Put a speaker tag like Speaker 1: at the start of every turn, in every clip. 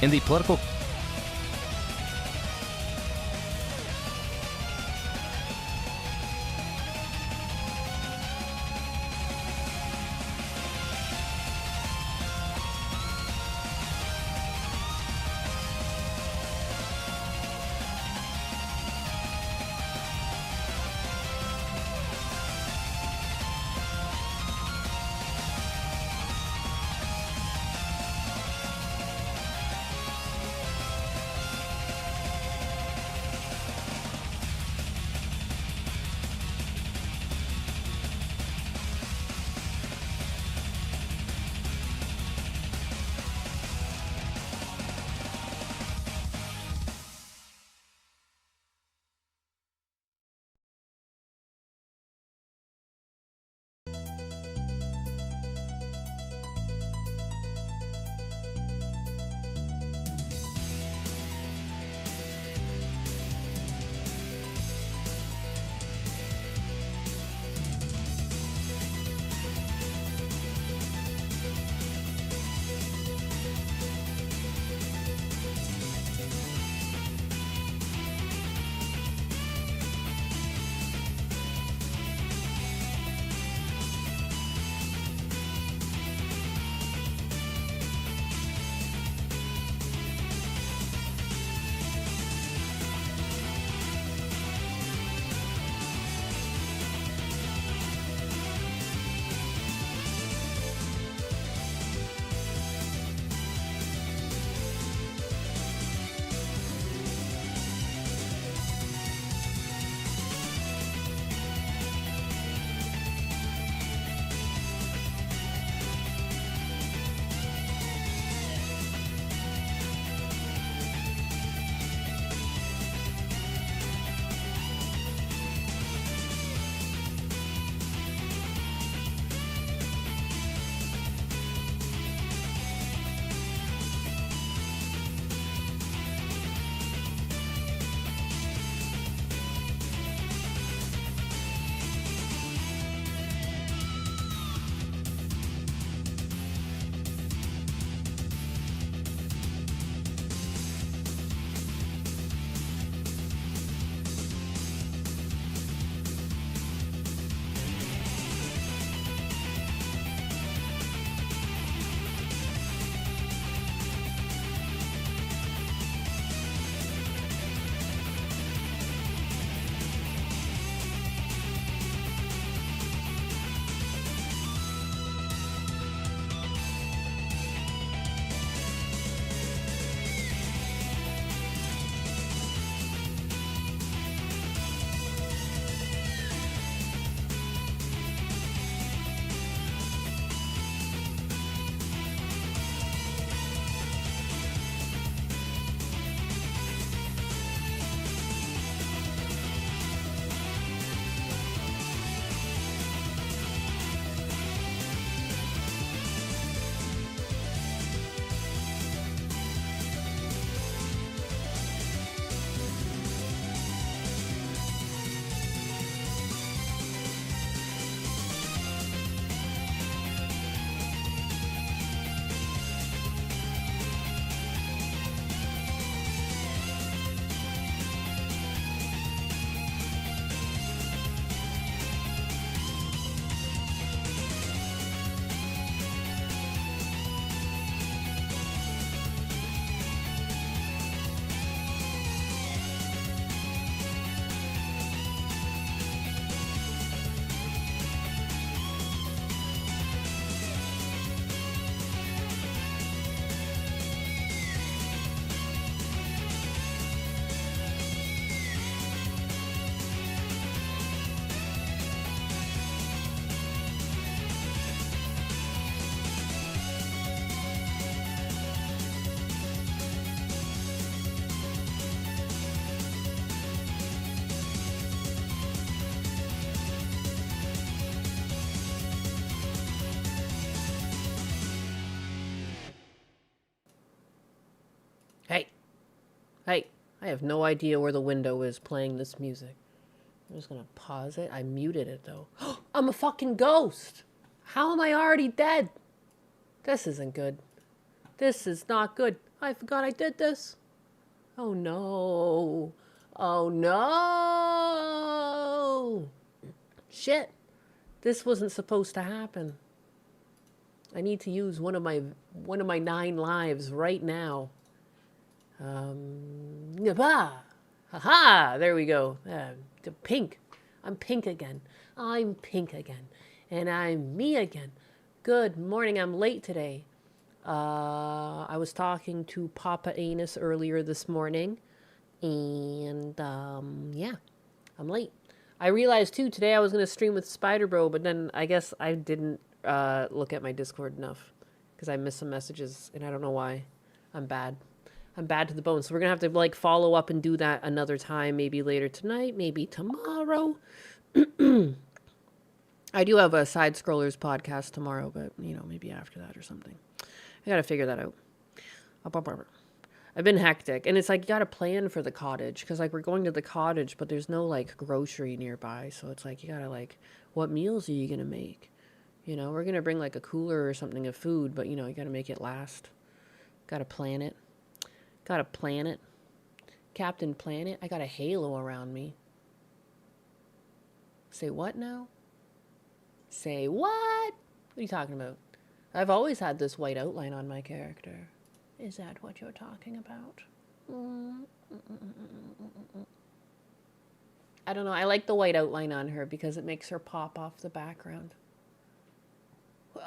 Speaker 1: In the political
Speaker 2: Hey, hey, I have no idea where the window is playing this music. I'm just gonna pause it. I muted it though. I'm a fucking ghost! How am I already dead? This isn't good. This is not good. I forgot I did this. Oh no. Oh no. Shit. This wasn't supposed to happen. I need to use one of my 9 lives right now. Haha, there we go. The pink. I'm pink again. I'm pink again. And I'm me again. Good morning. I'm late today. I was talking to Papa Anus earlier this morning. And, yeah, I'm late. I realized, too, today I was going to stream with Spider Bro, but then I guess I didn't look at my Discord enough because I missed some messages, and I don't know why. I'm bad. I'm bad to the bone. So we're going to have to, like, follow up and do that another time, maybe later tonight, maybe tomorrow. I do have a Side Scrollers podcast tomorrow, but, you know, maybe after that or something. I got to figure that out. I've been hectic, and it's like you got to plan for the cottage because, like, we're going to the cottage, but there's no, like, grocery nearby. So it's like you got to, like, what meals are you going to make? You know, we're going to bring, like, a cooler or something of food, but, you know, you got to make it last. Got to plan it. Got to plan it. Captain Planet, I got a halo around me. Say what now? Say what? What are you talking about? I've always had this white outline on my character. Is that what you're talking about? I don't know. I like the white outline on her because it makes her pop off the background.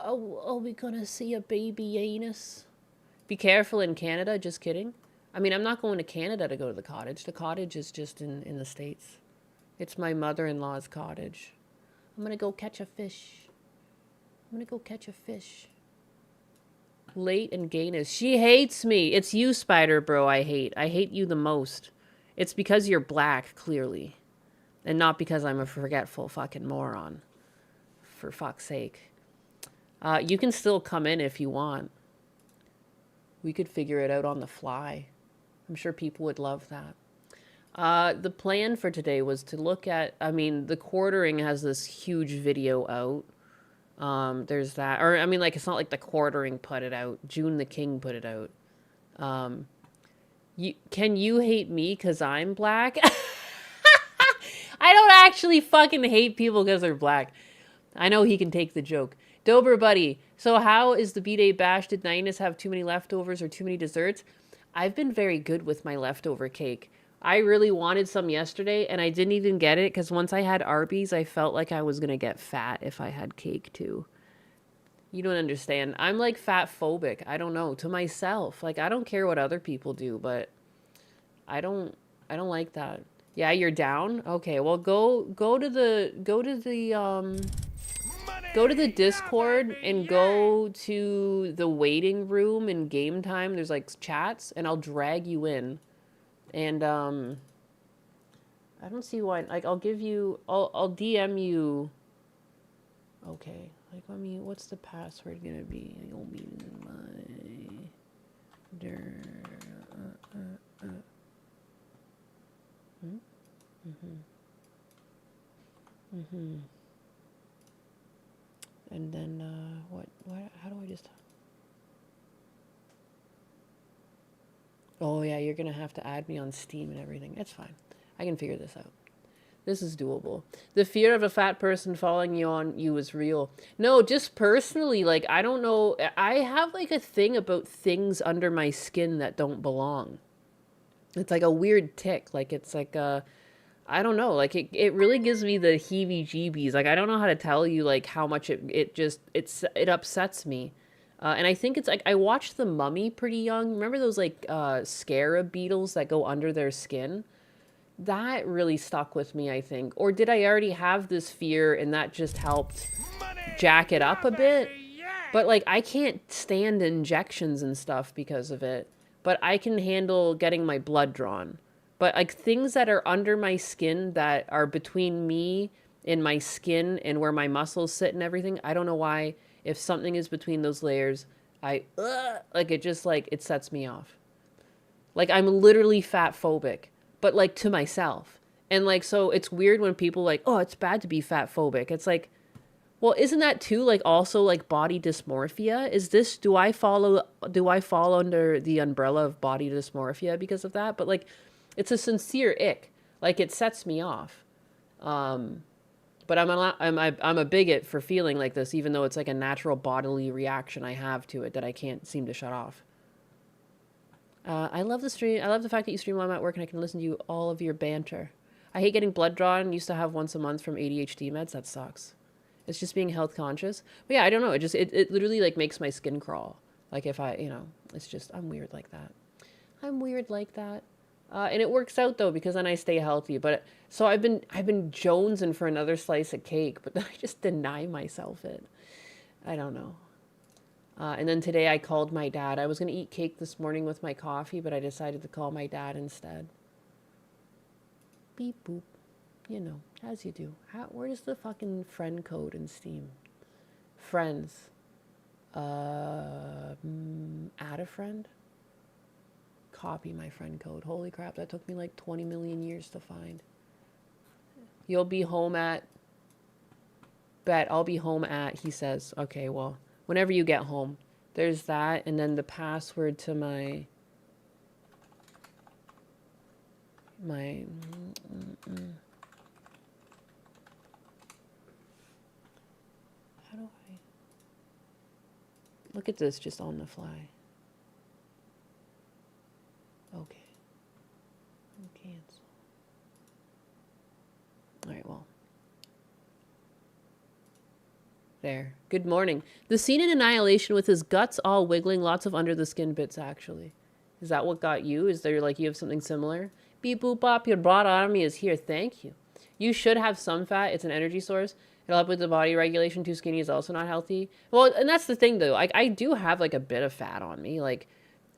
Speaker 2: Oh, are we gonna see a baby anus? Be careful in Canada. Just kidding. I mean, I'm not going to Canada to go to the cottage. The cottage is just in the States. It's my mother-in-law's cottage. I'm gonna go catch a fish. I'm gonna go catch a fish. Late and gayness. She hates me. It's you, Spider Bro, I hate. I hate you the most. It's because you're black, clearly. And not because I'm a forgetful fucking moron. For fuck's sake. You can still come in if you want. We could figure it out on the fly. I'm sure people would love that. The plan for today was to look at, I mean, the Quartering has this huge video out. There's that, or I mean, like, it's not like the Quartering put it out. June the King put it out. Can you hate me because I'm black? I don't actually fucking hate people because they're black. I know he can take the joke. Dober buddy, so how is the B-Day bash? Did Ninus have too many leftovers or too many desserts? I've been very good with my leftover cake. I really wanted some yesterday, and I didn't even get it, because once I had Arby's, I felt like I was going to get fat if I had cake, too. You don't understand. I'm, like, fat phobic. I don't know. To myself. Like, I don't care what other people do, but I don't like that. Yeah, you're down? Okay, well, go to the Discord and go to the waiting room in game time. There's, like, chats, and I'll drag you in. And, I don't see why, like, I'll DM you. Okay, like, let me, what's the password gonna be? You'll be my, And then, how do I just... Oh, yeah, you're going to have to add me on Steam and everything. It's fine. I can figure this out. This is doable. The fear of a fat person following you on you is real. No, just personally, like, I don't know. I have, like, a thing about things under my skin that don't belong. It's like a weird tick. Like, it's like I don't know. Like, it really gives me the heebie-jeebies. Like, I don't know how to tell you, like, how much it upsets me. And I think it's like, I watched The Mummy pretty young. Remember those, like, scarab beetles that go under their skin? That really stuck with me, I think. Or did I already have this fear and that just helped jack it up a bit? But, like, I can't stand injections and stuff because of it. But I can handle getting my blood drawn. But, like, things that are under my skin that are between me and my skin and where my muscles sit and everything, I don't know why. If something is between those layers, like, it just, like, it sets me off. Like, I'm literally fat phobic, but, like, to myself. And, like, so it's weird when people, like, oh, it's bad to be fat phobic. It's like, Well, isn't that too like also like body dysmorphia? Is this do I fall under the umbrella of body dysmorphia because of that? But like it's a sincere ick. Like it sets me off. Um but I'm a bigot for feeling like this even though it's like a natural bodily reaction I have to it that I can't seem to shut off. I love the stream. I love the fact that you stream while I'm at work and I can listen to you all of your banter. I hate getting blood drawn. Used to have once a month from ADHD meds. That sucks. It's just being health conscious. But yeah, I don't know. It literally like makes my skin crawl. Like if I, it's just I'm weird like that. I'm weird like that. And it works out though because then I stay healthy. But so I've been jonesing for another slice of cake, but then I just deny myself it. I don't know. And then today I called my dad. I was gonna eat cake this morning with my coffee, but I decided to call my dad instead. Beep boop. As you do. Where's the fucking friend code in Steam? Friends. Add a friend? Copy my friend code. Holy crap, that took me like 20 million years to find. You'll be home at... Bet, I'll be home at, he says. Okay, well, whenever you get home. There's that, and then the password to my... How do I... Look at this just on the fly. Okay. Cancel. Alright, well. There. Good morning. The scene in Annihilation with his guts all wiggling, lots of under the skin bits actually. Is that what got you? Is there like you have something similar? Beep boop bop, your broad army is here. Thank you. You should have some fat. It's an energy source. It'll help with the body regulation. Too skinny is also not healthy. Well, and that's the thing though. I do have like a bit of fat on me. Like,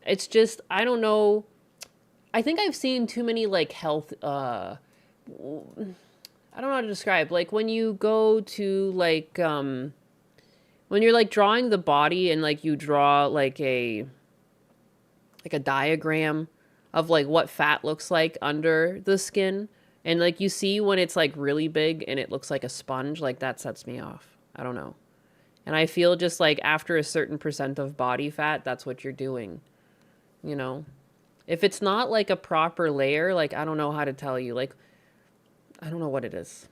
Speaker 2: it's just, I don't know. I think I've seen too many like health, I don't know how to describe. Like when you go to like, when you're like drawing the body and like you draw like a diagram of like what fat looks like under the skin. And like you see when it's like really big and it looks like a sponge, like that sets me off. I don't know. And I feel just like after a certain percent of body fat, that's what you're doing. If it's not like a proper layer, like I don't know how to tell you. Like, I don't know what it is.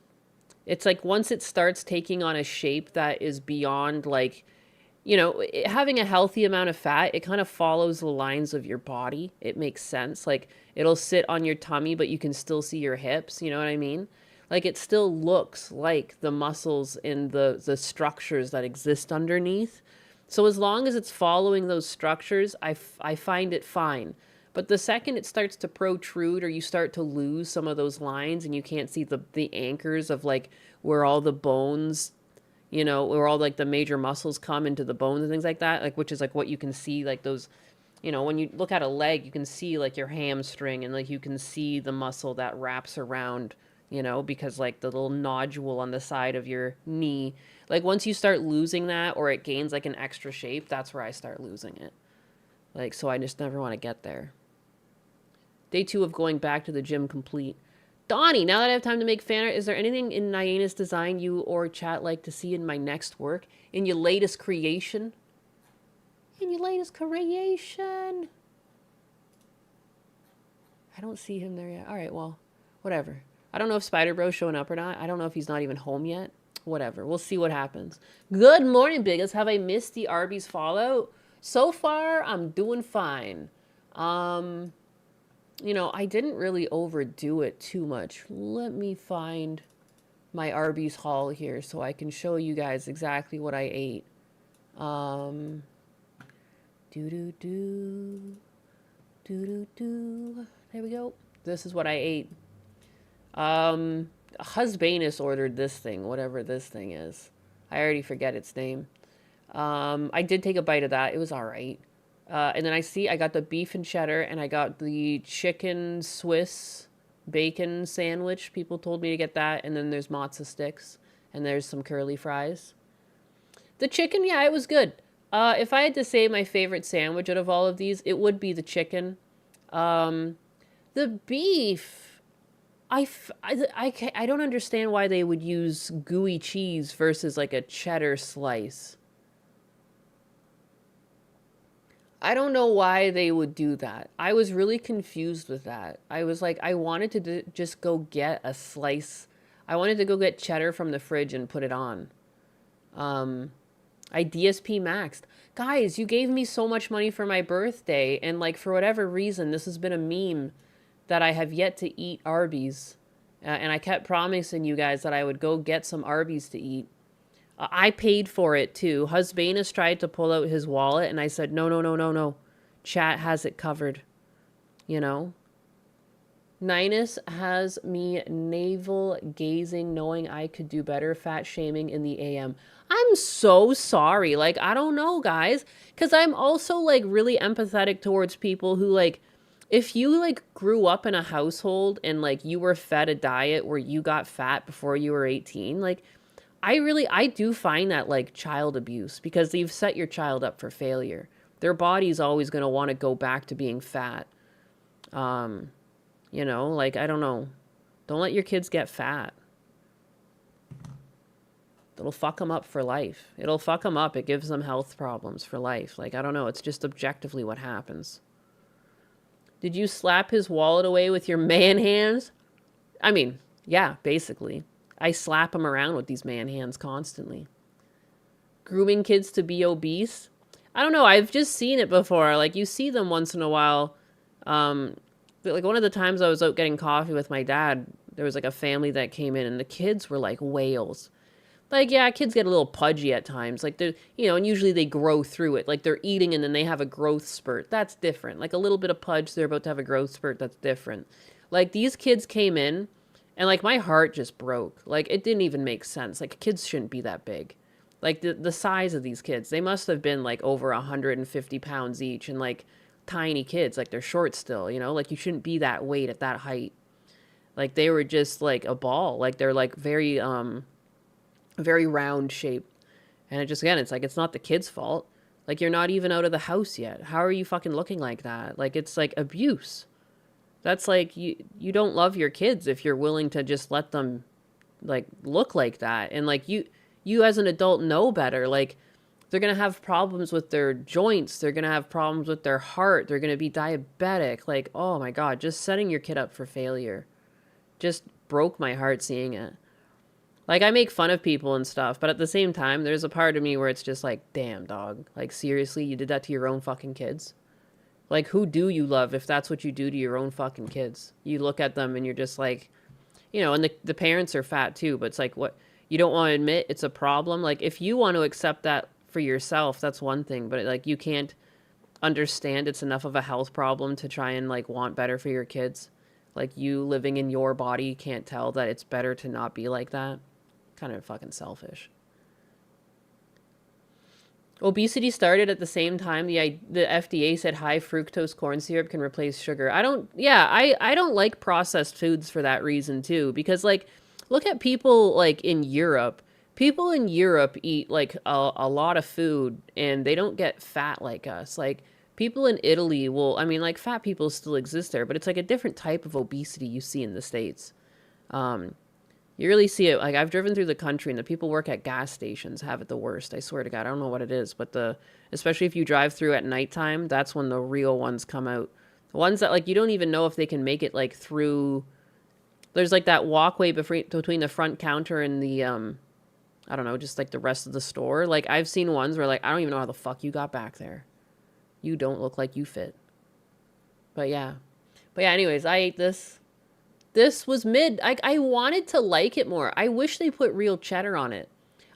Speaker 2: It's like once it starts taking on a shape that is beyond like, having a healthy amount of fat, it kind of follows the lines of your body. It makes sense. Like it'll sit on your tummy, but you can still see your hips. You know what I mean? Like it still looks like the muscles and the structures that exist underneath. So as long as it's following those structures, I find it fine. But the second it starts to protrude or you start to lose some of those lines and you can't see the anchors of like where all the bones, where all like the major muscles come into the bones and things like that, like which is like what you can see like those, when you look at a leg, you can see like your hamstring and like you can see the muscle that wraps around, because like the little nodule on the side of your knee, like once you start losing that or it gains like an extra shape, that's where I start losing it. Like, so I just never want to get there. Day 2 of going back to the gym complete. Donnie, now that I have time to make fan art, is there anything in Nyena's design you or chat like to see in my next work? In your latest creation? In your latest creation? I don't see him there yet. Alright, well, whatever. I don't know if Spider Bro's showing up or not. I don't know if he's not even home yet. Whatever. We'll see what happens. Good morning, Biggest. Have I missed the Arby's Fallout? So far, I'm doing fine. I didn't really overdo it too much. Let me find my Arby's haul here so I can show you guys exactly what I ate. There we go. This is what I ate. Husbanus ordered this thing, whatever this thing is. I already forget its name. I did take a bite of that. It was all right. And then I got the beef and cheddar, and I got the chicken Swiss bacon sandwich. People told me to get that. And then there's matzo sticks, and there's some curly fries. The chicken, yeah, it was good. If I had to say my favorite sandwich out of all of these, it would be the chicken. The beef, I don't understand why they would use gooey cheese versus like a cheddar slice. I don't know why they would do that. I was really confused with that. I was like, I wanted to just go get a slice. I wanted to go get cheddar from the fridge and put it on. Um, I DSP maxed. Guys, you gave me so much money for my birthday, and like for whatever reason, this has been a meme that I have yet to eat Arby's. And I kept promising you guys that I would go get some Arby's to eat. I paid for it too. Husbanus tried to pull out his wallet, and I said, no, no, no, no, no. Chat has it covered. You know? Ninus has me navel gazing, knowing I could do better, fat shaming in the AM. I'm so sorry. Like, I don't know, guys. Because I'm also, like, really empathetic towards people who, like, if you, like, grew up in a household and, like, you were fed a diet where you got fat before you were 18, like, I do find that, like, child abuse because you've set your child up for failure. Their body's always going to want to go back to being fat. You know, like, I don't know. Don't let your kids get fat. It'll fuck them up for life. It'll fuck them up. It gives them health problems for life. Like, I don't know. It's just objectively what happens. Did you slap his wallet away with your man hands? I mean, yeah, basically. I slap him around with these man hands constantly. Grooming kids to be obese? I don't know. I've just seen it before. Like, you see them once in a while. Like, one of the times I was out getting coffee with my dad, there was, like, a family that came in, and the kids were like whales. Like, yeah, kids get a little pudgy at times. Like, they're, you know, and usually they grow through it. Like, they're eating and then they have a growth spurt. That's different. Like, a little bit of pudge, they're about to have a growth spurt. That's different. Like, these kids came in, and, like, my heart just broke. Like, it didn't even make sense. Like, kids shouldn't be that big. Like, the size of these kids, they must have been, like, over 150 pounds each. And, like, tiny kids. Like, they're short still, you know? Like, you shouldn't be that weight at that height. Like, they were just, like, a ball. Like, they're, like, very round shape. And it just, again, it's like, it's not the kid's fault. Like, you're not even out of the house yet. How are you fucking looking like that? Like, it's like abuse. That's like, you don't love your kids if you're willing to just let them, like, look like that. And, like, you as an adult know better. Like, they're going to have problems with their joints. They're going to have problems with their heart. They're going to be diabetic. Like, oh my God, just setting your kid up for failure just broke my heart seeing it. Like, I make fun of people and stuff, but at the same time, there's a part of me where it's just like, damn, dog. Like, seriously, you did that to your own fucking kids? Like, who do you love if that's what you do to your own fucking kids? You look at them and you're just like, you know, and the parents are fat too, but it's like, what? You don't want to admit it's a problem? Like, if you want to accept that for yourself, that's one thing, but, like, you can't understand it's enough of a health problem to try and, like, want better for your kids. Like, you living in your body can't tell that it's better to not be like that. Kind of fucking selfish. Obesity started at the same time the FDA said high fructose corn syrup can replace sugar. I don't like processed foods for that reason too, because, like, look at people, like, in Europe. People in Europe eat, like, a lot of food and they don't get fat like us. Like, people in Italy will, I mean, like, fat people still exist there, but it's like a different type of obesity you see in the States. You really see it. Like, I've driven through the country and the people work at gas stations have it the worst. I swear to God, I don't know what it is, but especially if you drive through at nighttime, that's when the real ones come out. The ones that, like, you don't even know if they can make it, like, through. There's, like, that walkway between the front counter and the I don't know, just, like, the rest of the store. Like, I've seen ones where, like, I don't even know how the fuck you got back there. You don't look like you fit. But yeah, anyways, I ate this. This was mid. I wanted to like it more. I wish they put real cheddar on it.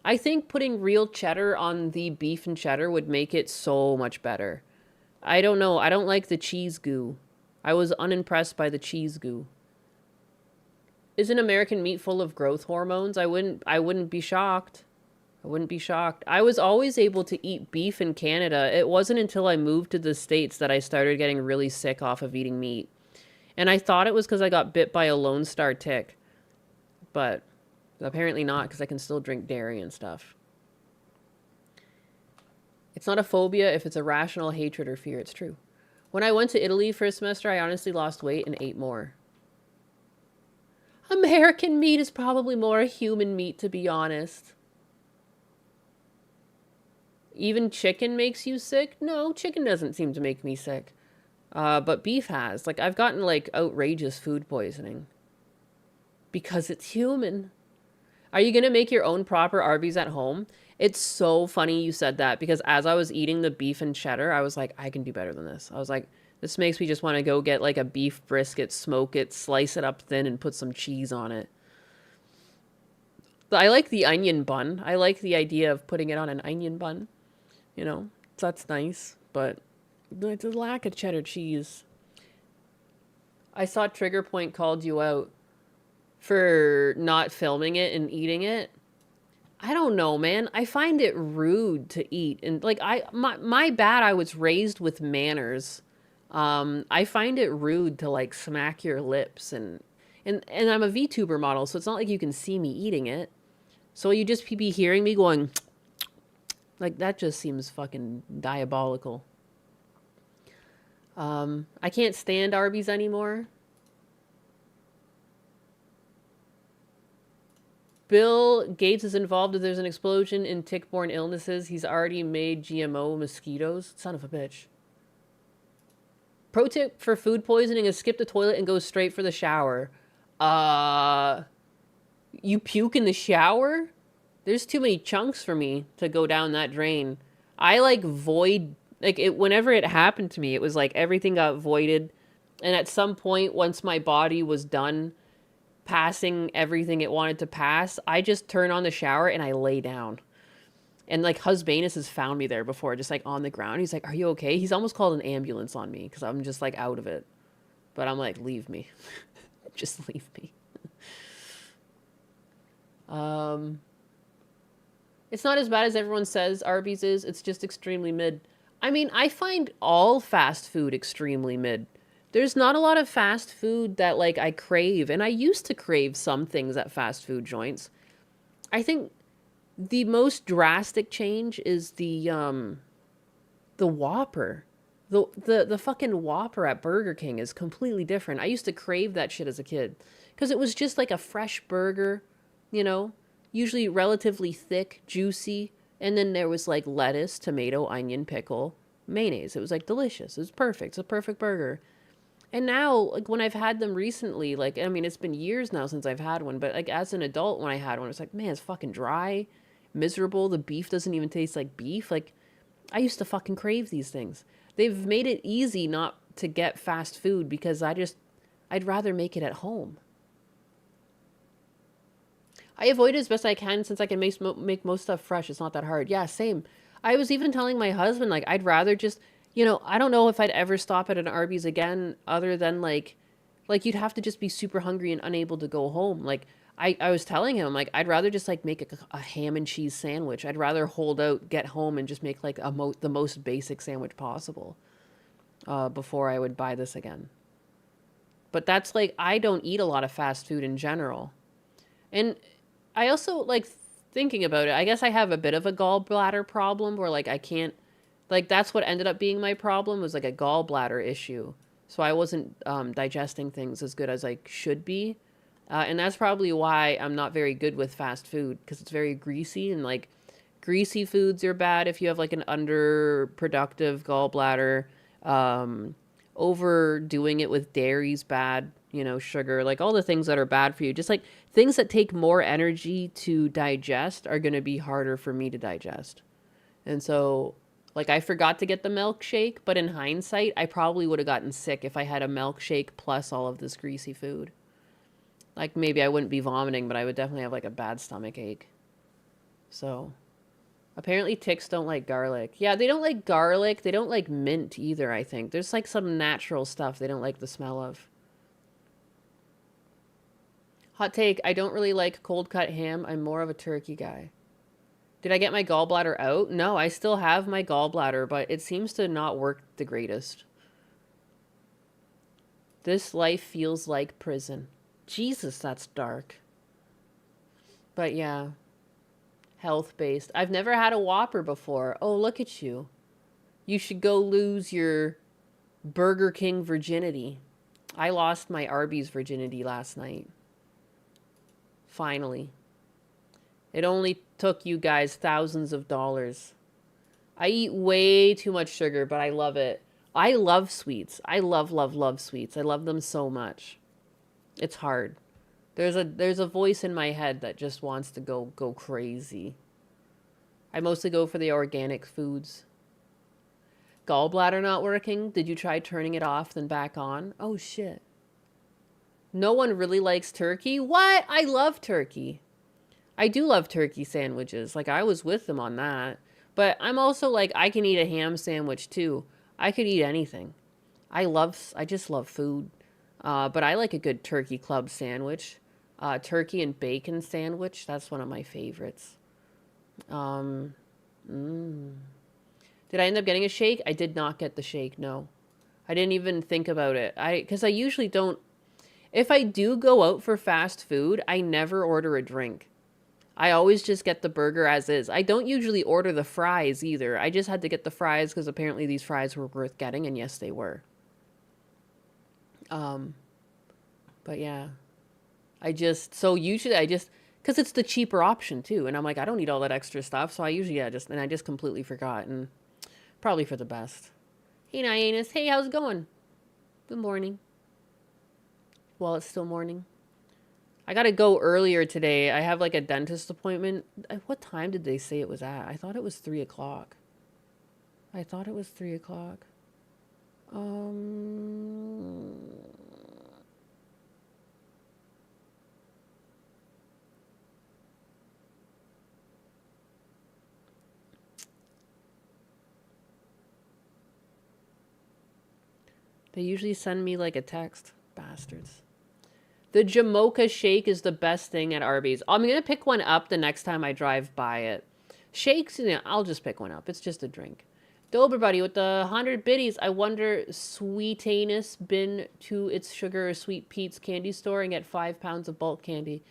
Speaker 2: I think putting real cheddar on the beef and cheddar would make it so much better. I don't know. I don't like the cheese goo. I was unimpressed by the cheese goo. Isn't American meat full of growth hormones? I wouldn't be shocked. I wouldn't be shocked. I was always able to eat beef in Canada. It wasn't until I moved to the States that I started getting really sick off of eating meat. And I thought it was because I got bit by a Lone Star tick. But apparently not, because I can still drink dairy and stuff. It's not a phobia if it's a rational hatred or fear. It's true. When I went to Italy for a semester, I honestly lost weight and ate more. American meat is probably more human meat, to be honest. Even chicken makes you sick? No, chicken doesn't seem to make me sick. But beef has. Like, I've gotten, like, outrageous food poisoning. Because it's human. Are you gonna make your own proper Arby's at home? It's so funny you said that, because as I was eating the beef and cheddar, I was like, I can do better than this. I was like, this makes me just want to go get, like, a beef brisket, smoke it, slice it up thin, and put some cheese on it. I like the onion bun. I like the idea of putting it on an onion bun. You know, so that's nice. But the lack of cheddar cheese. I saw Trigger Point called you out for not filming it and eating it. I don't know, man. I find it rude to eat. And like my bad, I was raised with manners. I find it rude to like smack your lips and I'm a VTuber model, so it's not like you can see me eating it. So you just be hearing me going like that just seems fucking diabolical. I can't stand Arby's anymore. Bill Gates is involved if there's an explosion in tick-borne illnesses. He's already made GMO mosquitoes. Son of a bitch. Pro tip for food poisoning is skip the toilet and go straight for the shower. You puke in the shower? There's too many chunks for me to go down that drain. I like void, like it, whenever it happened to me, it was like everything got voided. And at some point, once my body was done passing everything it wanted to pass, I just turn on the shower and I lay down. And like Husbanus has found me there before, just like on the ground. He's like, "Are you okay?" He's almost called an ambulance on me because I'm just like out of it. But I'm like, leave me. Just leave me. It's not as bad as everyone says Arby's is. It's just extremely mid. I mean, I find all fast food extremely mid. There's not a lot of fast food that like I crave, and I used to crave some things at fast food joints. I think the most drastic change is the Whopper. The fucking Whopper at Burger King is completely different. I used to crave that shit as a kid because it was just like a fresh burger, you know, usually relatively thick, juicy, and then there was like lettuce, tomato, onion, pickle, mayonnaise. It was like delicious. It was perfect. It's a perfect burger. And now, like when I've had them recently, like I mean, it's been years now since I've had one, but like as an adult, when I had one, it's like, man, it's fucking dry, miserable. The beef doesn't even taste like beef. Like I used to fucking crave these things. They've made it easy not to get fast food because I'd rather make it at home. I avoid it as best I can since I can make most stuff fresh. It's not that hard. Yeah, same. I was even telling my husband, like, I'd rather just, you know, I don't know if I'd ever stop at an Arby's again other than like you'd have to just be super hungry and unable to go home. Like, I was telling him, like, I'd rather just like make a ham and cheese sandwich. I'd rather hold out, get home, and just make like the most basic sandwich possible before I would buy this again. But that's like, I don't eat a lot of fast food in general. And I also like thinking about it. I guess I have a bit of a gallbladder problem where like I can't, like that's what ended up being my problem was like a gallbladder issue. So I wasn't digesting things as good as I should be. And that's probably why I'm not very good with fast food because it's very greasy and like greasy foods are bad if you have like an underproductive gallbladder. Overdoing it with dairy's bad, you know, sugar, like all the things that are bad for you. Just like things that take more energy to digest are going to be harder for me to digest. And so, like, I forgot to get the milkshake, but in hindsight, I probably would have gotten sick if I had a milkshake plus all of this greasy food. Like, maybe I wouldn't be vomiting, but I would definitely have like a bad stomach ache. So, apparently ticks don't like garlic. Yeah, they don't like garlic. They don't like mint either, I think. There's like some natural stuff they don't like the smell of. Hot take, I don't really like cold cut ham. I'm more of a turkey guy. Did I get my gallbladder out? No, I still have my gallbladder, but it seems to not work the greatest. This life feels like prison. Jesus, that's dark. But yeah. Health-based. I've never had a Whopper before. Oh, look at you. You should go lose your Burger King virginity. I lost my Arby's virginity last night. Finally. It only took you guys thousands of dollars. I eat way too much sugar, but I love it. I love sweets. I love, love, love sweets. I love them so much. It's hard. There's a voice in my head that just wants to go crazy. I mostly go for the organic foods. Gallbladder not working? Did you try turning it off then back on? Oh shit. No one really likes turkey? What? I love turkey. I do love turkey sandwiches. Like, I was with them on that. But I'm also like, I can eat a ham sandwich too. I could eat anything. I just love food. But I like a good turkey club sandwich. Turkey and bacon sandwich. That's one of my favorites. Did I end up getting a shake? I did not get the shake, no. I didn't even think about it. Because I usually don't. If I do go out for fast food, I never order a drink. I always just get the burger as is. I don't usually order the fries either. I just had to get the fries because apparently these fries were worth getting, and yes, they were. But yeah. So usually because it's the cheaper option too, and I'm like, I don't need all that extra stuff, so I usually, I just completely forgot, and probably for the best. Hey, Nyanus. Hey, how's it going? Good morning. Well, it's still morning. I gotta go earlier today. I have like a dentist appointment. What time did they say it was at? I thought it was 3 o'clock. They usually send me like a text. Bastards. The Jamocha shake is the best thing at Arby's. I'm going to pick one up the next time I drive by it. Shakes, I'll just pick one up. It's just a drink. Dober buddy with the 100 biddies. I wonder, Sweetanus been to its Sugar or Sweet Pete's candy store and get 5 pounds of bulk candy.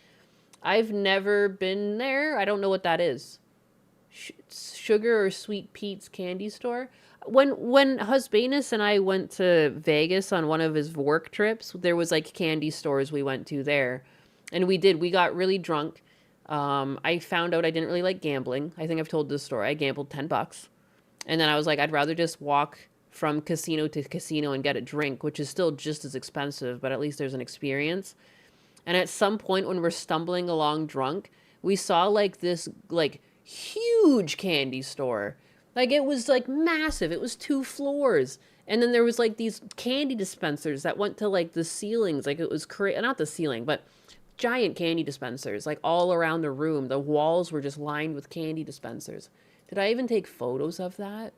Speaker 2: I've never been there. I don't know what that is. Sugar or Sweet Pete's candy store? When Husbanus and I went to Vegas on one of his work trips, there was like candy stores we went to there. And we got really drunk. I found out I didn't really like gambling. I think I've told this story. I gambled $10. And then I was like, I'd rather just walk from casino to casino and get a drink, which is still just as expensive, but at least there's an experience. And at some point when we're stumbling along drunk, we saw like this like huge candy store. Like, it was like massive. It was 2 floors. And then there was like these candy dispensers that went to like the ceilings. Like, it was not the ceiling, but giant candy dispensers, like all around the room. The walls were just lined with candy dispensers. Did I even take photos of that?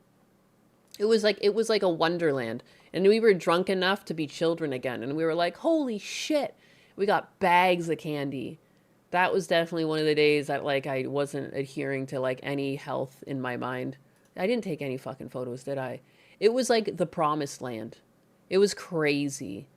Speaker 2: It was like a wonderland. And we were drunk enough to be children again. And we were like, holy shit. We got bags of candy. That was definitely one of the days that like I wasn't adhering to like any health in my mind. I didn't take any fucking photos, did I? It was like the promised land. It was crazy.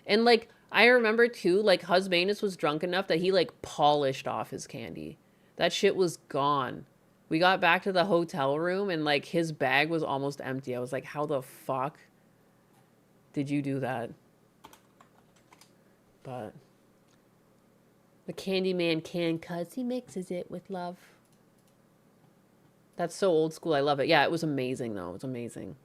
Speaker 2: And like, I remember too, like Husbanus was drunk enough that he like polished off his candy. That shit was gone. We got back to the hotel room and like his bag was almost empty. I was like, how the fuck did you do that? But the Candyman can, 'cause he mixes it with love. That's so old school. I love it. Yeah, it was amazing though. It was amazing.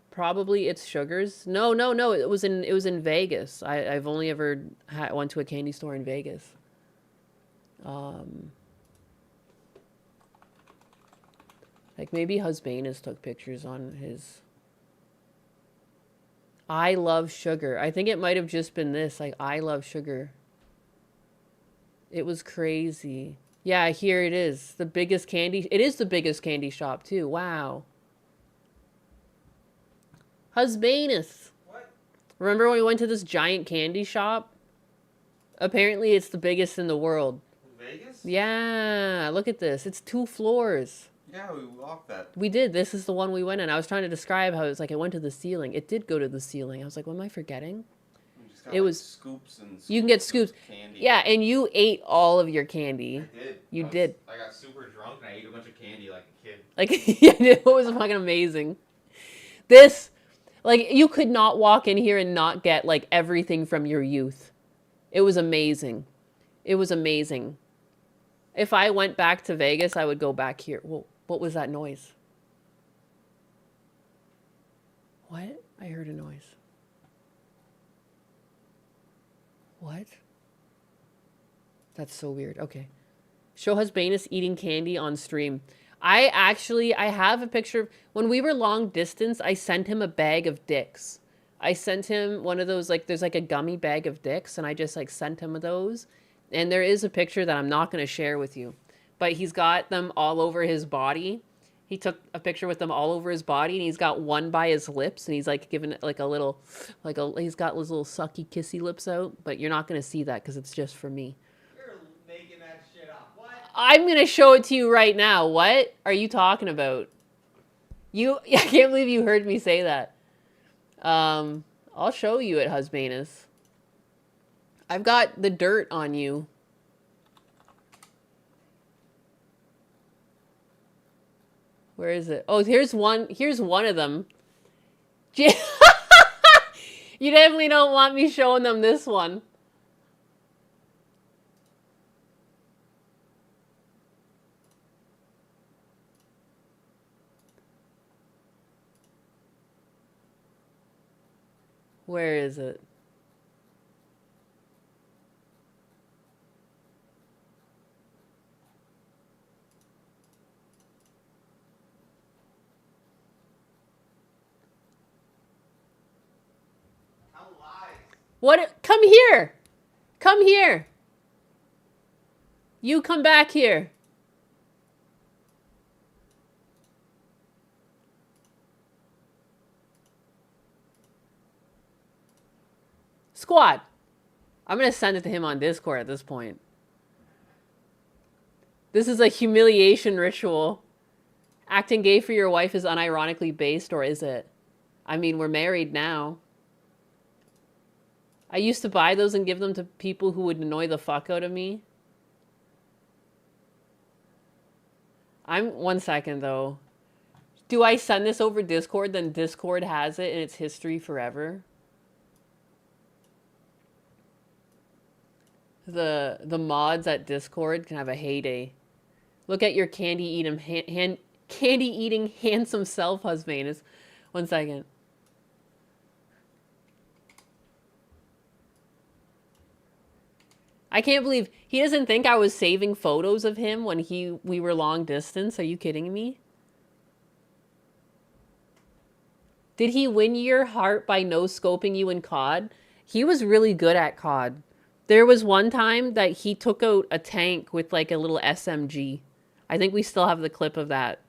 Speaker 2: Probably it's Sugars. No. It was in Vegas. I've only ever went to a candy store in Vegas. Like maybe Husbanus took pictures on his. I love sugar. I think it might have just been this. Like, I love sugar. It was crazy. Yeah, here it is. The biggest candy. It is the biggest candy shop, too. Wow. Husbanus.
Speaker 1: What?
Speaker 2: Remember when we went to this giant candy shop? Apparently, it's the biggest in the world.
Speaker 1: Vegas?
Speaker 2: Yeah, look at this. It's 2 floors.
Speaker 1: Yeah, we walked that.
Speaker 2: We did. This is the one we went in. I was trying to describe how it was like it went to the ceiling. It did go to the ceiling. I was like, what am I forgetting?
Speaker 1: Just got,
Speaker 2: it
Speaker 1: like,
Speaker 2: was
Speaker 1: scoops and scoops.
Speaker 2: You can get scoops.
Speaker 1: Candy.
Speaker 2: Yeah, and you ate all of your candy.
Speaker 1: I did.
Speaker 2: You did.
Speaker 1: I got super drunk and I ate a bunch of candy like a kid.
Speaker 2: Like, yeah, it was fucking amazing. This, like, you could not walk in here and not get like everything from your youth. It was amazing. It was amazing. If I went back to Vegas, I would go back here. Whoa, what was that noise? What? I heard a noise. What? That's so weird. Okay. Show Husbanus eating candy on stream. I have a picture. When we were long distance, I sent him a bag of dicks. I sent him one of those, like, there's like a gummy bag of dicks, and I just like sent him those. And there is a picture that I'm not going to share with you. But he's got them all over his body. He took a picture with them all over his body, and he's got one by his lips, and he's like giving it like a little, he's got his little sucky kissy lips out. But you're not going to see that because it's just for me.
Speaker 1: You're making that shit up. What?
Speaker 2: I'm going to show it to you right now. What are you talking about? I can't believe you heard me say that. I'll show you it, Husbanus. I've got the dirt on you. Where is it? Oh, here's one of them. You definitely don't want me showing them this one. Where is it? What? Come here. Come here. You come back here. Squad. I'm going to send it to him on Discord at this point. This is a humiliation ritual. Acting gay for your wife is unironically based, or is it? I mean, we're married now. I used to buy those and give them to people who would annoy the fuck out of me. One second though. Do I send this over Discord? Then Discord has it in its history forever. The mods at Discord can have a heyday. Look at your candy eating handsome self, Husbanus. One second. I can't believe he doesn't think I was saving photos of him when we were long distance. Are you kidding me? Did he win your heart by no-scoping you in COD? He was really good at COD. There was one time that he took out a tank with like a little SMG. I think we still have the clip of that.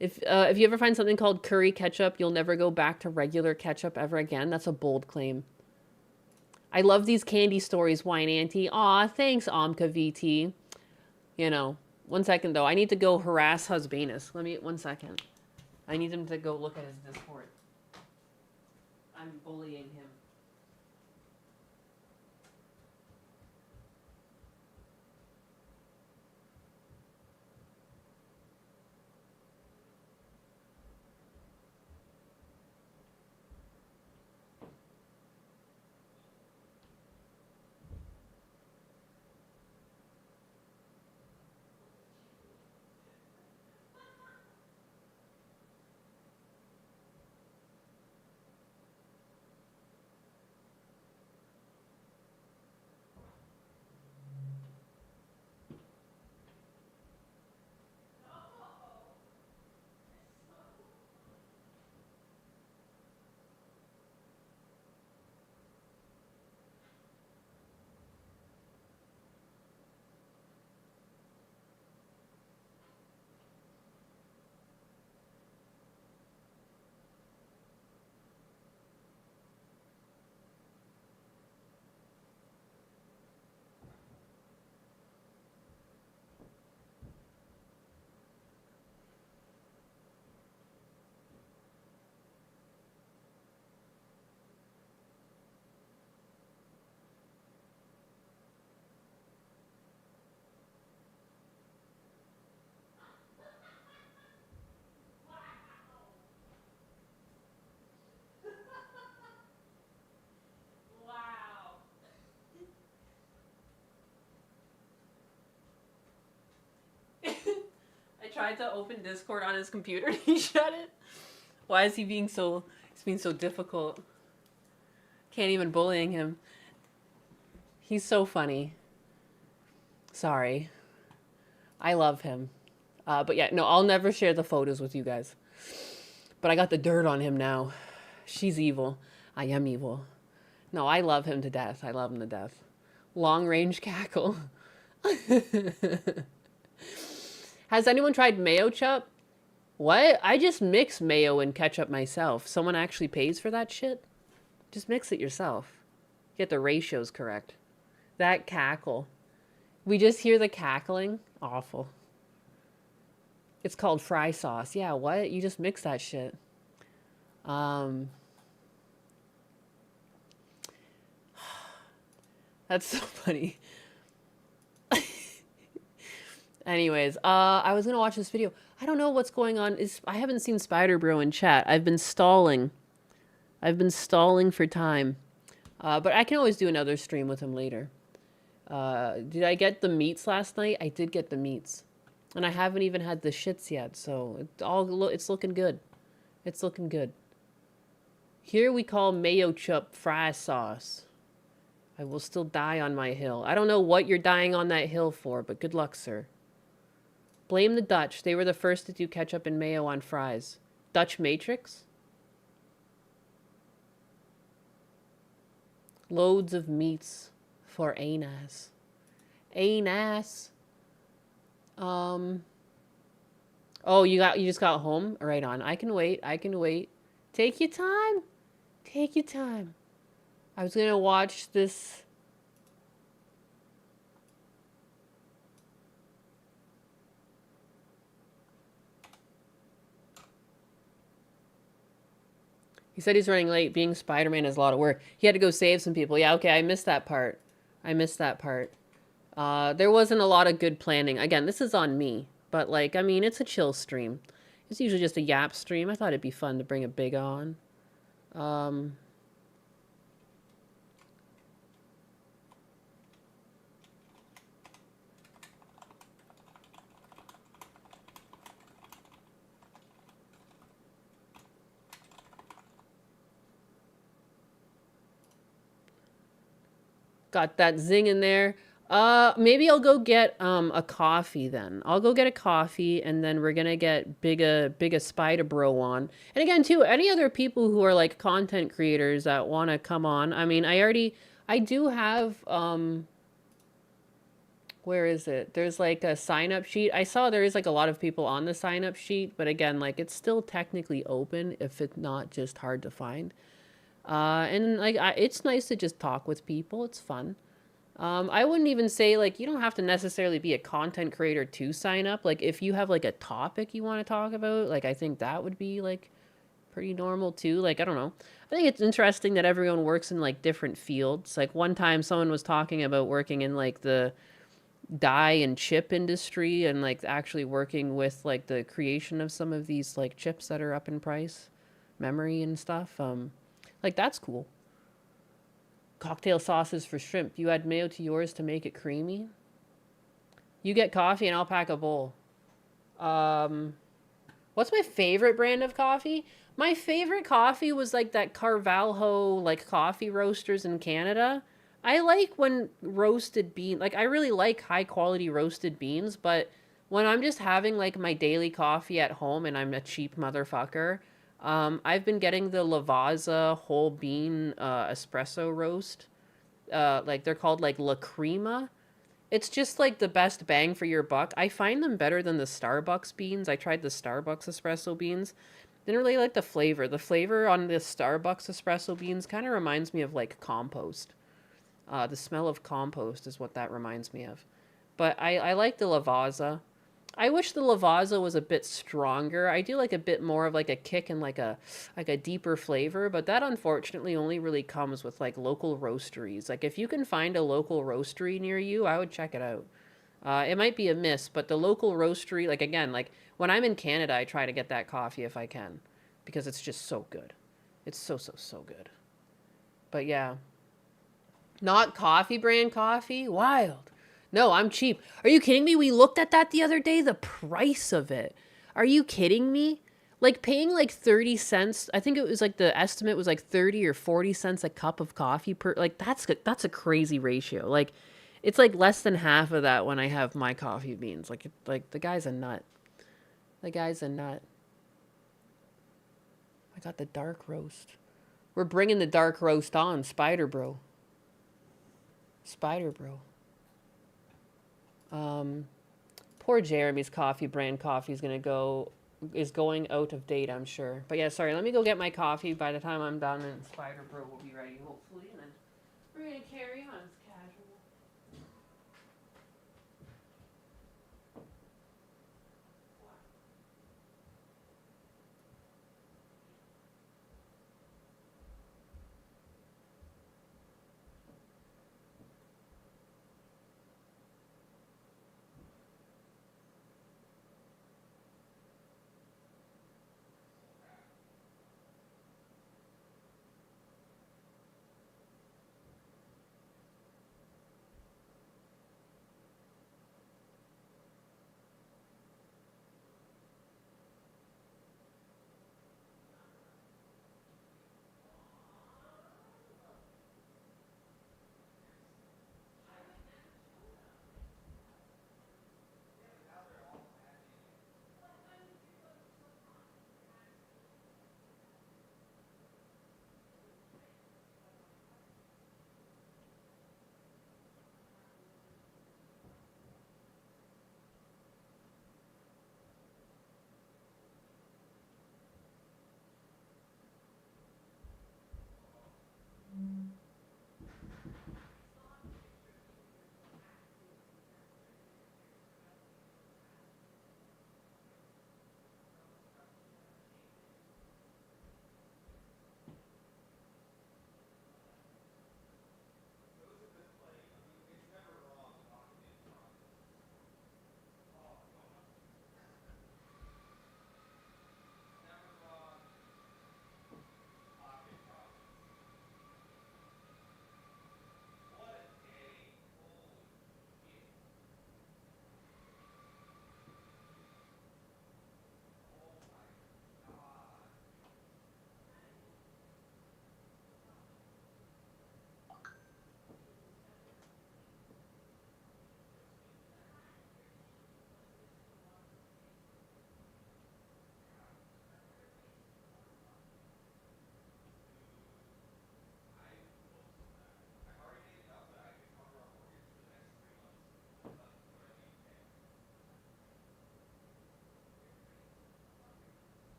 Speaker 2: If you ever find something called curry ketchup, you'll never go back to regular ketchup ever again. That's a bold claim. I love these candy stories, Wine Auntie. Aw, thanks, Omka VT. You know, one second though. I need to go harass Husbanus. One second. I need him to go look at his Discord. I'm bullying him. tried to open Discord on his computer and he shut it. Why is he being so... He's being so difficult. Can't even bullying him. He's so funny. Sorry. I love him. But yeah, no, I'll never share the photos with you guys. But I got the dirt on him now. She's evil. I am evil. No, I love him to death. I love him to death. Long range cackle. Has anyone tried mayo chup? What? I just mix mayo and ketchup myself. Someone actually pays for that shit? Just mix it yourself. Get the ratios correct. That cackle. We just hear the cackling. Awful. It's called fry sauce. Yeah, what? You just mix that shit. That's so funny. Anyways, I was gonna watch this video. I don't know what's going on. I haven't seen Spider Bro in chat. I've been stalling. I've been stalling for time. But I can always do another stream with him later. Did I get the meats last night? I did get the meats. And I haven't even had the shits yet, so it's looking good. It's looking good. Here we call mayo chup fry sauce. I will still die on my hill. I don't know what you're dying on that hill for, but good luck, sir. Blame the Dutch. They were the first to do ketchup and mayo on fries. Dutch Matrix? Loads of meats for Anas. Anas. Oh, you just got home? Right on. I can wait. I can wait. Take your time. Take your time. I was gonna watch this. He said he's running late. Being Spider-Man is a lot of work. He had to go save some people. Yeah, okay, I missed that part. I missed that part. There wasn't a lot of good planning. Again, this is on me. But, like, I mean, it's a chill stream. It's usually just a yap stream. I thought it'd be fun to bring a big on. Got that zing in there. Maybe I'll go get a coffee then. I'll go get a coffee and then we're gonna get bigga Spider Bro on. And again too, any other people who are like content creators that wanna come on. I mean, I do have where is it? There's like a sign up sheet. I saw there is like a lot of people on the sign up sheet, but again, like it's still technically open if it's not just hard to find. And like it's nice to just talk with people. It's fun. I wouldn't even say like you don't have to necessarily be a content creator to sign up. Like if you have like a topic you want to talk about, like I think that would be like pretty normal too. Like I don't know. I think it's interesting that everyone works in like different fields. Like one time someone was talking about working in like the die and chip industry and like actually working with like the creation of some of these like chips that are up in price, memory and stuff. Like that's cool. Cocktail sauces for shrimp. You add mayo to yours to make it creamy. You get coffee and I'll pack a bowl. What's my favorite brand of coffee? My favorite coffee was like that Carvalho like coffee roasters in Canada. I like when roasted bean, like I really like high quality roasted beans, but when I'm just having like my daily coffee at home and I'm a cheap motherfucker, I've been getting the Lavazza whole bean espresso roast. Like they're called like La Crema. It's just like the best bang for your buck. I find them better than the Starbucks beans. I tried the Starbucks espresso beans. Didn't really like the flavor. The flavor on the Starbucks espresso beans kind of reminds me of like compost. The smell of compost is what that reminds me of. But I like the Lavazza. I wish the Lavazza was a bit stronger. I do like a bit more of like a kick and like a deeper flavor, but that unfortunately only really comes with like local roasteries. Like if you can find a local roastery near you, I would check it out. It might be a miss, but the local roastery, like again, like when I'm in Canada, I try to get that coffee if I can, because it's just so good. It's so good. But yeah, not coffee brand coffee, wild. No, I'm cheap. Are you kidding me? We looked at that the other day. The price of it. Are you kidding me? Like paying like 30 cents. I think it was like the estimate was like 30 or 40 cents a cup of coffee per, like that's a crazy ratio. Like it's like less than half of that when I have my coffee beans. Like the guy's a nut. The guy's a nut. I got the dark roast. We're bringing the dark roast on, Spider Bro. Spider Bro. Poor Jeremy's coffee brand coffee is going out of date, I'm sure. But yeah, sorry. Let me go get my coffee. By the time I'm done, and Spider Bro will be ready, hopefully, and then we're gonna carry on as casual.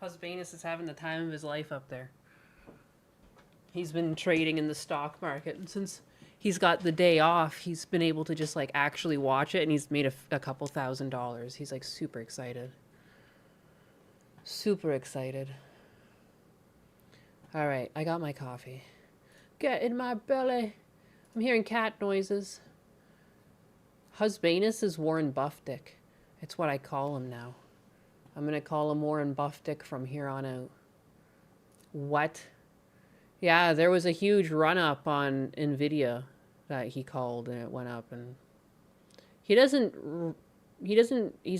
Speaker 2: Husbanus is having the time of his life up there. He's been trading in the stock market, and since he's got the day off, he's been able to just like actually watch it, and he's made a couple $1,000s. He's like super excited. Super excited. All right, I got my coffee. Get in my belly. I'm hearing cat noises. Husbanus is Warren Buffdick. It's what I call him now. I'm going to call him Warren Buffdick from here on out. What? Yeah, there was a huge run-up on NVIDIA that he called, and it went up, and he's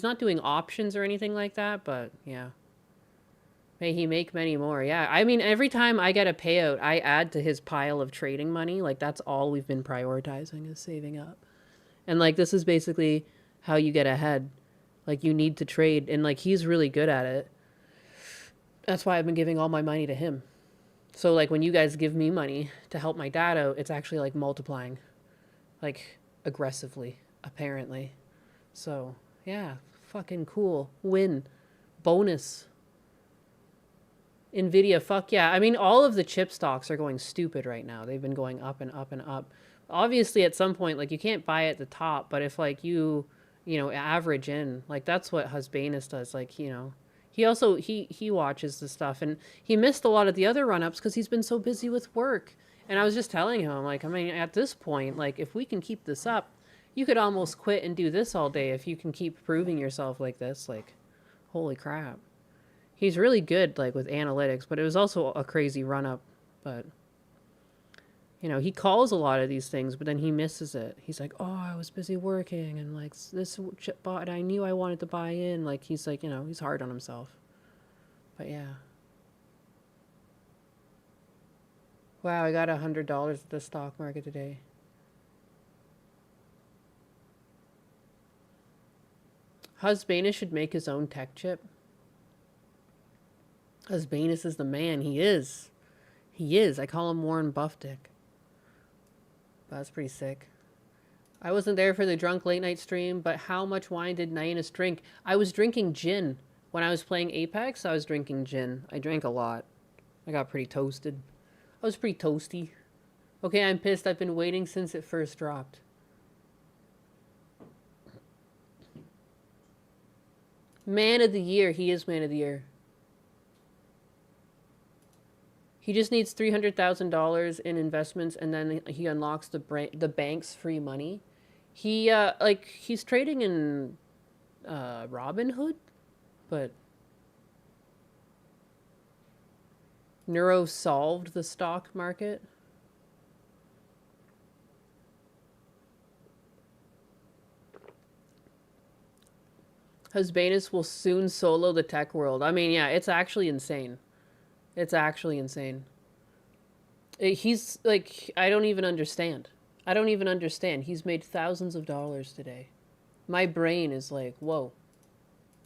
Speaker 2: not doing options or anything like that, but yeah. May he make many more. Yeah, I mean, every time I get a payout, I add to his pile of trading money. Like, that's all we've been prioritizing is saving up. And, like, this is basically how you get ahead. Like, you need to trade, and, like, he's really good at it. That's why I've been giving all my money to him. So, like, when you guys give me money to help my dad out, it's actually, like, multiplying. Like, aggressively, apparently. So, yeah, fucking cool. Win. Bonus. NVIDIA, fuck yeah. I mean, all of the chip stocks are going stupid right now. They've been going up and up and up. Obviously, at some point, like, you can't buy at the top, but if, like, you know, average in, like, that's what Husbanus does. Like, you know, he also, he watches the stuff, and he missed a lot of the other run-ups because he's been so busy with work. And I was just telling him, like, I mean, at this point, like, if we can keep this up, you could almost quit and do this all day if you can keep proving yourself like this. Like, holy crap. He's really good, like, with analytics, but it was also a crazy run-up. But, you know, he calls a lot of these things, but then he misses it. He's like, oh, I was busy working, and, like, this chip bought, I knew I wanted to buy in. Like, he's like, you know, he's hard on himself. But, yeah. Wow, I got $100 at the stock market today. Husbanus should make his own tech chip. Husbanus is the man. He is. He is. I call him Warren Buffdick. That's pretty sick. I wasn't there for the drunk late night stream, but how much wine did Nyanus drink? I was drinking gin. When I was playing Apex, I was drinking gin. I drank a lot. I got pretty toasted. I was pretty toasty. Okay, I'm pissed. I've been waiting since it first dropped. Man of the year. He is man of the year. He just needs $300,000 in investments, and then he unlocks the bank's free money. He like, he's trading in Robinhood, but Neuro solved the stock market. Husbanus will soon solo the tech world. I mean, yeah, it's actually insane. It's actually insane. He's like, I don't even understand. I don't even understand. He's made thousands of dollars today. My brain is like, whoa.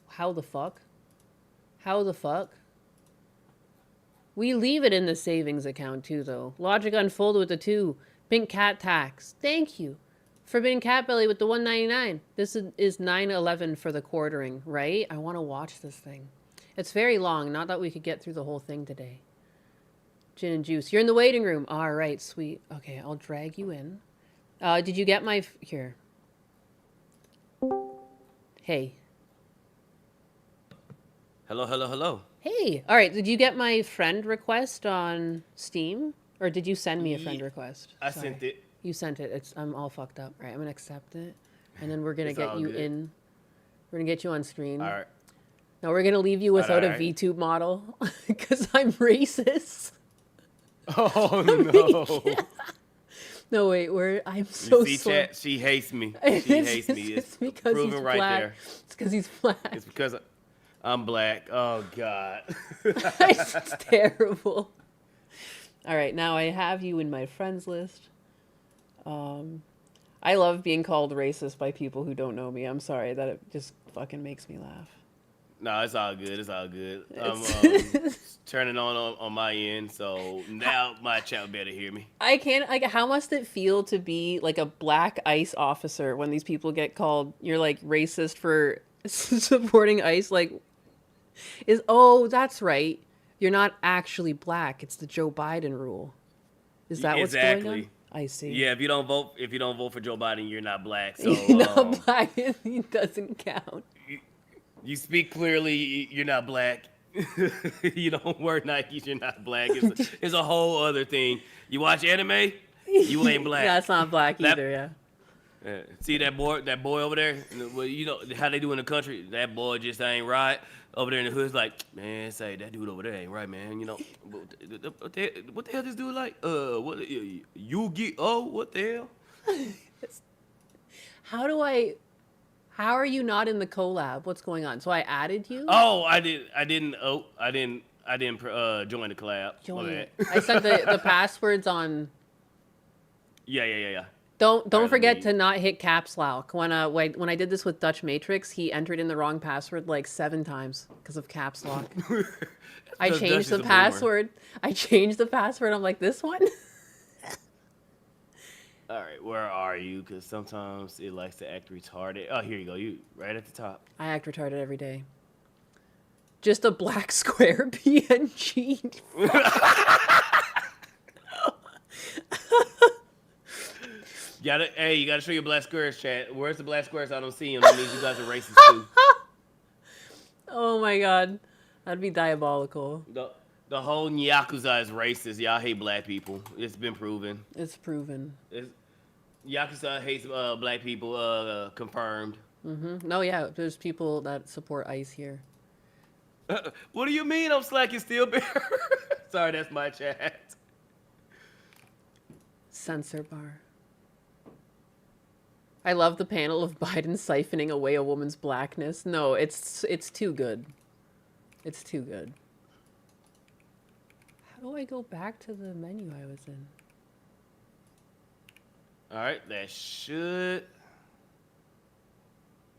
Speaker 2: How the fuck? How the fuck? We leave it in the savings account too, though. Logic Unfolded with the 2. Pink Cat Tax. Thank you. Forbidden Cat Belly with the $1.99. This is 9/11 for the quartering, right? I want to watch this thing. It's very long. Not that we could get through the whole thing today. Gin and juice. You're in the waiting room. All right, sweet. Okay, I'll drag you in. Did you get my... Here. Hey.
Speaker 3: Hello, hello, hello.
Speaker 2: Hey. All right, did you get my friend request on Steam? Or did you send me a friend request?
Speaker 3: I sent it.
Speaker 2: You sent it. I'm all fucked up. All right, I'm going to accept it. And then we're going to
Speaker 3: It's
Speaker 2: get
Speaker 3: all
Speaker 2: you
Speaker 3: good.
Speaker 2: in. We're going to get you on screen.
Speaker 3: All right.
Speaker 2: No, we're going to leave you without
Speaker 3: Alright.
Speaker 2: a VTube model. Because I'm racist.
Speaker 3: Oh, no.
Speaker 2: No, wait, I'm so
Speaker 3: You see,
Speaker 2: slow.
Speaker 3: chat? She hates me. She hates me. It's
Speaker 2: because
Speaker 3: proven
Speaker 2: he's
Speaker 3: right
Speaker 2: black.
Speaker 3: there.
Speaker 2: It's because he's black.
Speaker 3: It's because I'm black. Oh, God.
Speaker 2: It's terrible. All right, now I have you in my friends list. I love being called racist by people who don't know me. I'm sorry, that it just fucking makes me laugh.
Speaker 3: No, it's all good. It's all good. I'm
Speaker 2: It's-
Speaker 3: turning on my end, so now my chat better hear me.
Speaker 2: I can't, like, how must it feel to be like a black ICE officer when these people get called, you're like racist for supporting ICE? Like, Oh, that's right. You're not actually black. It's the Joe Biden rule. Is that what's going on?
Speaker 3: Exactly.
Speaker 2: I see.
Speaker 3: Yeah, if you don't vote for Joe Biden, you're not black. So
Speaker 2: You're not black. It doesn't count.
Speaker 3: you speak clearly. You're not black. You don't wear Nikes. You're not black. It's a whole other thing. You watch anime. You ain't black.
Speaker 2: That's not black
Speaker 3: That-
Speaker 2: either. Yeah.
Speaker 3: See that boy over there? Well, you know how they do in the country. That boy just ain't right. Over there in the hood's like, man, say that dude over there ain't right, man. You know, what the hell this dude like? What you get? Oh, what the hell?
Speaker 2: How are you not in the collab? What's going on? So I added you.
Speaker 3: Oh, I didn't join the collab. My
Speaker 2: Join
Speaker 3: bad.
Speaker 2: it. I said the passwords on.
Speaker 3: Yeah.
Speaker 2: Don't
Speaker 3: Alright,
Speaker 2: forget
Speaker 3: let
Speaker 2: to
Speaker 3: me-
Speaker 2: not hit caps lock. When I did this with Dutch Matrix, he entered in the wrong password like 7 times because of caps lock. I
Speaker 3: Because Dutch
Speaker 2: changed
Speaker 3: is
Speaker 2: the
Speaker 3: a boomer.
Speaker 2: password. I'm like, this one.
Speaker 3: All right, where are you? Because sometimes it likes to act retarded. Oh, here you go. You right at the top.
Speaker 2: I act retarded every day. Just a black square PNG.
Speaker 3: You gotta show your black squares, chat. Where's the black squares? I don't see them. That means you guys are racist too.
Speaker 2: Oh my god, that'd be diabolical.
Speaker 3: The whole Yakuza is racist. Y'all hate black people. It's been proven.
Speaker 2: It's proven.
Speaker 3: Yakuza hates black people. Confirmed.
Speaker 2: No, yeah, there's people that support ICE here.
Speaker 3: What do you mean I'm slacking steel bear? Sorry, that's my chat.
Speaker 2: Censor bar. I love the panel of Biden siphoning away a woman's blackness. No, it's too good. It's too good. How do I go back to the menu I was in?
Speaker 3: All right, that should.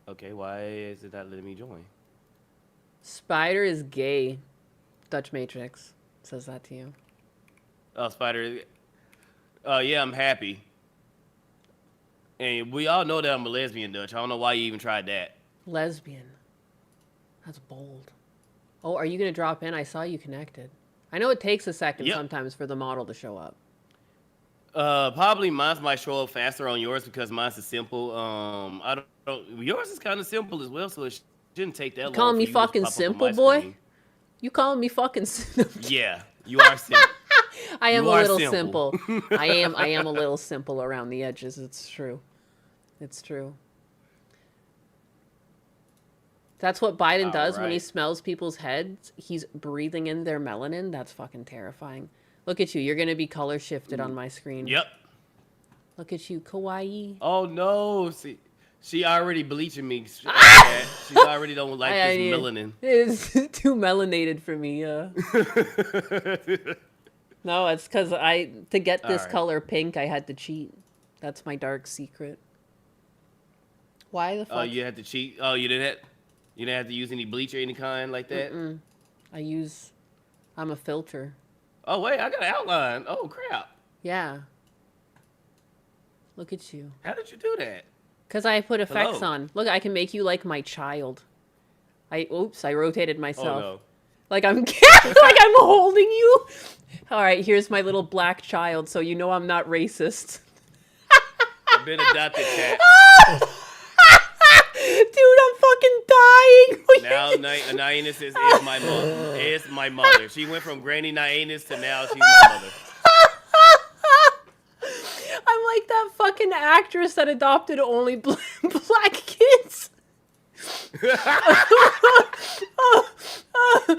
Speaker 3: Okay, why is it not letting me join?
Speaker 2: Spider is gay. Dutch Matrix says that to you.
Speaker 3: Oh, Spider. Yeah, I'm happy. And we all know that I'm a lesbian, Dutch. I don't know why you even tried that.
Speaker 2: Lesbian. That's bold. Oh, are you going to drop in? I saw you connected. I know it takes a second
Speaker 3: Yep.
Speaker 2: sometimes for the model to show up.
Speaker 3: Probably mine might show up faster on yours because mine's is simple. I don't. Yours is kind of simple as well, so it shouldn't take that long.
Speaker 2: calling
Speaker 3: for
Speaker 2: me
Speaker 3: you to just
Speaker 2: fucking
Speaker 3: pop up on
Speaker 2: simple,
Speaker 3: my
Speaker 2: boy?
Speaker 3: screen.
Speaker 2: You calling me fucking simple?
Speaker 3: Yeah, you are simple.
Speaker 2: I am
Speaker 3: You
Speaker 2: a
Speaker 3: are
Speaker 2: little
Speaker 3: simple.
Speaker 2: simple. I am a little simple around the edges. It's true. It's true. That's what Biden does when he
Speaker 3: Alright.
Speaker 2: smells people's heads. He's breathing in their melanin. That's fucking terrifying. Look at you. You're going to be color shifted on my screen.
Speaker 3: Yep.
Speaker 2: Look at you. Kawaii.
Speaker 3: Oh no, see, she already bleaching me. She already don't like this melanin.
Speaker 2: It's too melanated for me. No, it's because to get this
Speaker 3: Alright.
Speaker 2: color pink, I had to cheat. That's my dark secret. Why the fuck?
Speaker 3: Oh, you had to cheat. Oh, you didn't have to use any bleach or any kind like that.
Speaker 2: I'm a filter.
Speaker 3: Oh wait, I got an outline. Oh crap!
Speaker 2: Yeah. Look at you.
Speaker 3: How did you do that?
Speaker 2: Because I put effects
Speaker 3: Hello.
Speaker 2: on. Look, I can make you like my child. I rotated myself.
Speaker 3: Oh no.
Speaker 2: Like I'm like I'm holding you. All right, here's my little black child, so you know I'm not racist.
Speaker 3: I've been adopted, chat.
Speaker 2: Dude, I'm fucking dying.
Speaker 3: Now Nyanus is my mother. Is my mother. She went from Granny Nyanus to now she's my mother.
Speaker 2: I'm like that fucking actress that adopted only black kids.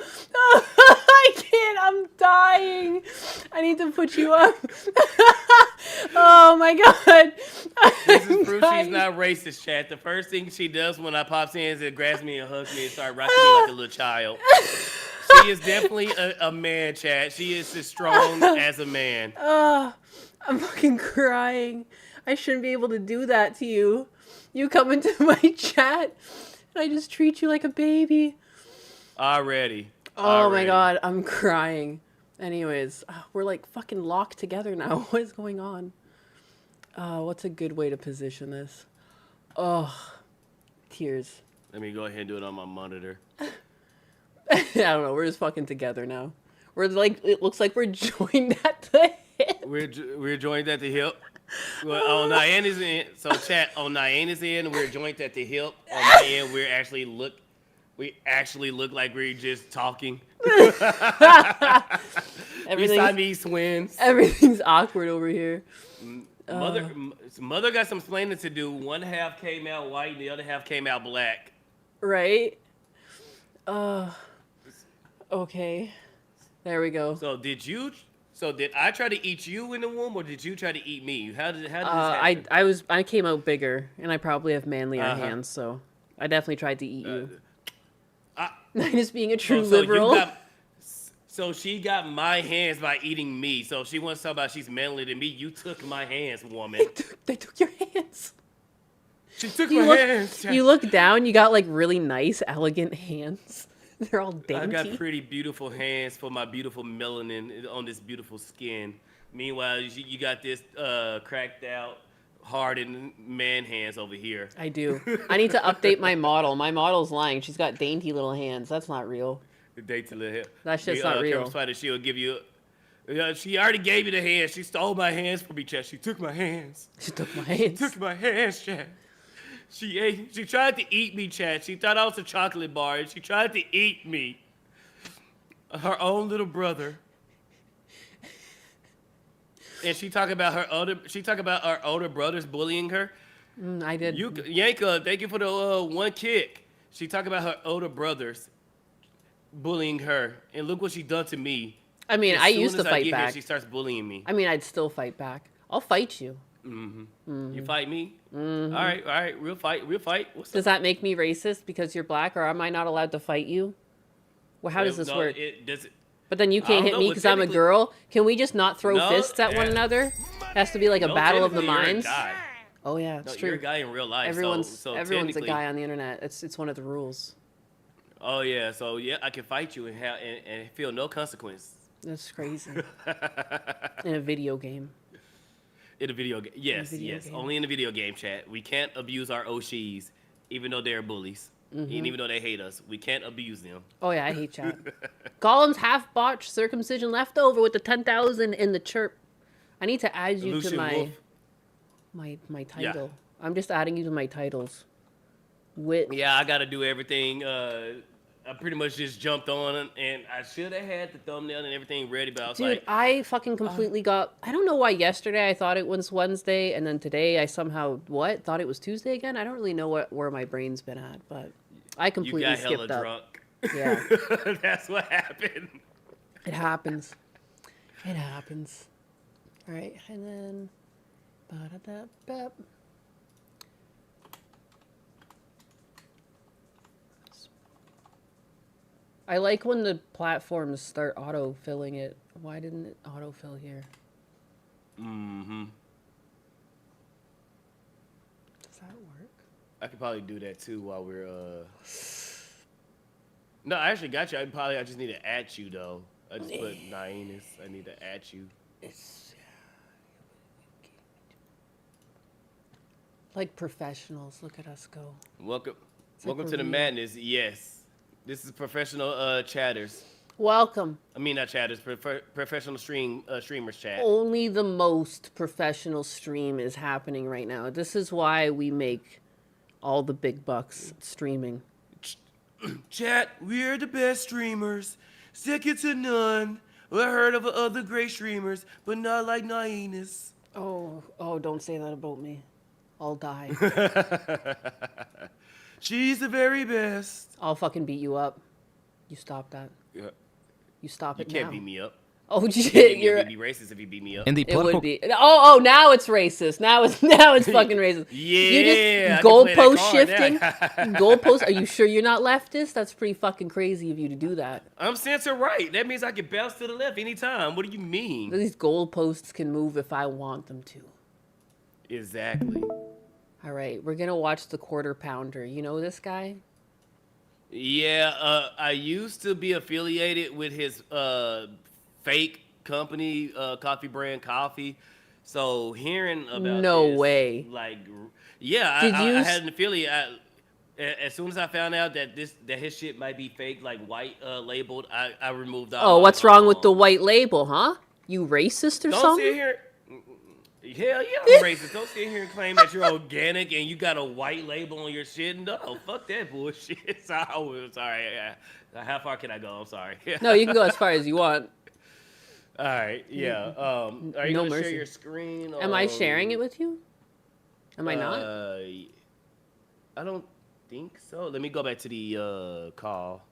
Speaker 2: I can't. I'm dying. I need to put you up. Oh my god.
Speaker 3: This is proof she's not racist, chat. The first thing she does when I pops in is it grabs me and hugs me and start rocking me like a little child. She is definitely a man, chat. She is as strong as a man.
Speaker 2: I'm fucking crying. I shouldn't be able to do that to you. You come into my chat and I just treat you like a baby.
Speaker 3: Already.
Speaker 2: Oh my god, I'm crying. Anyways, we're like fucking locked together now. What is going on? What's a good way to position this? Oh, tears.
Speaker 3: Let me go ahead and do it on my monitor.
Speaker 2: I don't know. We're just fucking together now. We're like, it looks like we're joined at the hip.
Speaker 3: We're joined at the hip. Well, on Nyan is in. So chat on Nyan is in. We're joined at the hip. On my end, we actually look like we're just talking. We
Speaker 2: Everything's,
Speaker 3: Siamese twins.
Speaker 2: everything's awkward over here.
Speaker 3: Mother got some explaining to do. One half came out white, and the other half came out black.
Speaker 2: Right? Okay. There we go.
Speaker 3: So did I try to eat you in the womb, or did you try to eat me? How did this happen?
Speaker 2: I came out bigger, and I probably have manlier
Speaker 3: Uh-huh.
Speaker 2: hands, so I definitely tried to eat you.
Speaker 3: I-
Speaker 2: Just being a true
Speaker 3: So
Speaker 2: liberal.
Speaker 3: so she got my hands by eating me. So if she wants to talk about she's manlier than me, you took my hands, woman.
Speaker 2: They took your hands.
Speaker 3: She took
Speaker 2: You
Speaker 3: my
Speaker 2: look,
Speaker 3: hands.
Speaker 2: you look down, you got like really nice, elegant hands. They're all
Speaker 3: I
Speaker 2: dainty.
Speaker 3: got pretty beautiful hands for my beautiful melanin on this beautiful skin. Meanwhile, you got this cracked out, hardened man hands over here.
Speaker 2: I do. I need to update my model. My model's lying. She's got dainty little hands. That's not real.
Speaker 3: The date to the hip.
Speaker 2: That shit's not real.
Speaker 3: Spider, she'll give you. She already gave you the hands. She stole my hands from me, Chad. She took my hands.
Speaker 2: She took my hands.
Speaker 3: Took my hands, Chad. She tried to eat me, Chad. She thought I was a chocolate bar, and she tried to eat me. Her own little brother. And she talk about her older brothers bullying her.
Speaker 2: I did.
Speaker 3: Yanka, thank you for the one kick. She talk about her older brothers bullying her, and look what she done to me.
Speaker 2: I mean,
Speaker 3: As
Speaker 2: I
Speaker 3: soon
Speaker 2: used to
Speaker 3: as I
Speaker 2: fight
Speaker 3: get here,
Speaker 2: back.
Speaker 3: she starts bullying me.
Speaker 2: I mean, I'd still fight back. I'll fight you.
Speaker 3: You fight me? All right, we'll fight. What's
Speaker 2: Does that make me racist because you're black, or am I not allowed to fight you? Well, how does this work?
Speaker 3: Does it?
Speaker 2: But then you can't
Speaker 3: don't
Speaker 2: hit
Speaker 3: know,
Speaker 2: me
Speaker 3: but
Speaker 2: because I'm a
Speaker 3: technically-
Speaker 2: girl. Can we just not throw
Speaker 3: No,
Speaker 2: fists at one
Speaker 3: yeah.
Speaker 2: another? It has to be like a
Speaker 3: No,
Speaker 2: battle of the
Speaker 3: technically, you're a
Speaker 2: minds.
Speaker 3: guy.
Speaker 2: Oh yeah,
Speaker 3: No,
Speaker 2: it's
Speaker 3: you're a
Speaker 2: true.
Speaker 3: guy in real life.
Speaker 2: Everyone's
Speaker 3: so
Speaker 2: everyone's a
Speaker 3: technically-
Speaker 2: guy on the internet. It's one of the rules.
Speaker 3: Oh yeah, so yeah, I can fight you and feel no consequence.
Speaker 2: That's crazy. In a video game.
Speaker 3: In a video game, yes,
Speaker 2: video
Speaker 3: yes,
Speaker 2: game.
Speaker 3: only in the video game chat. We can't abuse our Oshis, even though they're bullies, and even though they hate us. We can't abuse them.
Speaker 2: Oh yeah, I hate chat. Golem's half botched circumcision leftover with the 10,000 in the chirp. I need to add you
Speaker 3: Lucian
Speaker 2: to
Speaker 3: Wolf.
Speaker 2: my title. I'm just adding you to my titles. Wit.
Speaker 3: Yeah, I gotta do everything. I pretty much just jumped on, and I should have had the thumbnail and everything ready, but I was
Speaker 2: Dude,
Speaker 3: like,
Speaker 2: I fucking completely got. I don't know why yesterday I thought it was Wednesday, and then today I somehow thought it was Tuesday again. I don't really know where my brain's been at, but I
Speaker 3: you
Speaker 2: completely
Speaker 3: got hella
Speaker 2: skipped up.
Speaker 3: drunk.
Speaker 2: Yeah,
Speaker 3: That's what happened.
Speaker 2: it happens. It happens. All right, and then. Ba-da-da-ba. I like when the platforms start auto-filling it. Why didn't it auto-fill here?
Speaker 3: Mm-hmm.
Speaker 2: Does that work?
Speaker 3: I could probably do that too while we're No, I actually got you. I just need to add you though. I just put Nyanus. I need to add you.
Speaker 2: It's like professionals. Look at us go.
Speaker 3: Welcome
Speaker 2: like
Speaker 3: to
Speaker 2: a
Speaker 3: the
Speaker 2: real-
Speaker 3: madness. Yes. This is professional chatters.
Speaker 2: Welcome.
Speaker 3: I mean not chatters, professional streamers chat.
Speaker 2: Only the most professional stream is happening right now. This is why we make all the big bucks streaming.
Speaker 3: Chat, we're the best streamers. Second to none. I heard of other great streamers, but not like Nyanus.
Speaker 2: Oh, don't say that about me. I'll die.
Speaker 3: She's the very best.
Speaker 2: I'll fucking beat you up. You stop that.
Speaker 3: Yeah.
Speaker 2: You stop
Speaker 3: You
Speaker 2: it
Speaker 3: can't
Speaker 2: now.
Speaker 3: beat me up.
Speaker 2: Oh
Speaker 3: You
Speaker 2: shit,
Speaker 3: can't
Speaker 2: you're.
Speaker 3: be racist if you beat me up.
Speaker 4: In the
Speaker 2: It
Speaker 4: political
Speaker 2: would be. Oh, now it's racist. Now it's fucking racist.
Speaker 3: Yeah,
Speaker 2: You
Speaker 3: I
Speaker 2: just
Speaker 3: can play that
Speaker 2: goalpost
Speaker 3: card
Speaker 2: shifting.
Speaker 3: now.
Speaker 2: Goalpost. Are you sure you're not leftist? That's pretty fucking crazy of you to do that.
Speaker 3: I'm center right. That means I can bounce to the left anytime. What do you mean?
Speaker 2: These goalposts can move if I want them to.
Speaker 3: Exactly.
Speaker 2: All right, we're gonna watch the Quarter Pounder. You know this guy?
Speaker 3: Yeah, I used to be affiliated with his fake company, coffee brand coffee. So hearing about
Speaker 2: No
Speaker 3: this,
Speaker 2: way.
Speaker 3: like, yeah,
Speaker 2: Did
Speaker 3: I
Speaker 2: you
Speaker 3: had an affiliate. As soon as I found out that his shit might be fake, like white labeled, I removed all.
Speaker 2: Oh,
Speaker 3: my,
Speaker 2: what's wrong with the white label, huh? You racist or
Speaker 3: Don't
Speaker 2: something?
Speaker 3: sit here. Hell yeah, I'm racist. Don't sit here and claim that you're organic and you got a white label on your shit. No, fuck that bullshit. Sorry. How far can I go? I'm sorry.
Speaker 2: No, you can go as far as you want.
Speaker 3: All right. Yeah. Are you
Speaker 2: No
Speaker 3: gonna
Speaker 2: mercy.
Speaker 3: share your screen?
Speaker 2: Am I sharing it with you? Am I not?
Speaker 3: I don't think so. Let me go back to the call.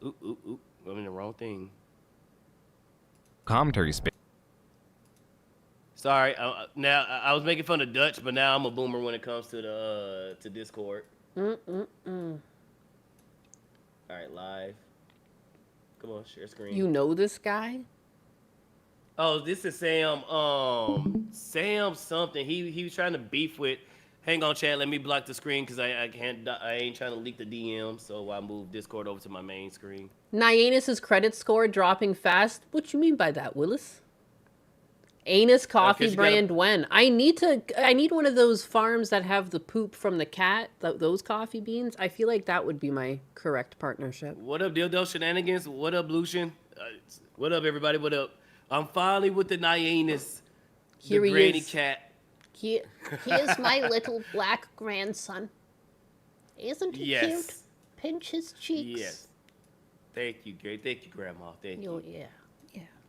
Speaker 3: Ooh. I'm in the wrong thing.
Speaker 4: Commentary space.
Speaker 3: Sorry. Now I was making fun of Dutch, but now I'm a boomer when it comes to Discord. All right, live. Come on, share screen.
Speaker 2: You know this guy?
Speaker 3: Oh, this is Sam. Sam something. He was trying to beef with. Hang on, chat. Let me block the screen because I ain't trying to leak the DM. So I move Discord over to my main screen.
Speaker 2: Nyanus's credit score dropping fast. What you mean by that, Willis? Anus coffee
Speaker 3: you
Speaker 2: brand when? I need one of those farms that have the poop from the cat, those coffee beans. I feel like that would be my correct partnership.
Speaker 3: What up, Dildo Shenanigans? What up, Lucian? What up, everybody? What up? I'm finally with the Nyanus,
Speaker 2: Here
Speaker 3: the
Speaker 2: he
Speaker 3: granny
Speaker 2: is.
Speaker 3: cat.
Speaker 2: He is my little black grandson. Isn't he
Speaker 3: Yes.
Speaker 2: cute? Pinch his cheeks.
Speaker 3: Yes. Thank you, Gary. Thank you, Grandma. Thank you.
Speaker 2: Oh, yeah.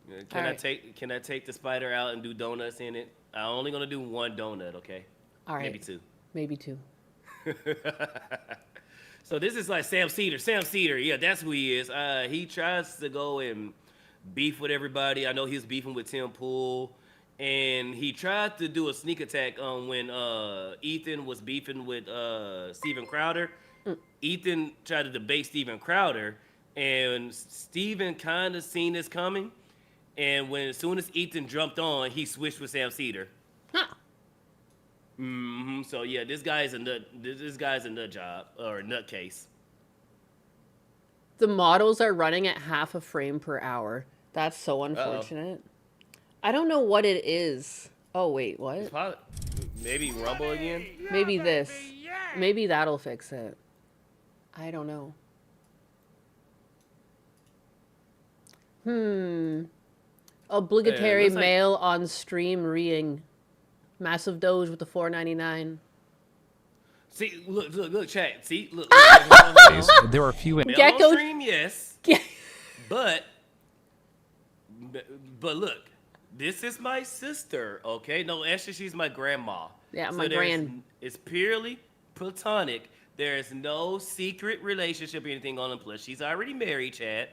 Speaker 3: Can
Speaker 2: All
Speaker 3: I
Speaker 2: right.
Speaker 3: take the spider out and do donuts in it? I'm only gonna do one donut, okay?
Speaker 2: All right.
Speaker 3: Maybe two.
Speaker 2: Maybe two.
Speaker 3: So this is like Sam Cedar. Sam Cedar, yeah, that's who he is. He tries to go and beef with everybody. I know he was beefing with Tim Pool, and he tried to do a sneak attack when Ethan was beefing with Steven Crowder. Ethan tried to debate Steven Crowder, and Steven kind of seen this coming. And as soon as Ethan jumped on, he switched with Sam Cedar.
Speaker 2: Huh.
Speaker 3: So yeah, this guy's a nut. This guy's a nut job or a nutcase.
Speaker 2: The models are running at half a frame per hour. That's so unfortunate. I don't know what it is. Oh, wait, what?
Speaker 3: Maybe Rumble again.
Speaker 2: Maybe this. Maybe that'll fix it. I don't know. Obligatory
Speaker 3: looks like-
Speaker 2: mail on stream reing. Massive Doge with the $4.99.
Speaker 3: See, look, chat. See, look.
Speaker 4: There are few.
Speaker 3: Mail
Speaker 2: Gecko-
Speaker 3: on stream, yes. But look, this is my sister, okay? No, actually, she's my grandma.
Speaker 2: Yeah, my grand.
Speaker 3: It's purely platonic. There is no secret relationship or anything on them. Plus, she's already married, Chad.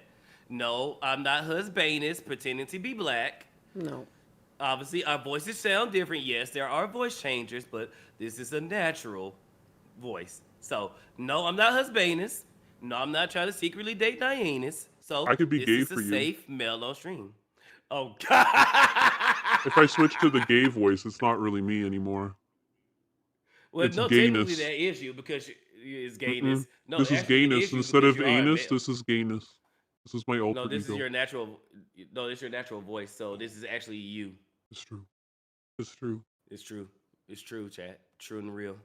Speaker 3: No, I'm not husbandess pretending to be black.
Speaker 2: No.
Speaker 3: Obviously, our voices sound different. Yes, there are voice changers, but this is a natural voice. So, no, I'm not husbandess. No, I'm not trying to secretly date Nyanus. So,
Speaker 5: I could be
Speaker 3: this
Speaker 5: gay
Speaker 3: is
Speaker 5: for
Speaker 3: a
Speaker 5: you.
Speaker 3: safe mail on stream. Oh, God.
Speaker 5: If I switch to the gay voice, it's not really me anymore.
Speaker 3: Well,
Speaker 5: it's
Speaker 3: no,
Speaker 5: gayness.
Speaker 3: technically that is you because it's gayness. No,
Speaker 5: This is
Speaker 3: actually, it
Speaker 5: gayness.
Speaker 3: you
Speaker 5: Instead
Speaker 3: because
Speaker 5: of
Speaker 3: you are a
Speaker 5: anus,
Speaker 3: male.
Speaker 5: this is gayness. This is my alter
Speaker 3: No, this
Speaker 5: ego.
Speaker 3: is your natural. No, this is your natural voice. So this is actually you.
Speaker 5: It's true. It's true.
Speaker 3: It's true. It's true, chat. True and real.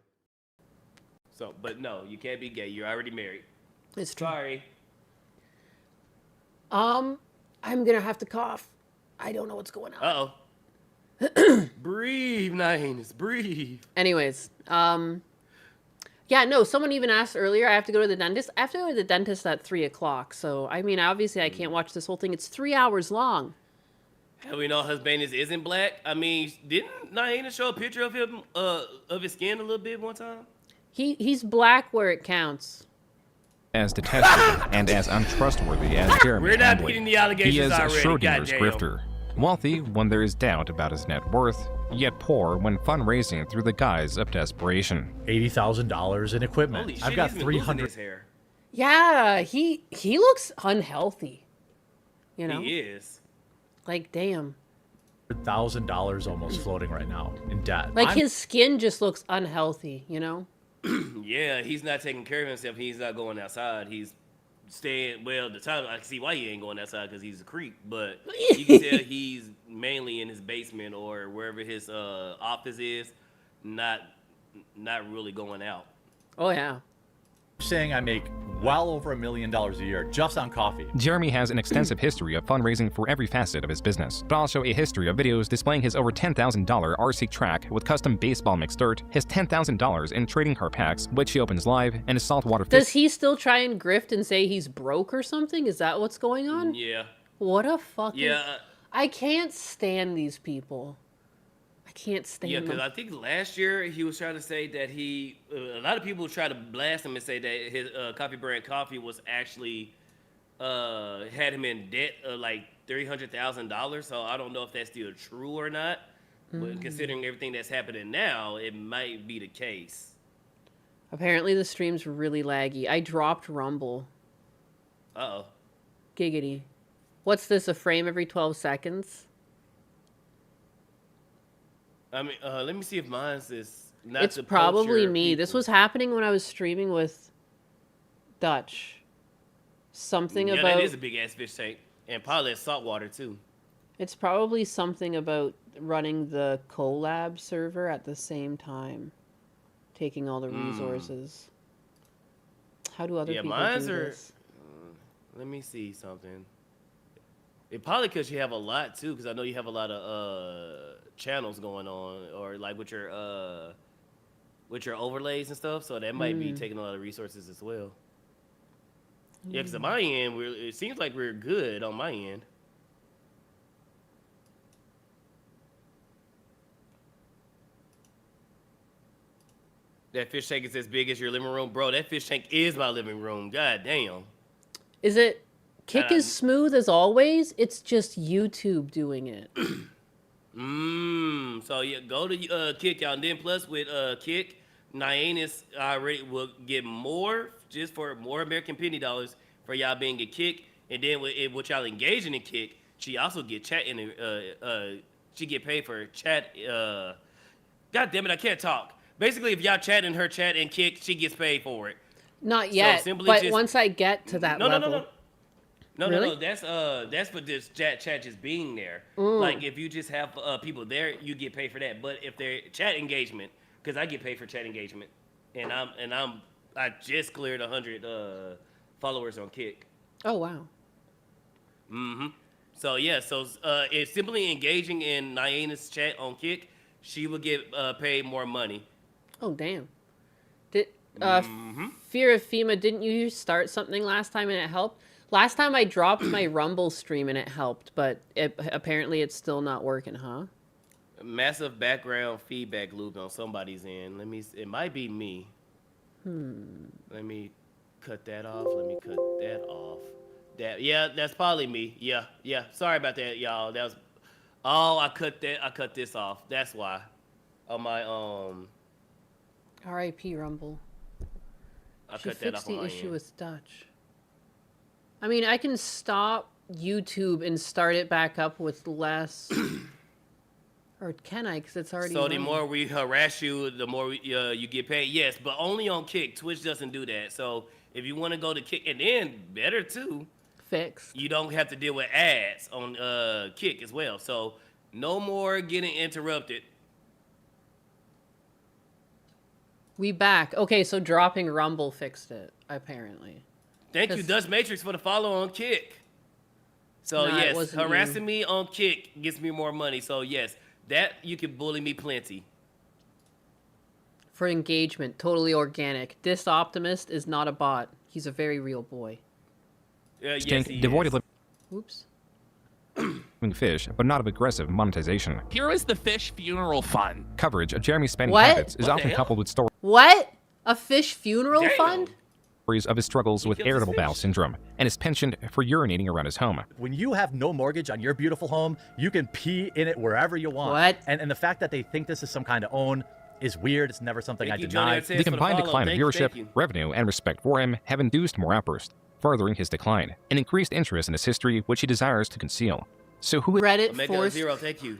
Speaker 3: So, but no, you can't be gay. You're already married.
Speaker 2: It's true.
Speaker 3: Sorry.
Speaker 2: I'm gonna have to cough. I don't know what's going on.
Speaker 3: Uh oh. Breathe, Nyanus. Breathe.
Speaker 2: Anyways, yeah, no, someone even asked earlier, I have to go to the dentist. I have to go to the dentist at 3 o'clock. So, I mean, obviously I can't watch this whole thing. It's 3 hours long.
Speaker 3: How we know husband isn't black? I mean, didn't Nyanus show a picture of him, of his skin a little bit one time?
Speaker 2: He's black where it counts.
Speaker 4: As detestable and as untrustworthy as Jeremy
Speaker 3: We're not
Speaker 4: Hamblin.
Speaker 3: beating the allegations
Speaker 4: He is
Speaker 3: already,
Speaker 4: Schrodinger's
Speaker 3: goddamn.
Speaker 4: grifter. Wealthy when there is doubt about his net worth, yet poor when fundraising through the guise of desperation.
Speaker 6: $80,000 in equipment.
Speaker 3: Holy shit,
Speaker 6: I've got
Speaker 3: he's been losing
Speaker 6: 300.
Speaker 3: his hair.
Speaker 2: Yeah, he looks unhealthy. You know?
Speaker 3: He is.
Speaker 2: Like, damn.
Speaker 6: $1,000 almost floating right now in debt.
Speaker 2: Like, his skin just looks unhealthy, you know?
Speaker 3: Yeah, he's not taking care of himself. He's not going outside. He's staying. Well, the time I can see why he ain't going outside because he's a creep. But you can tell he's mainly in his basement or wherever his office is, not not really going out.
Speaker 2: Oh yeah.
Speaker 6: Saying I make well over $1 million a year just on coffee.
Speaker 4: Jeremy has an extensive history of fundraising for every facet of his business, but also a history of videos displaying his over $10,000 RC track with custom baseball mixed dirt, his $10,000 in trading card packs, which he opens live, and his saltwater fish.
Speaker 2: Does he still try and grift and say he's broke or something? Is that what's going on?
Speaker 3: Yeah.
Speaker 2: What a fucking...
Speaker 3: Yeah.
Speaker 2: I can't stand these people. I can't stand
Speaker 3: Yeah,
Speaker 2: them.
Speaker 3: because I think last year he was trying to say that a lot of people try to blast him and say that his Coffee Brand Coffee was actually, had him in debt of like $300,000. So I don't know if that's still true or not. But considering everything that's happening now, it might be the case.
Speaker 2: Apparently the stream's really laggy. I dropped Rumble.
Speaker 3: Uh-oh.
Speaker 2: Giggity. What's this, a frame every 12 seconds?
Speaker 3: I mean, let me see if mine's is not
Speaker 2: It's
Speaker 3: the
Speaker 2: probably
Speaker 3: poacher
Speaker 2: me. This
Speaker 3: people.
Speaker 2: was happening when I was streaming with Dutch. Something
Speaker 3: Yeah,
Speaker 2: about...
Speaker 3: that is a big ass fish tank, and probably saltwater too.
Speaker 2: It's probably something about running the collab server at the same time. Taking all the resources. How do other
Speaker 3: Yeah,
Speaker 2: people
Speaker 3: mine's
Speaker 2: do
Speaker 3: are-
Speaker 2: this?
Speaker 3: Let me see something. It probably because you have a lot too, because I know you have a lot of channels going on, or like with your overlays and stuff. So that might be taking a lot of resources as well. Yeah, because on my end, it seems like we're good on my end. That fish tank is as big as your living room, bro. That fish tank is my living room. God damn.
Speaker 2: Is it... Kick is smooth as always? It's just YouTube doing it.
Speaker 3: So yeah, go to Kick, y'all. And then plus with Kick, Nyannis already will get more, just for more American penny dollars for y'all being a Kick. And then with y'all engaging in Kick, she also get chat in she get paid for chat. God damn it, I can't talk. Basically, if y'all chat in her chat and Kick, she gets paid for it.
Speaker 2: Not yet,
Speaker 3: simply
Speaker 2: but
Speaker 3: just-
Speaker 2: once I get to that level...
Speaker 3: No,
Speaker 2: Really?
Speaker 3: that's for this chat just being there. Like if you just have people there, you get paid for that. But if they're chat engagement, because I get paid for chat engagement, and I just cleared 100 followers on Kick.
Speaker 2: Oh, wow.
Speaker 3: So yeah, it's simply engaging in Nyannis chat on Kick, she will get paid more money.
Speaker 2: Oh, damn. Did Fear of FEMA, didn't you start something last time and it helped? Last time I dropped my Rumble stream and it helped, but apparently it's still not working, huh?
Speaker 3: Massive background feedback loop on somebody's end. It might be me. Let me cut that off. Let me cut that off. That's probably me. Yeah. Sorry about that, y'all. That was... Oh, I cut this off. That's why. On my
Speaker 2: R.I.P. Rumble.
Speaker 3: I
Speaker 2: She
Speaker 3: cut that off
Speaker 2: fixed
Speaker 3: on
Speaker 2: the
Speaker 3: my
Speaker 2: issue
Speaker 3: end.
Speaker 2: with Dutch. I mean, I can stop YouTube and start it back up with less... Or can I? Because it's already
Speaker 3: So the
Speaker 2: running.
Speaker 3: more we harass you, the more you get paid. Yes, but only on Kick. Twitch doesn't do that. So if you want to go to Kick, and then better too,
Speaker 2: Fixed.
Speaker 3: you don't have to deal with ads on Kick as well. So no more getting interrupted.
Speaker 2: We back. Okay, so dropping Rumble fixed it, apparently.
Speaker 3: Thank you,
Speaker 2: 'Cause-
Speaker 3: Dust Matrix, for the follow on Kick. So
Speaker 2: Nah, it
Speaker 3: yes,
Speaker 2: wasn't
Speaker 3: harassing
Speaker 2: you.
Speaker 3: me on Kick gets me more money. So yes, that you can bully me plenty.
Speaker 2: For engagement, totally organic. This Optimist is not a bot. He's a very real boy.
Speaker 3: Yes,
Speaker 4: Tank
Speaker 3: he
Speaker 4: devoid
Speaker 3: is.
Speaker 4: of
Speaker 2: Oops.
Speaker 4: living fish, but not of aggressive monetization.
Speaker 7: Here is the Fish Funeral Fund.
Speaker 4: Coverage of Jeremy's spending
Speaker 2: What?
Speaker 4: habits is
Speaker 3: What the
Speaker 4: often
Speaker 3: hell?
Speaker 4: coupled with stories
Speaker 2: What? A fish funeral
Speaker 3: Damn.
Speaker 2: fund?
Speaker 4: of his struggles with
Speaker 3: killed his
Speaker 4: irritable bowel
Speaker 3: fish.
Speaker 4: syndrome and his penchant for urinating around his home.
Speaker 6: When you have no mortgage on your beautiful home, you can pee in it wherever you want.
Speaker 2: What?
Speaker 6: And the fact that they think this is some kind of own is weird. It's never something
Speaker 3: Thank
Speaker 6: I
Speaker 3: you, Johnny
Speaker 6: deny.
Speaker 3: Artest,
Speaker 4: The
Speaker 3: for the
Speaker 4: combined
Speaker 3: follow.
Speaker 4: decline of
Speaker 3: Thank you,
Speaker 4: viewership,
Speaker 3: thank you.
Speaker 4: revenue, and respect for him have induced more outbursts, furthering his decline, and increased interest in his history, which he desires to conceal. So who
Speaker 2: Reddit
Speaker 3: Omega
Speaker 2: forced...
Speaker 3: Zero, thank you.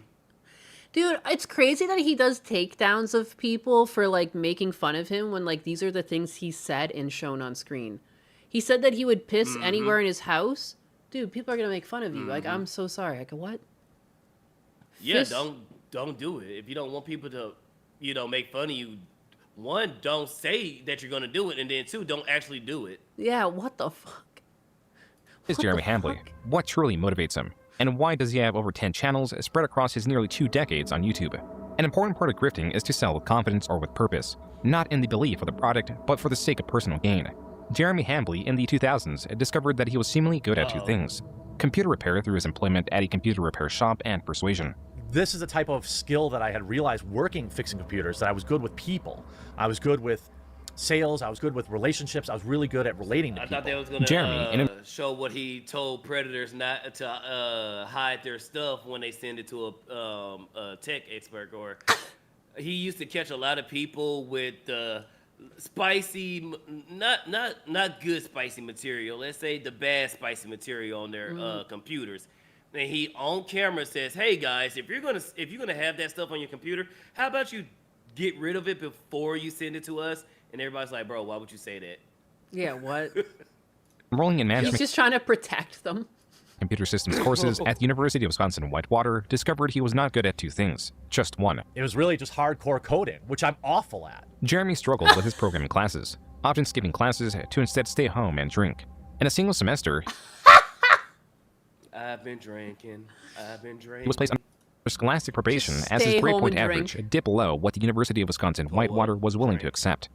Speaker 2: Dude, it's crazy that he does takedowns of people for, like, making fun of him when, like, these are the things he said and shown on screen. He said that he would piss anywhere in his house. Dude, people are gonna make fun of you. Like, I'm so sorry. Like, what?
Speaker 3: Yeah,
Speaker 2: Fist-
Speaker 3: don't do it. If you don't want people to, make fun of you, one, don't say that you're gonna do it, and then two, don't actually do it.
Speaker 2: Yeah, what the fuck?
Speaker 4: Is
Speaker 2: What
Speaker 4: Jeremy
Speaker 2: the
Speaker 4: Hambley?
Speaker 2: fuck?
Speaker 4: What truly motivates him? And why does he have over 10 channels spread across his nearly 2 decades on YouTube? An important part of grifting is to sell with confidence or with purpose, not in the belief of the product, but for the sake of personal gain. Jeremy Hambley in the 2000s discovered that he was seemingly good at two things: computer repair through his employment at a computer repair shop and persuasion.
Speaker 6: This is the type of skill that I had realized working fixing computers, that I was good with people. I was good with sales, I was good with relationships, I was really good at relating to
Speaker 3: I
Speaker 6: people.
Speaker 3: thought they was gonna
Speaker 4: Jeremy,
Speaker 3: show what he told predators not to hide their stuff when they send it to a tech expert. Or he used to catch a lot of people with spicy, not good spicy material. Let's say the bad spicy material on their computers. And he on camera says, "Hey guys, if you're gonna have that stuff on your computer, how about you get rid of it before you send it to us?" And everybody's like, "Bro, why would you say that?"
Speaker 2: Yeah, what?
Speaker 4: Enrolling in
Speaker 2: He's
Speaker 4: management
Speaker 2: just trying to protect them.
Speaker 4: computer systems courses at the University of Wisconsin-Whitewater, discovered he was not good at two things, just one.
Speaker 6: It was really just hardcore coding, which I'm awful at.
Speaker 4: Jeremy struggled with his programming classes, often skipping classes to instead stay home and drink. In a single semester,
Speaker 3: I've been drinking.
Speaker 4: he was placed under scholastic probation as his
Speaker 2: stay
Speaker 4: grade
Speaker 2: home
Speaker 4: point
Speaker 2: and
Speaker 4: average
Speaker 2: drink.
Speaker 4: dipped below what the University of Wisconsin-Whitewater was willing to accept.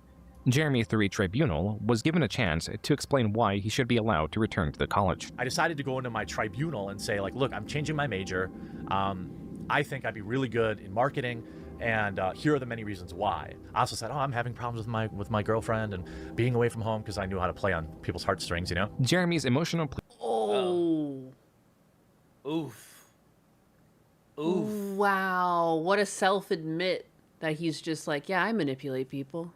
Speaker 4: Jeremy, through a tribunal, was given a chance to explain why he should be allowed to return to the college.
Speaker 6: I decided to go into my tribunal and say, like, look, I'm changing my major. I think I'd be really good in marketing, and here are the many reasons why. I also said, I'm having problems with my girlfriend and being away from home because I knew how to play on people's heartstrings, you know?
Speaker 4: Jeremy's emotional plea
Speaker 2: Oh.
Speaker 3: Oof. Oof.
Speaker 2: Wow. What a self-admit that he's just like, yeah, I manipulate people.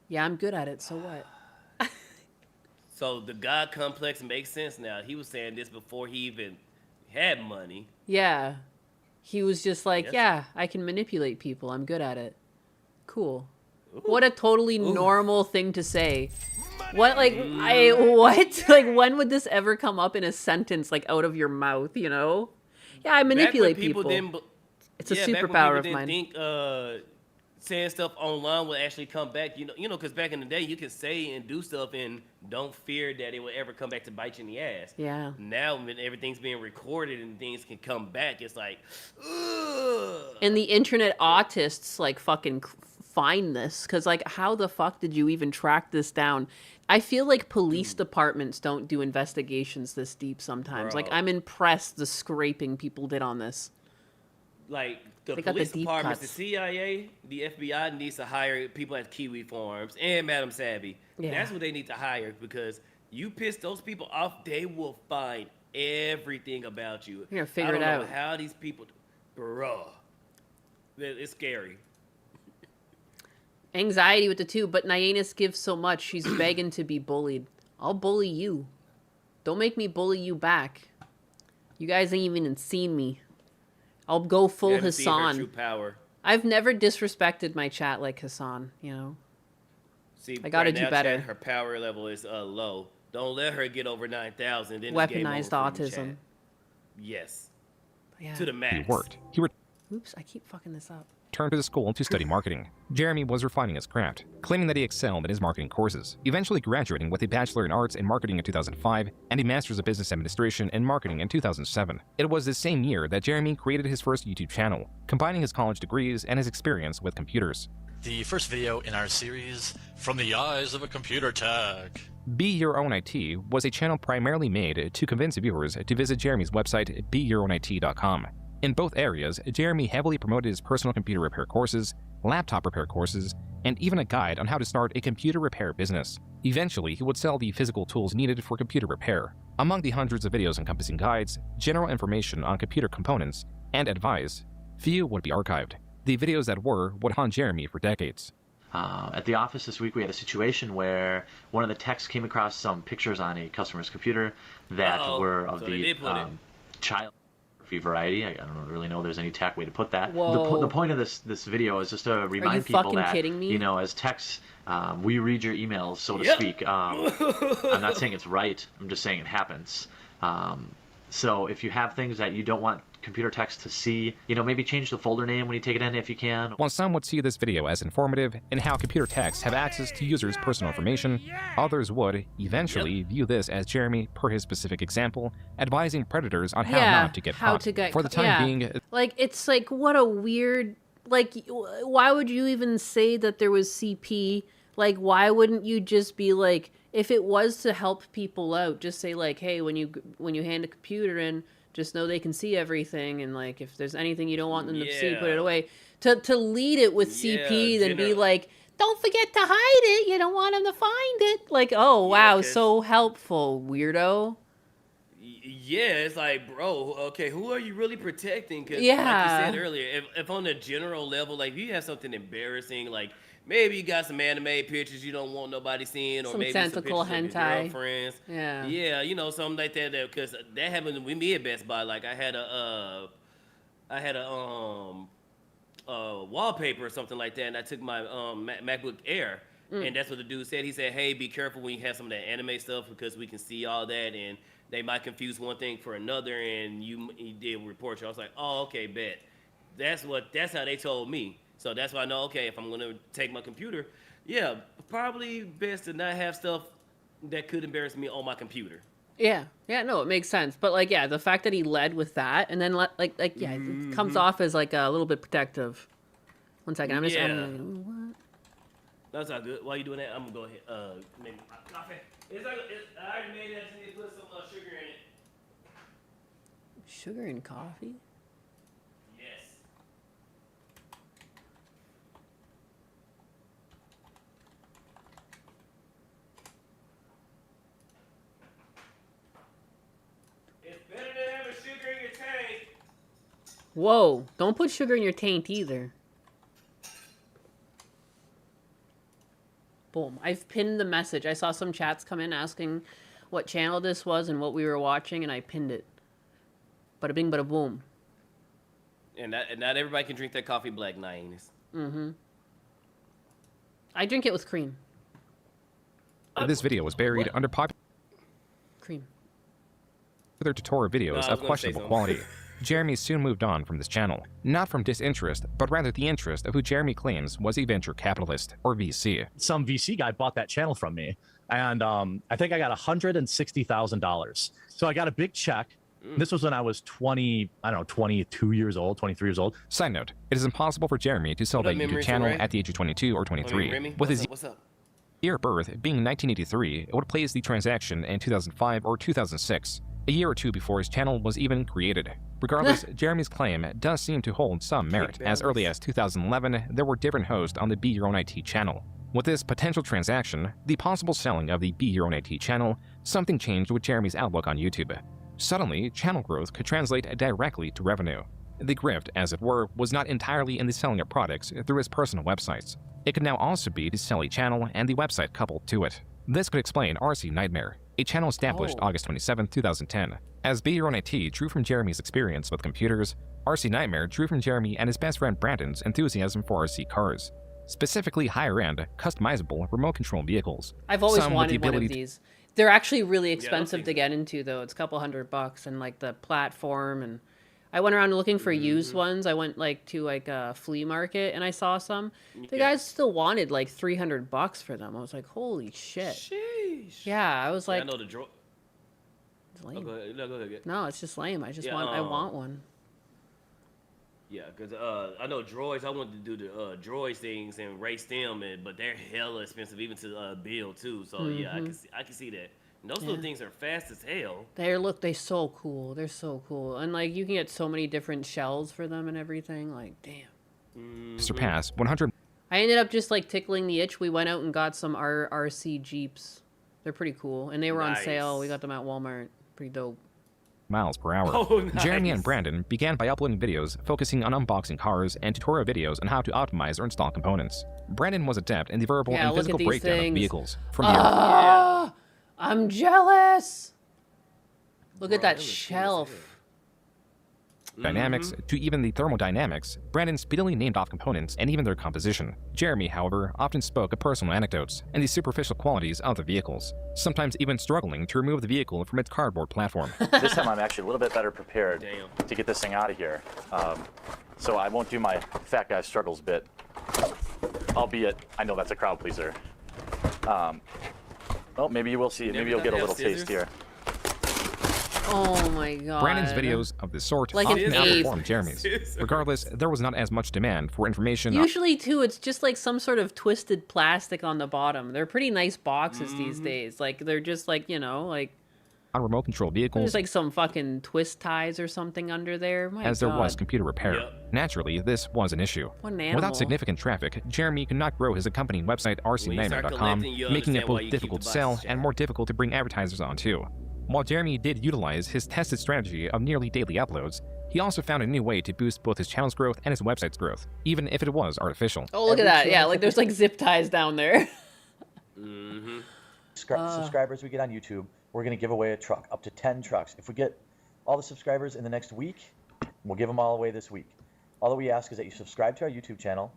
Speaker 2: Yeah, I'm good at it, so what?
Speaker 3: So the God complex makes sense now. He was saying this before he even had money.
Speaker 2: Yeah. He was just like,
Speaker 3: Yes.
Speaker 2: yeah, I can manipulate people. I'm good at it. Cool. What a totally normal thing to say. What, like, what? Like, when would this ever come up in a sentence, like, out of your mouth, you know? Yeah, I manipulate
Speaker 3: Back when
Speaker 2: people.
Speaker 3: didn't,
Speaker 2: It's a
Speaker 3: back when
Speaker 2: superpower of
Speaker 3: people
Speaker 2: mine.
Speaker 3: didn't think saying stuff online would actually come back. You know, because back in the day, you could say and do stuff and don't fear that it will ever come back to bite you in the ass.
Speaker 2: Yeah.
Speaker 3: Now, when everything's being recorded and things can come back, it's like, ugh.
Speaker 2: And the internet autists, like, fucking find this. Because, like, how the fuck did you even track this down? I feel like police departments don't do investigations this deep sometimes. Like,
Speaker 3: Bro.
Speaker 2: I'm impressed the scraping people did on this.
Speaker 3: Like the
Speaker 2: They got the
Speaker 3: police
Speaker 2: deep
Speaker 3: departments,
Speaker 2: cuts.
Speaker 3: the CIA, the FBI needs to hire people at Kiwi Farms and Madam Savvy.
Speaker 2: Yeah.
Speaker 3: That's what they need to hire, because you piss those people off, they will find everything about you.
Speaker 2: You're gonna figure
Speaker 3: I
Speaker 2: it
Speaker 3: don't
Speaker 2: out.
Speaker 3: know how these people, bruh, it's scary.
Speaker 2: Anxiety with the two, but Nyenas gives so much. She's begging to be bullied. I'll bully you. Don't make me bully you back. You guys ain't even seen me. I'll go full
Speaker 3: You haven't seen her
Speaker 2: Hassan.
Speaker 3: true power.
Speaker 2: I've never disrespected my chat like Hassan, you know?
Speaker 3: See,
Speaker 2: I gotta
Speaker 3: right
Speaker 2: do
Speaker 3: now,
Speaker 2: better.
Speaker 3: Chad, her power level is low. Don't let her get over 9,000. Then it's game
Speaker 2: Weaponized
Speaker 3: over for you,
Speaker 2: autism.
Speaker 3: Chad. Yes,
Speaker 2: Yeah.
Speaker 3: to the
Speaker 4: he
Speaker 3: max.
Speaker 4: worked. He
Speaker 2: Oops, I keep fucking this up.
Speaker 4: returned to the school to study marketing. Jeremy was refining his craft, claiming that he excelled in his marketing courses, eventually graduating with a Bachelor in Arts in Marketing in 2005 and a Master's of Business Administration in Marketing in 2007. It was this same year that Jeremy created his first YouTube channel, combining his college degrees and his experience with computers.
Speaker 8: The first video in our series, From the Eyes of a Computer Tech.
Speaker 4: Be Your Own IT was a channel primarily made to convince viewers to visit Jeremy's website, BeYourOwnIT.com. In both areas, Jeremy heavily promoted his personal computer repair courses, laptop repair courses, and even a guide on how to start a computer repair business. Eventually, he would sell the physical tools needed for computer repair. Among the hundreds of videos encompassing guides, general information on computer components, and advice, few would be archived. The videos that were would haunt Jeremy for decades.
Speaker 9: At the office this week, we had a situation where one of the techs came across some pictures on a customer's computer that were of
Speaker 3: So they
Speaker 9: the
Speaker 3: did put it.
Speaker 9: child pornography variety. I don't really know if there's any tech way to put that.
Speaker 2: Whoa.
Speaker 9: The point of this video is just to remind people
Speaker 2: fucking
Speaker 9: that,
Speaker 2: kidding me?
Speaker 9: you know, as techs, we read your emails, so to
Speaker 3: Yep.
Speaker 9: speak. I'm not saying it's right. I'm just saying it happens. So if you have things that you don't want computer techs to see, maybe change the folder name when you take it in if you can.
Speaker 4: While some would see this video as informative in how computer techs have access to users' personal information, others would eventually view this as Jeremy, per his specific example, advising predators on how not to get caught. For the time being,
Speaker 2: like, it's like, what a weird, like, why would you even say that there was CP? Like, why wouldn't you just be like, if it was to help people out, just say like, hey, when you hand a computer in, just know they can see everything, and like if there's anything you don't want them to see, put it away. To lead it with CP, then be like, don't forget to hide it. You don't want them to find it. Like, oh wow, so helpful, weirdo.
Speaker 3: Yeah, it's like, bro, okay, who are you really protecting? Because like you said earlier, if on a general level, like if you have something embarrassing, like maybe you got some anime pictures you don't want nobody seeing, or
Speaker 2: some
Speaker 3: maybe
Speaker 2: tentacle
Speaker 3: some pictures
Speaker 2: hentai.
Speaker 3: of your girlfriends. Yeah, something like that. Because that happened with me at Best Buy. Like I had a wallpaper or something like that, and I took my MacBook Air, and that's what the dude said. He said, "Hey, be careful when you have some of that anime stuff because we can see all that, and they might confuse one thing for another, and he did report you." I was like, "Oh, okay, bet." That's how they told me. So that's why I know, okay, if I'm going to take my computer, probably best to not have stuff that could embarrass me on my computer.
Speaker 2: Yeah, no, it makes sense. But like, the fact that he led with that, and then it comes off as like a little bit protective. One second, I'm just. What?
Speaker 3: That's not good. While you doing that, I'm gonna go ahead. Make my coffee. I already made it. I just need to put some sugar in it.
Speaker 2: Sugar in coffee?
Speaker 3: Yes. It's better than having sugar in your tank.
Speaker 2: Whoa, don't put sugar in your taint either. Boom. I've pinned the message. I saw some chats come in asking what channel this was and what we were watching, and I pinned it. Bada bing, bada boom.
Speaker 3: And not everybody can drink that coffee black, Naenis.
Speaker 2: I drink it with cream.
Speaker 4: this video was buried under popular
Speaker 2: Cream.
Speaker 4: tutorial videos of questionable quality. Jeremy soon moved on from this channel, not from disinterest, but rather the interest of who Jeremy claims was a venture capitalist, or VC.
Speaker 6: Some VC guy bought that channel from me, and I think I got $160,000. So I got a big check. This was when I was 22 years old, 23 years old.
Speaker 4: Side note, it is impossible for Jeremy to sell that YouTube channel at the age of 22 or 23. With his year of birth being 1983, it would place the transaction in 2005 or 2006, a year or two before his channel was even created. Regardless, Jeremy's claim does seem to hold some merit. As early as 2011, there were different hosts on the Be Your Own IT channel. With this potential transaction, the possible selling of the Be Your Own IT channel, something changed with Jeremy's outlook on YouTube. Suddenly, channel growth could translate directly to revenue. The grift, as it were, was not entirely in the selling of products through his personal websites. It could now also be to sell a channel and the website coupled to it. This could explain RC Nightmare, a channel established August 27, 2010. As Be Your Own IT drew from Jeremy's experience with computers, RC Nightmare drew from Jeremy and his best friend Brandon's enthusiasm for RC cars, specifically higher-end, customizable remote control vehicles.
Speaker 2: I've always wanted one of these. They're actually really expensive to get into, though. It's a couple $100, and like the platform. And I went around looking for used ones. I went to a flea market, and I saw some. The guys still wanted like $300 for them. I was like, holy shit.
Speaker 3: Sheesh.
Speaker 2: Yeah, I was like,
Speaker 3: I know the draw.
Speaker 2: It's lame.
Speaker 3: Oh, go ahead.
Speaker 2: No, it's just lame. I just I want one.
Speaker 3: Yeah, because I know droids. I wanted to do the droids things and race them, but they're hella expensive even to build too. So yeah, I can see that. And those little things are fast as hell.
Speaker 2: They're so cool. They're so cool, and like you can get so many different shells for them and everything. Like damn.
Speaker 4: Surpass 100.
Speaker 2: I ended up just like tickling the itch. We went out and got some RC Jeeps. They're pretty cool, and they were on sale. We got them at Walmart. Pretty dope.
Speaker 4: Miles per hour.
Speaker 3: Oh, nice.
Speaker 4: Jeremy and Brandon began by uploading videos focusing on unboxing cars and tutorial videos on how to optimize or install components. Brandon was adept in the verbal and physical breakdown of vehicles. From here,
Speaker 2: I'm jealous. Look at that shelf.
Speaker 4: dynamics to even the thermodynamics, Brandon speedily named off components and even their composition. Jeremy, however, often spoke of personal anecdotes and the superficial qualities of the vehicles, sometimes even struggling to remove the vehicle from its cardboard platform.
Speaker 6: This time I'm actually a little bit better prepared to get this thing out of here. So I won't do my fat guy struggles bit, albeit I know that's a crowd pleaser. Well, maybe you will see it. Maybe you'll get a little taste here.
Speaker 2: Oh my god.
Speaker 4: Brandon's videos of this sort
Speaker 2: Like an
Speaker 4: often
Speaker 2: ape.
Speaker 4: outperformed Jeremy's. Regardless, there was not as much demand for information
Speaker 2: Usually, too, it's just like some sort of twisted plastic on the bottom. They're pretty nice boxes these days. Like, they're just like, you know, like,
Speaker 4: on remote control vehicles
Speaker 2: there's like some fucking twist ties or something under there. My
Speaker 4: as there was
Speaker 2: God.
Speaker 4: computer repair.
Speaker 3: Yep.
Speaker 4: Naturally, this was an issue.
Speaker 2: What an animal.
Speaker 4: Without significant traffic, Jeremy could not grow his accompanying website
Speaker 3: When you start
Speaker 4: rcnightmare.com,
Speaker 3: collecting, you
Speaker 4: making it
Speaker 3: understand why
Speaker 4: both
Speaker 3: you keep
Speaker 4: difficult
Speaker 3: the
Speaker 4: to sell
Speaker 3: boxes
Speaker 4: and more difficult to bring advertisers on too. While Jeremy did utilize his tested strategy of nearly daily uploads, he also found a new way to boost both his channel's growth and his website's growth, even if it was artificial.
Speaker 2: Oh, look at that. Yeah, like there's like zip ties down there.
Speaker 10: Subscribers we get on YouTube, we're going to give away a truck, up to 10 trucks. If we get all the subscribers in the next week, we'll give them all away this week. All that we ask is that you subscribe to our YouTube channel,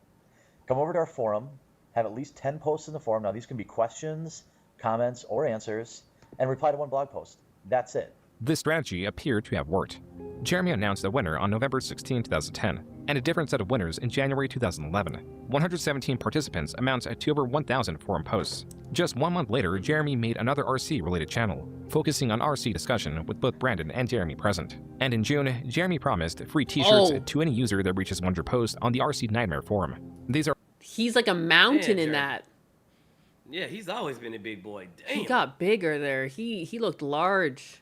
Speaker 10: come over to our forum, have at least 10 posts in the forum. Now, these can be questions, comments, or answers, and reply to one blog post. That's it.
Speaker 4: This strategy appeared to have worked. Jeremy announced a winner on November 16, 2010, and a different set of winners in January 2011. 117 participants amounts to over 1,000 forum posts. Just 1 month later, Jeremy made another RC-related channel, focusing on RC discussion with both Brandon and Jeremy present. And in June, Jeremy promised free t-shirts to any user that reaches 100 posts on the RC Nightmare forum. These are...
Speaker 2: He's like a mountain
Speaker 3: Man,
Speaker 2: in
Speaker 3: Jeremy.
Speaker 2: that.
Speaker 3: Yeah, he's always been a big boy. Damn.
Speaker 2: He got bigger there. He looked large.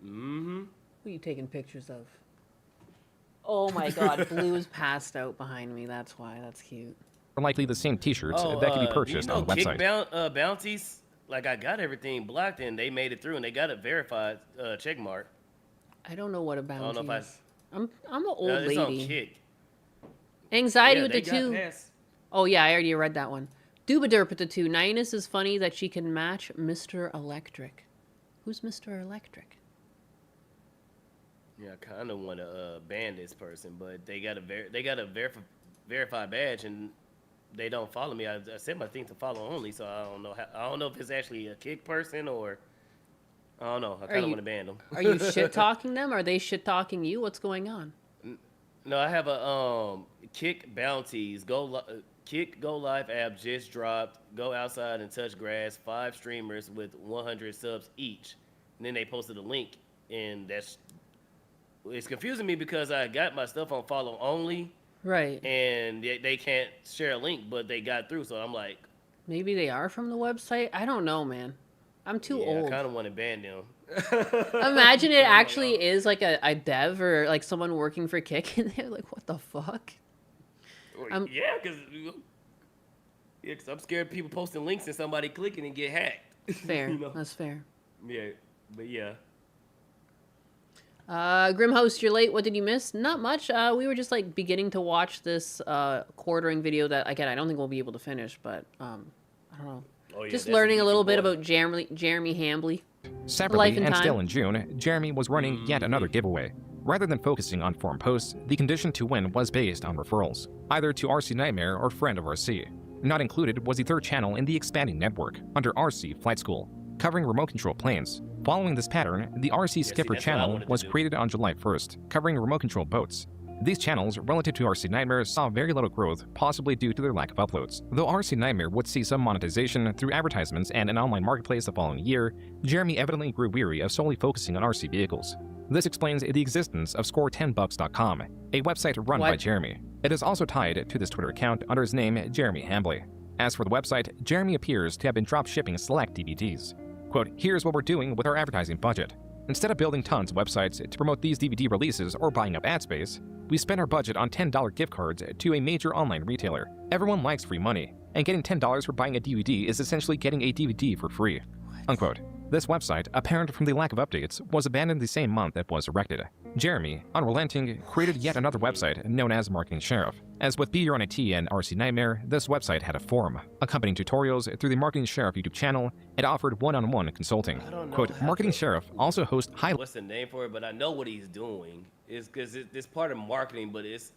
Speaker 3: Mm-hmm.
Speaker 2: Who are you taking pictures of? Oh my god, Blue is passed out behind me. That's why. That's cute.
Speaker 4: likely the same t-shirts that can be purchased on the website.
Speaker 3: Kick bounties, like I got everything blocked and they made it through and they got a verified check mark.
Speaker 2: I don't know what a bounty
Speaker 3: I don't know if
Speaker 2: is. I'm an old
Speaker 3: it's on
Speaker 2: lady.
Speaker 3: Kick.
Speaker 2: Anxiety
Speaker 3: Yeah,
Speaker 2: with
Speaker 3: they
Speaker 2: the
Speaker 3: got
Speaker 2: two.
Speaker 3: past.
Speaker 2: Oh yeah, I already read that one. Doobaderp with the two. Ninus is funny that she can match Mr. Electric. Who's Mr. Electric?
Speaker 3: Yeah, I kind of want to ban this person, but they got a verified badge and they don't follow me. I set my thing to follow only, so I don't know. I don't know if it's actually a Kick person or I don't know. I kind of want to ban them.
Speaker 2: Are you shit talking them? Are they shit talking you? What's going on?
Speaker 3: No, I have a Kick bounties. Kick Go Live app just dropped. Go outside and touch grass. 5 streamers with 100 subs each. And then they posted a link, and it's confusing me because I got my stuff on follow only.
Speaker 2: Right.
Speaker 3: And they can't share a link, but they got through. So I'm like,
Speaker 2: maybe they are from the website. I don't know, man. I'm too old.
Speaker 3: I kind of want to ban them.
Speaker 2: Imagine it actually is like a dev or like someone working for Kick, and they're like, "What the fuck?"
Speaker 3: Yeah, because I'm scared of people posting links and somebody clicking and get hacked.
Speaker 2: Fair.
Speaker 3: You know?
Speaker 2: That's fair.
Speaker 3: Yeah, but yeah.
Speaker 2: Grimhost, you're late. What did you miss? Not much. We were just like beginning to watch this quartering video that again I don't think we'll be able to finish, but I don't know.
Speaker 3: Oh, yeah,
Speaker 2: Just
Speaker 3: that's
Speaker 2: learning a little bit
Speaker 3: boy.
Speaker 2: about Jeremy Hambly.
Speaker 4: Separately,
Speaker 2: Life in
Speaker 4: and
Speaker 2: Time.
Speaker 4: still in June, Jeremy was running yet another giveaway. Rather than focusing on forum posts, the condition to win was based on referrals, either to RC Nightmare or Friend of RC. Not included was the third channel in the expanding network, under RC Flight School, covering remote control planes. Following this pattern, the RC Skipper
Speaker 3: that's what I
Speaker 4: channel
Speaker 3: wanted to
Speaker 4: was
Speaker 3: do.
Speaker 4: created on July 1st, covering remote control boats. These channels, relative to RC Nightmare, saw very little growth, possibly due to their lack of uploads. Though RC Nightmare would see some monetization through advertisements and an online marketplace the following year, Jeremy evidently grew weary of solely focusing on RC vehicles. This explains the existence of Score10bucks.com, a website run by
Speaker 2: What?
Speaker 4: Jeremy. It is also tied to this Twitter account under his name, Jeremy Hambly. As for the website, Jeremy appears to have been drop shipping select DVDs. Quote, "Here's what we're doing with our advertising budget. Instead of building tons of websites to promote these DVD releases or buying up ad space, we spend our budget on $10 gift cards to a major online retailer. Everyone likes free money, and getting $10 for buying a DVD is essentially getting a DVD for free." Unquote. This website, apparent from the lack of updates, was abandoned the same month it was erected. Jeremy, unrelenting, created yet another website known as Marketing Sheriff. As with Be Your Own IT and RC Nightmare, this website had a forum, accompanying tutorials through the Marketing Sheriff YouTube channel. It offered one-on-one consulting. Quote, Marketing Sheriff also hosts high...
Speaker 3: What's the name for it? But I know what he's doing. It's because it's part of marketing, but it's...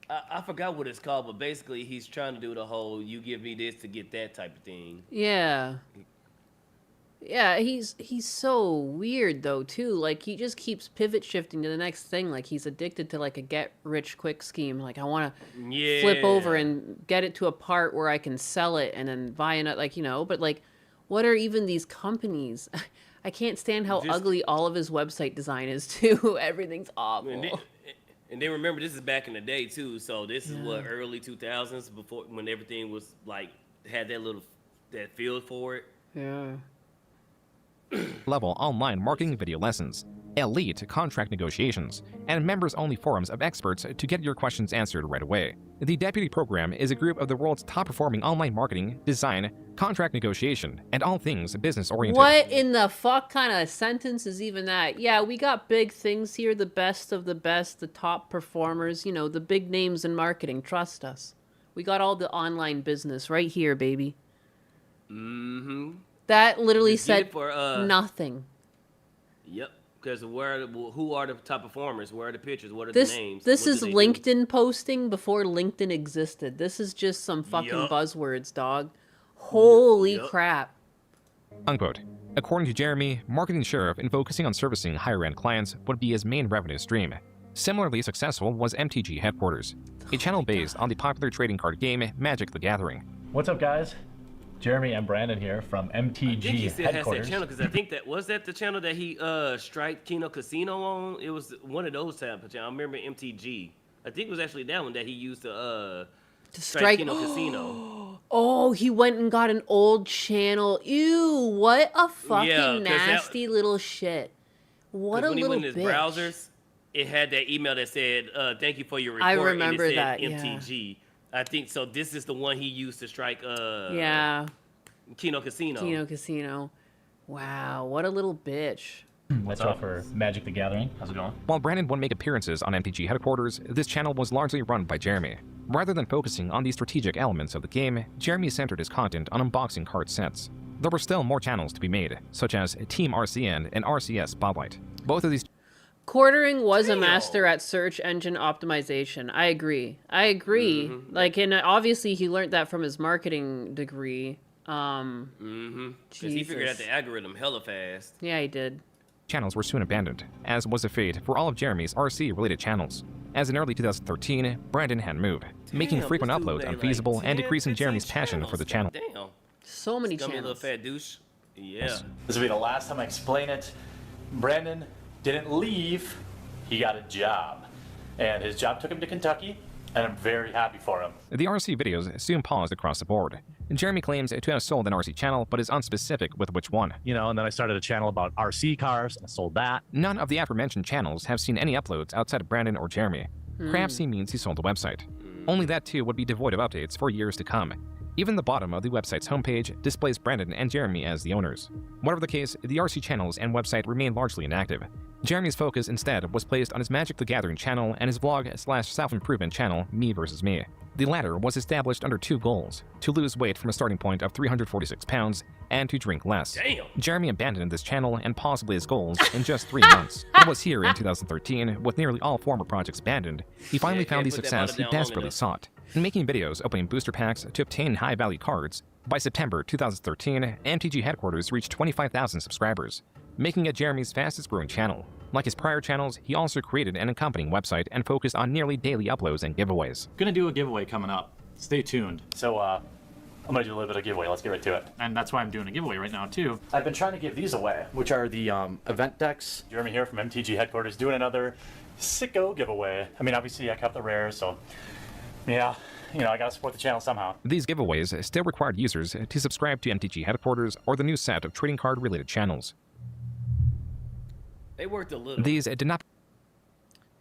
Speaker 3: I forgot what it's called, but basically he's trying to do the whole you give me this to get that type of thing.
Speaker 2: Yeah. Yeah, he's so weird though too. Like he just keeps pivot shifting to the next thing. Like he's addicted to like a get rich quick scheme. Like I want to flip over and get it to a part where I can sell it and then buy another. Like but like, what are even these companies? I can't stand how ugly all of his website design is too. Everything's awful.
Speaker 3: And then remember, this is back in the day too. So this is what, early 2000s, before when everything was like had that feel for it.
Speaker 2: Yeah.
Speaker 4: Level online marketing video lessons, elite contract negotiations, and members-only forums of experts to get your questions answered right away. The Deputy Program is a group of the world's top-performing online marketing, design, contract negotiation, and all things business-oriented.
Speaker 2: What in the fuck kind of sentence is even that? Yeah, we got big things here, the best of the best, the top performers, the big names in marketing. Trust us. We got all the online business right here, baby.
Speaker 3: Mm-hmm.
Speaker 2: That literally
Speaker 3: Just
Speaker 2: said
Speaker 3: for,
Speaker 2: nothing.
Speaker 3: Yep. Because who are the top performers? Where are the pictures? What are
Speaker 2: This
Speaker 3: the names?
Speaker 2: this
Speaker 3: What
Speaker 2: is
Speaker 3: do they
Speaker 2: LinkedIn posting before LinkedIn existed. This is just some fucking buzzwords, dog. Holy crap.
Speaker 4: Unquote. According to Jeremy, Marketing Sheriff, in focusing on servicing higher-end clients, would be his main revenue stream. Similarly successful was MTG Headquarters, a channel based on the popular trading card game Magic the Gathering.
Speaker 6: What's up, guys? Jeremy and Brandon here from MTG
Speaker 3: I think he still has
Speaker 6: Headquarters.
Speaker 3: that channel because I think that was that the channel that he striked Kino Casino on. It was one of those type of channels. I remember MTG. I think it was actually that one that he used to strike Kino Casino.
Speaker 2: Oh, he went and got an old channel. Ew, what a fucking nasty little shit. What a
Speaker 3: when
Speaker 2: little
Speaker 3: he went in his
Speaker 2: bitch.
Speaker 3: browsers, it had that email that said, "Thank you for your report."
Speaker 2: I remember
Speaker 3: and it said
Speaker 2: that.
Speaker 3: MTG. I think so. This is the one he used to strike. Kino Casino.
Speaker 2: Kino Casino. Wow, what a little bitch.
Speaker 6: That's all for Magic the Gathering. How's it going?
Speaker 4: While Brandon would make appearances on MTG Headquarters, this channel was largely run by Jeremy. Rather than focusing on the strategic elements of the game, Jeremy centered his content on unboxing card sets. There were still more channels to be made, such as Team RCN and RCS Spotlight. Both of these
Speaker 2: Quartering was a master at search engine optimization. I agree.
Speaker 3: Mm-hmm.
Speaker 2: Like, and obviously he learned that from his marketing degree.
Speaker 3: Because he figured out the algorithm hella fast.
Speaker 2: Yeah, he did.
Speaker 4: channels were soon abandoned, as was the fate for all of Jeremy's RC-related channels. As in early 2013, Brandon had moved, making frequent uploads unfeasible and decreasing Jeremy's passion for the channel.
Speaker 3: Damn.
Speaker 2: So many
Speaker 3: Scummy
Speaker 2: channels.
Speaker 3: little fat douche. Yeah.
Speaker 6: This will be the last time I explain it. Brandon didn't leave, he got a job. And his job took him to Kentucky, and I'm very happy for him.
Speaker 4: The RC videos soon paused across the board. Jeremy claims to have sold an RC channel, but is unspecific with which one.
Speaker 6: You know, and then I started a channel about RC cars, and I sold that.
Speaker 4: None of the aforementioned channels have seen any uploads outside of Brandon or Jeremy. Perhaps he means he sold the website. Only that too would be devoid of updates for years to come. Even the bottom of the website's homepage displays Brandon and Jeremy as the owners. Whatever the case, the RC channels and website remain largely inactive. Jeremy's focus instead was placed on his Magic the Gathering channel and his vlog/self-improvement channel, Me vs. Me. The latter was established under two goals: to lose weight from a starting point of 346 pounds and to drink less.
Speaker 3: Damn.
Speaker 4: Jeremy abandoned this channel and possibly his goals in just 3 months. It was here in 2013, with nearly all former projects abandoned, he finally found the success he desperately sought. In making videos opening booster packs to obtain high-value cards, by September 2013, MTG Headquarters reached 25,000 subscribers, making it Jeremy's fastest-growing channel. Like his prior channels, he also created an accompanying website and focused on nearly daily uploads and giveaways.
Speaker 11: Gonna do a giveaway coming up. Stay tuned.
Speaker 6: So, I'm gonna do a little bit of giveaway. Let's get right to it.
Speaker 11: And that's why I'm doing a giveaway right now, too.
Speaker 6: I've been trying to give these away, which are the event decks. Jeremy here from MTG Headquarters doing another sicko giveaway. I mean, obviously I kept the rares, so yeah, you know, I gotta support the channel somehow.
Speaker 4: These giveaways still required users to subscribe to MTG Headquarters or the new set of trading card-related channels.
Speaker 3: They worked a little.
Speaker 4: These did not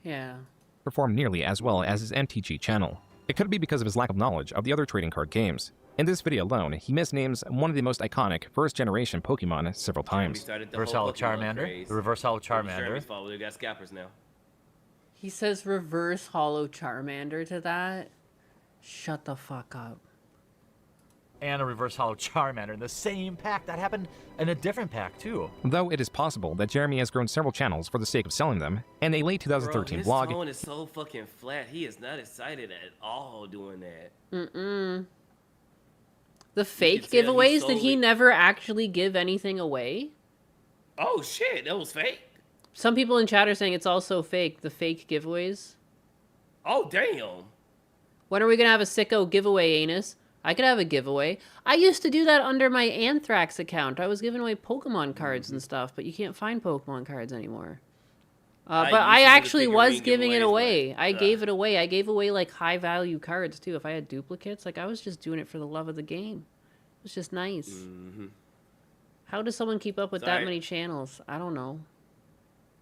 Speaker 2: Yeah.
Speaker 4: perform nearly as well as his MTG channel. It could be because of his lack of knowledge of the other trading card games. In this video alone, he misnames one of the most iconic first-generation Pokemon several times.
Speaker 6: Reverse Hollow Charmander. The Reverse Hollow Charmander.
Speaker 3: They got scalpers now.
Speaker 2: He says Reverse Hollow Charmander to that. Shut the fuck up.
Speaker 6: And a Reverse Hollow Charmander in the same pack. That happened in a different pack, too.
Speaker 4: Though it is possible that Jeremy has grown several channels for the sake of selling them, in a late 2013
Speaker 3: Bro,
Speaker 4: vlog,
Speaker 3: his tone is so fucking flat. He is not excited at all doing that.
Speaker 2: The fake
Speaker 3: can tell he
Speaker 2: giveaways, did he
Speaker 3: solely-
Speaker 2: never actually give anything away?
Speaker 3: Oh shit, that was fake.
Speaker 2: Some people in chat are saying it's also fake, the fake giveaways.
Speaker 3: Oh damn.
Speaker 2: When are we gonna have a sicko giveaway, Anus? I could have a giveaway. I used to do that under my Anthrax account. I was giving away Pokemon cards and stuff, but you can't find Pokemon cards anymore. But I actually was giving it away. I gave it away. I gave away like high value cards too. If I had duplicates, like I was just doing it for the love of the game. It was just nice. How does someone keep up with that many channels? I don't know.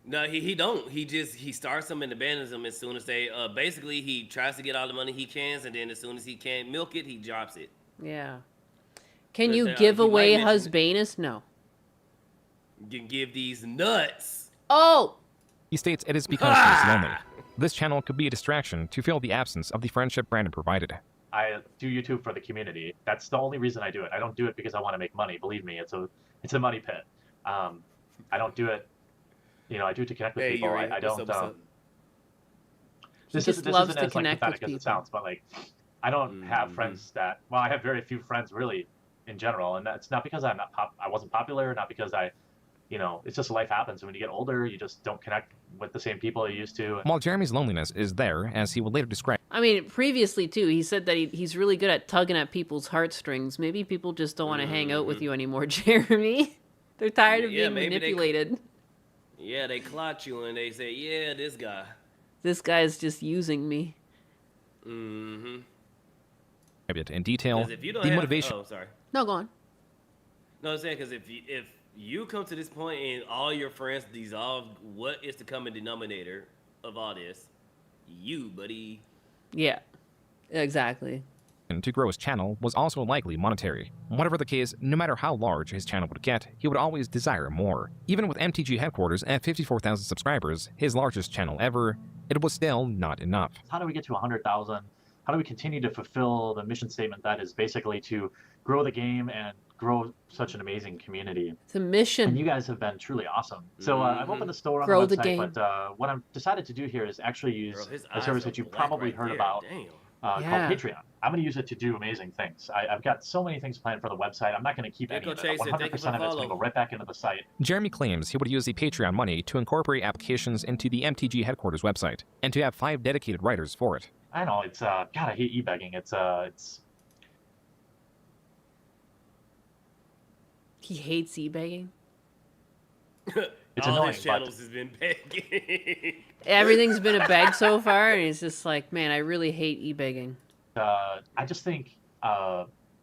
Speaker 3: No, he don't. He starts them and abandons them as soon as they basically he tries to get all the money he can, and then as soon as he can't milk it, he drops it.
Speaker 2: Yeah. Can
Speaker 3: But,
Speaker 2: you
Speaker 3: he
Speaker 2: give
Speaker 3: might
Speaker 2: away
Speaker 3: mention-
Speaker 2: Husbanus? No.
Speaker 3: You can give these nuts.
Speaker 2: Oh!
Speaker 4: he states it is because he is lonely. This channel could be a distraction to fill the absence of the friendship Brandon provided.
Speaker 10: I do YouTube for the community. That's the only reason I do it. I don't do it because I want to make money. Believe me, it's a money pit. I don't do it. You know, I do it to connect with
Speaker 3: Hey,
Speaker 10: people.
Speaker 3: Yuri,
Speaker 10: I don't.
Speaker 3: what's up?
Speaker 2: He
Speaker 10: This
Speaker 2: just
Speaker 10: isn't
Speaker 2: loves
Speaker 10: as
Speaker 2: to
Speaker 10: like
Speaker 2: connect
Speaker 10: pathetic
Speaker 2: with
Speaker 10: as it
Speaker 2: people.
Speaker 10: sounds, but like, I don't have friends that. Well, I have very few friends really, in general, and that's not because I wasn't popular, not because I, you know, it's just life happens. And when you get older, you just don't connect with the same people you used to.
Speaker 4: While Jeremy's loneliness is there, as he would later describe,
Speaker 2: I mean, previously too, he said that he's really good at tugging at people's heartstrings. Maybe people just don't want to hang out with you anymore, Jeremy. They're tired of being
Speaker 3: maybe
Speaker 2: manipulated.
Speaker 3: Yeah, they clock you and they say, yeah, this guy.
Speaker 2: This guy's just using me.
Speaker 4: it in detail,
Speaker 3: 'Cause if you don't
Speaker 4: the
Speaker 3: have,
Speaker 4: motivation.
Speaker 3: Oh, sorry.
Speaker 2: No, go on.
Speaker 3: No, I'm saying because if you come to this point and all your friends dissolve, what is the common denominator of all this? You, buddy.
Speaker 2: Yeah, exactly.
Speaker 4: To grow his channel was also likely monetary. Whatever the case, no matter how large his channel would get, he would always desire more. Even with MTG headquarters at 54,000 subscribers, his largest channel ever, it was still not enough.
Speaker 10: How do we get to 100,000? How do we continue to fulfill the mission statement that is basically to grow the game and grow such an amazing community?
Speaker 2: It's a mission.
Speaker 10: And you guys have been truly awesome. So I've opened a store on
Speaker 2: Grow
Speaker 10: the
Speaker 2: the
Speaker 10: website,
Speaker 2: game.
Speaker 10: but what I've decided to do here is actually use
Speaker 3: Bro, his
Speaker 10: a
Speaker 3: eyes
Speaker 10: service
Speaker 3: are
Speaker 10: that you've
Speaker 3: black
Speaker 10: probably
Speaker 3: right
Speaker 10: heard
Speaker 3: there.
Speaker 10: about
Speaker 3: Damn.
Speaker 10: called
Speaker 2: Yeah.
Speaker 10: Patreon. I'm going to use it to do amazing things. I've got so many things planned for the website. I'm not going to keep any
Speaker 3: Echo
Speaker 10: of it.
Speaker 3: Chaser,
Speaker 10: 100%
Speaker 3: thank you
Speaker 10: of it's
Speaker 3: for
Speaker 10: going to
Speaker 3: follow.
Speaker 10: go right back into the site.
Speaker 4: Jeremy claims he would use the Patreon money to incorporate applications into the MTG headquarters website, and to have 5 dedicated writers for it.
Speaker 10: I know, it's, God, I hate e-begging. It's
Speaker 2: He hates e-begging.
Speaker 10: It's
Speaker 3: all
Speaker 10: annoying,
Speaker 3: his channels has been begging.
Speaker 2: Everything's been a beg so far, and he's just like, man, I really hate e-begging.
Speaker 10: I just think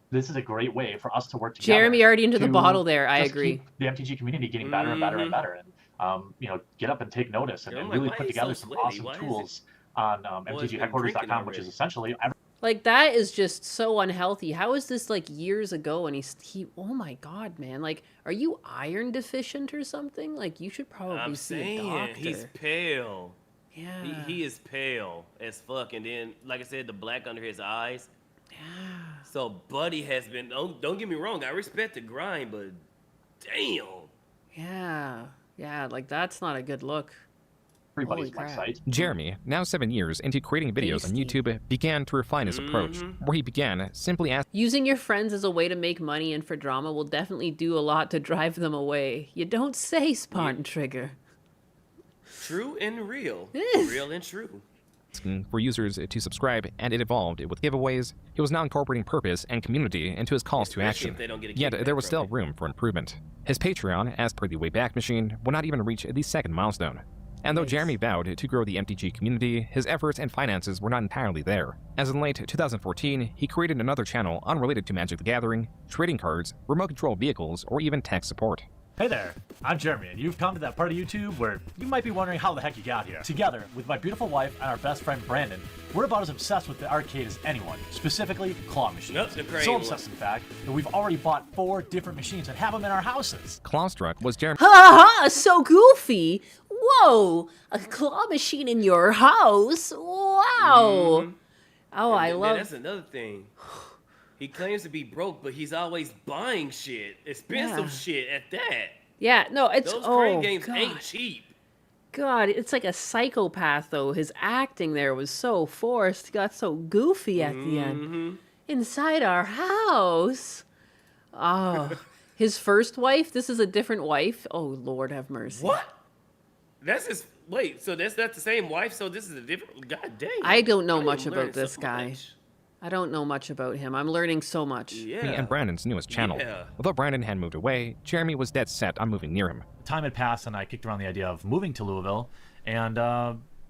Speaker 10: this is a great way for us to work together.
Speaker 2: Jeremy already into the
Speaker 10: to
Speaker 2: bottle there. I
Speaker 10: just
Speaker 2: agree.
Speaker 10: keep the MTG community getting better and better and better, and you know, get up and take notice and,
Speaker 3: I'm
Speaker 10: and
Speaker 3: like,
Speaker 10: really
Speaker 3: why
Speaker 10: put
Speaker 3: is he
Speaker 10: together
Speaker 3: so
Speaker 10: some
Speaker 3: sweaty?
Speaker 10: awesome
Speaker 3: Why is
Speaker 10: tools on
Speaker 3: Boy's been drinking
Speaker 10: MTGheadquarters.com, which is
Speaker 3: already.
Speaker 10: essentially
Speaker 2: Like, that is just so unhealthy. How is this, like, years ago, and he oh my god, man. Like, are you iron deficient or something? Like, you should probably
Speaker 3: I'm
Speaker 2: see a
Speaker 3: saying,
Speaker 2: doctor.
Speaker 3: he's pale.
Speaker 2: Yeah.
Speaker 3: He is pale as fuck, and then, like I said, the black under his eyes.
Speaker 2: Yeah.
Speaker 3: So Buddy has been. Don't get me wrong. I respect the grind, but damn.
Speaker 2: Yeah. Yeah, like, that's not a good look.
Speaker 10: everybody's
Speaker 2: Holy
Speaker 10: my
Speaker 2: crap.
Speaker 10: site.
Speaker 4: Jeremy, now 7 years into creating videos on
Speaker 2: Tasty.
Speaker 4: YouTube, began to refine his approach, where he began simply asking
Speaker 2: Using your friends as a way to make money and for drama will definitely do a lot to drive them away. You don't say, Spawn Trigger.
Speaker 3: True and real. Real and true.
Speaker 4: for users to subscribe, and it evolved with giveaways. He was now incorporating purpose and community into his calls to
Speaker 3: Especially
Speaker 4: action.
Speaker 3: if they don't get a
Speaker 4: Yet
Speaker 3: kickback
Speaker 4: there was
Speaker 3: from
Speaker 4: still
Speaker 3: it.
Speaker 4: room for improvement. His Patreon, as per the Wayback Machine, would not even reach the 2nd milestone. And though Jeremy vowed to grow the MTG community, his efforts and finances were not entirely there. As in late 2014, he created another channel unrelated to Magic the Gathering, trading cards, remote control vehicles, or even tech support.
Speaker 6: Hey there, I'm Jeremy, and you've come to that part of YouTube where you might be wondering how the heck you got here. Together, with my beautiful wife and our best friend Brandon, we're about as obsessed with the arcade as anyone, specifically claw machines.
Speaker 3: Nope, the crane
Speaker 6: So
Speaker 3: one.
Speaker 6: obsessed, in fact, that we've already bought 4 different machines and have them in our houses.
Speaker 4: Clawstruck was Jeremy.
Speaker 2: Ha ha! So goofy. Whoa! A claw machine in your house? Wow! Oh, I love.
Speaker 3: That's another thing. He claims to be broke, but he's always buying shit, expensive shit at that.
Speaker 2: Yeah, no, it's
Speaker 3: Those crane games
Speaker 2: God.
Speaker 3: ain't cheap.
Speaker 2: God, it's like a psychopath though. His acting there was so forced. He got so goofy at the end. Inside our house. Oh, his first wife. This is a different wife. Oh Lord, have mercy.
Speaker 3: What? That's his. Wait, so that's not the same wife? So this is a different. God damn.
Speaker 2: I don't know
Speaker 3: I am
Speaker 2: much
Speaker 3: learning
Speaker 2: about this
Speaker 3: so
Speaker 2: guy.
Speaker 3: much.
Speaker 2: I don't know much about him. I'm learning so much.
Speaker 3: Yeah.
Speaker 4: and Brandon's newest channel.
Speaker 3: Yeah.
Speaker 4: Although Brandon had moved away, Jeremy was dead set on moving near him.
Speaker 6: Time had passed, and I kicked around the idea of moving to Louisville, and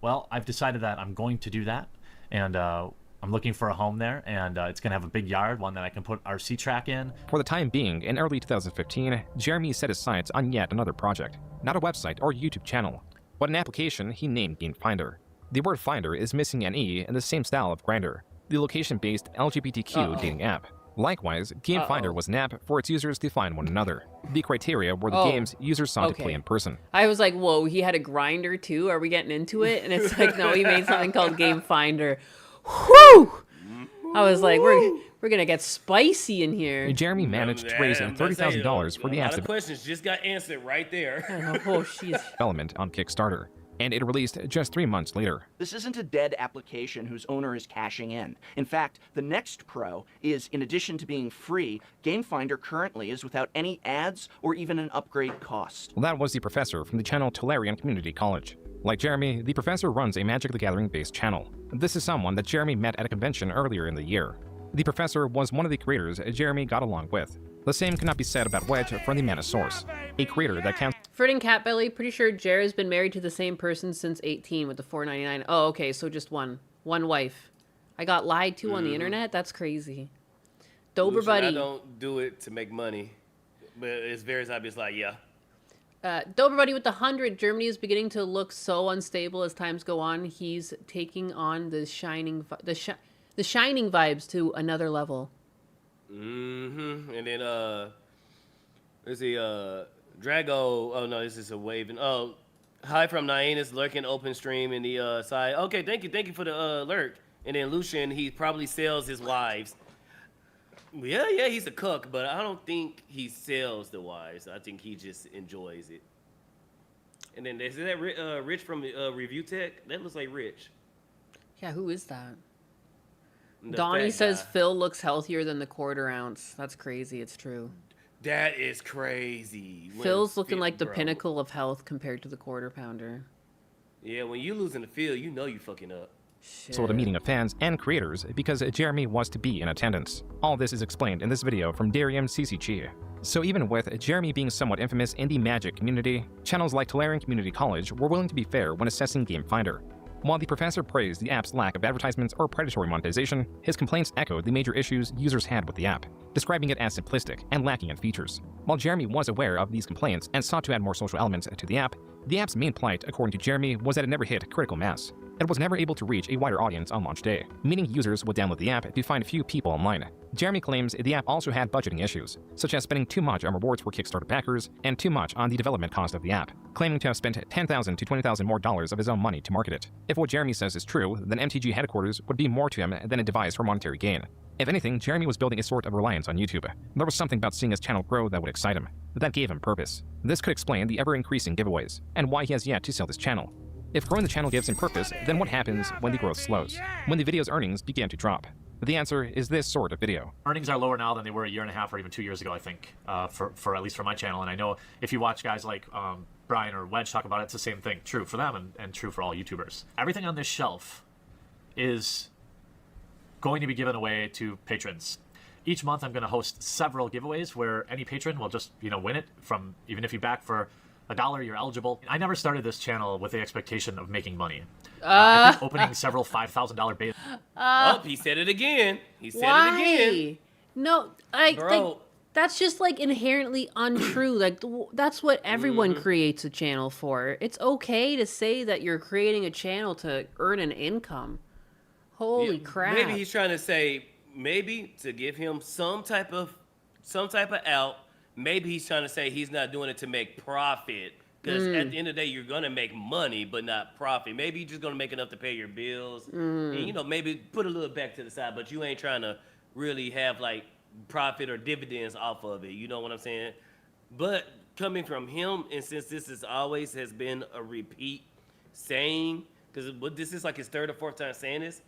Speaker 6: well, I've decided that I'm going to do that, and I'm looking for a home there, and it's going to have a big yard, one that I can put RC track in.
Speaker 4: For the time being, in early 2015, Jeremy set his sights on yet another project. Not a website or YouTube channel, but an application he named GameFinder. The word Finder is missing an E in the same style of Grindr, the location-based LGBTQ dating app. Likewise, GameFinder was an app for its users to find one another. The criteria were the games users sought to play in person.
Speaker 2: I was like, whoa, he had a grinder too? Are we getting into it? And it's like, no, he made something called Game Finder. Whew! I was like, we're gonna get spicy in here.
Speaker 4: Jeremy managed to raise $30,000 for the
Speaker 3: A lot
Speaker 4: app's
Speaker 3: of questions just got answered right there.
Speaker 2: Oh, she's.
Speaker 4: development on Kickstarter, and it released just 3 months later.
Speaker 12: This isn't a dead application whose owner is cashing in. In fact, the next pro is, in addition to being free, GameFinder currently is without any ads or even an upgrade cost.
Speaker 4: Well, that was the professor from the channel Tolarian Community College. Like Jeremy, the professor runs a Magic the Gathering-based channel. This is someone that Jeremy met at a convention earlier in the year. The professor was one of the creators Jeremy got along with. The same cannot be said about Wedge from the Manosaurus, a creator that counts.
Speaker 2: Fred and Catbelly, pretty sure Jer has been married to the same person since 18 with the $4.99. Oh, okay, so just one wife. I got lied to on the internet? That's crazy. Dober
Speaker 3: Lucian, I
Speaker 2: Buddy.
Speaker 3: don't do it to make money, but it's very obvious. Like, yeah.
Speaker 2: Dober Buddy with the 100. Germany is beginning to look so unstable as times go on. He's taking on the shining vibes to another level.
Speaker 3: And then let's see, Drago. Oh no, this is a waving. Oh, hi from Nyanus lurking open stream in the side. Okay, thank you for the lurk. And then Lucian, he probably sells his wives. Yeah, he's a cook, but I don't think he sells the wives. I think he just enjoys it. And then is that Rich from Review Tech? That looks like Rich.
Speaker 2: Yeah, who is that?
Speaker 3: The
Speaker 2: Donnie
Speaker 3: fat
Speaker 2: says
Speaker 3: guy.
Speaker 2: Phil looks healthier than the quarter ounce. That's crazy. It's true.
Speaker 3: That is crazy.
Speaker 2: Phil's looking
Speaker 3: Fit,
Speaker 2: like the
Speaker 3: bro.
Speaker 2: pinnacle of health compared to the quarter pounder.
Speaker 3: Yeah, when you losing the field, you know you fucking up.
Speaker 2: Shit.
Speaker 4: So at a meeting of fans and creators because Jeremy was to be in attendance. All this is explained in this video from Darium CCG. So even with Jeremy being somewhat infamous in the Magic community, channels like Tolarian Community College were willing to be fair when assessing GameFinder. While the professor praised the app's lack of advertisements or predatory monetization, his complaints echoed the major issues users had with the app, describing it as simplistic and lacking in features. While Jeremy was aware of these complaints and sought to add more social elements to the app's main plight, according to Jeremy, was that it never hit critical mass. It was never able to reach a wider audience on launch day, meaning users would download the app to find few people online. Jeremy claims the app also had budgeting issues, such as spending too much on rewards for Kickstarter backers and too much on the development cost of the app, claiming to have spent $10,000 to $20,000 more of his own money to market it. If what Jeremy says is true, then MTG headquarters would be more to him than a device for monetary gain. If anything, Jeremy was building a sort of reliance on YouTube. There was something about seeing his channel grow that would excite him. That gave him purpose. This could explain the ever-increasing giveaways, and why he has yet to sell this channel. If growing the channel gives him purpose, then what happens when the growth slows? When the video's earnings begin to drop? The answer is this sort of video.
Speaker 6: Earnings are lower now than they were a year and a half or even 2 years ago, I think, for at least for my channel. And I know if you watch guys like Brian or Wedge talk about it, it's the same thing. True for them and true for all YouTubers. Everything on this shelf is going to be given away to patrons. Each month I'm going to host several giveaways where any patron will just, win it from, even if you back for $1, you're eligible. I never started this channel with the expectation of making money. I think opening several $5,000 beta.
Speaker 3: Oh, he said it again. He said
Speaker 2: Why?
Speaker 3: it again.
Speaker 2: No,
Speaker 3: Bro,
Speaker 2: That's just like inherently untrue. Like that's what everyone
Speaker 3: Mm-hmm.
Speaker 2: creates a channel for. It's okay to say that you're creating a channel to earn an income. Holy crap.
Speaker 3: Maybe he's trying to say, maybe to give him some type of out. Maybe he's trying to say he's not doing it to make profit. Because at the end of the day, you're gonna make money, but not profit. Maybe you're just gonna make enough to pay your bills, and maybe put a little back to the side. But you ain't trying to really have like profit or dividends off of it. You know what I'm saying? But coming from him, and since this is always has been a repeat saying, because this is like his third or fourth time saying this,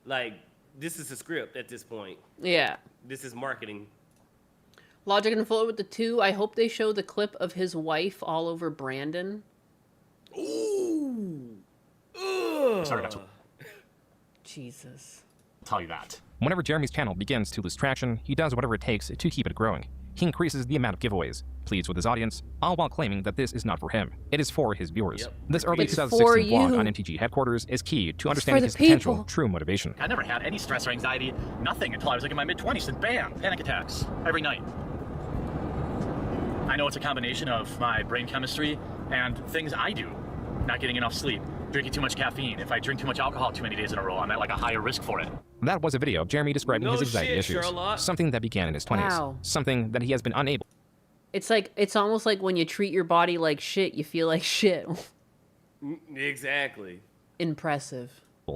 Speaker 3: like this is a script at this point.
Speaker 2: Yeah.
Speaker 3: This is marketing.
Speaker 2: Logic and Flow with the 2. I hope they show the clip of his wife all over Brandon.
Speaker 3: Ooh.
Speaker 6: Sorry, guys.
Speaker 2: Jesus.
Speaker 6: I'll tell you that.
Speaker 4: Whenever Jeremy's channel begins to lose traction, he does whatever it takes to keep it growing. He increases the amount of giveaways, pleads with his audience, all while claiming that this is not for him. It is for his viewers.
Speaker 3: Yep.
Speaker 4: This early
Speaker 2: It's
Speaker 4: 2016
Speaker 2: for
Speaker 4: vlog
Speaker 2: you.
Speaker 4: on MTG headquarters is key to
Speaker 2: for
Speaker 4: understanding
Speaker 2: the
Speaker 4: his potential
Speaker 2: people.
Speaker 4: true motivation.
Speaker 6: I never had any stress or anxiety, nothing until I was like in my mid-20s, and bam, panic attacks every night. I know it's a combination of my brain chemistry and things I do. Not getting enough sleep, drinking too much caffeine. If I drink too much alcohol too many days in a row, I'm at like a higher risk for it.
Speaker 4: That was a video of Jeremy describing
Speaker 3: No
Speaker 4: his anxiety
Speaker 3: shit,
Speaker 4: issues.
Speaker 3: Sherlock.
Speaker 4: Something that began in his 20s.
Speaker 2: Wow.
Speaker 4: Something that he has been unable
Speaker 2: It's like it's almost like when you treat your body like shit, you feel like shit.
Speaker 3: Exactly.
Speaker 2: Impressive.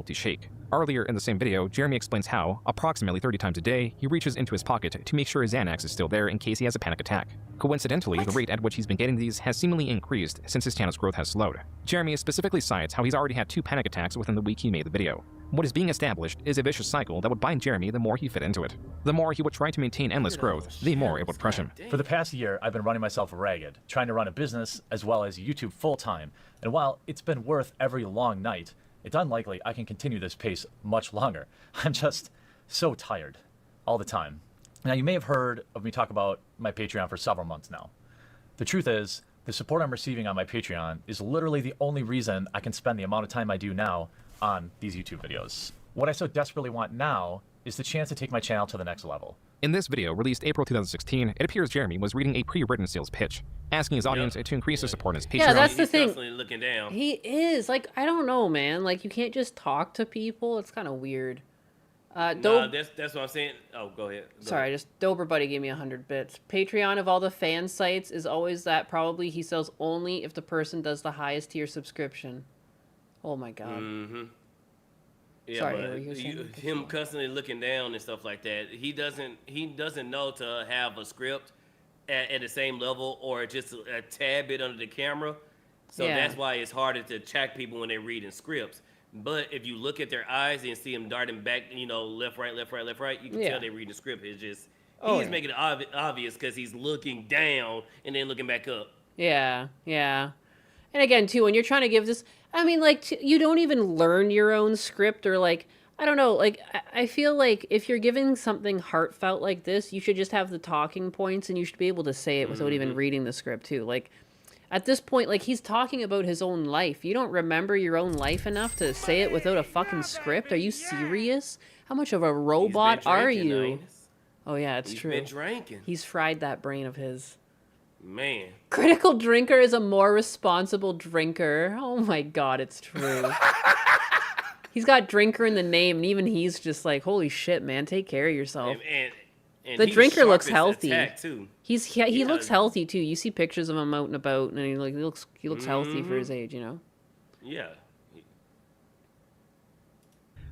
Speaker 4: to shake. Earlier in the same video, Jeremy explains how, approximately 30 times a day, he reaches into his pocket to make sure his Xanax is still there in case he has a panic attack. Coincidentally, the rate at which he's been getting these has seemingly increased since his channel's growth has slowed. Jeremy specifically cites how he's already had 2 panic attacks within the week he made the video. What is being established is a vicious cycle that would bind Jeremy the more he fit into it. The more he would try to maintain endless growth, the more it would crush him.
Speaker 6: For the past year, I've been running myself ragged, trying to run a business as well as YouTube full-time, and while it's been worth every long night, it's unlikely I can continue this pace much longer. I'm just so tired all the time. Now, you may have heard of me talk about my Patreon for several months now. The truth is, the support I'm receiving on my Patreon is literally the only reason I can spend the amount of time I do now on these YouTube videos. What I so desperately want now is the chance to take my channel to the next level.
Speaker 4: In this video, released April 2016, it appears Jeremy was reading a pre-written sales pitch, asking his audience to increase their support on his Patreon.
Speaker 2: Yeah, that's the
Speaker 3: He's
Speaker 2: thing.
Speaker 3: constantly looking down.
Speaker 2: He is. Like, I don't know, man. Like, you can't just talk to people. It's kind of weird.
Speaker 3: Nah, that's what I'm saying. Oh, go ahead. Go
Speaker 2: Sorry,
Speaker 3: ahead.
Speaker 2: just Dober Buddy gave me 100 bits. Patreon of all the fan sites is always that probably he sells only if the person does the highest tier subscription. Oh my god.
Speaker 3: Mm-hmm. Yeah,
Speaker 2: Sorry,
Speaker 3: but
Speaker 2: what were you saying?
Speaker 3: him constantly looking down and stuff like that. He doesn't know to have a script at the same level or just a tad bit under the camera. So
Speaker 2: Yeah.
Speaker 3: that's why it's harder to track people when they're reading scripts. But if you look at their eyes and see them darting back, left, right, left, right, left, right, you can
Speaker 2: Yeah.
Speaker 3: tell they're reading the script. It's just
Speaker 2: Oh,
Speaker 3: he's
Speaker 2: yeah.
Speaker 3: making it obvious because he's looking down and then looking back up.
Speaker 2: Yeah, yeah. And again, too, when you're trying to give this, I mean, like, you don't even learn your own script or, like, I don't know, like, I feel like if you're giving something heartfelt like this, you should just have the talking points and you should be able to say it without even reading the script, too. Like, at this point, like, he's talking about his own life. You don't remember your own life enough to say it without a fucking script? Are you serious? How much of a robot are
Speaker 3: drinking,
Speaker 2: you?
Speaker 3: Ines.
Speaker 2: Oh, yeah, it's
Speaker 3: He's
Speaker 2: true.
Speaker 3: been drinking.
Speaker 2: He's fried that brain of his.
Speaker 3: Man.
Speaker 2: Critical drinker is a more responsible drinker. Oh my god, it's true. He's got drinker in the name, and even he's just like, holy shit, man, take care of yourself.
Speaker 3: And
Speaker 2: The
Speaker 3: he's
Speaker 2: drinker
Speaker 3: sharp
Speaker 2: looks
Speaker 3: as
Speaker 2: healthy.
Speaker 3: attack, too.
Speaker 2: He looks healthy too. You see pictures of him out and about, and he looks healthy for his age, you know.
Speaker 3: Yeah.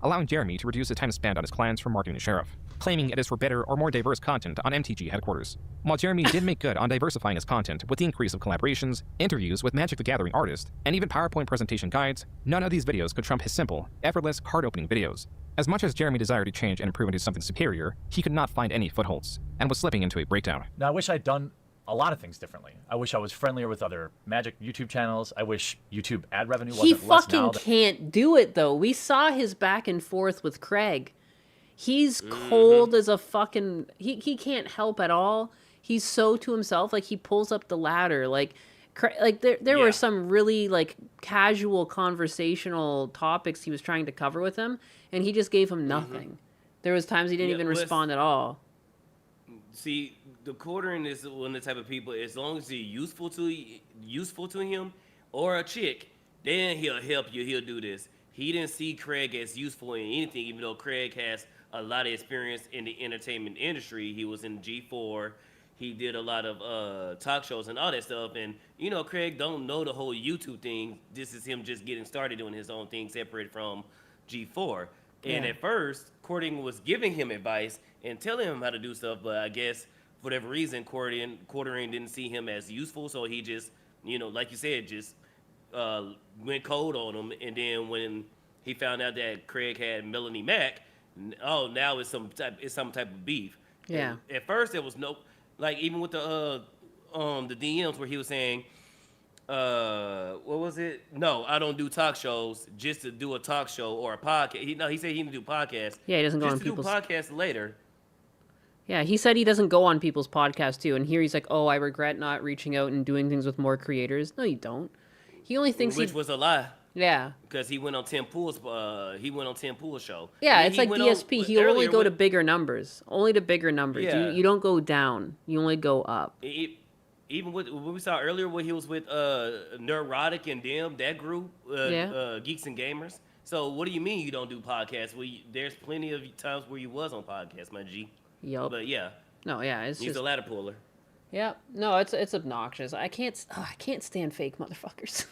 Speaker 4: Allowing Jeremy to reduce the time spent on his clients from marketing the sheriff, claiming it is for better or more diverse content on MTG headquarters. While Jeremy did make good on diversifying his content with the increase of collaborations, interviews with Magic the Gathering artists, and even PowerPoint presentation guides, none of these videos could trump his simple, effortless, card-opening videos. As much as Jeremy desired to change and improve into something superior, he could not find any footholds, and was slipping into a breakdown.
Speaker 6: Now, I wish I'd done a lot of things differently. I wish I was friendlier with other Magic YouTube channels. I wish YouTube ad revenue
Speaker 2: He
Speaker 6: wasn't less now.
Speaker 2: fucking can't do it though. We saw his back and forth with Craig. He's cold as a fucking. He can't help at all. He's so to himself. Like he pulls up the ladder. Like there were some really like casual conversational topics he was trying to cover with him, and he just gave him nothing. There was times he didn't even respond at all.
Speaker 3: see, the quartering is one of the type of people. As long as you're useful to him or a chick, then he'll help you. He'll do this. He didn't see Craig as useful in anything, even though Craig has a lot of experience in the entertainment industry. He was in G4. He did a lot of talk shows and all that stuff. And, you know, Craig don't know the whole YouTube thing. This is him just getting started doing his own thing separate from G4. And
Speaker 2: Yeah.
Speaker 3: at first, Quartering was giving him advice and telling him how to do stuff. But I guess for whatever reason, Quartering didn't see him as useful. So he just, you know, like you said, just went cold on him. And then when he found out that Craig had Melanie Mack, now it's some type of beef.
Speaker 2: Yeah.
Speaker 3: And at first there was no, like, even with the DMs where he was saying, what was it? No, I don't do talk shows just to do a talk show or a podcast. He said he didn't do podcasts.
Speaker 2: Yeah, he doesn't go
Speaker 3: just
Speaker 2: on
Speaker 3: to
Speaker 2: people's.
Speaker 3: do podcasts later.
Speaker 2: Yeah, he said he doesn't go on people's podcasts too, and here he's like, "Oh, I regret not reaching out and doing things with more creators." No, you don't. He only thinks
Speaker 3: Which was a lie.
Speaker 2: Yeah.
Speaker 3: Because he went on Tim Pool's show.
Speaker 2: Yeah,
Speaker 3: And
Speaker 2: it's
Speaker 3: he
Speaker 2: like
Speaker 3: went
Speaker 2: DSP.
Speaker 3: on
Speaker 2: He'll only
Speaker 3: earlier
Speaker 2: go to
Speaker 3: with-
Speaker 2: bigger numbers. Only to bigger numbers.
Speaker 3: Yeah.
Speaker 2: You don't go down. You only go up.
Speaker 3: Even with what we saw earlier when he was with Neurotic and them, that group, Geeks and Gamers. So what do you mean you don't do podcasts? There's plenty of times where you was on podcasts, my G.
Speaker 2: Yup.
Speaker 3: But yeah.
Speaker 2: No, yeah, it's
Speaker 3: He's
Speaker 2: just
Speaker 3: a ladder puller.
Speaker 2: Yeah. No, it's obnoxious. I can't stand fake motherfuckers.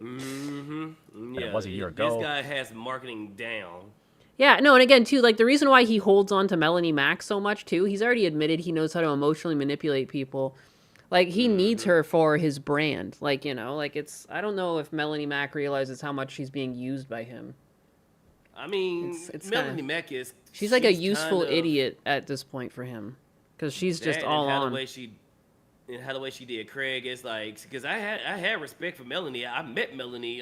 Speaker 3: Mm-hmm.
Speaker 6: it was a year
Speaker 3: This
Speaker 6: ago.
Speaker 3: guy has marketing down.
Speaker 2: Yeah, no, and again, too, like, the reason why he holds on to Melanie Mack so much, too, he's already admitted he knows how to emotionally manipulate people. Like, he needs her for his brand. Like, you know, like, I don't know if Melanie Mack realizes how much she's being used by him.
Speaker 3: I mean,
Speaker 2: It's
Speaker 3: Melanie
Speaker 2: kinda-
Speaker 3: Mack is...
Speaker 2: She's like a
Speaker 3: she's
Speaker 2: useful
Speaker 3: kind of-
Speaker 2: idiot at this point for him. Because she's just
Speaker 3: that
Speaker 2: all
Speaker 3: and how
Speaker 2: on.
Speaker 3: The way she did Craig is like, because I had respect for Melanie. I met Melanie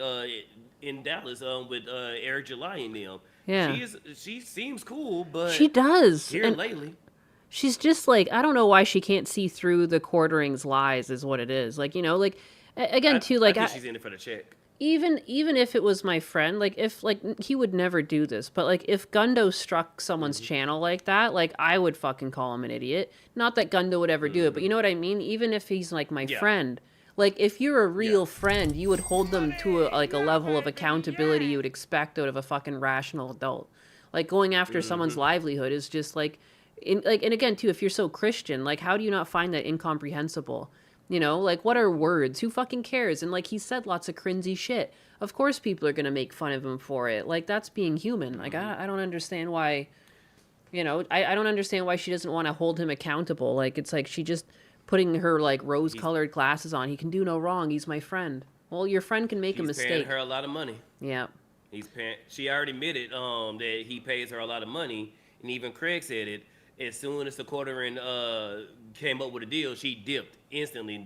Speaker 3: in Dallas with Eric July and them.
Speaker 2: Yeah.
Speaker 3: She seems cool, but
Speaker 2: She does.
Speaker 3: here
Speaker 2: And
Speaker 3: lately.
Speaker 2: she's just like, I don't know why she can't see through the Quartering's lies is what it is. Like, you know, like, again, too, like,
Speaker 3: I think she's in it for the check.
Speaker 2: even if it was my friend, like, if, like, he would never do this, but, like, if Gundo struck someone's channel like that, like, I would fucking call him an idiot. Not that Gundo would ever do it, but you know what I mean? Even if he's, like, my friend, like, if you're a real friend, you would hold them to, a level of accountability you would expect out of a fucking rational adult. Like, going after someone's livelihood is just, like, and again, too, if you're so Christian, like, how do you not find that incomprehensible? You know, like, what are words? Who fucking cares? And, like, he said lots of cringy shit. Of course people are going to make fun of him for it. Like, that's being human. Like, I don't understand why, you know, I don't understand why she doesn't want to hold him accountable. Like, it's like she just putting her, like, rose-colored glasses on. He can do no wrong. He's my friend. Well, your friend can make a
Speaker 3: He's
Speaker 2: mistake.
Speaker 3: paying her a lot of money.
Speaker 2: Yeah.
Speaker 3: She already admitted that he pays her a lot of money, and even Craig said it. As soon as the Quartering came up with a deal, she dipped instantly.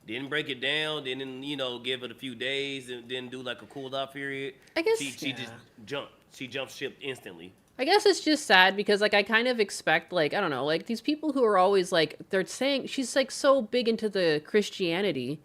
Speaker 3: Didn't break it down. Didn't give it a few days and didn't do like a cool off period.
Speaker 2: I guess
Speaker 3: she just jumped. She jumped ship instantly.
Speaker 2: I guess it's just sad because, like, I kind of expect, like, I don't know, like, these people who are always, like, they're saying she's, like, so big into the Christianity,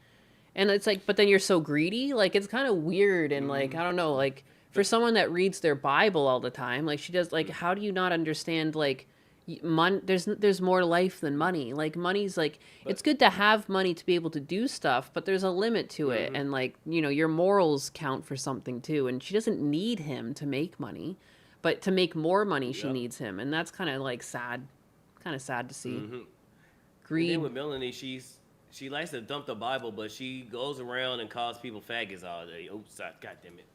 Speaker 2: and it's like, but then you're so greedy. Like, it's kind of weird, and, like, I don't know, like, for someone that reads their Bible all the time, like, she does, like, how do you not understand, like, there's more life than money. Like, money's like, it's good to have money to be able to do stuff, but there's a limit to it, and, like, you know, your morals count for something too. And she doesn't need him to make money, but to make more money she needs him, and that's kind of like sad to see. Greed.
Speaker 3: And then with Melanie, she likes to dump the Bible, but she goes around and calls people faggots all day. Oh, sorry, God damn it.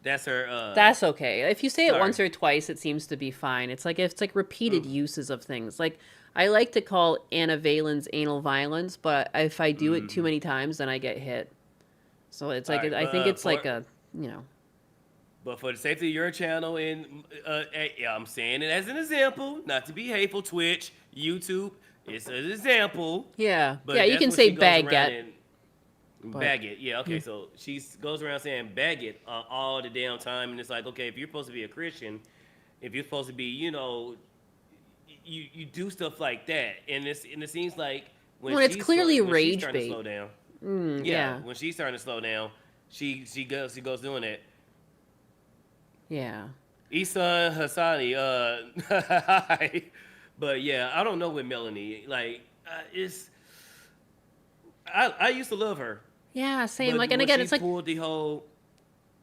Speaker 3: That's her.
Speaker 2: That's okay. If you say it
Speaker 3: sorry.
Speaker 2: once or twice, it seems to be fine. It's like repeated uses of things. Like, I like to call Anna Valen's anal violence, but if I do it too many times, then I get hit. So it's like,
Speaker 3: All right,
Speaker 2: I think it's like a, you know.
Speaker 3: But for the safety of your channel, and I'm saying it as an example, not to be hateful, Twitch, YouTube, it's an example.
Speaker 2: Yeah.
Speaker 3: But
Speaker 2: Yeah, you
Speaker 3: that's
Speaker 2: can
Speaker 3: what
Speaker 2: say
Speaker 3: she goes around
Speaker 2: baguette.
Speaker 3: and-
Speaker 2: But-
Speaker 3: Baguette, yeah, okay. So she goes around saying baguette all the damn time, and it's like, okay, if you're supposed to be a Christian, if you're supposed to be, you do stuff like that, and it seems like
Speaker 2: When it's clearly
Speaker 3: when she's
Speaker 2: rage
Speaker 3: starting
Speaker 2: bait.
Speaker 3: to slow down.
Speaker 2: Yeah.
Speaker 3: When she's starting to slow down, she goes doing it.
Speaker 2: Yeah.
Speaker 3: Isan Hassani, hi. But yeah, I don't know with Melanie. Like, I used to love her.
Speaker 2: Yeah, same.
Speaker 3: But
Speaker 2: Like, and
Speaker 3: when
Speaker 2: again,
Speaker 3: she
Speaker 2: it's like
Speaker 3: pulled the whole.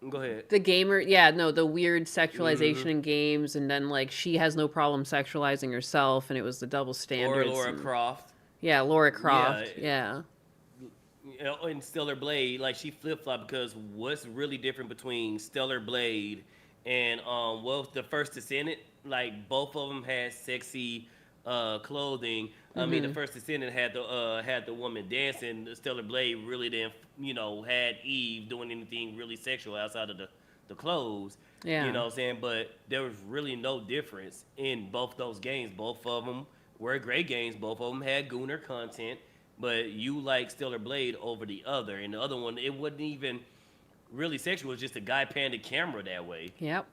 Speaker 3: Go ahead.
Speaker 2: the gamer. Yeah, no, the weird sexualization in games, and then like she has no problem sexualizing herself, and it was the double
Speaker 3: Or
Speaker 2: standards.
Speaker 3: Laura
Speaker 2: and-
Speaker 3: Croft.
Speaker 2: Yeah, Laura Croft. Yeah.
Speaker 3: You know, and Stellar Blade, like she flip flop because what's really different between Stellar Blade and well, the First Descendant, like both of them had sexy clothing. I mean, the First Descendant had the woman dancing. The Stellar Blade really didn't, had Eve doing anything really sexual outside of the clothes.
Speaker 2: Yeah.
Speaker 3: You know what I'm saying? But there was really no difference in both those games. Both of them were great games. Both of them had Gooner content. But you like Stellar Blade over the other. And the other one, it wasn't even really sexual. It was just a guy panned the camera that way.
Speaker 2: Yep.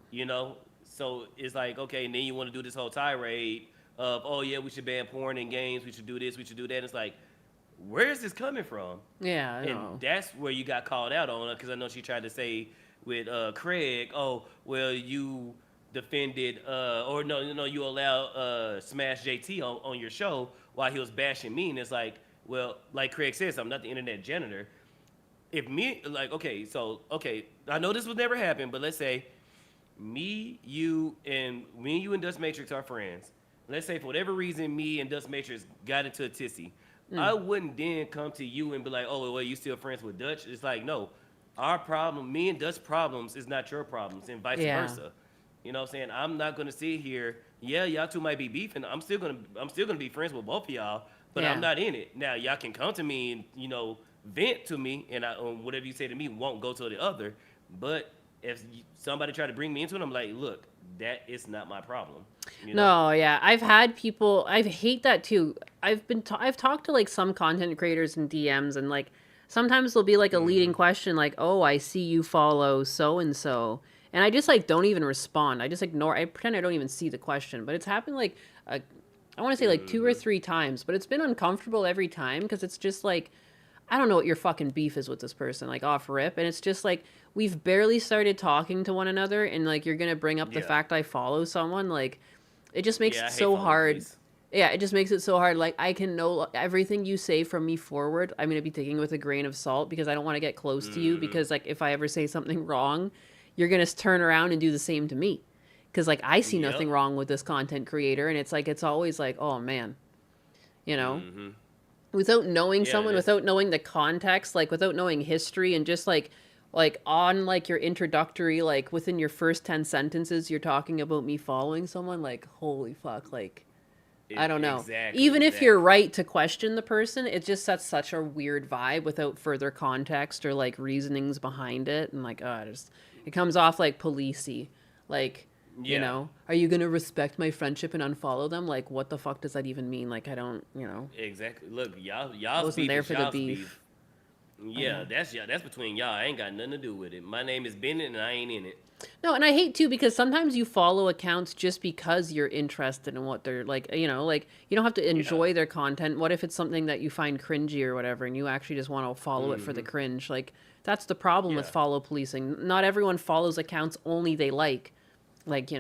Speaker 3: So it's like, okay, and then you want to do this whole tirade of, oh, yeah, we should ban porn in games. We should do this. We should do that. And it's like, where is this coming from?
Speaker 2: Yeah, I know.
Speaker 3: And that's where you got called out on, because I know she tried to say with Craig, oh, well, you defended, or no, you allow Smash JT on your show while he was bashing me. And it's like, well, like Craig says, I'm not the internet janitor. If me, like, okay, I know this would never happen, but let's say me, you, and Dust Matrix are friends. Let's say for whatever reason, me and Dust Matrix got into a tizzy. I wouldn't then come to you and be like, oh, well, you still friends with Dutch? It's like, no, our problem, me and Dutch's problems is not your problems, and vice versa. You know what I'm saying? I'm not gonna sit here. Yeah, y'all two might be beefing. I'm still gonna be friends with both of y'all, but I'm not in it. Now y'all can come to me and vent to me, and whatever you say to me won't go to the other. But if somebody try to bring me into it, I'm like, look, that is not my problem.
Speaker 2: No, yeah, I've had people. I hate that too. I've talked to like some content creators in DMs, and like sometimes there'll be like a leading question, like, "Oh, I see you follow so and so," and I just like don't even respond. I just ignore. I pretend I don't even see the question. But it's happened like I want to say like 2 or 3 times, but it's been uncomfortable every time because it's just like I don't know what your fucking beef is with this person, like off rip, and it's just like we've barely started talking to one another, and like you're gonna bring up the fact I follow someone, like it just makes it so hard. Yeah, it just makes it so hard. Like I can know everything you say from me forward, I'm gonna be taking it with a grain of salt because I don't want to get close to you because like if I ever say something wrong, you're gonna turn around and do the same to me. Because like I see nothing wrong with this content creator, and it's like it's always like, oh man, without knowing someone, without knowing the context, like without knowing history, and just like on like your introductory, like within your first 10 sentences, you're talking about me following someone. Like holy fuck, like I don't know. Even if you're right to question the person, it just sets such a weird vibe without further context or like reasonings behind it, and like it comes off like policey, like. Are you gonna respect my friendship and unfollow them? Like, what the fuck does that even mean? Like, I don't,
Speaker 3: Exactly. Look, y'all
Speaker 2: wasn't there for the beef.
Speaker 3: Yeah, that's between y'all. I ain't got nothing to do with it. My name is Bennett, and I ain't in it.
Speaker 2: No, and I hate too because sometimes you follow accounts just because you're interested in what they're like. Like you don't have to enjoy their content. What if it's something that you find cringy or whatever, and you actually just want to follow it for the cringe? Like that's the problem with follow policing. Not everyone follows accounts only they like. Like,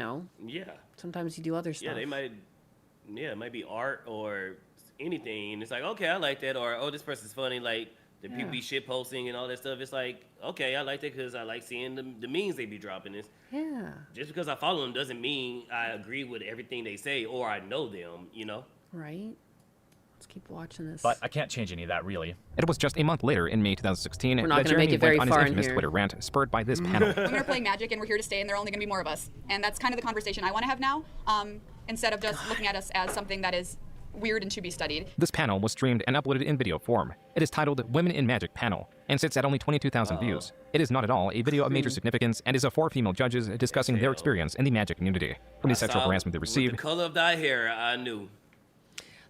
Speaker 2: sometimes you do other stuff.
Speaker 3: Yeah, it might be art or anything. And it's like, okay, I like that. Or, oh, this person's funny. Like, the people be shit posting and all that stuff. It's like, okay, I like that because I like seeing the memes they be dropping. This.
Speaker 2: Yeah.
Speaker 3: Just because I follow them doesn't mean I agree with everything they say or I know them,
Speaker 2: Right. Let's keep watching this.
Speaker 6: But I can't change any of that, really.
Speaker 4: It was just a month later, in May 2016,
Speaker 2: We're not
Speaker 4: that
Speaker 2: gonna make
Speaker 4: Jeremy
Speaker 2: it very
Speaker 4: went on
Speaker 2: far
Speaker 4: his
Speaker 2: in
Speaker 4: infamous
Speaker 2: here.
Speaker 4: Twitter rant, spurred by this panel.
Speaker 13: Women are playing Magic, and we're here to stay, and there are only going to be more of us. And that's kind of the conversation I want to have now, instead of just looking at us as something that is weird and to be studied.
Speaker 4: This panel was streamed and uploaded in video form. It is titled Women in Magic Panel, and sits at only 22,000 views. It is not at all a video of major significance, and is of 4 female judges discussing their experience in the Magic community. From the sexual harassment they received.
Speaker 3: The color of thy hair, I knew.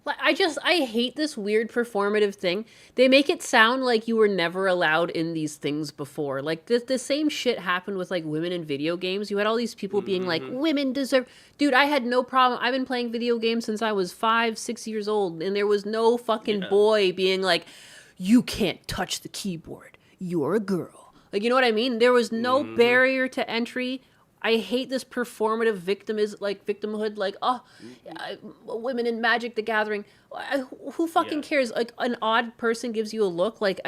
Speaker 2: Like, I hate this weird performative thing. They make it sound like you were never allowed in these things before. Like, the same shit happened with, like, women in video games. You had all these people being like, women deserve... Dude, I had no problem. I've been playing video games since I was 5, 6 years old, and there was no fucking boy being like, you can't touch the keyboard. You're a girl. Like, you know what I mean? There was no barrier to entry I hate this performative victimhood. Like, women in Magic the Gathering. Who fucking cares? Like, an odd person gives you a look. Like,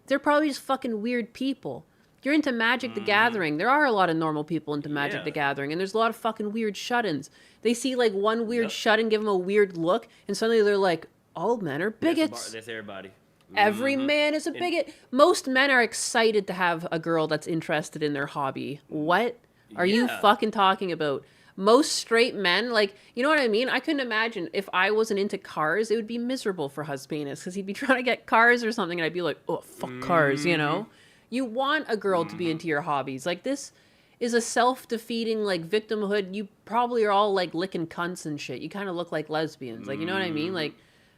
Speaker 2: they're probably just fucking weird people. You're into Magic the Gathering. There are a lot of normal people into Magic the Gathering, and there's a lot of fucking weird shut-ins. They see like one weird shut-in, give them a weird look, and suddenly they're like, all men are bigots.
Speaker 3: That's everybody.
Speaker 2: Every man is a bigot. Most men are excited to have a girl that's interested in their hobby. What are you fucking talking about? Most straight men, like, you know what I mean? I couldn't imagine if I wasn't into cars, it would be miserable for Husbanus because he'd be trying to get cars or something, and I'd be like, oh, fuck cars, you know? You want a girl to be into your hobbies. Like, this is a self-defeating, like, victimhood. You probably are all, like, licking cunts and shit. You kind of look like lesbians. Like, you know what I mean? Like,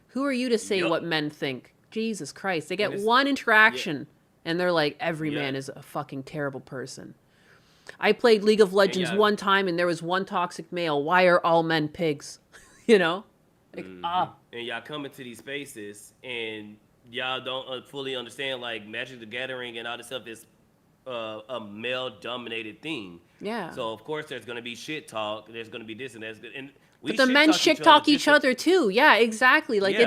Speaker 2: who are you to say what men think? Jesus Christ. They get one interaction, and they're like, every man is a fucking terrible person. I played League of Legends one time, and there was one toxic male. Why are all men pigs? You know? Like,
Speaker 3: And y'all come into these spaces, and y'all don't fully understand, like, Magic the Gathering and all this stuff is a male-dominated thing.
Speaker 2: Yeah.
Speaker 3: So, of course, there's going to be shit talk. There's going to be this and that. And
Speaker 2: but the men shit talk each other too. Yeah, exactly. Like,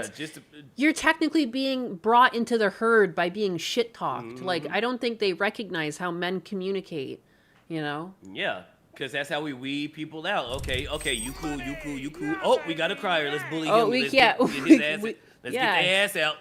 Speaker 2: you're technically being brought into the herd by being shit talked. Like, I don't think they recognize how men communicate, you know?
Speaker 3: Yeah, because that's how we weed people out. Okay, you cool. Oh, we got a crier. Let's bully him. Let's get his ass. Let's get their ass out.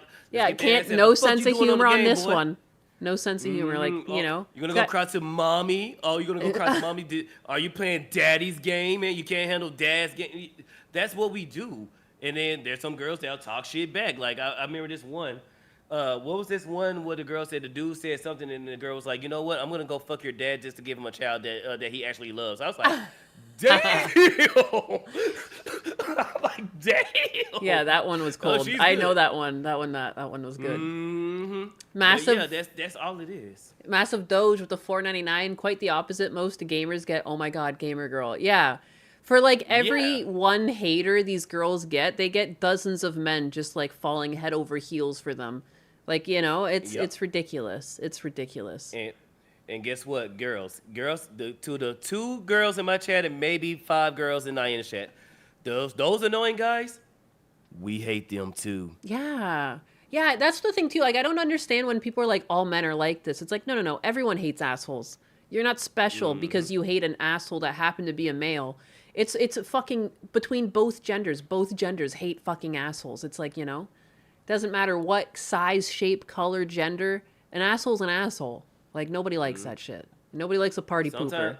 Speaker 2: No sense of humor on this one. No sense of humor, like, you know.
Speaker 3: You're gonna go cry to mommy? Oh, you're gonna go cry to mommy? Are you playing daddy's game, man? You can't handle dad's game? That's what we do. And then there's some girls that'll talk shit back. Like, I remember this one. What was this one where the girl said, the dude said something, and the girl was like, you know what? I'm gonna go fuck your dad just to give him a child that he actually loves. I was like, damn! I'm like, damn!
Speaker 2: Yeah, that one was cold. I know that one. That one was good. Massive.
Speaker 3: But yeah, that's all it is.
Speaker 2: Massive Doge with the $4.99. Quite the opposite. Most gamers get, oh my god, gamer girl. Yeah. For like every one hater these girls get, they get dozens of men just like falling head over heels for them. Like, you know, it's ridiculous. It's ridiculous.
Speaker 3: And guess what, girls, the two girls in my chat and maybe 5 girls in Niana's chat, those annoying guys, we hate them too.
Speaker 2: Yeah. Yeah, that's the thing too. Like, I don't understand when people are like, all men are like this. It's like, no. Everyone hates assholes. You're not special because you hate an asshole that happened to be a male. It's fucking between both genders. Both genders hate fucking assholes. It's like, you know, doesn't matter what size, shape, color, gender. An asshole's an asshole. Like, nobody likes that shit. Nobody likes a party pooper.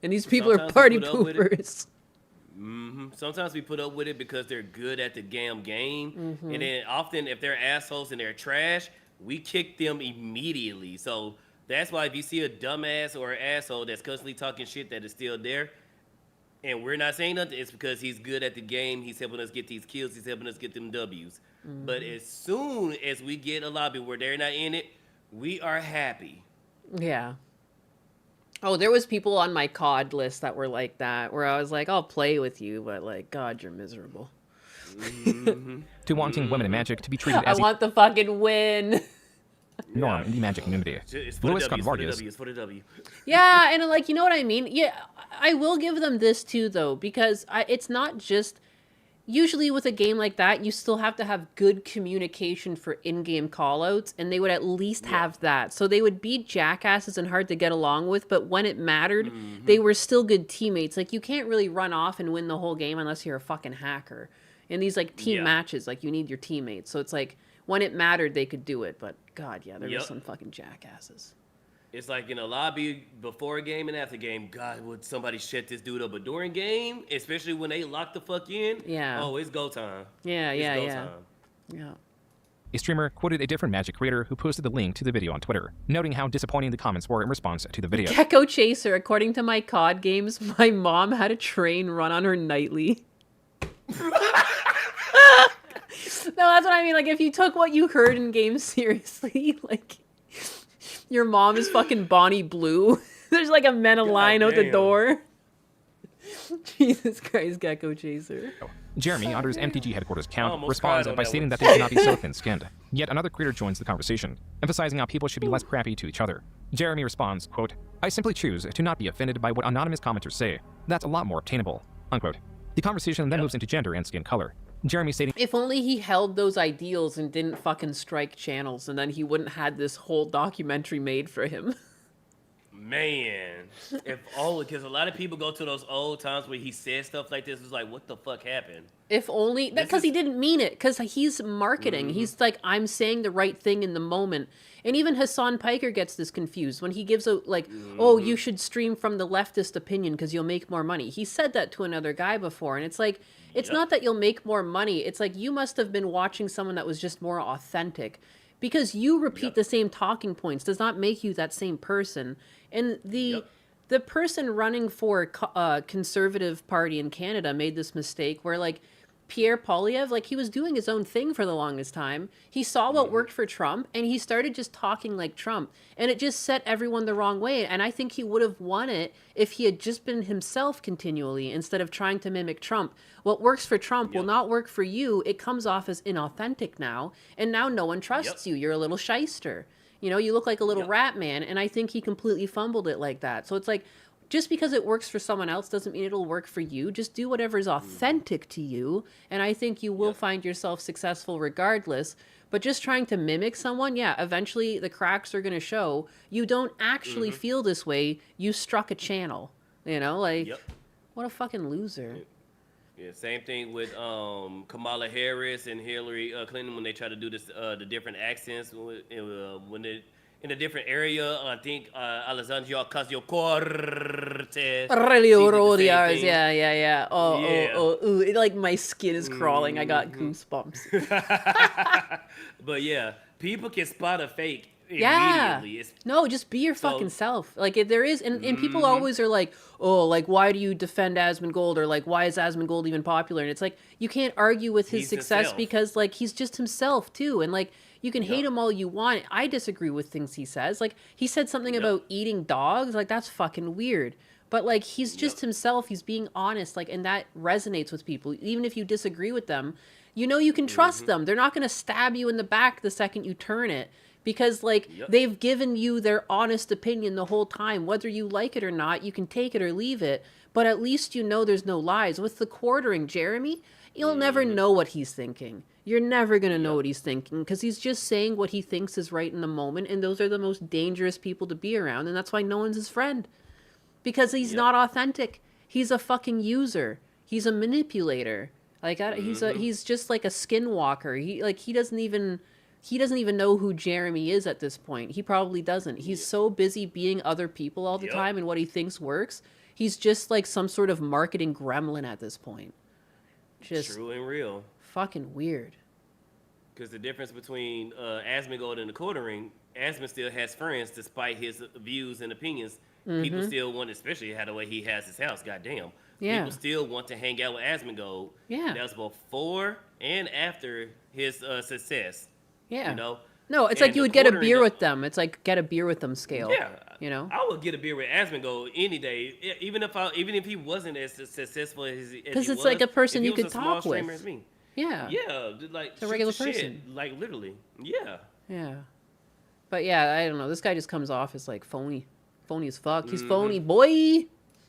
Speaker 2: And these people are party poopers.
Speaker 3: Sometimes we put up with it because they're good at the game. And then often if they're assholes and they're trash, we kick them immediately. So that's why if you see a dumbass or an asshole that's constantly talking shit that is still there, and we're not saying nothing, it's because he's good at the game. He's helping us get these kills. He's helping us get them W's. But as soon as we get a lobby where they're not in it, we are happy.
Speaker 2: Yeah. Oh, there was people on my COD list that were like that, where I was like, I'll play with you, but like, God, you're miserable.
Speaker 4: To wanting women in Magic to be treated as
Speaker 2: I want the fucking win.
Speaker 4: norm in the Magic community. Louis Scott Vargas.
Speaker 2: Yeah, and like, you know what I mean? Yeah, I will give them this too, though, because it's not just... Usually with a game like that, you still have to have good communication for in-game callouts, and they would at least have that. So they would be jackasses and hard to get along with, but when it mattered, they were still good teammates. Like, you can't really run off and win the whole game unless you're a fucking hacker. In these, like, team matches, like, you need your teammates. So it's like, when it mattered, they could do it. But, God, yeah, there were some fucking jackasses.
Speaker 3: It's like in a lobby before a game and after game, God, would somebody shut this dude up? But during game, especially when they lock the fuck in, oh, it's go time.
Speaker 2: Yeah.
Speaker 4: A streamer quoted a different Magic creator who posted the link to the video on Twitter, noting how disappointing the comments were in response to the video.
Speaker 2: Gecko Chaser, according to my COD games, my mom had a train run on her nightly. No, that's what I mean. Like, if you took what you heard in games seriously, like... Your mom is fucking Bonnie Blue. There's like a men line out the door. Jesus Christ, Gecko Chaser.
Speaker 4: Jeremy, under his MTG headquarters account, responds by stating that they should not be so thin-skinned. Yet another creator joins the conversation, emphasizing how people should be less crappy to each other. Jeremy responds, quote, I simply choose to not be offended by what anonymous commenters say. That's a lot more obtainable, unquote. The conversation then moves into gender and skin color. Jeremy stating,
Speaker 2: If only he held those ideals and didn't fucking strike channels, and then he wouldn't had this whole documentary made for him.
Speaker 3: Man, if only, because a lot of people go to those old times where he said stuff like this. It's like, what the fuck happened?
Speaker 2: If only, because he didn't mean it, because he's marketing. He's like, I'm saying the right thing in the moment. And even Hassan Piker gets this confused when he gives a, like, oh, you should stream from the leftist opinion because you'll make more money. He said that to another guy before, and it's like, it's not that you'll make more money. It's like, you must have been watching someone that was just more authentic. Because you repeat the same talking points does not make you that same person. And the person running for Conservative Party in Canada made this mistake where, like, Pierre Poilievre, like, he was doing his own thing for the longest time. He saw what worked for Trump, and he started just talking like Trump. And it just set everyone the wrong way. And I think he would have won it if he had just been himself continually instead of trying to mimic Trump. What works for Trump will not work for you. It comes off as inauthentic now. And now no one trusts you. You're a little shyster. You know, you look like a little rat man. And I think he completely fumbled it like that. So it's like, just because it works for someone else doesn't mean it'll work for you. Just do whatever is authentic to you. And I think you will find yourself successful regardless. But just trying to mimic someone, eventually the cracks are going to show. You don't actually feel this way. You struck a channel. You know, like, what a fucking loser.
Speaker 3: Yeah, same thing with Kamala Harris and Hillary Clinton when they try to do this, the different accents when they in a different area. I think Alexandria Ocasio-Cortez.
Speaker 2: Yeah. Oh, like my skin is crawling. I got goosebumps.
Speaker 3: But yeah, people can spot a fake
Speaker 2: immediately. No, just be your fucking self. Like, if there is, and people always are like, oh, like, why do you defend Asmongold? Or like, why is Asmongold even popular? And it's like, you can't argue with his success because, like, he's just himself too. And like, you can hate him all you want. I disagree with things he says. Like, he said something about eating dogs. Like, that's fucking weird. But like, he's just himself. He's being honest. Like, and that resonates with people. Even if you disagree with them, you know you can trust them. They're not going to stab you in the back the second you turn it. Because, like, they've given you their honest opinion the whole time. Whether you like it or not, you can take it or leave it. But at least you know there's no lies. With the quartering, Jeremy, you'll never know what he's thinking. You're never going to know what he's thinking because he's just saying what he thinks is right in the moment. And those are the most dangerous people to be around. And that's why no one's his friend. Because he's not authentic. He's a fucking user. He's a manipulator. Like, he's just like a skinwalker. He doesn't even know who Jeremy is at this point. He probably doesn't. He's so busy being other people all the time and what he thinks works. He's just like some sort of marketing gremlin at this point. Just
Speaker 3: true and real.
Speaker 2: Fucking weird.
Speaker 3: Because the difference between Asmongold and the quartering, Asmon still has friends despite his views and opinions. People still want, especially how the way he has his house, goddamn.
Speaker 2: Yeah.
Speaker 3: People still want to hang out with Asmongold.
Speaker 2: Yeah.
Speaker 3: That was before and after his success.
Speaker 2: Yeah.
Speaker 3: You know?
Speaker 2: No, it's like you would get a beer with them. It's like get a beer with them scale.
Speaker 3: Yeah.
Speaker 2: You know?
Speaker 3: I would get a beer with Asmongold any day, even if he wasn't as successful as he
Speaker 2: Because it's
Speaker 3: was,
Speaker 2: like a person
Speaker 3: if he
Speaker 2: you
Speaker 3: was
Speaker 2: could
Speaker 3: a small
Speaker 2: talk
Speaker 3: streamer
Speaker 2: with.
Speaker 3: as me.
Speaker 2: Yeah.
Speaker 3: Yeah, like
Speaker 2: It's a regular
Speaker 3: shoot the shit,
Speaker 2: person.
Speaker 3: like literally. Yeah.
Speaker 2: Yeah. But yeah, I don't know. This guy just comes off as like phony. Phony as fuck. He's phony, boy.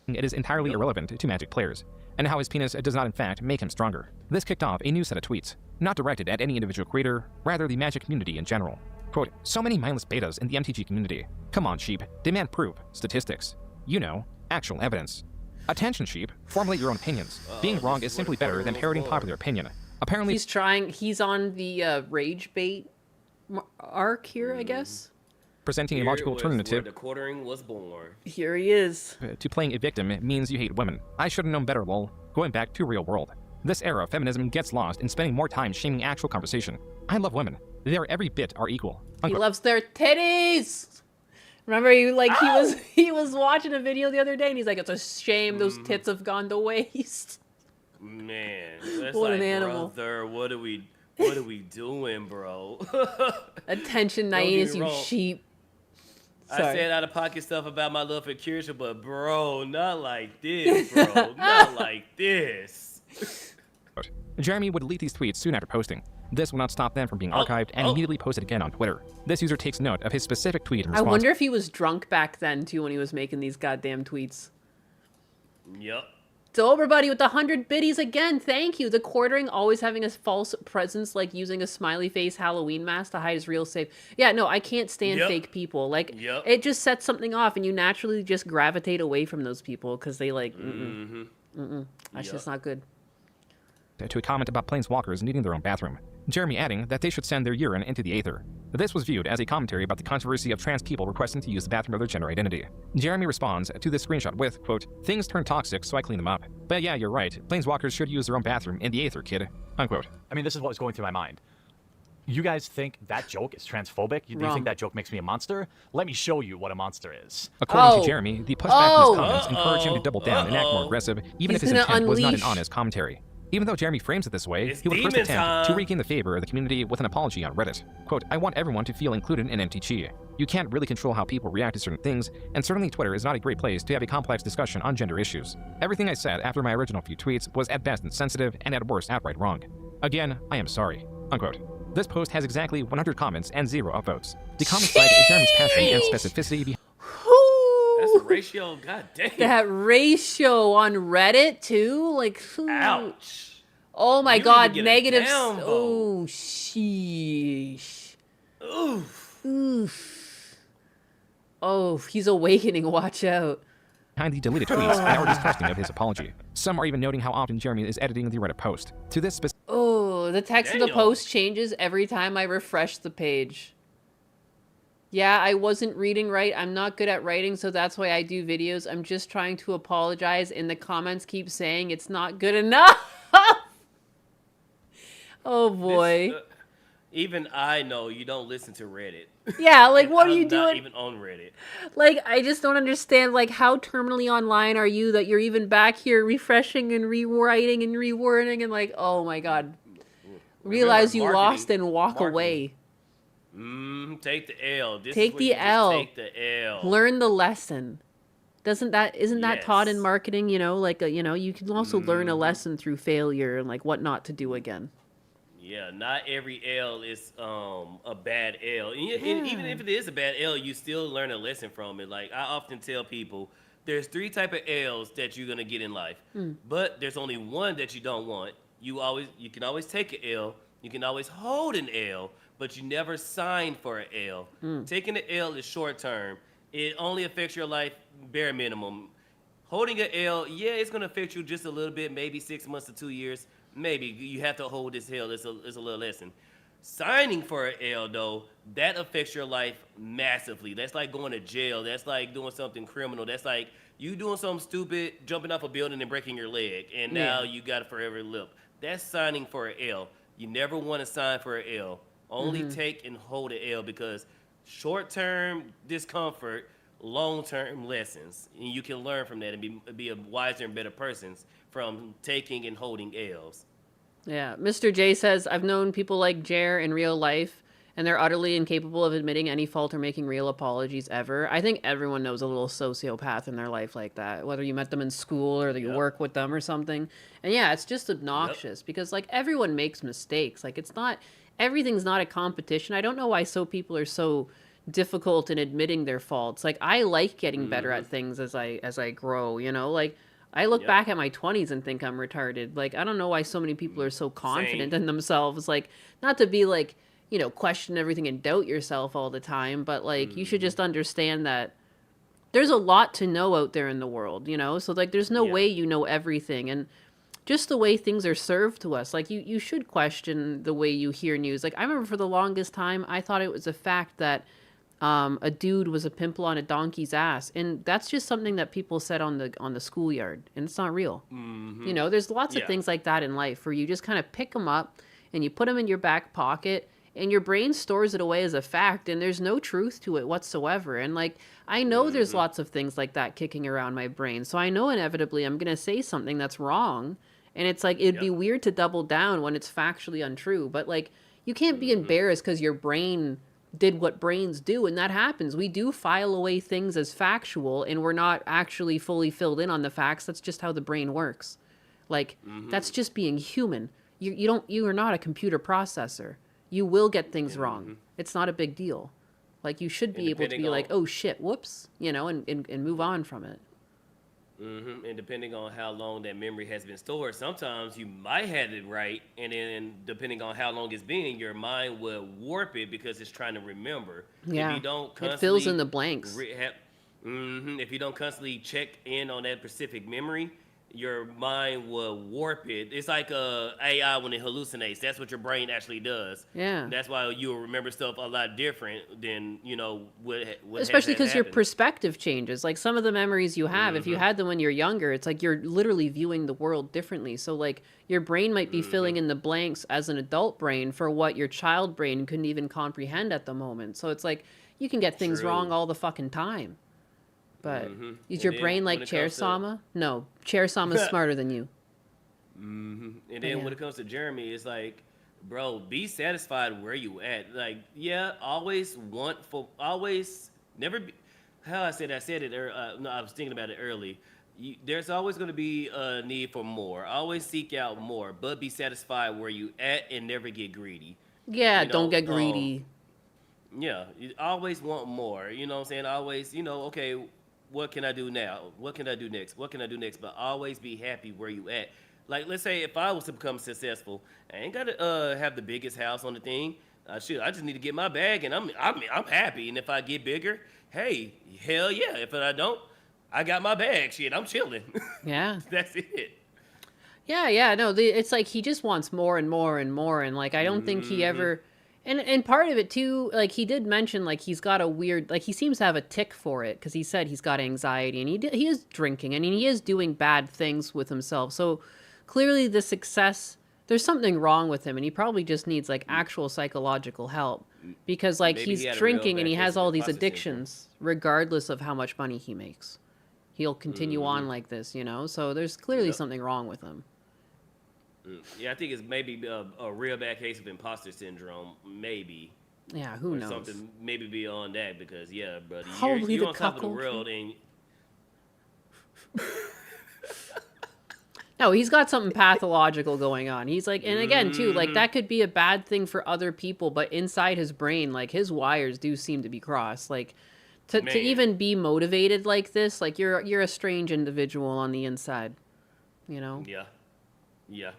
Speaker 4: It is entirely irrelevant to Magic players, and how his penis does not in fact make him stronger. This kicked off a new set of tweets, not directed at any individual creator, rather the Magic community in general. Quote, so many mindless betas in the MTG community. Come on, sheep. Demand proof. Statistics. You know, actual evidence. Attention, sheep. Formulate your own opinions. Being wrong is simply better than parroting popular opinion. Apparently,
Speaker 2: he's on the rage bait arc here, I guess.
Speaker 4: Presenting a logical alternative.
Speaker 3: Where the quartering was born.
Speaker 2: Here he is.
Speaker 4: To playing a victim means you hate women. I should have known better, lol. Going back to real world. This era of feminism gets lost in spending more time shaming actual conversation. I love women. They are every bit are equal.
Speaker 2: He loves their titties. Remember, he was watching a video the other day, and he's like, "It's a shame those tits have gone to waste."
Speaker 3: Man, that's
Speaker 2: What
Speaker 3: like,
Speaker 2: an animal.
Speaker 3: brother, what are we doing, bro?
Speaker 2: Attention, Nainis, you sheep.
Speaker 3: I said out of pocket stuff about my love for Kirsha, but bro, not like this, bro. Not like this.
Speaker 4: Jeremy would delete these tweets soon after posting. This will not stop them from being archived and immediately posted again on Twitter. This user takes note of his specific tweet and
Speaker 2: I
Speaker 4: responds.
Speaker 2: wonder if he was drunk back then, too, when he was making these goddamn tweets.
Speaker 3: Yep.
Speaker 2: Doberbuddy with the 100 biddies again. Thank you. The quartering always having a false presence, like using a smiley face Halloween mask to hide his real safe. Yeah, no, I can't stand fake people. Like, it just sets something off, and you naturally just gravitate away from those people because they like, that's just not good.
Speaker 4: To a comment about planeswalkers needing their own bathroom. Jeremy adding that they should send their urine into the aether. This was viewed as a commentary about the controversy of trans people requesting to use the bathroom of their gender identity. Jeremy responds to this screenshot with, quote, "Things turn toxic, so I clean them up. But yeah, you're right. Planeswalkers should use their own bathroom in the aether, kid." Unquote.
Speaker 6: I mean, this is what was going through my mind. You guys think that joke is transphobic? Do you think that joke makes me a monster? Let me show you what a monster is.
Speaker 4: According to Jeremy, the pushback from his comments encourage him to double down and act more aggressive, even if his intent was not an honest commentary. Even though Jeremy frames it this way, he would first attempt to regain the favor of the community with an apology on Reddit. Quote, "I want everyone to feel included in MTG. You can't really control how people react to certain things, and certainly Twitter is not a great place to have a complex discussion on gender issues. Everything I said after my original few tweets was at best insensitive and at worst outright wrong. Again, I am sorry." Unquote. This post has exactly 100 comments and 0 upvotes. The comments cite Jeremy's passion and specificity behind.
Speaker 3: That's a ratio, goddamn.
Speaker 2: That ratio on Reddit too, like.
Speaker 3: Ouch.
Speaker 2: Oh my
Speaker 3: You
Speaker 2: God,
Speaker 3: need to get a
Speaker 2: negatives.
Speaker 3: downvote.
Speaker 2: Oh, sheesh. Oof. Oh, he's awakening. Watch out.
Speaker 4: Behind the deleted tweets and are distrusting of his apology. Some are even noting how often Jeremy is editing the Reddit post. To this specific.
Speaker 2: Oh, the text of the post changes every time I refresh the page. Yeah, I wasn't reading right. I'm not good at writing, so that's why I do videos. I'm just trying to apologize, and the comments keep saying it's not good enough. Oh boy.
Speaker 3: Even I know you don't listen to Reddit.
Speaker 2: Yeah, like what are you
Speaker 3: I'm
Speaker 2: doing?
Speaker 3: not even on Reddit.
Speaker 2: Like, I just don't understand, like, how terminally online are you that you're even back here refreshing and rewriting and rewording and like, oh my God. Realize you lost and walk away.
Speaker 3: Take the L. This
Speaker 2: Take
Speaker 3: is where
Speaker 2: the
Speaker 3: you just
Speaker 2: L.
Speaker 3: Take the L.
Speaker 2: Learn the lesson. Isn't that taught in marketing, you know, like, you can also learn a lesson through failure and like what not to do again.
Speaker 3: Yeah, not every L is a bad L. And even if it is a bad L, you still learn a lesson from it. Like I often tell people, there's 3 type of L's that you're gonna get in life, but there's only one that you don't want. You can always take an L. You can always hold an L, but you never sign for an L. Taking an L is short term. It only affects your life bare minimum. Holding an L, yeah, it's gonna affect you just a little bit, maybe 6 months to 2 years. Maybe you have to hold this L. It's a little lesson. Signing for an L, though, that affects your life massively. That's like going to jail. That's like doing something criminal. That's like you doing something stupid, jumping off a building and breaking your leg, and now you got a forever lip. That's signing for an L. You never want to sign for an L. Only take and hold an L because short-term discomfort, long-term lessons, and you can learn from that and be a wiser and better person from taking and holding L's.
Speaker 2: Yeah, Mr. J says, I've known people like Jer in real life, and they're utterly incapable of admitting any fault or making real apologies ever. I think everyone knows a little sociopath in their life like that, whether you met them in school or that you work with them or something. And yeah, it's just obnoxious because like everyone makes mistakes. Like everything's not a competition. I don't know why people are so difficult in admitting their faults. Like I like getting better at things as I grow, you know, like I look back at my 20s and think I'm retarded. Like, I don't know why so many people are so confident in themselves. Like, not to be like, you know, question everything and doubt yourself all the time, but like, you should just understand that there's a lot to know out there in the world, you know? So like, there's no way you know everything. And just the way things are served to us, like you should question the way you hear news. Like, I remember for the longest time, I thought it was a fact that a dude was a pimple on a donkey's ass, and that's just something that people said on the schoolyard, and it's not real. You know, there's lots of things like that in life where you just kind of pick them up and you put them in your back pocket, and your brain stores it away as a fact, and there's no truth to it whatsoever. And like, I know there's lots of things like that kicking around my brain, so I know inevitably I'm gonna say something that's wrong, and it's like it'd be weird to double down when it's factually untrue, but like you can't be embarrassed because your brain did what brains do, and that happens. We do file away things as factual, and we're not actually fully filled in on the facts. That's just how the brain works. Like, that's just being human. You are not a computer processor. You will get things wrong. It's not a big deal. Like, you should be able to be like, oh shit, whoops, you know, and move on from it.
Speaker 3: And depending on how long that memory has been stored, sometimes you might have it right, and then depending on how long it's been, your mind will warp it because it's trying to remember.
Speaker 2: Yeah,
Speaker 3: if you don't
Speaker 2: it fills in the blanks.
Speaker 3: If you don't constantly check in on that specific memory, your mind will warp it. It's like AI when it hallucinates. That's what your brain actually does.
Speaker 2: Yeah.
Speaker 3: That's why you'll remember stuff a lot different than, you know, what
Speaker 2: Especially because your
Speaker 3: happened.
Speaker 2: perspective changes. Like, some of the memories you have, if you had them when you're younger, it's like you're literally viewing the world differently. So, like, your brain might be filling in the blanks as an adult brain for what your child brain couldn't even comprehend at the moment. So it's like, you can get things wrong all the fucking time. But is your brain like Chair Sama? No, Chair Sama's smarter than you.
Speaker 3: And then when it comes to Jeremy, it's like, bro, be satisfied where you at. Like, yeah, always never be. How I said it. No, I was thinking about it early. There's always going to be a need for more. Always seek out more, but be satisfied where you at and never get greedy.
Speaker 2: Yeah,
Speaker 3: You know,
Speaker 2: don't get greedy.
Speaker 3: Yeah, you always want more. You know what I'm saying? Always, you know, okay, what can I do now? What can I do next? What can I do next? But always be happy where you at. Like, let's say if I was to become successful, I ain't gotta have the biggest house on the thing. I just need to get my bag, and I'm happy. And if I get bigger, hey, hell yeah. If I don't, I got my bag. Shit, I'm chilling.
Speaker 2: Yeah.
Speaker 3: That's it.
Speaker 2: Yeah, no, it's like he just wants more and more and more, and like I don't think he ever, and part of it too, like he did mention like he's got a weird, like he seems to have a tick for it because he said he's got anxiety and he is drinking and he is doing bad things with himself. So clearly the success, there's something wrong with him, and he probably just needs like actual psychological help because like
Speaker 3: Maybe he
Speaker 2: he's
Speaker 3: had a real
Speaker 2: drinking
Speaker 3: bad
Speaker 2: and he
Speaker 3: case
Speaker 2: has
Speaker 3: of
Speaker 2: all these
Speaker 3: imposter
Speaker 2: addictions regardless of how much money he makes. He'll continue on like this, you know. So there's clearly something wrong with him.
Speaker 3: Yeah, I think it's maybe a real bad case of imposter syndrome, maybe.
Speaker 2: Yeah, who
Speaker 3: or
Speaker 2: knows?
Speaker 3: Something maybe beyond that, because yeah, brother,
Speaker 2: Probably
Speaker 3: you're
Speaker 2: the
Speaker 3: on top of the
Speaker 2: cuckold.
Speaker 3: world, and
Speaker 2: No, he's got something pathological going on. He's like, and again, too, like that could be a bad thing for other people, but inside his brain, like his wires do seem to be crossed. Like to even be motivated like this, like you're a strange individual on the inside, you know?
Speaker 3: Yeah.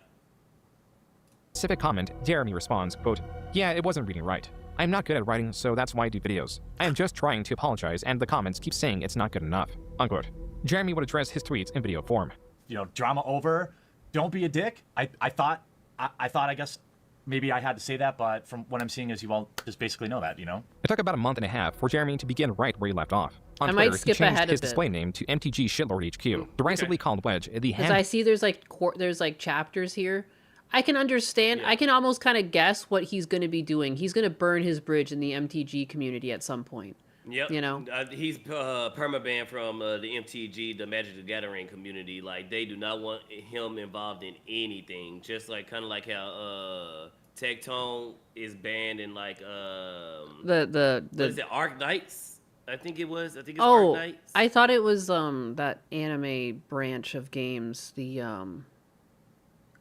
Speaker 4: Specific comment, Jeremy responds, quote, "Yeah, it wasn't reading right. I'm not good at writing, so that's why I do videos. I am just trying to apologize, and the comments keep saying it's not good enough." Unquote. Jeremy would address his tweets in video form.
Speaker 6: You know, drama over. Don't be a dick. I thought, I guess maybe I had to say that, but from what I'm seeing is you all just basically know that, you know?
Speaker 4: It took about a month and a half for Jeremy to begin right where he left off. On
Speaker 2: I
Speaker 4: Twitter,
Speaker 2: might skip
Speaker 4: he changed
Speaker 2: ahead a
Speaker 4: his
Speaker 2: bit.
Speaker 4: display name to MTG Shitlord HQ, derisively called Wedge the
Speaker 2: Because
Speaker 4: hand.
Speaker 2: I see there's like chapters here. I can understand. I can almost kind of guess what he's going to be doing. He's going to burn his bridge in the MTG community at some point.
Speaker 3: Yep.
Speaker 2: You know?
Speaker 3: He's permabanned from the MTG, the Magic the Gathering community. Like, they do not want him involved in anything. Just like kind of like how Tectone is banned in like
Speaker 2: The
Speaker 3: what is it, Arc Knights? I think it's Arc
Speaker 2: Oh,
Speaker 3: Knights.
Speaker 2: I thought it was that anime branch of games, the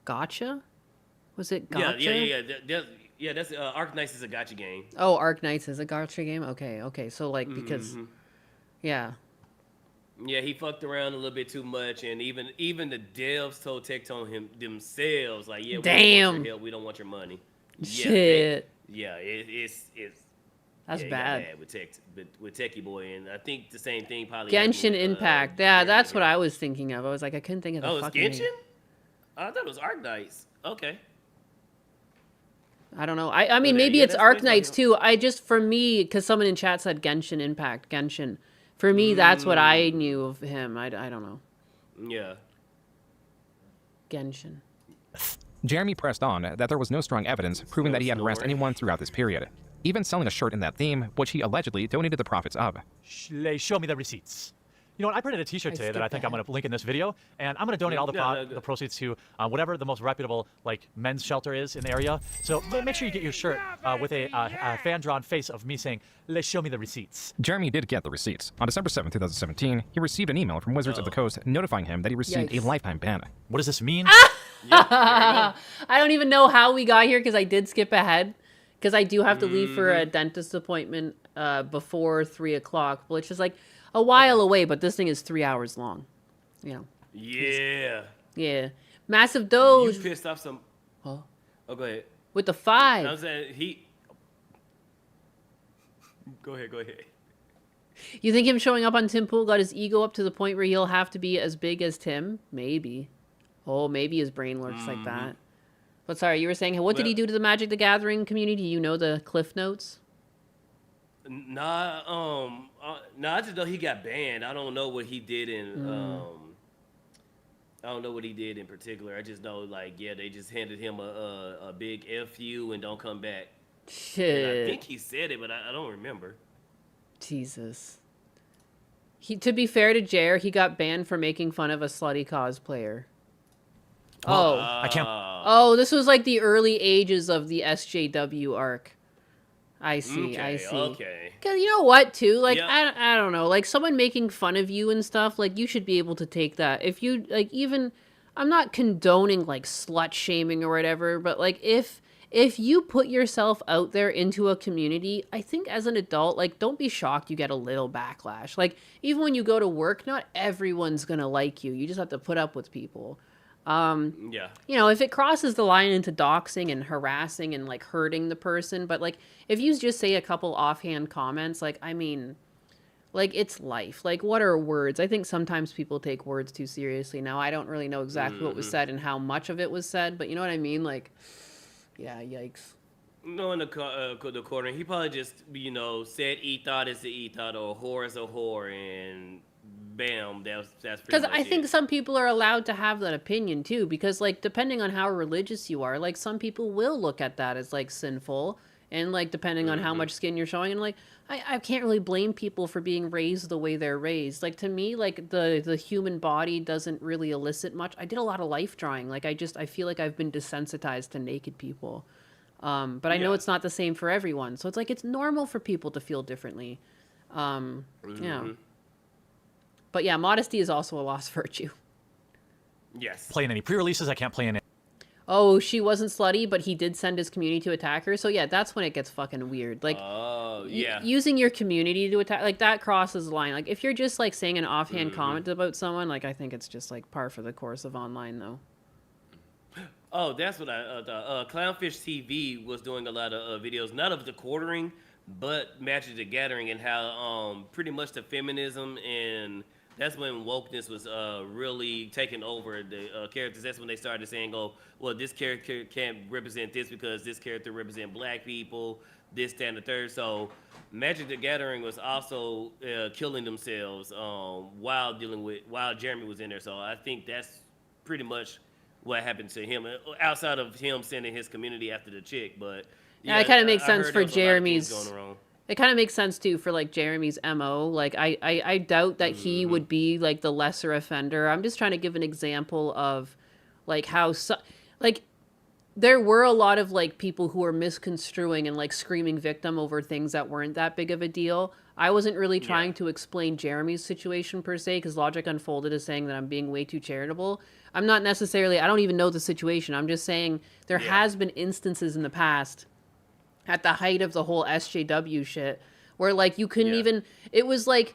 Speaker 2: Gacha? Was it Gacha?
Speaker 3: Yeah, that's Arc Knights is a gacha game.
Speaker 2: Oh, Arc Knights is a gacha game? Okay. So, like, because... Yeah.
Speaker 3: Yeah, he fucked around a little bit too much, and even the devs told Tectone themselves, like, yeah, we don't want your help, we don't want your money.
Speaker 2: Shit.
Speaker 3: It's
Speaker 2: That's
Speaker 3: it got
Speaker 2: bad.
Speaker 3: with Techie Boy, and I think the same thing probably.
Speaker 2: Genshin
Speaker 3: happened with,
Speaker 2: Impact. Yeah, that's what I was thinking of. I was like, I couldn't think of the
Speaker 3: Oh, it's
Speaker 2: fucking
Speaker 3: Genshin?
Speaker 2: name.
Speaker 3: I thought it was Arc Knights. Okay.
Speaker 2: I don't know. I mean,
Speaker 3: Okay,
Speaker 2: maybe
Speaker 3: yeah,
Speaker 2: it's
Speaker 3: that's
Speaker 2: Arc
Speaker 3: what
Speaker 2: Knights
Speaker 3: it's
Speaker 2: too. I just, for me, because someone in chat said Genshin Impact. Genshin. For me, that's what I knew of him. I don't know.
Speaker 3: Yeah.
Speaker 2: Genshin.
Speaker 4: Jeremy pressed on that there was no strong evidence proving that he had harassed anyone throughout this period, even selling a shirt in that theme, which he allegedly donated the profits of.
Speaker 6: Show me the receipts. You know what? I printed a T-shirt today that I think I'm going to link in this video, and I'm going to donate all the proceeds to whatever the most reputable like men's shelter is in the area. So make sure you get your shirt with a fan-drawn face of me saying, "Let's show me the receipts."
Speaker 4: Jeremy did get the receipts. On December 7, 2017, he received an email from Wizards of the Coast notifying him that he received a lifetime ban.
Speaker 6: What does this mean?
Speaker 2: I don't even know how we got here because I did skip ahead because I do have to leave for a dentist appointment before 3 o'clock, which is like a while away, but this thing is 3 hours long. You know.
Speaker 3: Yeah.
Speaker 2: Yeah. Massive Doge.
Speaker 3: You pissed off some.
Speaker 2: Huh?
Speaker 3: Oh, go ahead.
Speaker 2: With the 5.
Speaker 3: I was saying Go ahead.
Speaker 2: You think him showing up on Tim Pool got his ego up to the point where he'll have to be as big as Tim? Maybe. Oh, maybe his brain works like that. But sorry, you were saying, what did he do to the Magic the Gathering community? You know the cliff notes?
Speaker 3: Nah, I just know he got banned. I don't know what he did I don't know what he did in particular. I just know, like, yeah, they just handed him a big FU and don't come back.
Speaker 2: Shit.
Speaker 3: And I think he said it, but I don't remember.
Speaker 2: Jesus. To be fair to Jer, he got banned for making fun of a slutty cosplayer. Oh.
Speaker 6: I can't.
Speaker 2: Oh, this was like the early ages of the SJW arc. I see.
Speaker 3: Okay.
Speaker 2: Because you know what, too? Like, I don't know. Like, someone making fun of you and stuff, like, you should be able to take that. If you, like, even... I'm not condoning, like, slut-shaming or whatever, but, like, if you put yourself out there into a community, I think as an adult, like, don't be shocked you get a little backlash. Like, even when you go to work, not everyone's gonna like you. You just have to put up with people.
Speaker 3: Yeah.
Speaker 2: You know, if it crosses the line into doxing and harassing and, like, hurting the person, but, like, if you just say a couple offhand comments, like, I mean, like, it's life. Like, what are words? I think sometimes people take words too seriously. Now, I don't really know exactly what was said and how much of it was said, but you know what I mean? Like, yeah, yikes.
Speaker 3: No, in the corner, he probably just, you know, said E-thought is the E-thought or whore is a whore, and bam, that's pretty
Speaker 2: Because
Speaker 3: much
Speaker 2: I think
Speaker 3: it.
Speaker 2: some people are allowed to have that opinion too, because like depending on how religious you are, like some people will look at that as like sinful, and like depending on how much skin you're showing, and like I can't really blame people for being raised the way they're raised. Like to me, like the human body doesn't really elicit much. I did a lot of life drawing. Like I feel like I've been desensitized to naked people. But I know it's not the same for everyone. So it's like it's normal for people to feel differently. You know. But yeah, modesty is also a lost virtue.
Speaker 3: Yes.
Speaker 6: Play in any pre-releases. I can't play in it.
Speaker 2: Oh, she wasn't slutty, but he did send his community to attack her. So yeah, that's when it gets fucking weird. Like, using your community to attack, like that crosses the line. Like if you're just like saying an offhand comment about someone, like I think it's just like par for the course of online though.
Speaker 3: Oh, that's what I thought. Clownfish TV was doing a lot of videos, not of the quartering, but Magic the Gathering, and how pretty much the feminism, and that's when wokeness was really taking over the characters. That's when they started saying, oh, well, this character can't represent this because this character represents black people, this, that, and the third. So Magic the Gathering was also killing themselves while Jeremy was in there. So I think that's pretty much what happened to him, outside of him sending his community after the chick. But
Speaker 2: yeah, it kind of makes sense for Jeremy's. It kind of makes sense too for like Jeremy's MO. Like I doubt that he would be like the lesser offender. I'm just trying to give an example of like how like there were a lot of like people who were misconstruing and like screaming victim over things that weren't that big of a deal. I wasn't really trying to explain Jeremy's situation per se, because Logic Unfolded is saying that I'm being way too charitable. I'm not necessarily, I don't even know the situation. I'm just saying there has been instances in the past at the height of the whole SJW shit where like you couldn't even, it was like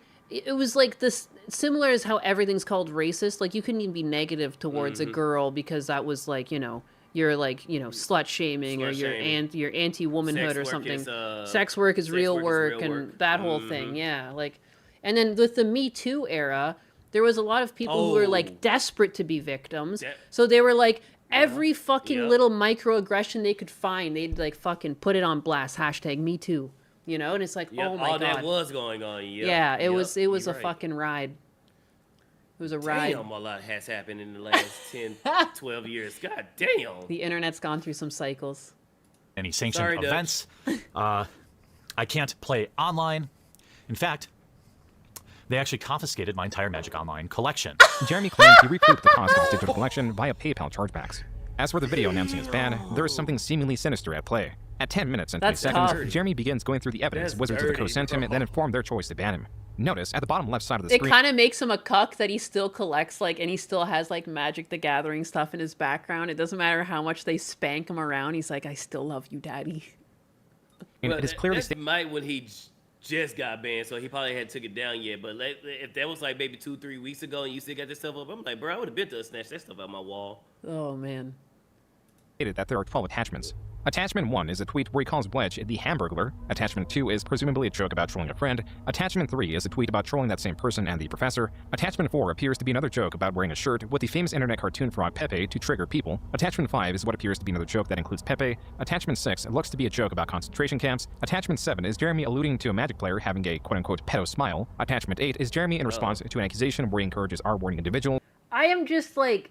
Speaker 2: this, similar as how everything's called racist. Like you couldn't even be negative towards a girl because that was like, you know, you're like, you know, slut shaming or you're anti-womanhood or something. Sex work is real work and that whole thing. Yeah. Like, and then with the Me Too era, there was a lot of people who were like desperate to be victims. So they were like, every fucking little microaggression they could find, they'd like fucking put it on blast. # Me Too. You know, and it's like, oh my God.
Speaker 3: All that was going on.
Speaker 2: Yeah, it was a fucking ride. It was a ride.
Speaker 3: Damn, a lot has happened in the last 10, 12 years. God damn.
Speaker 2: The internet's gone through some cycles.
Speaker 6: Any sanctioned events. I can't play online. In fact, they actually confiscated my entire Magic Online collection.
Speaker 4: Jeremy claimed he recouped the cost of his digital collection via PayPal chargebacks. As for the video announcing his ban, there is something seemingly sinister at play. At 10 minutes and 20
Speaker 2: That's
Speaker 4: seconds,
Speaker 2: tough.
Speaker 4: Jeremy begins going through the evidence
Speaker 3: That's
Speaker 4: Wizards of the
Speaker 3: dirty,
Speaker 4: Coast sent him,
Speaker 3: bro.
Speaker 4: and then informed their choice to ban him. Notice, at the bottom left side of the
Speaker 2: It
Speaker 4: screen,
Speaker 2: kind of makes him a cuck that he still collects, like, and he still has, like, Magic the Gathering stuff in his background. It doesn't matter how much they spank him around. He's like, I still love you, daddy.
Speaker 4: and
Speaker 3: Well,
Speaker 4: it is clearly
Speaker 3: that's
Speaker 4: stated
Speaker 3: might when he just got banned, so he probably hadn't took it down yet. But if that was like maybe 2-3 weeks ago and you still got this stuff up, I'm like, bro, I would have been to snatch that stuff out my wall.
Speaker 2: Oh, man.
Speaker 4: that there are 12 attachments. Attachment 1 is a tweet where he calls Wedge the Hamburglar. Attachment 2 is presumably a joke about trolling a friend. Attachment 3 is a tweet about trolling that same person and the professor. Attachment 4 appears to be another joke about wearing a shirt with the famous internet cartoon frog Pepe to trigger people. Attachment 5 is what appears to be another joke that includes Pepe. Attachment 6 looks to be a joke about concentration camps. Attachment 7 is Jeremy alluding to a Magic player having a quote-unquote pedo smile. Attachment 8 is Jeremy in response to an accusation where he encourages R-wording individuals.
Speaker 2: I am just like,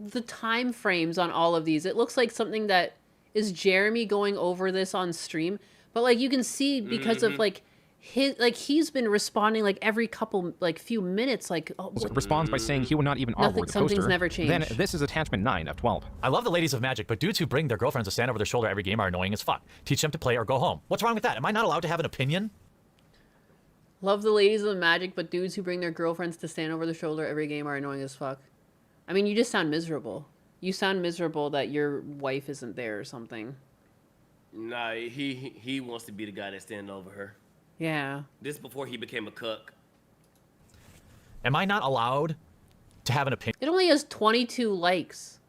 Speaker 2: the time frames on all of these, it looks like something that is Jeremy going over this on stream, but like you can see because of like he's been responding like every couple few minutes, like
Speaker 4: responds by saying he will not even R-word the
Speaker 2: something's
Speaker 4: poster.
Speaker 2: never changed.
Speaker 4: Then this is attachment 9 of 12.
Speaker 6: I love the ladies of Magic, but dudes who bring their girlfriends to stand over their shoulder every game are annoying as fuck. Teach them to play or go home. What's wrong with that? Am I not allowed to have an opinion?
Speaker 2: Love the ladies of Magic, but dudes who bring their girlfriends to stand over their shoulder every game are annoying as fuck. I mean, you just sound miserable. You sound miserable that your wife isn't there or something.
Speaker 3: Nah, he wants to be the guy that's standing over her.
Speaker 2: Yeah.
Speaker 3: This is before he became a cuck.
Speaker 6: Am I not allowed to have an opinion?
Speaker 2: It only has 22 likes.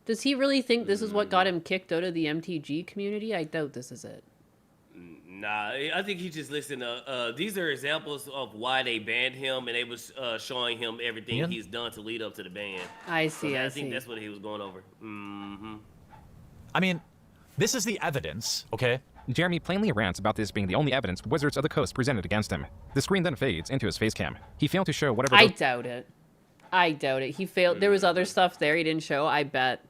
Speaker 2: Does he really think this is what got him kicked out of the MTG community? I doubt this is it.
Speaker 3: Nah, I think he just listened to, these are examples of why they banned him, and they was showing him everything
Speaker 6: Ian?
Speaker 3: he's done to lead up to the ban.
Speaker 2: I see,
Speaker 3: So
Speaker 2: I
Speaker 3: I think
Speaker 2: see.
Speaker 3: that's what he was going over. Mm-hmm.
Speaker 6: I mean, this is the evidence, okay?
Speaker 4: Jeremy plainly rants about this being the only evidence Wizards of the Coast presented against him. The screen then fades into his face cam. He failed to show whatever...
Speaker 2: I doubt it. I doubt it. He failed. There was other stuff there he didn't show, I bet.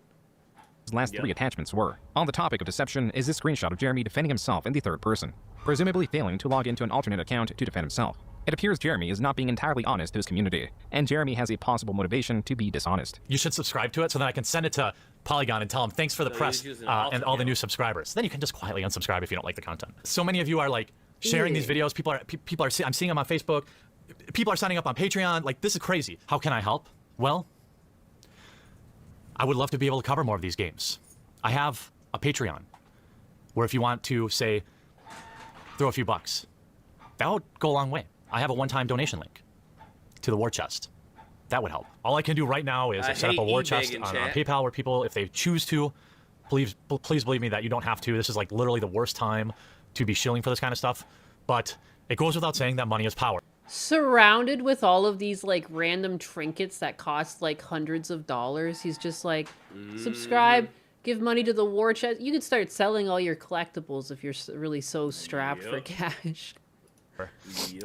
Speaker 4: His last three attachments were. On the topic of deception is this screenshot of Jeremy defending himself in the third person, presumably failing to log into an alternate account to defend himself. It appears Jeremy is not being entirely honest to his community, and Jeremy has a possible motivation to be dishonest.
Speaker 6: You should subscribe to it so then I can send it to Polygon and tell them thanks for the
Speaker 3: So
Speaker 6: press
Speaker 3: he's using
Speaker 6: and all the
Speaker 3: alternate.
Speaker 6: new subscribers. Then you can just quietly unsubscribe if you don't like the content. So many of you are like sharing these videos. People are I'm seeing them on Facebook. People are signing up on Patreon. Like, this is crazy. How can I help? Well, I would love to be able to cover more of these games. I have a Patreon where if you want to, say, throw a few bucks, that would go a long way. I have a one-time donation link to the war chest. That would help. All I can do right now is
Speaker 3: I
Speaker 6: set up a
Speaker 3: hate
Speaker 6: war
Speaker 3: eBay
Speaker 6: chest
Speaker 3: in
Speaker 6: on
Speaker 3: chat.
Speaker 6: PayPal where people, if they choose to, please believe me that you don't have to. This is like literally the worst time to be shilling for this kind of stuff. But it goes without saying that money is power.
Speaker 2: Surrounded with all of these like random trinkets that cost like hundreds of dollars, he's just like, subscribe, give money to the war chest. You could start selling all your collectibles if you're really so strapped for cash.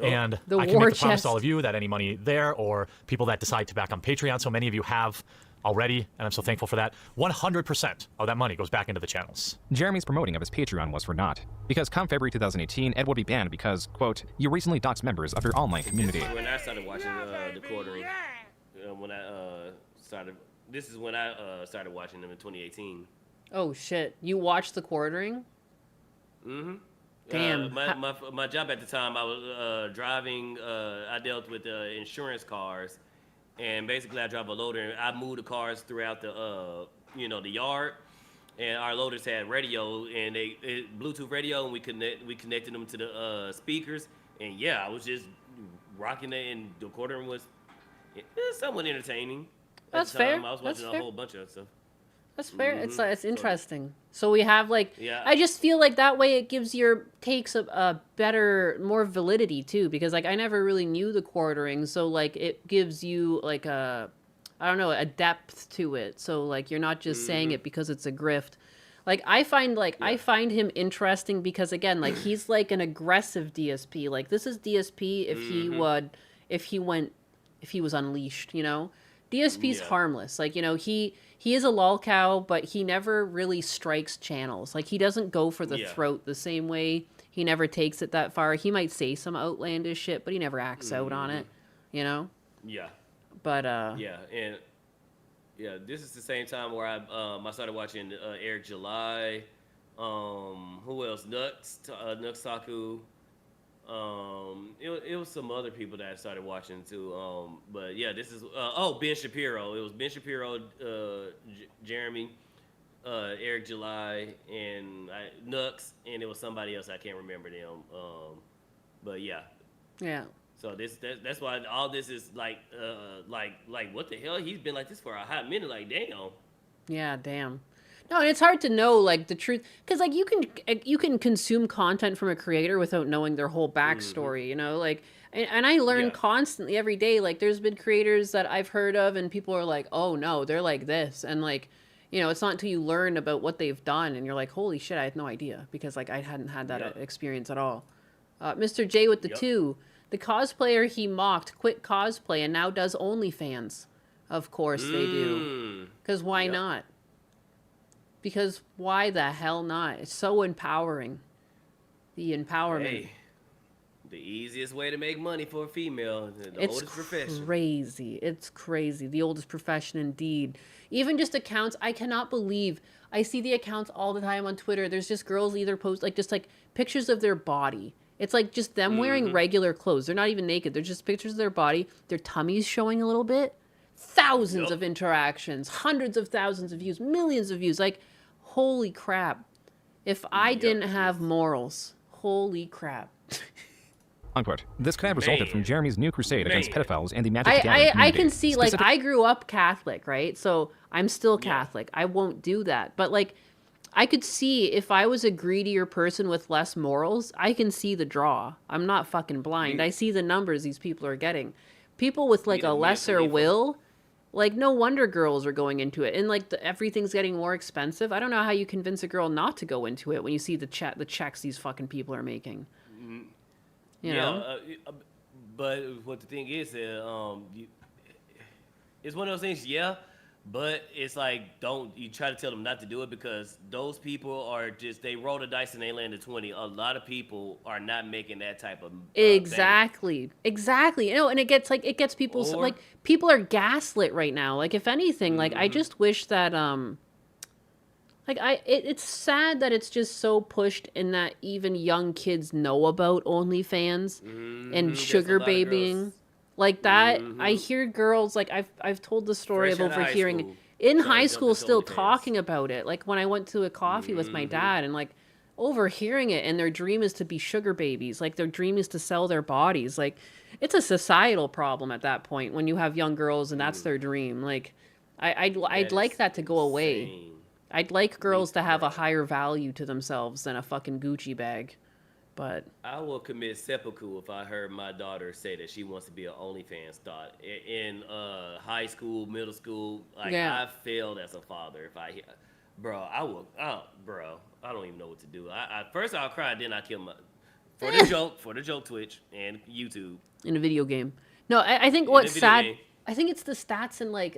Speaker 6: And
Speaker 2: The
Speaker 6: I can
Speaker 2: war
Speaker 6: make the promise
Speaker 2: chest.
Speaker 6: to all of you that any money there or people that decide to back on Patreon, so many of you have already, and I'm so thankful for that, 100% of that money goes back into the channels.
Speaker 4: Jeremy's promoting of his Patreon was for naught, because come February 2018, Ed would be banned because, quote, you recently doxed members of your online community.
Speaker 3: When I started watching the quartering, this is when I started watching them in 2018.
Speaker 2: Oh shit! You watched the quartering?
Speaker 3: Mm-hmm.
Speaker 2: Damn.
Speaker 3: My job at the time, I was driving. I dealt with insurance cars, and basically I drive a loader. And I moved the cars throughout the the yard, and our loaders had radio and Bluetooth radio, and we connected them to the speakers. And yeah, I was just rocking it, and the quartering was somewhat entertaining. At
Speaker 2: That's
Speaker 3: the time,
Speaker 2: fair.
Speaker 3: I was
Speaker 2: That's
Speaker 3: watching
Speaker 2: fair.
Speaker 3: a whole bunch of stuff.
Speaker 2: That's fair.
Speaker 3: Mhm.
Speaker 2: It's interesting. So we have like,
Speaker 3: Yeah.
Speaker 2: I just feel like that way it gives your takes a better, more validity too, because like I never really knew the quartering, so like it gives you like I don't know, a depth to it. So like you're not just saying it because it's a grift. Like I find him interesting because again, like he's like an aggressive DSP. Like this is DSP if he was unleashed, you know? DSP's harmless. Like, you know, he is a lolcow, but he never really strikes channels. Like he doesn't go for the throat the same way He never takes it that far. He might say some outlandish shit, but he never acts out on it, you know?
Speaker 3: Yeah.
Speaker 2: But
Speaker 3: yeah, and yeah, this is the same time where I started watching Eric July. Who else? Nux Taku. It was some other people that I started watching too. But yeah, this is Ben Shapiro. It was Ben Shapiro, Jeremy, Eric July, and Nux, and it was somebody else I can't remember them. But yeah.
Speaker 2: Yeah.
Speaker 3: So that's why all this is like what the hell? He's been like this for a hot minute. Like damn.
Speaker 2: Yeah, damn. No, and it's hard to know like the truth because like you can consume content from a creator without knowing their whole backstory. You know, like and I learn constantly every day. Like there's been creators that I've heard of, and people are like, oh no, they're like this, and like. You know, it's not until you learn about what they've done and you're like, holy shit, I had no idea because like I hadn't had that experience at all. Mr. J with the 2, the cosplayer he mocked quit cosplay and now does OnlyFans. Of course they do. Because why not? Because why the hell not? It's so empowering. The empowerment.
Speaker 3: Hey, the easiest way to make money for a female. The
Speaker 2: It's
Speaker 3: oldest profession.
Speaker 2: crazy. It's crazy. The oldest profession indeed. Even just accounts, I cannot believe. I see the accounts all the time on Twitter. There's just girls either post like just like pictures of their body. It's like just them wearing regular clothes. They're not even naked. They're just pictures of their body. Their tummies showing a little bit. Thousands of interactions, hundreds of thousands of views, millions of views. Like, holy crap. If I didn't have morals, holy crap.
Speaker 4: Unquote. This could have resulted from Jeremy's new crusade against pedophiles and the Magic the Gathering
Speaker 2: I
Speaker 4: community.
Speaker 2: can see, like, I grew up Catholic, right? So I'm still Catholic. I won't do that. But, like, I could see if I was a greedier person with less morals, I can see the draw. I'm not fucking blind. I see the numbers these people are getting. People with, like, a lesser will, like, no wonder girls are going into it. And, like, everything's getting more expensive. I don't know how you convince a girl not to go into it when you see the checks these fucking people are making. You know?
Speaker 3: But what the thing is, it's one of those things, but it's like, you try to tell them not to do it because those people are just, they roll the dice and they land a 20. A lot of people are not making that type of
Speaker 2: Exactly. You know, and it gets people, like, people are gaslit right now. Like, if anything, like, I just wish that, like, it's sad that it's just so pushed in that even young kids know about OnlyFans and sugar babying. Like that, I hear girls, like, I've told the story of overhearing in high school still talking about it. Like, when I went to a coffee with my dad and, like, overhearing it, and their dream is to be sugar babies. Like, their dream is to sell their bodies. Like, it's a societal problem at that point when you have young girls and that's their dream. Like, I'd like that to go away. I'd like girls to have a higher value to themselves than a fucking Gucci bag. But
Speaker 3: I will commit seppuku if I heard my daughter say that she wants to be an OnlyFans star in high school, middle school. Like, I failed as a father. If I don't even know what to do. First I'll cry, then I kill my for the joke Twitch and YouTube.
Speaker 2: In a video game. No, I think what's sad. I think it's the stats in like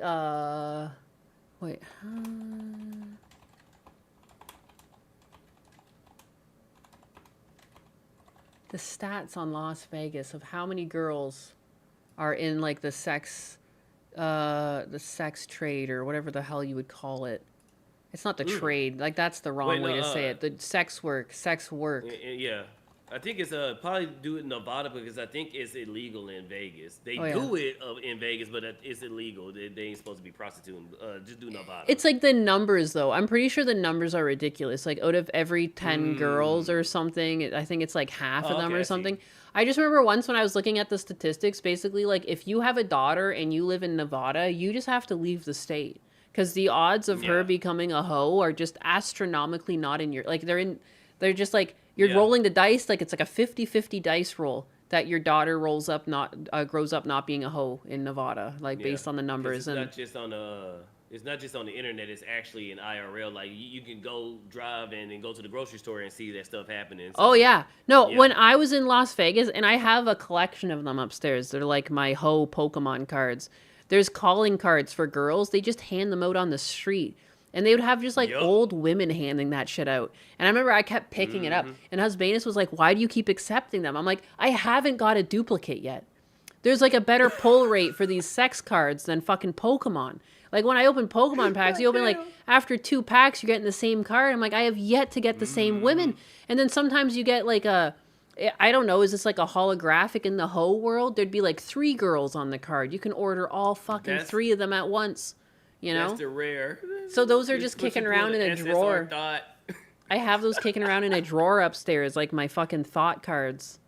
Speaker 2: wait. The stats on Las Vegas of how many girls are in like the sex trade or whatever the hell you would call it. It's not the trade. Like, that's the wrong way to say it. The sex work.
Speaker 3: Yeah. I think it's probably do it in Nevada because I think it's illegal in Vegas. They do it in Vegas, but it's illegal. They ain't supposed to be prostituting. Just do Nevada.
Speaker 2: It's like the numbers, though. I'm pretty sure the numbers are ridiculous. Like, out of every 10 girls or something, I think it's like half of them or something. I just remember once when I was looking at the statistics, basically, like, if you have a daughter and you live in Nevada, you just have to leave the state. Because the odds of her becoming a hoe are just astronomically not in your... Like, they're just like... You're rolling the dice like it's like a 50-50 dice roll that your daughter grows up not being a hoe in Nevada, like based on the numbers.
Speaker 3: It's not just on the internet. It's actually in IRL. Like, you can go drive and then go to the grocery store and see that stuff happening. So,
Speaker 2: when I was in Las Vegas, and I have a collection of them upstairs. They're like my hoe Pokemon cards. There's calling cards for girls. They just hand them out on the street. And they would have just like
Speaker 3: Yup.
Speaker 2: old women handing that shit out. And I remember I kept picking it up. And Husbanus was like, why do you keep accepting them? I'm like, I haven't got a duplicate yet. There's like a better pull rate for these sex cards than fucking Pokemon. Like when I open Pokemon packs, you open like after 2 packs, you're getting the same card. I'm like, I have yet to get the same women. And then sometimes you get like I don't know, is this like a holographic in the Ho world? There'd be like 3 girls on the card. You can order all fucking 3 of them at once. You know?
Speaker 3: That's the rare.
Speaker 2: So those are just kicking around in a drawer. I have those kicking around in a drawer upstairs, like my fucking thought cards.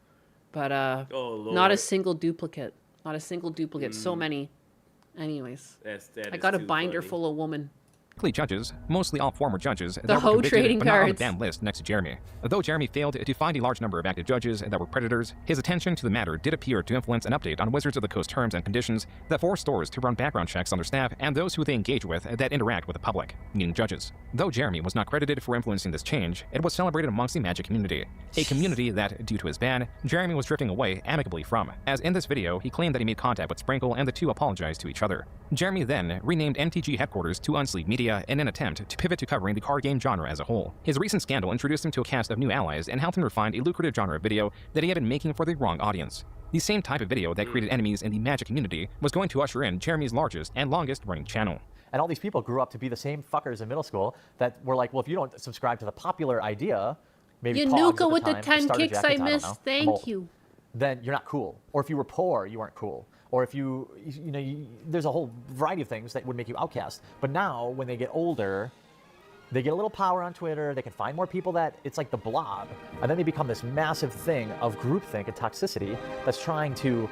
Speaker 2: But not a single duplicate. Not a single duplicate. So many. Anyways. I got a binder full of woman.
Speaker 4: Judges, mostly all former judges,
Speaker 2: The
Speaker 4: that were
Speaker 2: Ho
Speaker 4: convicted
Speaker 2: trading
Speaker 4: but not on the
Speaker 2: cards.
Speaker 4: banned list next to Jeremy. Though Jeremy failed to find a large number of active judges that were predators, his attention to the matter did appear to influence an update on Wizards of the Coast terms and conditions that force stores to run background checks on their staff and those who they engage with that interact with the public, meaning judges. Though Jeremy was not credited for influencing this change, it was celebrated amongst the Magic community, a community that, due to his ban, Jeremy was drifting away amicably from, as in this video he claimed that he made contact with Sprinkle and the two apologized to each other. Jeremy then renamed MTG headquarters to Unsleeve Media in an attempt to pivot to covering the card game genre as a whole. His recent scandal introduced him to a cast of new allies and helped him refine a lucrative genre of video that he had been making for the wrong audience. The same type of video that created enemies in the Magic community was going to usher in Jeremy's largest and longest running channel.
Speaker 10: And all these people grew up to be the same fuckers in middle school that were like, well, if you don't subscribe to the popular idea, maybe
Speaker 2: Yanuka with the
Speaker 10: time,
Speaker 2: 10
Speaker 10: starter
Speaker 2: kicks I
Speaker 10: jackets, don't
Speaker 2: missed.
Speaker 10: know, I'm
Speaker 2: Thank
Speaker 10: old,
Speaker 2: you.
Speaker 10: then you're not cool. Or if you were poor, you weren't cool. Or if there's a whole variety of things that would make you outcast. But now, when they get older, they get a little power on Twitter, they can find more people that, it's like the blob. And then they become this massive thing of groupthink and toxicity that's trying to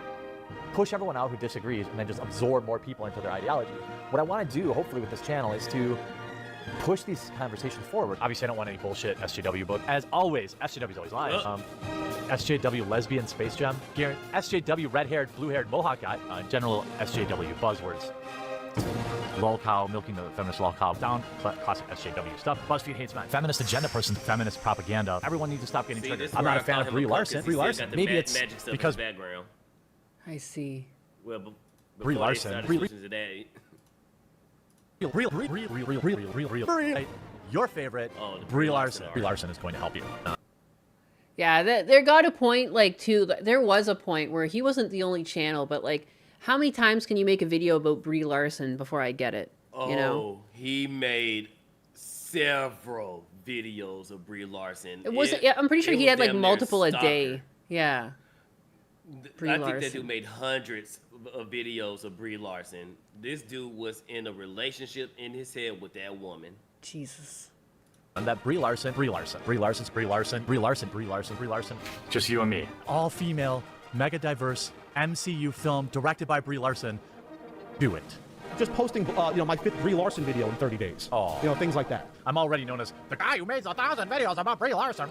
Speaker 10: push everyone out who disagrees and then just absorb more people into their ideology. What I want to do, hopefully, with this channel is to push these conversations forward.
Speaker 6: Obviously, I don't want any bullshit SJW, but as always, SJW's always lying. SJW lesbian space gem, SJW red-haired, blue-haired Mohawk guy, general SJW buzzwords. Lol cow, milking the feminist lol cow down, classic SJW stuff. BuzzFeed hates men. Feminist agenda person, feminist propaganda. Everyone needs to stop getting triggered. I'm not a fan of Brie Larson. Brie Larson. Maybe it's because
Speaker 2: I see.
Speaker 3: Well,
Speaker 6: Brie Larson. Your favorite, Brie Larson. Brie Larson is going to help you.
Speaker 2: Yeah, there got a point, like, too, there was a point where he wasn't the only channel, but, like, how many times can you make a video about Brie Larson before I get it? You know?
Speaker 3: He made several videos of Brie Larson.
Speaker 2: It wasn't, yeah, I'm pretty sure he had, like, multiple a day. Yeah.
Speaker 3: I think that dude made hundreds of videos of Brie Larson. This dude was in a relationship in his head with that woman.
Speaker 2: Jesus.
Speaker 6: And that Brie Larson. Just you and me. All female, mega diverse MCU film directed by Brie Larson. Do it.
Speaker 14: Just posting, my 5th Brie Larson video in 30 days.
Speaker 6: Oh.
Speaker 14: Things like that.
Speaker 6: I'm already known as the guy who made 1,000 videos about Brie Larson.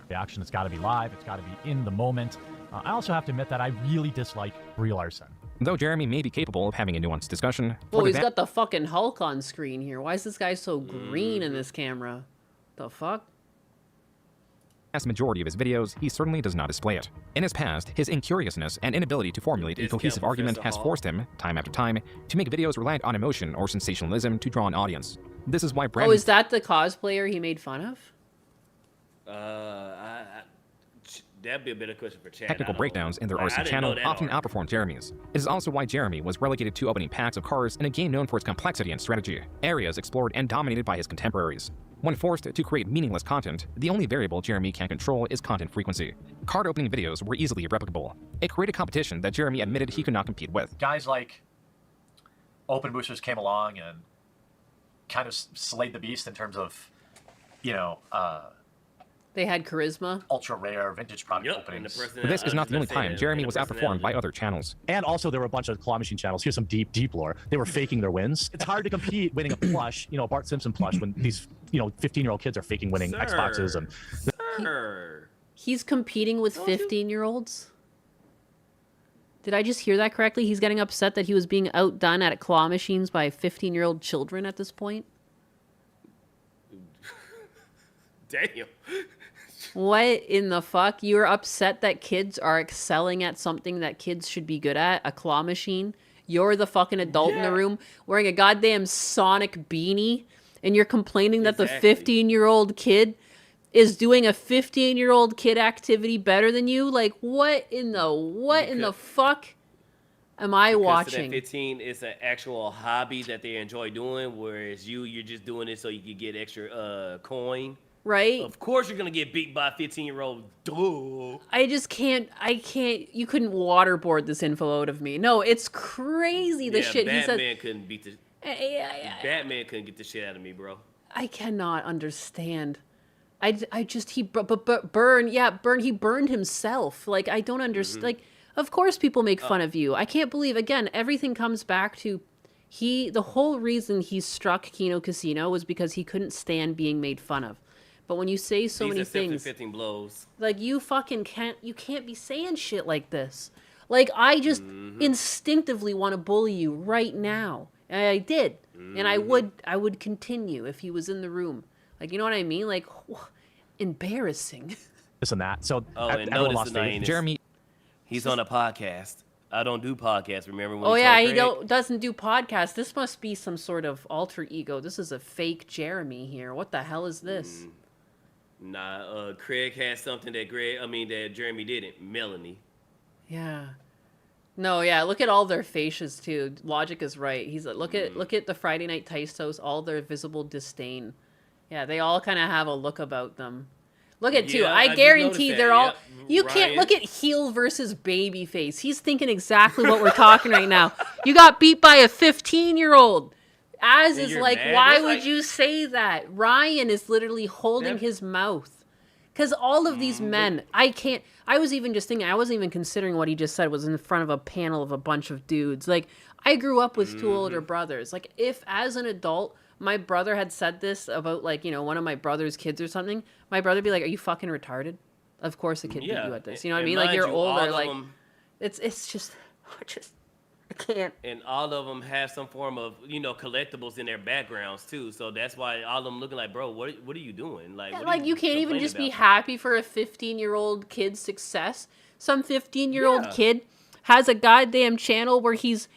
Speaker 6: The action has got to be live. It's got to be in the moment. I also have to admit that I really dislike Brie Larson.
Speaker 4: Though Jeremy may be capable of having a nuanced discussion.
Speaker 2: Oh, he's got the fucking Hulk on screen here. Why is this guy so green in this camera? The fuck?
Speaker 4: vast majority of his videos, he certainly does not display it. In his past, his incuriousness and inability to formulate a cohesive argument has forced him, time after time, to make videos reliant on emotion or sensationalism to draw an audience. This is why Brandon...
Speaker 2: Oh, is that the cosplayer he made fun of?
Speaker 3: That'd be a better question for Chad.
Speaker 4: Technical breakdowns in their RC channel often outperform Jeremy's. It is also why Jeremy was relegated to opening packs of cards in a game known for its complexity and strategy, areas explored and dominated by his contemporaries. When forced to create meaningless content, the only variable Jeremy can control is content frequency. Card opening videos were easily replicable. It created competition that Jeremy admitted he could not compete with.
Speaker 6: Guys like Open Boosters came along and kind of slayed the beast in terms of,
Speaker 2: they had charisma.
Speaker 6: Ultra rare vintage product openings.
Speaker 4: This is not the only time Jeremy was outperformed by other channels.
Speaker 6: And also there were a bunch of claw machine channels. Here's some deep lore. They were faking their wins. It's hard to compete winning a plush, Bart Simpson plush, when these, 15-year-old kids are faking winning Xboxes and.
Speaker 2: He's competing with 15-year-olds? Did I just hear that correctly? He's getting upset that he was being outdone at claw machines by 15-year-old children at this point?
Speaker 3: Damn.
Speaker 2: What in the fuck? You're upset that kids are excelling at something that kids should be good at? A claw machine? You're the fucking adult in the room wearing a goddamn Sonic beanie and you're complaining that the
Speaker 3: Exactly.
Speaker 2: 15-year-old kid is doing a 15-year-old kid activity better than you. Like, what in the fuck am I
Speaker 3: Because
Speaker 2: watching?
Speaker 3: to that 15, it's an actual hobby that they enjoy doing, whereas you're just doing it so you can get extra coin.
Speaker 2: Right?
Speaker 3: Of course you're gonna get beat by a 15-year-old. Duh.
Speaker 2: I can't, you couldn't waterboard this info out of me. No, it's crazy the shit he said.
Speaker 3: Batman couldn't beat the. Batman couldn't get the shit out of me, bro.
Speaker 2: I cannot understand. I just, he burned he burned himself. Like, I don't understand. Like, of course people make fun of you. I can't believe, again, everything comes back to the whole reason he struck Kino Casino was because he couldn't stand being made fun of. But when you say so many things,
Speaker 3: 15 blows.
Speaker 2: like, you can't be saying shit like this. Like, I just instinctively want to bully you right now. And I did. And I would continue if he was in the room. Like, you know what I mean? Like, embarrassing.
Speaker 6: This and that. So
Speaker 3: And
Speaker 6: everyone
Speaker 3: notice
Speaker 6: lost faith.
Speaker 4: Jeremy,
Speaker 3: he's on a podcast. I don't do podcasts. Remember when?
Speaker 2: Oh
Speaker 3: we
Speaker 2: yeah,
Speaker 3: told
Speaker 2: he
Speaker 3: Craig?
Speaker 2: doesn't do podcasts. This must be some sort of alter ego. This is a fake Jeremy here. What the hell is this?
Speaker 3: Nah, Craig has something that Jeremy didn't. Melanie.
Speaker 2: Yeah. No, yeah. Look at all their faces too. Logic is right. He's like, look at the Friday Night Taistos. All their visible disdain. Yeah, they all kind of have a look about them. Look at
Speaker 3: Yeah,
Speaker 2: I
Speaker 3: I just
Speaker 2: guarantee
Speaker 3: noticed
Speaker 2: they're
Speaker 3: that,
Speaker 2: all.
Speaker 3: yep.
Speaker 2: You can't
Speaker 3: Ryan.
Speaker 2: look at heel versus baby face. He's thinking exactly what we're talking right now. You got beat by a 15-year-old. Az
Speaker 3: And
Speaker 2: is
Speaker 3: you're
Speaker 2: like,
Speaker 3: mad?
Speaker 2: why
Speaker 3: That's
Speaker 2: would
Speaker 3: like-
Speaker 2: you say that? Ryan is literally holding his mouth. Because all of these men, I was even just thinking, I wasn't even considering what he just said was in front of a panel of a bunch of dudes. Like, I grew up with two older brothers. Like, if as an adult, my brother had said this about, like, you know, one of my brother's kids or something, my brother would be like, are you fucking retarded? Of course a kid beat you at this. You know what I
Speaker 3: And
Speaker 2: mean? Like,
Speaker 3: mind
Speaker 2: you're
Speaker 3: you, all
Speaker 2: older.
Speaker 3: of
Speaker 2: Like,
Speaker 3: them-
Speaker 2: it's just, I can't.
Speaker 3: And all of them have some form of, collectibles in their backgrounds too. So that's why all of them looking like, bro, what are you doing? Like,
Speaker 2: Yeah,
Speaker 3: what are
Speaker 2: like, you can't even
Speaker 3: complaining
Speaker 2: just be
Speaker 3: about?
Speaker 2: happy for a 15-year-old kid's success. Some 15-year-old
Speaker 3: Yeah.
Speaker 2: kid has a goddamn channel where he's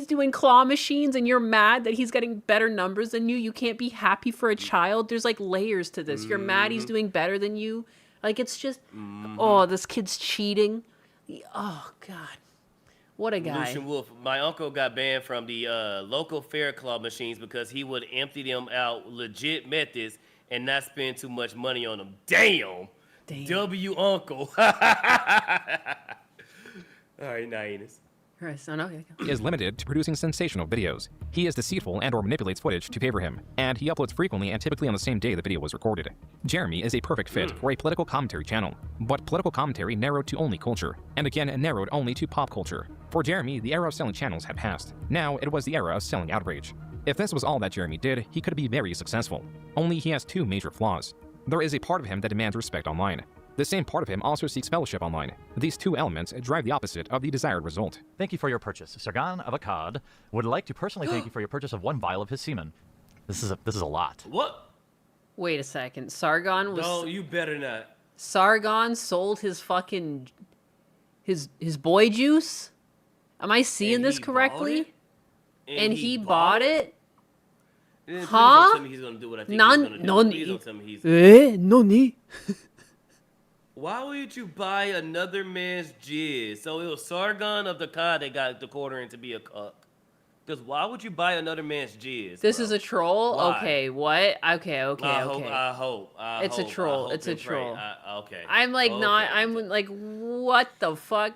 Speaker 2: doing claw machines and you're mad that he's getting better numbers than you. You can't be happy for a child. There's like layers to this. You're mad he's doing better than you. Like, it's just, oh, this kid's cheating. Oh, God. What a guy.
Speaker 3: Lucian Wolf. My uncle got banned from the local fair claw machines because he would empty them out legit methods and not spend too much money on them. Damn. W uncle. All right, now Enos.
Speaker 2: Right, so no,
Speaker 4: is limited to producing sensational videos. He is deceitful and or manipulates footage to favor him, and he uploads frequently and typically on the same day the video was recorded. Jeremy is a perfect fit for a political commentary channel, but political commentary narrowed to only culture, and again narrowed only to pop culture. For Jeremy, the era of selling channels had passed. Now it was the era of selling outrage. If this was all that Jeremy did, he could be very successful. Only he has two major flaws. There is a part of him that demands respect online. The same part of him also seeks fellowship online. These two elements drive the opposite of the desired result.
Speaker 6: Thank you for your purchase. Sargon of Akkad would like to personally thank you for your purchase of 1 vial of his semen. This is a lot.
Speaker 3: What?
Speaker 2: Wait a second. Sargon was.
Speaker 3: No, you better not.
Speaker 2: Sargon sold his fucking. His boy juice? Am I seeing
Speaker 3: And
Speaker 2: this
Speaker 3: he bought
Speaker 2: correctly?
Speaker 3: it?
Speaker 2: And he bought it?
Speaker 3: Please
Speaker 2: Huh?
Speaker 3: don't tell me he's gonna do what I think he's gonna do.
Speaker 2: None.
Speaker 3: Please don't tell me he's.
Speaker 2: Noni.
Speaker 3: Why would you buy another man's jizz? So it was Sargon of the Akkad that got the quarter in to be a cuck. Because why would you buy another man's jizz?
Speaker 2: This
Speaker 3: bro?
Speaker 2: is a troll?
Speaker 3: Why?
Speaker 2: Okay, what? Okay.
Speaker 3: I hope.
Speaker 2: It's a troll. It's a
Speaker 3: and pray.
Speaker 2: troll.
Speaker 3: Okay.
Speaker 2: I'm like not.
Speaker 3: Okay.
Speaker 2: I'm like, what the fuck?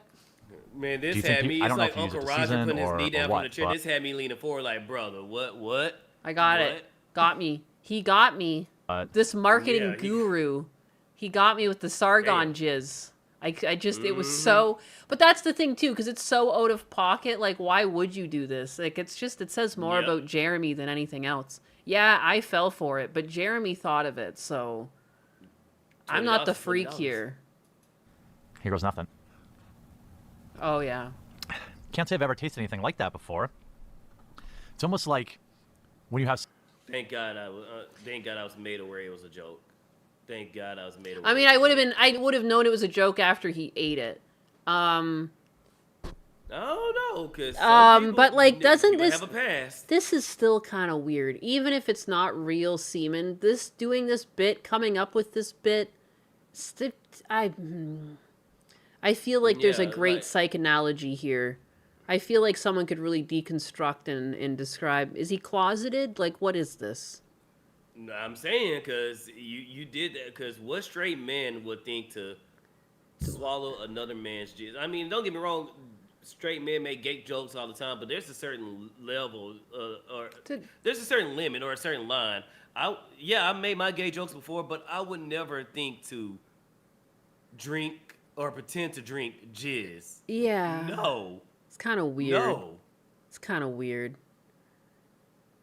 Speaker 3: Man,
Speaker 6: Do you
Speaker 3: this
Speaker 6: think
Speaker 3: had
Speaker 6: he-
Speaker 3: me.
Speaker 6: I
Speaker 3: It's
Speaker 6: don't know
Speaker 3: like
Speaker 6: if he used
Speaker 3: Uncle
Speaker 6: it to
Speaker 3: Roger
Speaker 6: season
Speaker 3: putting his
Speaker 6: or-
Speaker 3: knee
Speaker 6: or
Speaker 3: down
Speaker 6: what,
Speaker 3: from the chair.
Speaker 6: but-
Speaker 3: This had me leaning forward like, brother, what?
Speaker 2: I got it. Got me. He got me. This marketing
Speaker 3: yeah,
Speaker 2: guru. He got me with the Sargon jizz. I just, it was
Speaker 3: Mm-hmm.
Speaker 2: so, but that's the thing too, because it's so out of pocket. Like, why would you do this? Like, it's just, it says more
Speaker 3: Yep.
Speaker 2: about Jeremy than anything else. Yeah, I fell for it, but Jeremy thought of it, so I'm not the
Speaker 3: $20,
Speaker 2: freak
Speaker 3: $20.
Speaker 2: here.
Speaker 6: Here goes nothing.
Speaker 2: Oh, yeah.
Speaker 6: Can't say I've ever tasted anything like that before. It's almost like when you have.
Speaker 3: Thank God I was made aware it was a joke. Thank God I was made aware.
Speaker 2: I mean, I would have known it was a joke after he ate it.
Speaker 3: I don't know, cause
Speaker 2: but like, doesn't
Speaker 3: people
Speaker 2: this
Speaker 3: have a past?
Speaker 2: this is still kind of weird, even if it's not real semen. Doing this bit, coming up with this bit, I feel like there's a great psych analogy here. I feel like someone could really deconstruct and describe. Is he closeted? Like, what is this?
Speaker 3: No, I'm saying because you did that because what straight man would think to swallow another man's jizz? I mean, don't get me wrong. Straight men make gay jokes all the time, but there's a certain level, or there's a certain limit or a certain line. I made my gay jokes before, but I would never think to drink or pretend to drink jizz.
Speaker 2: Yeah.
Speaker 3: No.
Speaker 2: It's kind of weird.
Speaker 3: No.
Speaker 2: It's kind of weird.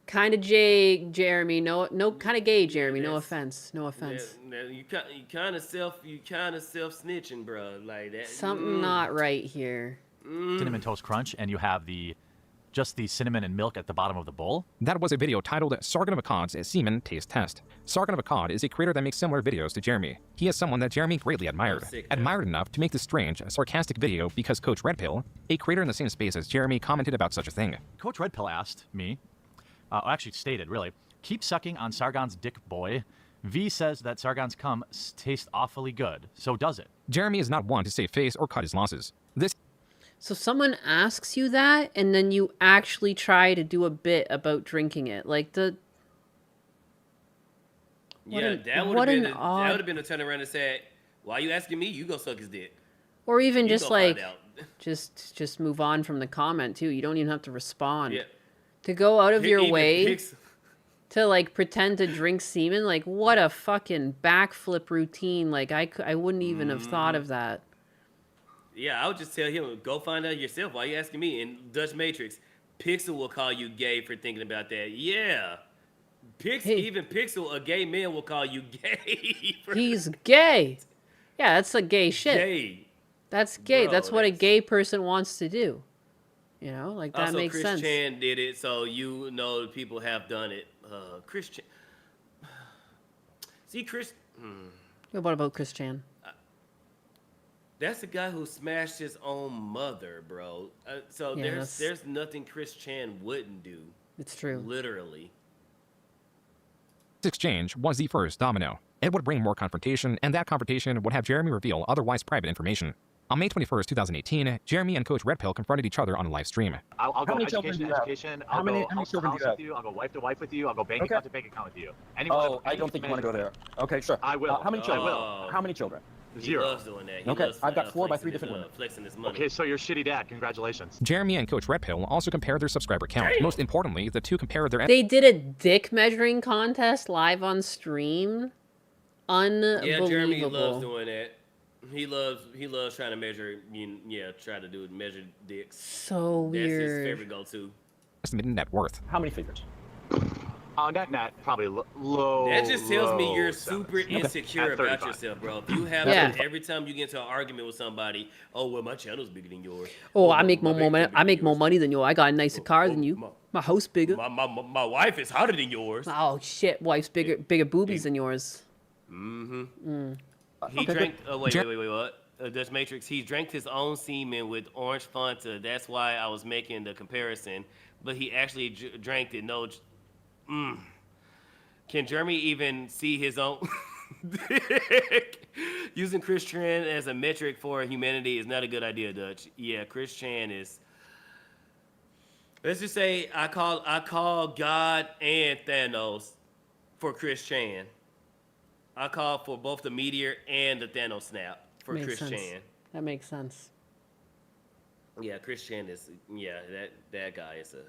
Speaker 2: Kind of Jeremy. No, kind of gay, Jeremy. No offense. No offense.
Speaker 3: You kind of self snitching, bro. Like that.
Speaker 2: Something not right here.
Speaker 6: Cinnamon Toast Crunch, and you have just the cinnamon and milk at the bottom of the bowl.
Speaker 4: That was a video titled Sargon of Akkad's Semen Taste Test. Sargon of Akkad is a creator that makes similar videos to Jeremy. He is someone that Jeremy greatly admired. Admired enough to make this strange, sarcastic video because Coach Red Pill, a creator in the same space as Jeremy, commented about such a thing.
Speaker 6: Coach Red Pill asked me, actually stated, really, keep sucking on Sargon's dick, boy. V says that Sargon's cum tastes awfully good. So does it.
Speaker 4: Jeremy is not one to save face or cut his losses.
Speaker 2: So someone asks you that, and then you actually try to do a bit about drinking it. Like
Speaker 3: that would have been a turnaround and said, "Why are you asking me? You go suck his dick."
Speaker 2: Or even just like, just move on from the comment too. You don't even have to respond.
Speaker 3: Yeah.
Speaker 2: To go out of your way to like pretend to drink semen, like what a fucking backflip routine. Like I wouldn't even have thought of that.
Speaker 3: Yeah, I would just tell him, go find out yourself. Why are you asking me? And Dutch Matrix, Pixel will call you gay for thinking about that. Yeah. Even Pixel, a gay man, will call you gay.
Speaker 2: He's gay. Yeah, that's a gay shit.
Speaker 3: Gay.
Speaker 2: That's gay. Bro, that's what a gay person wants to do. You know, like that
Speaker 3: also,
Speaker 2: makes
Speaker 3: Chris
Speaker 2: sense.
Speaker 3: Chan did it, so you know people have done it. Chris Chan. See, Chris.
Speaker 2: What about Chris Chan?
Speaker 3: That's the guy who smashed his own mother, bro. So
Speaker 2: Yeah,
Speaker 3: there's nothing Chris Chan wouldn't do.
Speaker 2: It's true.
Speaker 3: Literally.
Speaker 4: This exchange was the first domino. It would bring more confrontation, and that confrontation would have Jeremy reveal otherwise private information. On May 21st, 2018, Jeremy and Coach Red Pill confronted each other on a live stream.
Speaker 10: I'll go education. I'll go house with you. I'll go wife to wife with you. I'll go bank account to bank account with you.
Speaker 14: I don't think you want to go there. Okay, sure.
Speaker 10: I will.
Speaker 14: How many children?
Speaker 10: I will.
Speaker 14: How many children?
Speaker 10: Zero.
Speaker 3: He loves doing that.
Speaker 14: Okay, I've got 4 by 3 different women.
Speaker 3: Flexing his money.
Speaker 10: Okay, so you're a shitty dad. Congratulations.
Speaker 4: Jeremy and Coach Red Pill also compared their subscriber count. Most importantly, the two compared their...
Speaker 2: They did a dick measuring contest live on stream. Unbelievable.
Speaker 3: Yeah, Jeremy loves doing that. He loves trying to measure, try to measure dicks.
Speaker 2: So weird.
Speaker 3: That's his favorite go-to.
Speaker 4: Estimated net worth.
Speaker 14: How many figures?
Speaker 10: Net probably low.
Speaker 3: That just tells me you're super
Speaker 10: Okay.
Speaker 3: insecure
Speaker 10: At
Speaker 3: about
Speaker 10: 35.
Speaker 3: yourself, bro. If you have every time you get into an argument with somebody, oh well, my channel's bigger than yours.
Speaker 2: Oh, I make more money. I make more money than you. I got a nicer car than you. My house bigger.
Speaker 3: My wife is hotter than yours.
Speaker 2: Oh shit, wife's bigger boobies than yours.
Speaker 3: Mm-hmm. He drank. Oh wait, what? Dutch Matrix. He drank his own semen with orange Fanta. That's why I was making the comparison. But he actually drank it. No. Can Jeremy even see his own? Using Chris Chan as a metric for humanity is not a good idea, Dutch. Yeah, Chris Chan is. Let's just say I call God and Thanos for Chris Chan. I call for both the meteor and the Thanos snap for
Speaker 2: Makes
Speaker 3: Chris
Speaker 2: sense.
Speaker 3: Chan.
Speaker 2: That makes sense.
Speaker 3: Yeah, Chris Chan is. Yeah, that guy is a.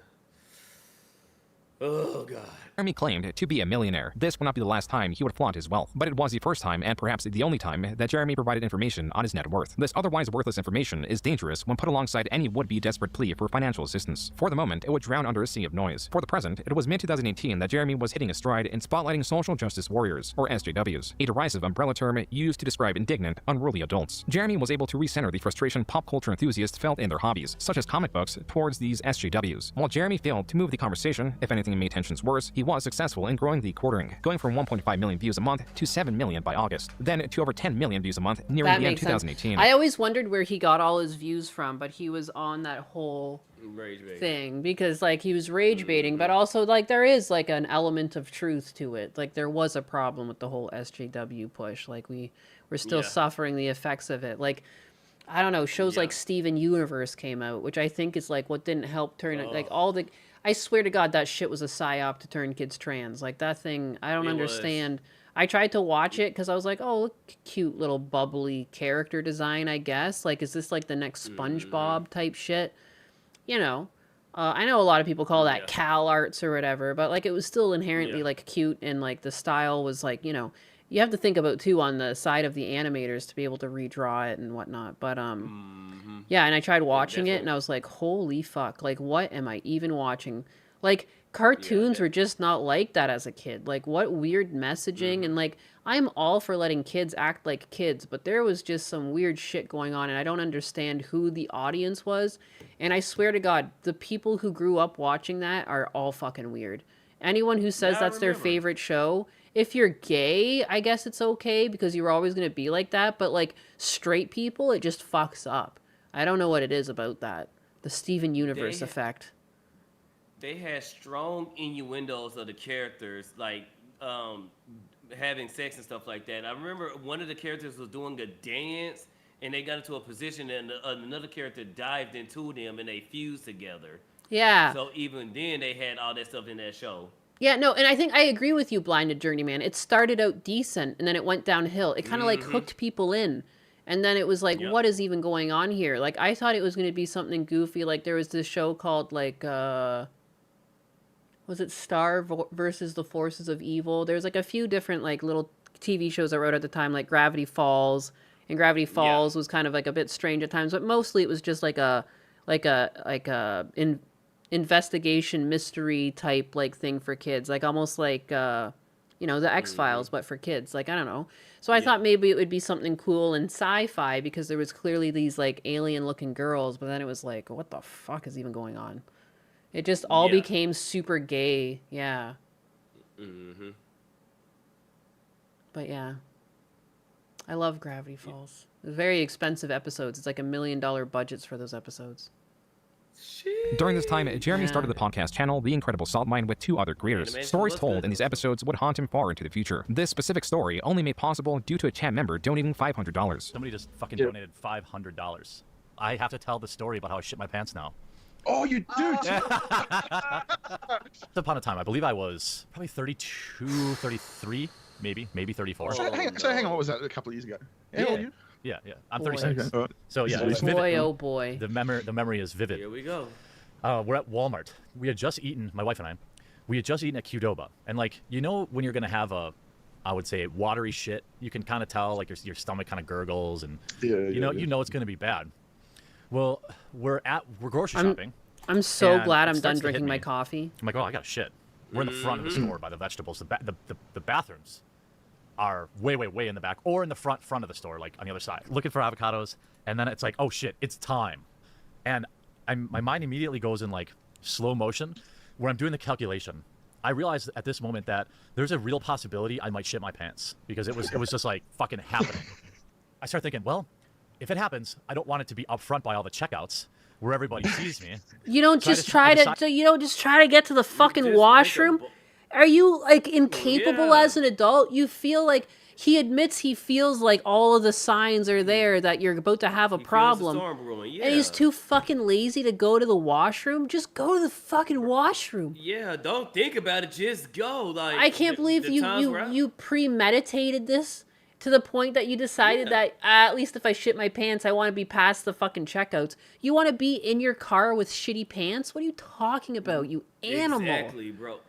Speaker 3: Oh, God.
Speaker 4: Jeremy claimed to be a millionaire. This would not be the last time he would flaunt his wealth, but it was the first time and perhaps the only time that Jeremy provided information on his net worth. This otherwise worthless information is dangerous when put alongside any would-be desperate plea for financial assistance. For the moment, it would drown under a sea of noise. For the present, it was mid-2018 that Jeremy was hitting a stride in spotlighting social justice warriors, or SJWs, a derisive umbrella term used to describe indignant, unruly adults. Jeremy was able to recenter the frustration pop culture enthusiasts felt in their hobbies, such as comic books, towards these SJWs, while Jeremy failed to move the conversation, if anything anything made tensions worse, he was successful in growing the quartering, going from 1.5 million views a month to 7 million by August, then to over 10 million views a month nearing
Speaker 2: That
Speaker 4: the end
Speaker 2: makes
Speaker 4: of
Speaker 2: sense.
Speaker 4: 2018.
Speaker 2: I always wondered where he got all his views from, but he was on that whole
Speaker 3: Rage bait.
Speaker 2: thing because like he was rage baiting, but also like there is like an element of truth to it. Like there was a problem with the whole SJW push. Like we're still suffering the effects of it. Like I don't know, shows like Steven Universe came out, which I think is like what didn't help turn it like all the I swear to God that shit was a psyop to turn kids trans. Like that thing, I don't understand. I tried to watch it because I was like, oh, look, cute little bubbly character design, I guess. Like, is this like the next SpongeBob type shit? You know, I know a lot of people call that Cal Arts or whatever, but like it was still inherently like cute and like the style was like, you know, you have to think about too on the side of the animators to be able to redraw it and whatnot. But yeah, and I tried watching it and I was like, holy fuck, like what am I even watching? Like cartoons were just not like that as a kid. Like what weird messaging and like I'm all for letting kids act like kids, but there was just some weird shit going on and I don't understand who the audience was. And I swear to God, the people who grew up watching that are all fucking weird. Anyone who says that's their favorite show, if you're gay, I guess it's okay because you're always going to be like that. But like straight people, it just fucks up. I don't know what it is about that. The Steven Universe effect.
Speaker 3: They had strong innuendos of the characters, like having sex and stuff like that. I remember one of the characters was doing a dance, and they got into a position, and another character dived into them, and they fused together.
Speaker 2: Yeah.
Speaker 3: So even then, they had all that stuff in that show.
Speaker 2: Yeah, no, and I think I agree with you, Blinded Journeyman. It started out decent, and then it went downhill. It kind of like hooked people in. And then it was like, what is even going on here? Like, I thought it was going to be something goofy. Like, there was this show called, like, was it Star versus the Forces of Evil? There's, like, a few different, like, little TV shows I wrote at the time, like Gravity Falls. And Gravity Falls was kind of, like, a bit strange at times. But mostly it was just, like a investigation mystery type, like, thing for kids. Like, almost like, you know, the X-Files, but for kids. Like, I don't know. So I thought maybe it would be something cool and sci-fi because there was clearly these, like, alien-looking girls. But then it was like, what the fuck is even going on? It just all became super gay. Yeah. But, yeah. I love Gravity Falls. Very expensive episodes. It's like $1 million budgets for those episodes.
Speaker 4: During this time, Jeremy started the podcast channel, The Incredible Salt Mine, with 2 other creators. Stories told in these episodes would haunt him far into the future. This specific story only made possible due to a chat member donating $500.
Speaker 6: Somebody just fucking donated $500. I have to tell the story about how I shit my pants now.
Speaker 5: Oh, you do?
Speaker 6: Once upon a time, I believe I was probably 32, 33, maybe 34.
Speaker 5: So hang on, what was that a couple of years ago? How old are you?
Speaker 6: Yeah. I'm 36.
Speaker 5: Okay.
Speaker 6: So yeah, it's vivid.
Speaker 2: Boy, oh boy.
Speaker 6: The memory is vivid.
Speaker 3: Here we go.
Speaker 6: We're at Walmart. We had just eaten, my wife and I, we had just eaten at Qdoba. And like, you know, when you're going to have I would say watery shit, you can kind of tell like your stomach kind of gurgles and you know it's going to be bad. Well, we're grocery shopping.
Speaker 2: I'm so glad I'm done drinking my coffee.
Speaker 6: I'm like, oh, I got shit. We're in the front of the store by the vegetables. The bathrooms are way in the back or in the front of the store, like on the other side, looking for avocados. And then it's like, oh shit, it's time. And my mind immediately goes in like slow motion where I'm doing the calculation. I realized at this moment that there's a real possibility I might shit my pants because it was just like fucking happening. I start thinking, well, if it happens, I don't want it to be up front by all the checkouts where everybody sees me.
Speaker 2: You don't just try to get to the fucking washroom? Are you like incapable as an adult? You feel like he admits he feels like all of the signs are there that you're about to have a problem. And he's too fucking lazy to go to the washroom. Just go to the fucking washroom.
Speaker 3: Yeah, don't think about it. Just go. Like
Speaker 2: I can't believe you premeditated this to the point that you decided that at least if I shit my pants, I want to be past the fucking checkouts. You want to be in your car with shitty pants? What are you talking about, you animal?
Speaker 3: Exactly, bro.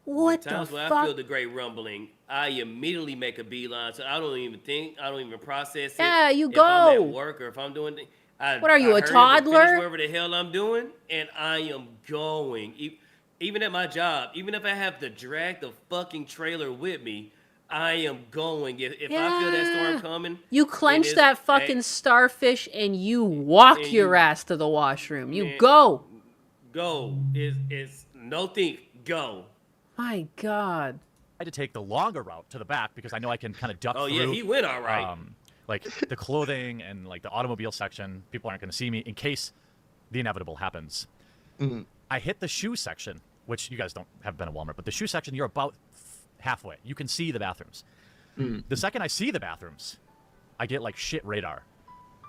Speaker 2: What the
Speaker 3: times when
Speaker 2: fuck?
Speaker 3: I feel the great rumbling, I immediately make a beeline. So I don't even think, I don't even process it.
Speaker 2: Yeah, you
Speaker 3: if
Speaker 2: go.
Speaker 3: I'm at work or if I'm doing things.
Speaker 2: What are you, a toddler?
Speaker 3: Whatever the hell I'm doing, and I am going. Even at my job, even if I have to drag the fucking trailer with me, I am going. If I feel that storm coming,
Speaker 2: you clench that fucking starfish and you walk your ass to the washroom. You go.
Speaker 3: Go. It's no think. Go.
Speaker 2: My God.
Speaker 6: I had to take the longer route to the back because I know I can kind of duck
Speaker 3: Oh,
Speaker 6: through.
Speaker 3: yeah, he went all right.
Speaker 6: Like the clothing and like the automobile section, people aren't going to see me in case the inevitable happens. I hit the shoe section, which you guys have been at Walmart, but the shoe section, you're about halfway. You can see the bathrooms. The second I see the bathrooms, I get like shit radar.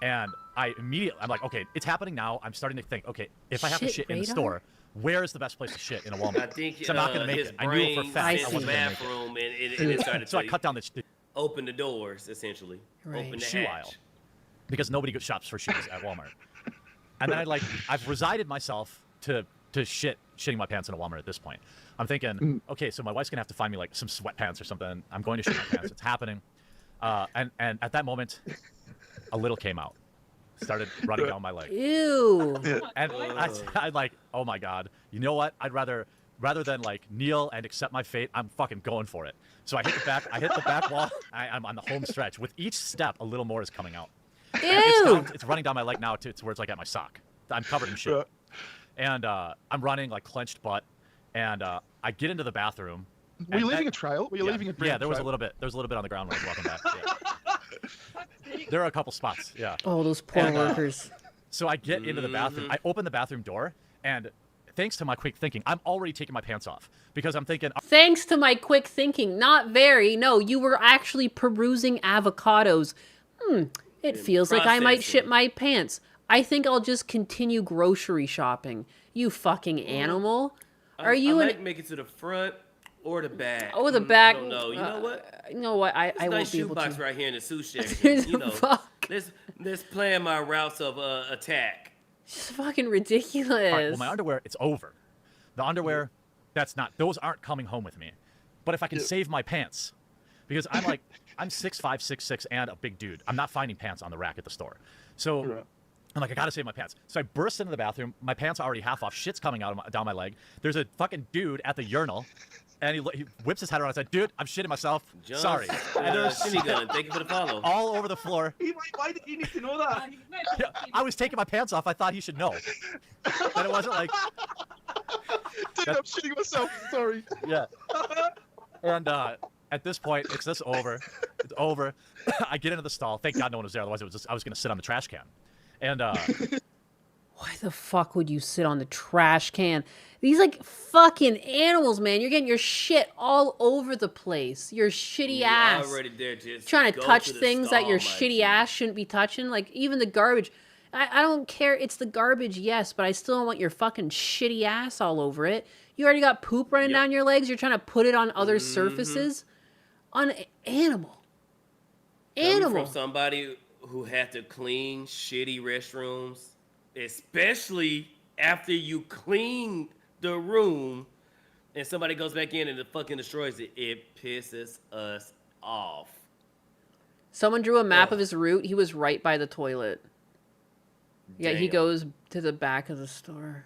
Speaker 6: And I'm like, okay, it's happening now. I'm starting to think, okay, if I have to shit in the store, where is the best place to shit in a Walmart?
Speaker 3: I think
Speaker 6: 'Cause I'm not going to make
Speaker 3: his
Speaker 6: it. I knew it for a fact.
Speaker 3: brain
Speaker 6: I
Speaker 3: in
Speaker 6: wasn't
Speaker 3: the
Speaker 6: going to make it.
Speaker 3: bathroom, and it started
Speaker 6: So I
Speaker 3: to
Speaker 6: cut down the
Speaker 3: open the doors, essentially.
Speaker 2: Right.
Speaker 3: Open the
Speaker 6: shoe
Speaker 3: hatch.
Speaker 6: aisle because nobody shops for shoes at Walmart. And then I've resided myself to shitting my pants in a Walmart at this point. I'm thinking, okay, so my wife's gonna have to find me like some sweatpants or something. I'm going to shit my pants. It's happening. And at that moment, a little came out, started running down my leg.
Speaker 2: Ew.
Speaker 6: And I like, oh my God, you know what? I'd rather than like kneel and accept my fate, I'm fucking going for it. So I hit the back wall. I'm on the home stretch. With each step, a little more is coming out.
Speaker 2: Ew.
Speaker 6: It's running down my leg now to where it's like at my sock. I'm covered in shit. And I'm running like clenched butt. And I get into the bathroom.
Speaker 15: Were you leaving a trail? Were you leaving a
Speaker 6: Yeah, there was a little bit. There was a little bit on the ground when I was walking back. Yeah. There are a couple spots. Yeah.
Speaker 2: Oh, those poor workers.
Speaker 6: So I get into the bathroom. I open the bathroom door, and thanks to my quick thinking, I'm already taking my pants off because I'm thinking.
Speaker 2: Thanks to my quick thinking, not very. No, you were actually perusing avocados. It feels like I might shit my pants. I think I'll just continue grocery shopping. You fucking animal. Are you
Speaker 3: I might make it to the front or the back.
Speaker 2: Oh, the back.
Speaker 3: No, you know what?
Speaker 2: You know what? I won't
Speaker 3: nice
Speaker 2: be able
Speaker 3: shoebox
Speaker 2: to.
Speaker 3: right here in the sushi section.
Speaker 2: There's
Speaker 3: You
Speaker 2: a
Speaker 3: know, let's plan my routes of attack.
Speaker 2: It's fucking ridiculous.
Speaker 6: All right, well, my underwear, it's over. The underwear, those aren't coming home with me. But if I can save my pants, because I'm 6'5", 6'6", and a big dude. I'm not finding pants on the rack at the store. So I'm like, I gotta save my pants. So I burst into the bathroom. My pants are already half off. Shit's coming out down my leg. There's a fucking dude at the urinal. And he whips his head around and said, dude, I'm shitting myself.
Speaker 3: John,
Speaker 6: Sorry. And there's
Speaker 3: Shimmy Gun, thank you for the follow.
Speaker 6: all over the floor.
Speaker 1: Why did you need to know that?
Speaker 6: Yeah, I was taking my pants off. I thought he should know. But it wasn't like...
Speaker 15: Dude, I'm shitting myself. Sorry.
Speaker 6: Yeah. And at this point, it's just over. It's over. I get into the stall. Thank God no one was there. Otherwise, I was going to sit on the trash can. And
Speaker 2: Why the fuck would you sit on the trash can? These like fucking animals, man. You're getting your shit all over the place. Your shitty ass.
Speaker 3: Already there, just
Speaker 2: trying to
Speaker 3: go
Speaker 2: touch
Speaker 3: to the
Speaker 2: things that
Speaker 3: stall,
Speaker 2: your
Speaker 3: my
Speaker 2: shitty
Speaker 3: G.
Speaker 2: ass shouldn't be touching. Like even the garbage. I don't care. It's the garbage, yes, but I still don't want your fucking shitty ass all over it. You already got poop running down your legs. You're trying to put it on other surfaces. On animal.
Speaker 3: Coming
Speaker 2: Animal.
Speaker 3: from somebody who had to clean shitty restrooms, especially after you clean the room and somebody goes back in and it fucking destroys it, it pisses us off.
Speaker 2: Someone drew a map of his route. He was right by the toilet. Yeah, he
Speaker 3: Damn.
Speaker 2: goes to the back of the store.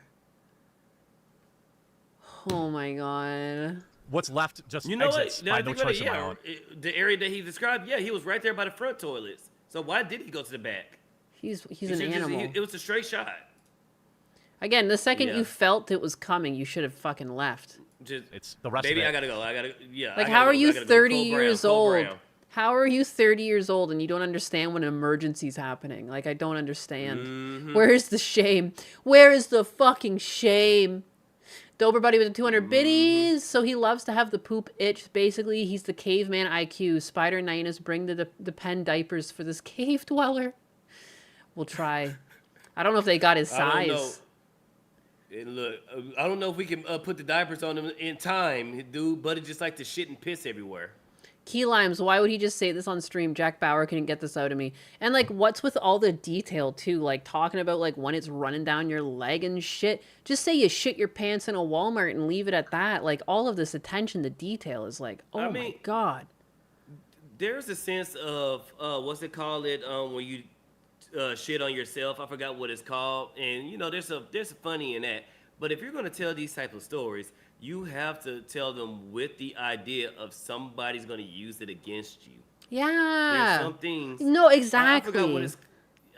Speaker 2: Oh my god.
Speaker 6: what's left just
Speaker 3: You know
Speaker 6: exits
Speaker 3: what?
Speaker 6: by
Speaker 3: Now
Speaker 6: no
Speaker 3: think about
Speaker 6: choice
Speaker 3: it,
Speaker 6: of my own.
Speaker 3: the area that he described, yeah, he was right there by the front toilets. So why did he go to the back?
Speaker 2: He's
Speaker 3: He
Speaker 2: an
Speaker 3: should've
Speaker 2: animal.
Speaker 3: it was a straight shot.
Speaker 2: Again, the second
Speaker 3: Yeah.
Speaker 2: you felt it was coming, you should have fucking left.
Speaker 3: Just
Speaker 6: it's the rest
Speaker 3: baby,
Speaker 6: of it.
Speaker 3: I gotta go. Yeah.
Speaker 2: Like,
Speaker 3: I
Speaker 2: how
Speaker 3: gotta
Speaker 2: are
Speaker 3: go.
Speaker 2: you
Speaker 3: I gotta go.
Speaker 2: 30
Speaker 3: Cole Brown,
Speaker 2: years
Speaker 3: Cole
Speaker 2: old?
Speaker 3: Brown.
Speaker 2: How are you 30 years old and you don't understand when an emergency's happening? Like, I don't understand.
Speaker 3: Mm-hmm.
Speaker 2: Where is the shame? Where is the fucking shame? Dober Buddy with the 200
Speaker 3: Mm-hmm.
Speaker 2: biddies. So he loves to have the poop itch. Basically, he's the caveman IQ. Spider Ninus, bring the pen diapers for this cave dweller. We'll try. I don't know if they got his
Speaker 3: I don't know.
Speaker 2: size.
Speaker 3: And look, I don't know if we can put the diapers on him in time, dude. Buddy just like to shit and piss everywhere.
Speaker 2: Key Limes, why would he just say this on stream? Jack Bauer couldn't get this out of me. And, like, what's with all the detail, too? Like, talking about, like, when it's running down your leg and shit. Just say you shit your pants in a Walmart and leave it at that. Like, all of this attention to detail is like, oh, my God.
Speaker 3: There's a sense of, what's it called when you shit on yourself? I forgot what it's called. And, you know, there's a funny in that. But if you're going to tell these type of stories, you have to tell them with the idea of somebody's going to use it against you.
Speaker 2: Yeah.
Speaker 3: There's some things.
Speaker 2: No, exactly.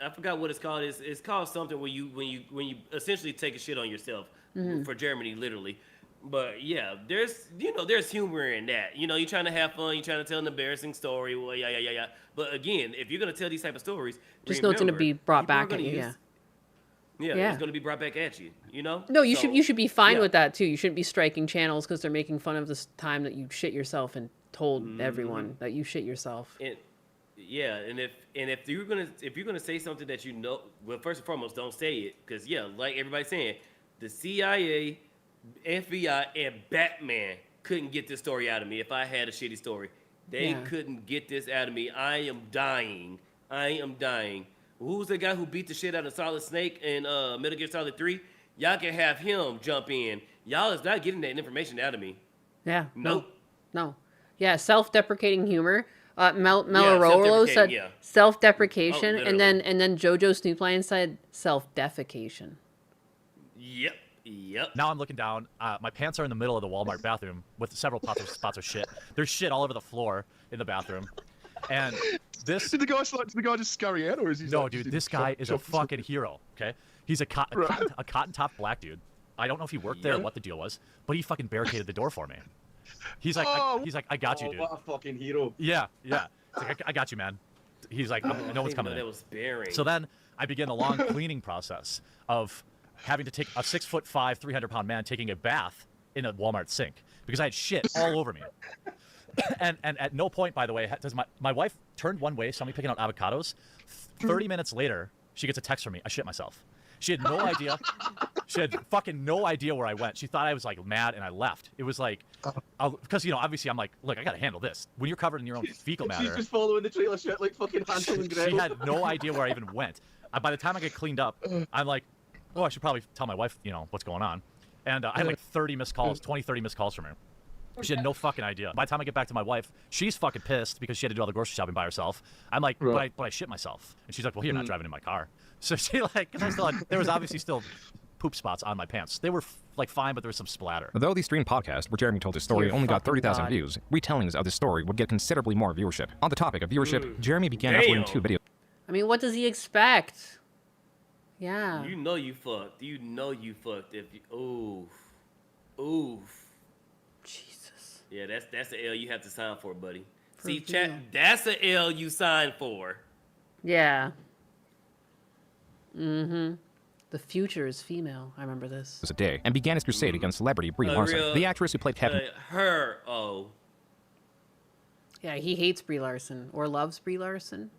Speaker 3: I forgot what it's called. It's called something when you essentially take a shit on yourself.
Speaker 2: Mhm.
Speaker 3: For Germany, literally. But yeah, there's humor in that. You're trying to have fun. You're trying to tell an embarrassing story. Well, yeah. But again, if you're gonna tell these type of stories,
Speaker 2: Just know it's gonna be brought back at you.
Speaker 3: Yeah, it's gonna be brought back at you.
Speaker 2: No, you should be fine with that too. You shouldn't be striking channels because they're making fun of this time that you shit yourself and told everyone that you shit yourself.
Speaker 3: And if you're gonna say something that well, first and foremost, don't say it, because like everybody's saying, the CIA, FBI, and Batman couldn't get this story out of me if I had a shitty story. They couldn't get this out of me. I am dying. Who's the guy who beat the shit out of Solid Snake in Metal Gear Solid 3? Y'all can have him jump in. Y'all is not getting that information out of me.
Speaker 2: Yeah.
Speaker 3: Nope.
Speaker 2: No. Yeah, self-deprecating humor. Melorolo said self-deprecation, and then Jojo Snoopline said self-defecation.
Speaker 3: Yep.
Speaker 6: Now I'm looking down. My pants are in the middle of the Walmart bathroom with several spots of shit. There's shit all over the floor in the bathroom. And this... Did the
Speaker 15: guy just scurry out, or is he...
Speaker 6: No, dude, this guy is a fucking hero, okay? He's a cotton-top black dude. I don't know if he worked there or what the deal was, but he fucking barricaded the door for me. He's like, I got you, dude.
Speaker 1: What a fucking hero.
Speaker 6: Yeah. He's like, I got you, man. He's like, no one's coming in. So then I begin a long cleaning process of having to take a 6'5", 300-pound man taking a bath in a Walmart sink because I had shit all over me. And at no point, by the way, does my wife turned one way, saw me picking out avocados. 30 minutes later, she gets a text from me. I shit myself. She had no idea. She had fucking no idea where I went. She thought I was like mad, and I left. It was like, because obviously I'm like, look, I gotta handle this. When you're covered in your own fecal matter.
Speaker 1: She's just following the trailer shit like fucking Hansel and Gretel.
Speaker 6: She had no idea where I even went. By the time I get cleaned up, I'm like, oh, I should probably tell my wife, what's going on. And I had like 30 missed calls from her. She had no fucking idea. By the time I get back to my wife, she's fucking pissed because she had to do all the grocery shopping by herself. I'm like, but I shit myself. And she's like, well, you're not driving in my car. So she because there was obviously still poop spots on my pants. They were fine, but there was some splatter.
Speaker 4: Though the stream podcast where Jeremy told his story only got 30,000 views, retellings of the story would get considerably more viewership. On the topic of viewership, Jeremy began uploading 2 videos.
Speaker 2: I mean, what does he expect? Yeah.
Speaker 3: You know you fucked if you... Oof. Jesus. Yeah, that's the L you have to sign for, buddy. See, chat, that's the L you signed for.
Speaker 2: Yeah. Mm-hmm. The future is female. I remember this.
Speaker 4: A day, and began his crusade against celebrity Brie Larson, the actress who played Kevin.
Speaker 2: Yeah, he hates Brie Larson or loves Brie Larson.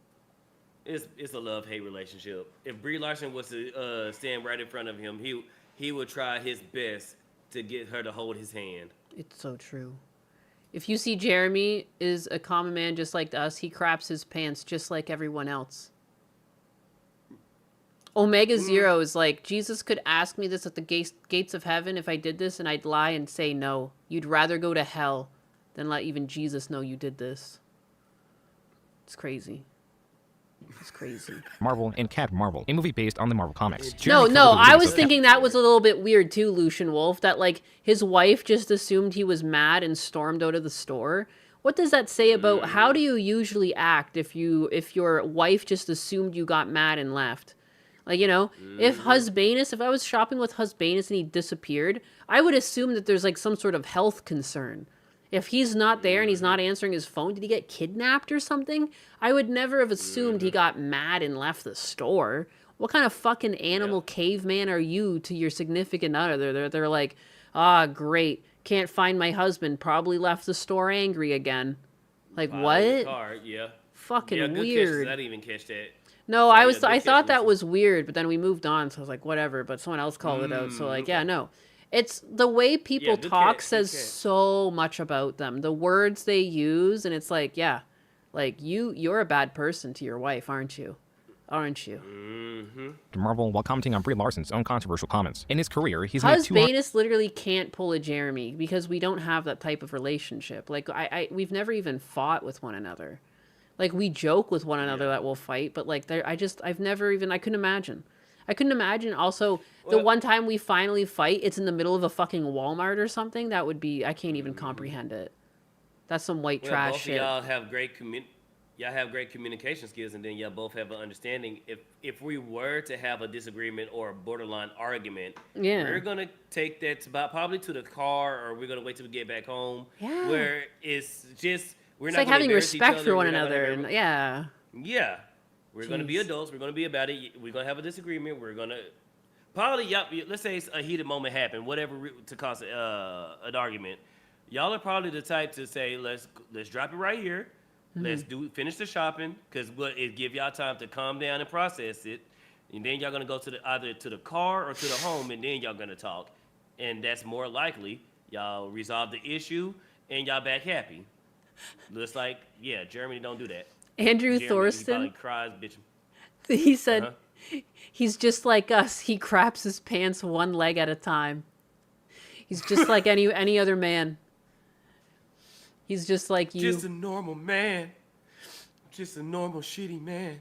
Speaker 3: It's a love-hate relationship. If Brie Larson was to stand right in front of him, he would try his best to get her to hold his hand.
Speaker 2: It's so true. If you see Jeremy is a common man just like us, he craps his pants just like everyone else. Omega Zero is like, Jesus could ask me this at the gates of heaven if I did this, and I'd lie and say no. You'd rather go to hell than let even Jesus know you did this. It's crazy. It's crazy.
Speaker 4: Marvel and Captain Marvel, a movie based on the Marvel comics.
Speaker 2: No, I was thinking that was a little bit weird too, Lucian Wolf, that like his wife just assumed he was mad and stormed out of the store. What does that say about how do you usually act if your wife just assumed you got mad and left? Like, if Husbanus, if I was shopping with Husbanus and he disappeared, I would assume that there's like some sort of health concern. If he's not there and he's not answering his phone, did he get kidnapped or something? I would never have assumed he got mad and left the store. What kind of fucking animal caveman are you to your significant other? They're like, great. Can't find my husband. Probably left the store angry again. Like, what? Fucking weird.
Speaker 3: I didn't even catch that.
Speaker 2: No, I thought that was weird, but then we moved on, so I was like, whatever. But someone else called it out, so like, yeah, no. It's the way people talk says so much about them. The words they use, and it's like, yeah, like you're a bad person to your wife, aren't you? Aren't you?
Speaker 4: Mm-hmm. Marvel, while commenting on Brie Larson's own controversial comments. In his career, he's made
Speaker 2: Husbanus literally can't pull a Jeremy because we don't have that type of relationship. Like we've never even fought with one another. Like we joke with one another that we'll fight, but like I couldn't imagine. I couldn't imagine also the one time we finally fight, it's in the middle of a fucking Walmart or something. That would be, I can't even comprehend it. That's some white trash shit.
Speaker 3: Both of y'all have great y'all have great communication skills, and then y'all both have an understanding. If we were to have a disagreement or a borderline argument,
Speaker 2: Yeah.
Speaker 3: we're gonna take that probably to the car, or we're gonna wait till we get back home.
Speaker 2: Yeah.
Speaker 3: Where it's just we're
Speaker 2: It's
Speaker 3: not
Speaker 2: like
Speaker 3: gonna
Speaker 2: having
Speaker 3: embarrass each
Speaker 2: respect
Speaker 3: other,
Speaker 2: for one
Speaker 3: we're not gonna
Speaker 2: another.
Speaker 3: embarrass-
Speaker 2: And, yeah.
Speaker 3: Yeah. We're gonna be
Speaker 2: Jeez.
Speaker 3: adults. We're gonna be about it. We're gonna have a disagreement. We're gonna probably let's say a heated moment happened, whatever to cause an argument. Y'all are probably the type to say, let's drop it right here. Let's finish the shopping, because it give y'all time to calm down and process it, and then y'all gonna go to either to the car or to the home, and then y'all gonna talk, and that's more likely y'all resolve the issue and y'all back happy. Looks like Germany don't do that.
Speaker 2: Andrew
Speaker 3: Jeremy,
Speaker 2: Thorsten,
Speaker 3: he probably cries, bitch.
Speaker 2: he said, he's just like us. He craps his pants one leg at a time. He's just like any other man. He's just like you.
Speaker 3: Just a normal man. Just a normal shitty man.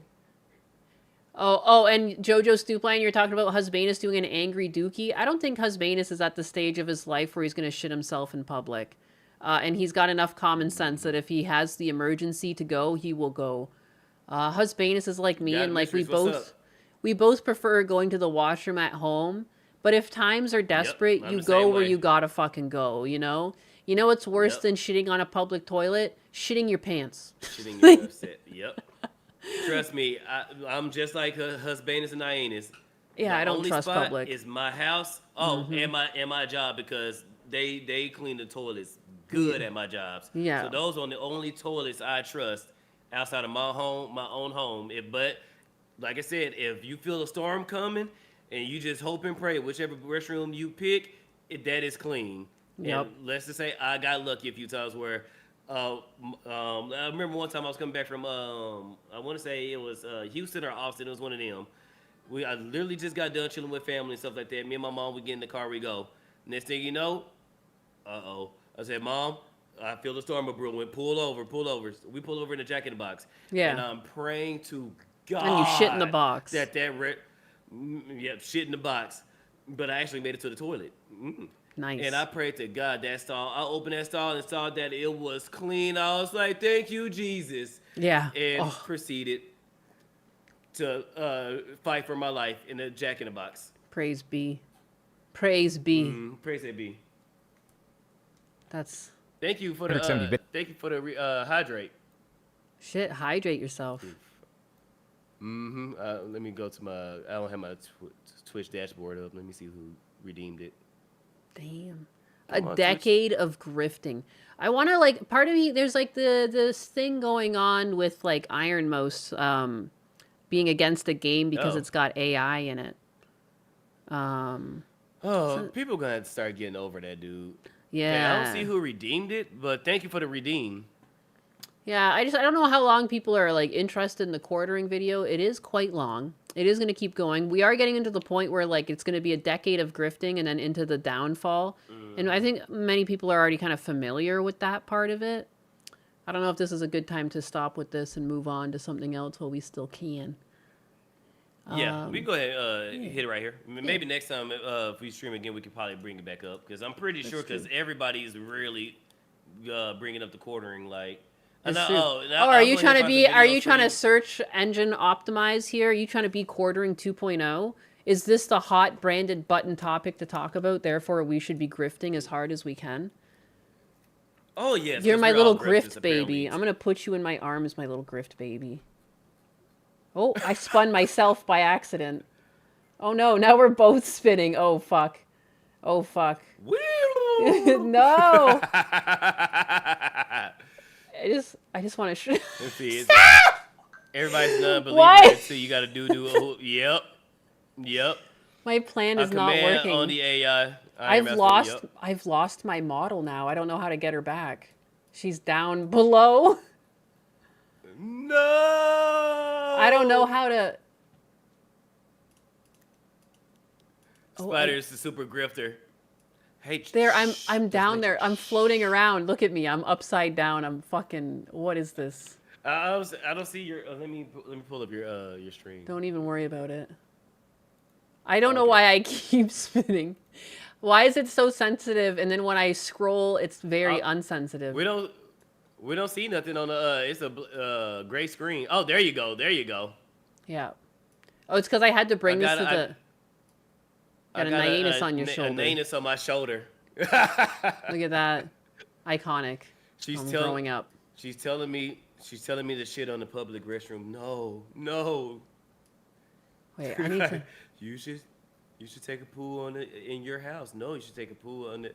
Speaker 2: Oh, and Jojo Stupline, you're talking about Husbanus doing an angry dookie. I don't think Husbanus is at the stage of his life where he's going to shit himself in public. And he's got enough common sense that if he has the emergency to go, he will go. Husbanus is like me, and like we both prefer going to the washroom at home. But if times are desperate,
Speaker 3: I'm
Speaker 2: you
Speaker 3: the
Speaker 2: go
Speaker 3: same
Speaker 2: where
Speaker 3: way.
Speaker 2: you gotta fucking go, you know? You know what's worse than shitting on a public toilet? Shitting your pants.
Speaker 3: Shitting your upset. Yep. Trust me, I'm just like Husbanus and Hyenas.
Speaker 2: Yeah, I don't trust public.
Speaker 3: Is my house. And my job, because they clean the toilets good at my jobs.
Speaker 2: Yeah.
Speaker 3: So those are the only toilets I trust outside of my own home. But like I said, if you feel a storm coming and you just hope and pray, whichever restroom you pick, that is clean.
Speaker 2: Yep.
Speaker 3: And let's just say I got lucky a few times where I remember one time I was coming back from I want to say it was Houston or Austin. It was one of them. I literally just got done chilling with family and stuff like that. Me and my mom, we get in the car, we go. Next thing you know, I said, Mom, I feel the storm brewing. Pull over. So we pull over in the Jack in the Box.
Speaker 2: Yeah.
Speaker 3: And I'm praying to God.
Speaker 2: And you shit in the box.
Speaker 3: Shit in the box. But I actually made it to the toilet.
Speaker 2: Nice.
Speaker 3: And I prayed to God that stall. I opened that stall and saw that it was clean. I was like, thank you, Jesus.
Speaker 2: Yeah.
Speaker 3: And proceeded to fight for my life in the Jack in the Box.
Speaker 2: Praise be. Praise be.
Speaker 3: Praise it be.
Speaker 2: That's.
Speaker 3: Thank you for the hydrate.
Speaker 2: Shit, hydrate yourself.
Speaker 3: Let me go to I don't have my Twitch dashboard up. Let me see who redeemed it.
Speaker 2: Damn.
Speaker 3: Come
Speaker 2: A
Speaker 3: on,
Speaker 2: decade of grifting. I want to, like, part of me, there's like this thing going on with like Ironmost being against a game because it's got AI in it.
Speaker 3: People gonna have to start getting over that, dude.
Speaker 2: Yeah.
Speaker 3: I don't see who redeemed it, but thank you for the redeem.
Speaker 2: Yeah, I don't know how long people are like interested in the quartering video. It is quite long. It is going to keep going. We are getting into the point where like it's going to be a decade of grifting and then into the downfall. And I think many people are already kind of familiar with that part of it. I don't know if this is a good time to stop with this and move on to something else while we still can.
Speaker 3: Yeah, we can go ahead hit it right here. Maybe next time if we stream again, we could probably bring it back up, because I'm pretty sure because everybody's really bringing up the quartering like.
Speaker 2: Are you trying to search engine optimize here? Are you trying to be quartering 2.0? Is this the hot branded button topic to talk about? Therefore, we should be grifting as hard as we can.
Speaker 3: Oh yes,
Speaker 2: You're my little grift baby. I'm gonna put you in my arms, my little grift baby. Oh, I spun myself by accident. Oh no, now we're both spinning. Oh fuck. Oh fuck. No. I just want to.
Speaker 3: Let's see. Everybody's non-believer. So you got to do. Yep.
Speaker 2: My plan is not working.
Speaker 3: On the AI.
Speaker 2: I've lost my model now. I don't know how to get her back. She's down below.
Speaker 3: No.
Speaker 2: I don't know how to.
Speaker 3: Spider's the super grifter. Hey,
Speaker 2: there, I'm down there. I'm floating around. Look at me. I'm upside down. I'm fucking. What is this?
Speaker 3: I don't see your. Let me pull up your stream.
Speaker 2: Don't even worry about it. I don't know why I keep spinning. Why is it so sensitive? And then when I scroll, it's very unsensitive.
Speaker 3: We don't We don't see nothing on the. It's a gray screen. Oh, there you go. There you go.
Speaker 2: Yeah. Oh, it's because I had to bring this to
Speaker 3: I
Speaker 2: the. Got a Nyanus on your
Speaker 3: A
Speaker 2: shoulder.
Speaker 3: Nyanus on my shoulder.
Speaker 2: Look at that. Iconic.
Speaker 3: She's
Speaker 2: from
Speaker 3: telling.
Speaker 2: growing up.
Speaker 3: She's telling me the shit on the public restroom. No.
Speaker 2: Wait, I need to.
Speaker 3: You should take a poo in your house. No, you should take a poo in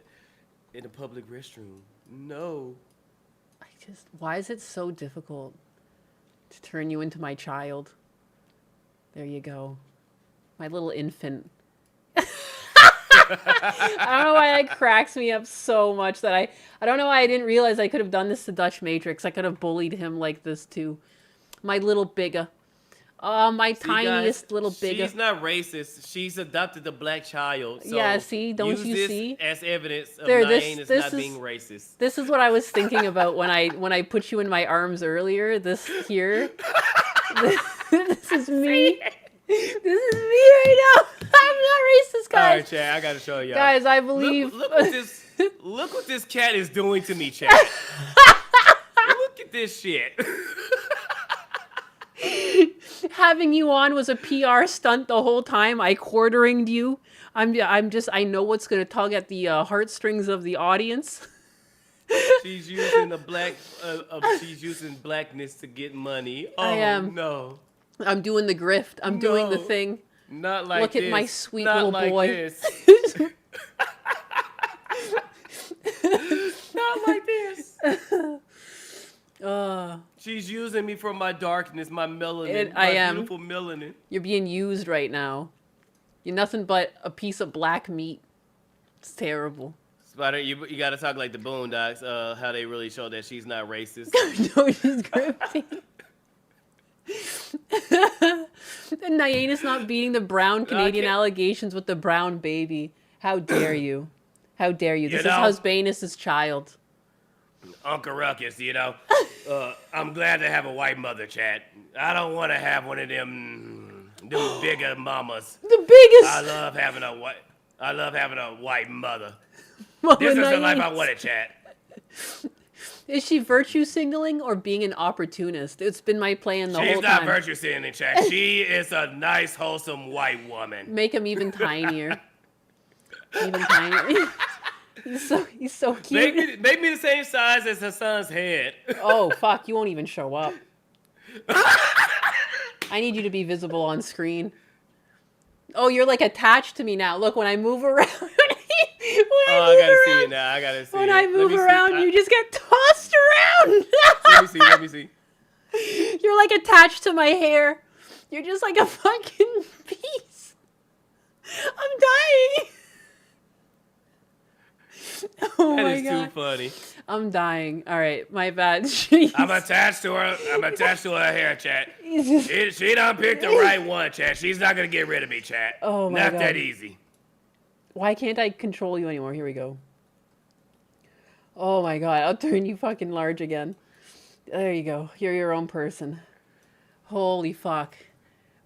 Speaker 3: the public restroom. No.
Speaker 2: Why is it so difficult to turn you into my child? There you go. My little infant. I don't know why that cracks me up so much that I don't know why I didn't realize I could have done this to Dutch Matrix. I could have bullied him like this too. My little bigga. Oh, my tiniest little bigga.
Speaker 3: She's not racist. She's adopted a black child. So
Speaker 2: yeah, see? Don't you
Speaker 3: use
Speaker 2: see?
Speaker 3: This as evidence of
Speaker 2: There,
Speaker 3: Nyanus not being racist.
Speaker 2: This is what I was thinking about when I put you in my arms earlier. This here. This is me. This is me right now. I'm not racist, guys.
Speaker 3: All right, Chad, I gotta show y'all.
Speaker 2: Guys, I believe.
Speaker 3: Look what this cat is doing to me, Chad. Look at this shit.
Speaker 2: Having you on was a PR stunt the whole time. I quarteringed you. I know what's gonna tug at the heartstrings of the audience.
Speaker 3: She's using she's using blackness to get money. Oh,
Speaker 2: I am.
Speaker 3: No.
Speaker 2: I'm doing the grift. I'm doing the thing.
Speaker 3: Not like
Speaker 2: Look
Speaker 3: this.
Speaker 2: at my sweet
Speaker 3: Not
Speaker 2: little
Speaker 3: like
Speaker 2: boy.
Speaker 3: This. Not like this. She's using me for my darkness, my melanin,
Speaker 2: I am.
Speaker 3: beautiful melanin.
Speaker 2: You're being used right now. You're nothing but a piece of black meat. It's terrible.
Speaker 3: Spider, you gotta talk like the Boondocks, how they really show that she's not racist.
Speaker 2: No, she's gripping. And Nyanus not beating the brown Canadian allegations with the brown baby. How dare you? How dare you? This is Husbanus' child.
Speaker 3: Uncle Ruckus, I'm glad to have a white mother, Chad. I don't want to have one of them bigger mamas.
Speaker 2: The biggest.
Speaker 3: I love having a white mother.
Speaker 2: Mama
Speaker 3: This is the life I
Speaker 2: Nyanus.
Speaker 3: wanted, Chad.
Speaker 2: Is she virtue signaling or being an opportunist? It's been my plan the whole time.
Speaker 3: She's not virtue signaling, Chad. She is a nice, wholesome white woman.
Speaker 2: Make him even tinier. Even tinier. He's so cute.
Speaker 3: Make me the same size as her son's head.
Speaker 2: Oh, fuck. You won't even show up. I need you to be visible on screen. Oh, you're like attached to me now. Look, when I move around.
Speaker 3: I gotta see it now. I gotta see
Speaker 2: When
Speaker 3: it.
Speaker 2: I move around, you just get tossed around.
Speaker 3: Let me see.
Speaker 2: You're like attached to my hair. You're just like a fucking piece. I'm dying. Oh
Speaker 3: That
Speaker 2: my
Speaker 3: is
Speaker 2: God.
Speaker 3: too funny.
Speaker 2: I'm dying. All right, my bad. Jeez.
Speaker 3: I'm attached to her hair, Chad. She done picked the right one, Chad. She's not gonna get rid of me, Chad.
Speaker 2: Oh my
Speaker 3: Not
Speaker 2: God.
Speaker 3: that easy.
Speaker 2: Why can't I control you anymore? Here we go. Oh my God, I'll turn you fucking large again. There you go. You're your own person. Holy fuck.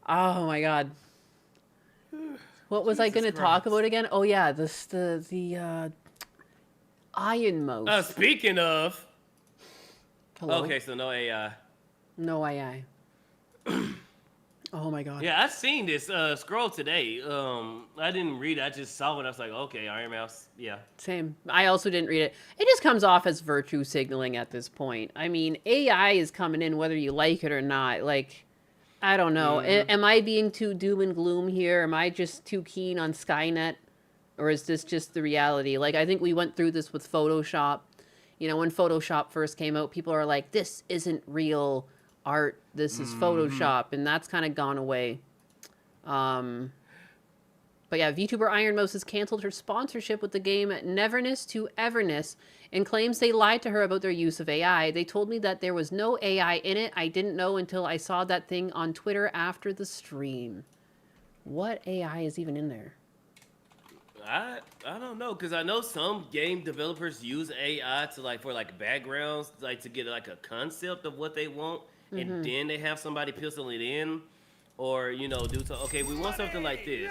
Speaker 2: Oh my God. What was I gonna talk about again? Oh yeah, the Iron Mouse.
Speaker 3: Speaking of.
Speaker 2: Hello?
Speaker 3: Okay, so no AI.
Speaker 2: No AI. Oh my God.
Speaker 3: Yeah, I seen this scroll today. I didn't read it. I just saw it. I was like, okay, Iron Mouse. Yeah.
Speaker 2: Same. I also didn't read it. It just comes off as virtue signaling at this point. I mean, AI is coming in whether you like it or not. Like, I don't know. Am I being too doom and gloom here? Am I just too keen on Skynet? Or is this just the reality? Like, I think we went through this with Photoshop. You know, when Photoshop first came out, people are like, this isn't real art. This is Photoshop. And that's kind of gone away. But yeah, VTuber Iron Mouse has canceled her sponsorship with the game Neverness to Everness and claims they lied to her about their use of AI. They told me that there was no AI in it. I didn't know until I saw that thing on Twitter after the stream. What AI is even in there?
Speaker 3: I don't know, because I know some game developers use AI to for backgrounds, to get a concept of what they want, and then they have somebody pencil it in, or do so. Okay, we want something like this,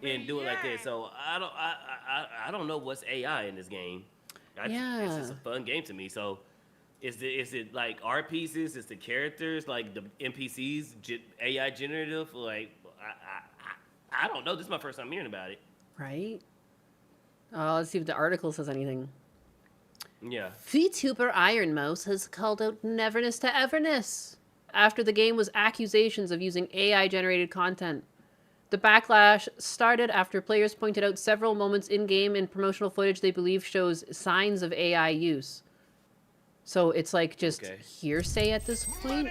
Speaker 3: and do it like this. So I don't know what's AI in this game. It's just a fun game to me. So Is it like art pieces? Is the characters like the NPCs AI generative? Like I don't know. This is my first time hearing about it.
Speaker 2: Right? Let's see if the article says anything.
Speaker 3: Yeah.
Speaker 2: VTuber Iron Mouse has called out Neverness to Everness after the game was accusations of using AI-generated content. The backlash started after players pointed out several moments in-game and promotional footage they believe shows signs of AI use. So it's like just hearsay at this point?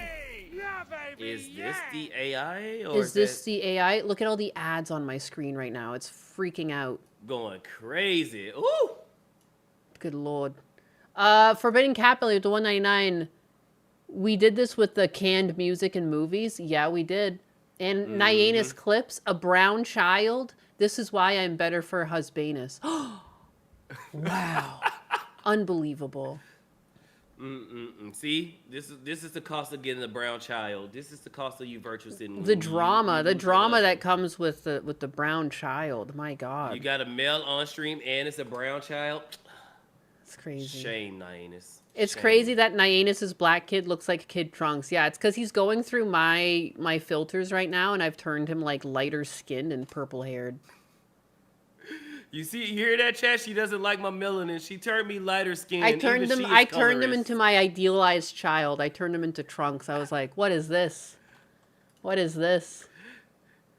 Speaker 3: Is this the AI? Or
Speaker 2: Is this the AI? Look at all the ads on my screen right now. It's freaking out.
Speaker 3: Going crazy. Ooh!
Speaker 2: Good lord. Forbidden Capital to 199. We did this with the canned music and movies. Yeah, we did. And Nyanus clips, a brown child. This is why I'm better for Husbanus. Wow. Unbelievable.
Speaker 3: See, this is the cost of getting a brown child. This is the cost of you virtuous in
Speaker 2: The drama that comes with the brown child. My God.
Speaker 3: You got a male on stream and it's a brown child.
Speaker 2: It's crazy.
Speaker 3: Shame, Nyanus.
Speaker 2: It's crazy that Nyanus's black kid looks like Kid Trunks. Yeah, it's because he's going through my filters right now, and I've turned him like lighter skinned and purple haired.
Speaker 3: You hear that, chat? She doesn't like my melanin. She turned me lighter skinned.
Speaker 2: I turned him into my idealized child. I turned him into Trunks. I was like, what is this? What is this?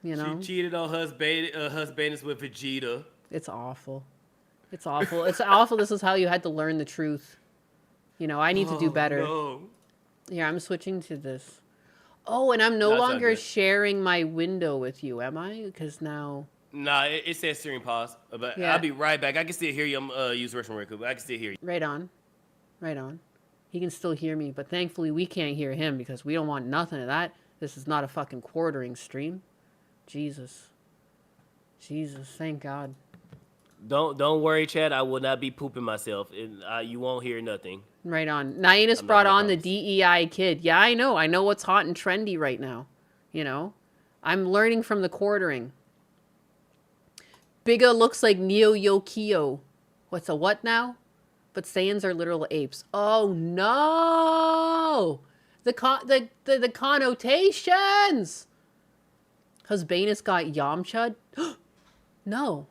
Speaker 2: You know?
Speaker 3: She cheated on husband's with Vegeta.
Speaker 2: It's awful. It's awful. It's awful. This is how you had to learn the truth. You know, I need to do better.
Speaker 3: No.
Speaker 2: Yeah, I'm switching to this. Oh, and I'm no longer sharing my window with you, am I? Because now...
Speaker 3: Nah, it says stream pause. But I'll be right back. I can still hear you. I'm use restroom real quick, but I can still hear you.
Speaker 2: Right on. Right on. He can still hear me, but thankfully we can't hear him because we don't want nothing of that. This is not a fucking quartering stream. Jesus. Jesus, thank God.
Speaker 3: Don't worry, Chad. I will not be pooping myself. You won't hear nothing.
Speaker 2: Right on. Nyanus brought on the DEI kid. Yeah, I know. I know what's hot and trendy right now. You know? I'm learning from the quartering. Bigga looks like Neo Yokio. What's a what now? But Saiyans are literal apes. Oh no! The connotations! Husbanus got Yamcha'd? No.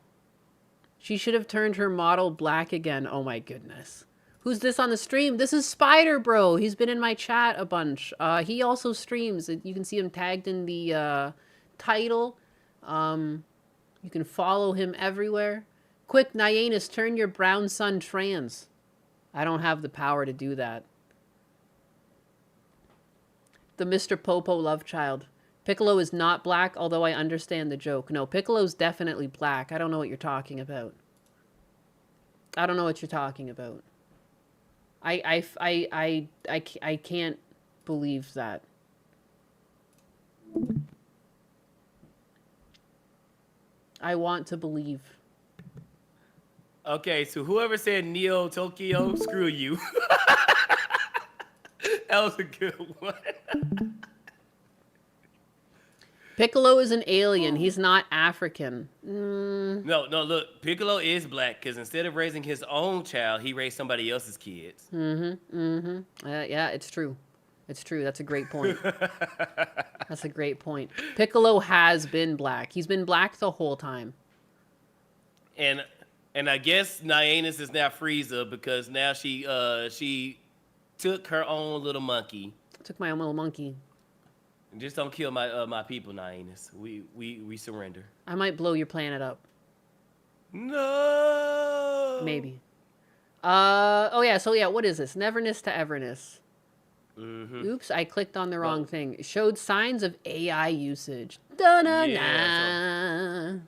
Speaker 2: She should have turned her model black again. Oh my goodness. Who's this on the stream? This is Spider Bro. He's been in my chat a bunch. He also streams. You can see him tagged in the title. You can follow him everywhere. Quick, Nyanus, turn your brown son trans. I don't have the power to do that. The Mr. Popo love child. Piccolo is not black, although I understand the joke. No, Piccolo's definitely black. I don't know what you're talking about. I don't know what you're talking about. I can't believe that. I want to believe.
Speaker 3: Okay, so whoever said Neo Tokyo, screw you. That was a good one.
Speaker 2: Piccolo is an alien. He's not African.
Speaker 3: No, look. Piccolo is black because instead of raising his own child, he raised somebody else's kids.
Speaker 2: Yeah, it's true. It's true. That's a great point. That's a great point. Piccolo has been black. He's been black the whole time.
Speaker 3: And I guess Nyanus is now Frieza because now she took her own little monkey.
Speaker 2: Took my own little monkey.
Speaker 3: Just don't kill my people, Nyanus. We surrender.
Speaker 2: I might blow your planet up.
Speaker 3: No.
Speaker 2: Maybe. Oh yeah. So yeah, what is this? Neverness to Everness. Oops, I clicked on the wrong thing. It showed signs of AI usage. Da-na-na.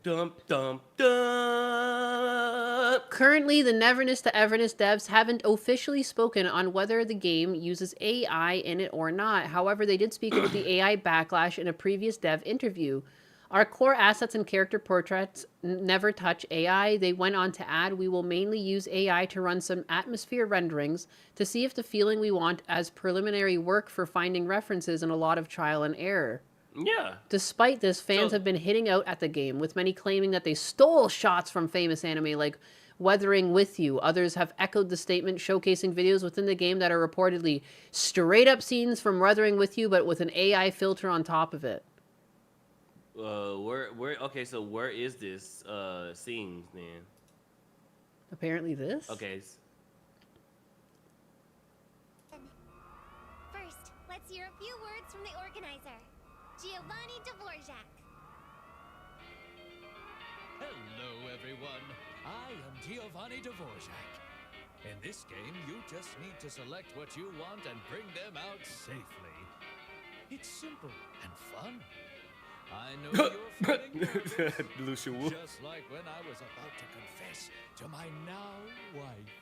Speaker 3: Dump, dump, dump.
Speaker 2: Currently, the Neverness to Everness devs haven't officially spoken on whether the game uses AI in it or not. However, they did speak about the AI backlash in a previous dev interview. Our core assets and character portraits never touch AI. They went on to add, we will mainly use AI to run some atmosphere renderings to see if the feeling we want as preliminary work for finding references and a lot of trial and error.
Speaker 3: Yeah.
Speaker 2: Despite this, fans have been hitting out at the game, with many claiming that they stole shots from famous anime like Weathering with You. Others have echoed the statement, showcasing videos within the game that are reportedly straight up scenes from Weathering with You, but with an AI filter on top of it.
Speaker 3: Okay, so where is this scene then?
Speaker 2: Apparently this?
Speaker 3: Okay.
Speaker 16: First, let's hear a few words from the organizer, Giovanni Dvorak.
Speaker 17: Hello, everyone. I am Giovanni Dvorak. In this game, you just need to select what you want and bring them out safely. It's simple and fun. I know you're feeling nervous,
Speaker 3: Lucia Wu.
Speaker 17: just like when I was about to confess to my now wife.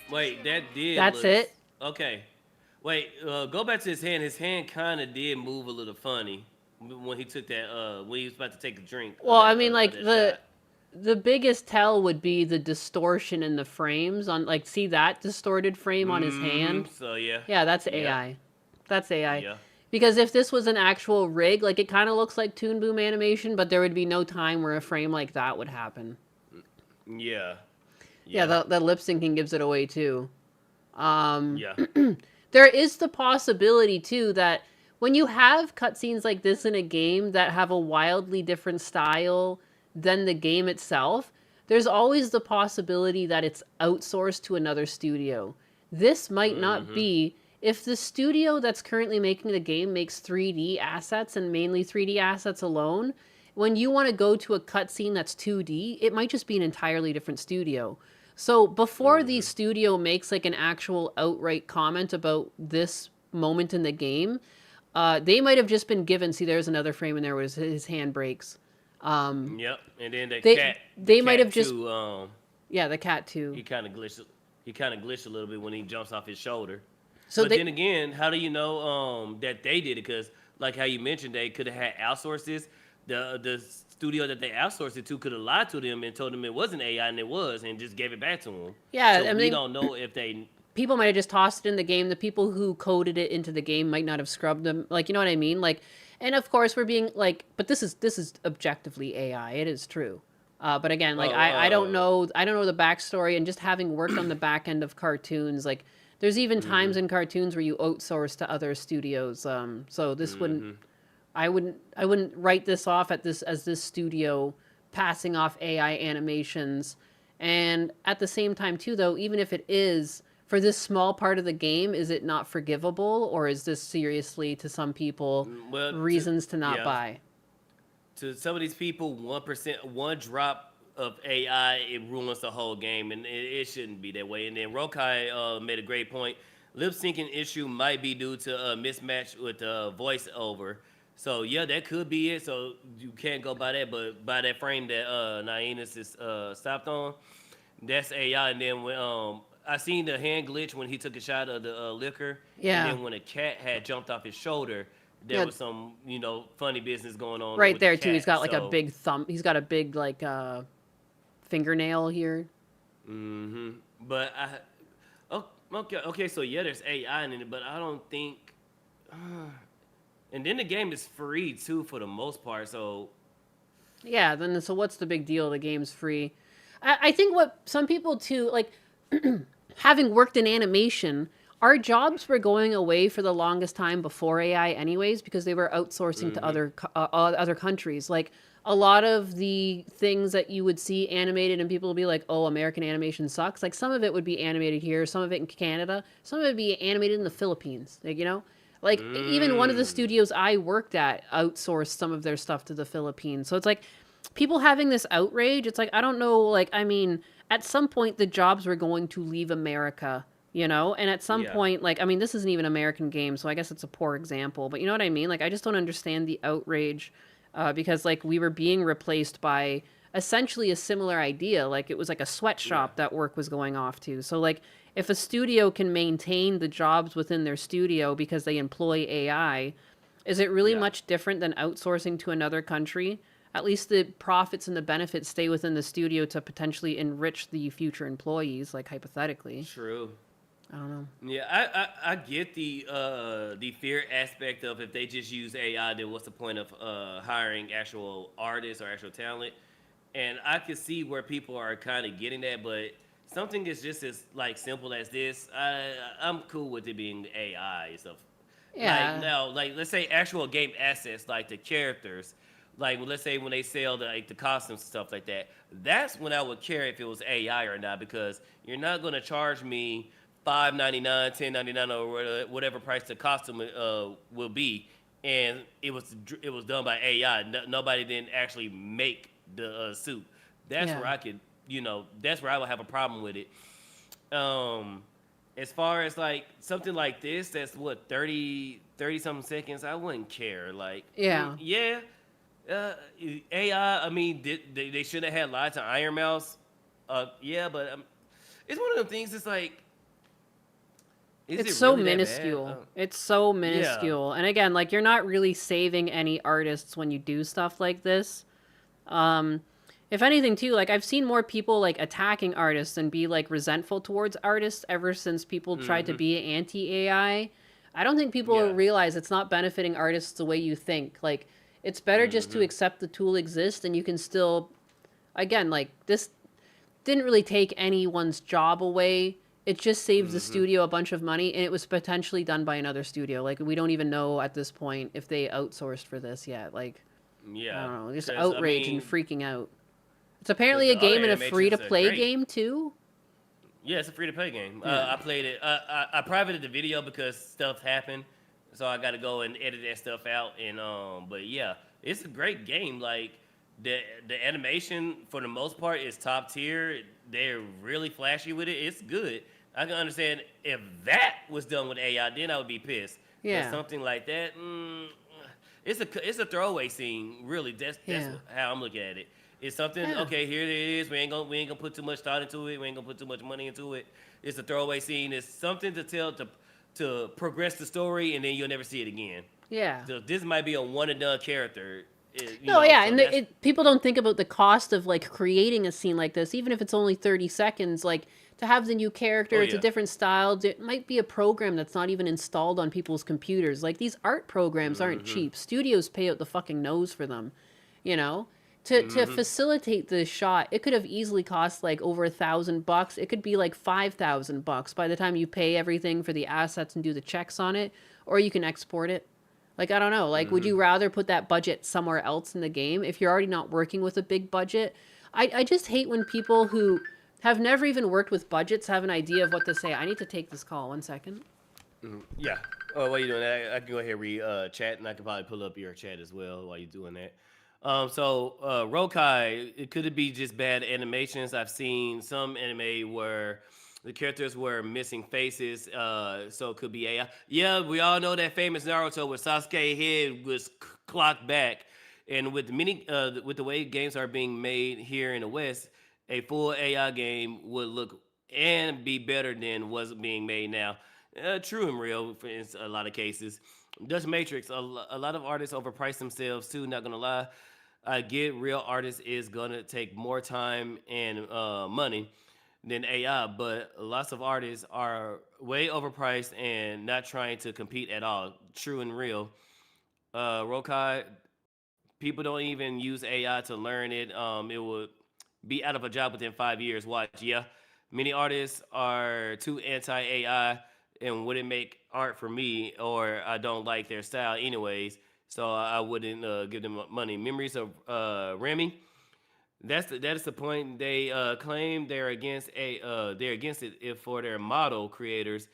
Speaker 3: Wait, that did.
Speaker 2: That's it?
Speaker 3: Okay. Wait, go back to his hand. His hand kind of did move a little funny when he took that. When he was about to take a drink.
Speaker 2: Well, I mean, like the biggest tell would be the distortion in the frames on, like, see that distorted frame on his hand?
Speaker 3: So yeah.
Speaker 2: Yeah, that's AI. That's AI.
Speaker 3: Yeah.
Speaker 2: Because if this was an actual rig, like, it kind of looks like Toon Boom animation, but there would be no time where a frame like that would happen.
Speaker 3: Yeah.
Speaker 2: Yeah, the lip syncing gives it away too.
Speaker 3: Yeah.
Speaker 2: There is the possibility too that when you have cutscenes like this in a game that have a wildly different style than the game itself, there's always the possibility that it's outsourced to another studio. This might not be. If the studio that's currently making the game makes 3D assets and mainly 3D assets alone, when you want to go to a cutscene that's 2D, it might just be an entirely different studio. So before the studio makes like an actual outright comment about this moment in the game, they might have just been given, see, there's another frame in there where his hand breaks.
Speaker 3: Yep, and then
Speaker 2: they might have just
Speaker 3: too,
Speaker 2: yeah, the cat too.
Speaker 3: He kind of glitched. He kind of glitched a little bit when he jumps off his shoulder.
Speaker 2: So
Speaker 3: but then again, how do you know that they did it? Because like how you mentioned, they could have had outsourced this. The studio that they outsourced it to could have lied to them and told them it wasn't AI and it was, and just gave it back to them.
Speaker 2: Yeah,
Speaker 3: so
Speaker 2: I mean,
Speaker 3: we don't know if they.
Speaker 2: People might have just tossed it in the game. The people who coded it into the game might not have scrubbed them. Like, you know what I mean? Like, and of course we're being like, but this is objectively AI. It is true. But again, like I don't know the backstory, and just having worked on the back end of cartoons, like there's even times in cartoons where you outsource to other studios. So this wouldn't. I wouldn't write this off as this studio passing off AI animations. And at the same time too, though, even if it is for this small part of the game, is it not forgivable, or is this seriously to some people reasons to not buy?
Speaker 3: To some of these people, 1%, one drop of AI, it ruins the whole game, and it shouldn't be that way. And then Rokai made a great point. Lip syncing issue might be due to a mismatch with voiceover. So yeah, that could be it. So you can't go by that, but by that frame that Nyanus is stopped on, that's AI. And then when I seen the hand glitch when he took a shot of the liquor.
Speaker 2: Yeah.
Speaker 3: And then when a cat had jumped off his shoulder, there was some, funny business going on.
Speaker 2: Right
Speaker 3: with
Speaker 2: there
Speaker 3: the
Speaker 2: too. He's
Speaker 3: cat,
Speaker 2: got like a big thumb. He's got a big like fingernail here.
Speaker 3: But okay. So yeah, there's AI in it, but I don't think. And then the game is free too for the most part. So.
Speaker 2: Yeah. Then so what's the big deal? The game's free. I think what some people too like, having worked in animation, our jobs were going away for the longest time before AI anyways, because they were outsourcing to other countries. Like a lot of the things that you would see animated and people would be like, oh, American animation sucks. Like some of it would be animated here, some of it in Canada, some of it would be animated in the Philippines. Like, like even one of the studios I worked at outsourced some of their stuff to the Philippines. So it's like people having this outrage. It's like, I don't know. Like, I mean, at some point the jobs were going to leave America. And at some point, like, I mean, this isn't even an American game, so I guess it's a poor example, but you know what I mean? Like, I just don't understand the outrage, because, like, we were being replaced by essentially a similar idea. Like, it was like a sweatshop that work was going off to. So, like, if a studio can maintain the jobs within their studio because they employ AI, is it really much different than outsourcing to another country? At least the profits and the benefits stay within the studio to potentially enrich the future employees, like, hypothetically.
Speaker 3: True.
Speaker 2: I don't know.
Speaker 3: Yeah, I get the fear aspect of if they just use AI, then what's the point of hiring actual artists or actual talent? and I can see where people are kind of getting that, but something is just as like simple as this. I'm cool with it being AI and stuff.
Speaker 2: Yeah.
Speaker 3: Like now, like let's say actual game assets, like the characters, like let's say when they sell the costumes and stuff like that. That's when I would care if it was AI or not, because you're not gonna charge me $5.99, $10.99, or whatever price the costume will be, and it was done by AI. Nobody didn't actually make the suit. That's where I could, that's where I would have a problem with it. As far as like something like this, that's what 30 something seconds. I wouldn't care. Like, AI. I mean, they should have had lights on Iron Mouse. Yeah, but it's one of them things. It's like.
Speaker 2: It's so minuscule. It's so minuscule. And again, like you're not really saving any artists when you do stuff like this. If anything too, like I've seen more people like attacking artists and be like resentful towards artists ever since people tried to be anti-AI. I don't think people realize it's not benefiting artists the way you think. Like it's better just to accept the tool exists, and you can still, again, like this didn't really take anyone's job away. It just saves the studio a bunch of money, and it was potentially done by another studio. Like, we don't even know at this point if they outsourced for this yet. Like, I don't know, just outrage and freaking out. It's apparently a game and a free-to-play game, too?
Speaker 3: Yeah, it's a free-to-play game. I played it. I privated the video because stuff happened, so I got to go and edit that stuff out. And but yeah, it's a great game. Like, the animation, for the most part, is top tier. They're really flashy with it. It's good. I can understand if that was done with AI, then I would be pissed.
Speaker 2: Yeah.
Speaker 3: But something like that, it's a throwaway scene. Really, that's how I'm looking at it. It's something. Okay, here it is. We ain't gonna put too much thought into it. We ain't gonna put too much money into it. It's a throwaway scene. It's something to tell to progress the story, and then you'll never see it again.
Speaker 2: Yeah.
Speaker 3: So this might be a one and done character.
Speaker 2: And people don't think about the cost of like creating a scene like this, even if it's only 30 seconds. Like to have the new character, it's a different style. It might be a program that's not even installed on people's computers. Like these art programs aren't cheap. Studios pay out the fucking nose for them, To facilitate the shot, it could have easily cost like over $1,000. It could be like $5,000 by the time you pay everything for the assets and do the checks on it, or you can export it. Like, I don't know. Like, would you rather put that budget somewhere else in the game if you're already not working with a big budget? I just hate when people who have never even worked with budgets have an idea of what to say. I need to take this call. 1 second.
Speaker 3: Yeah. Oh, while you're doing that, I can go ahead and read chat, and I can probably pull up your chat as well while you're doing that. Rokai, could it be just bad animations? I've seen some anime where the characters were missing faces, so it could be AI. Yeah, we all know that famous Naruto where Sasuke head was clocked back, and with with the way games are being made here in the West, a full AI game would look and be better than what's being made now. True and real in a lot of cases. Dutch Matrix, a lot of artists overprice themselves too, not gonna lie. I get real artists is gonna take more time and money than AI, but lots of artists are way overpriced and not trying to compete at all. True and real. Rokai, people don't even use AI to learn it. It would be out of a job within 5 years. Watch, yeah. Many artists are too anti-AI and wouldn't make art for me, or I don't like their style anyways, so I wouldn't give them money. Memories of Remy. That is the point. They claim they're against it if for their model creators,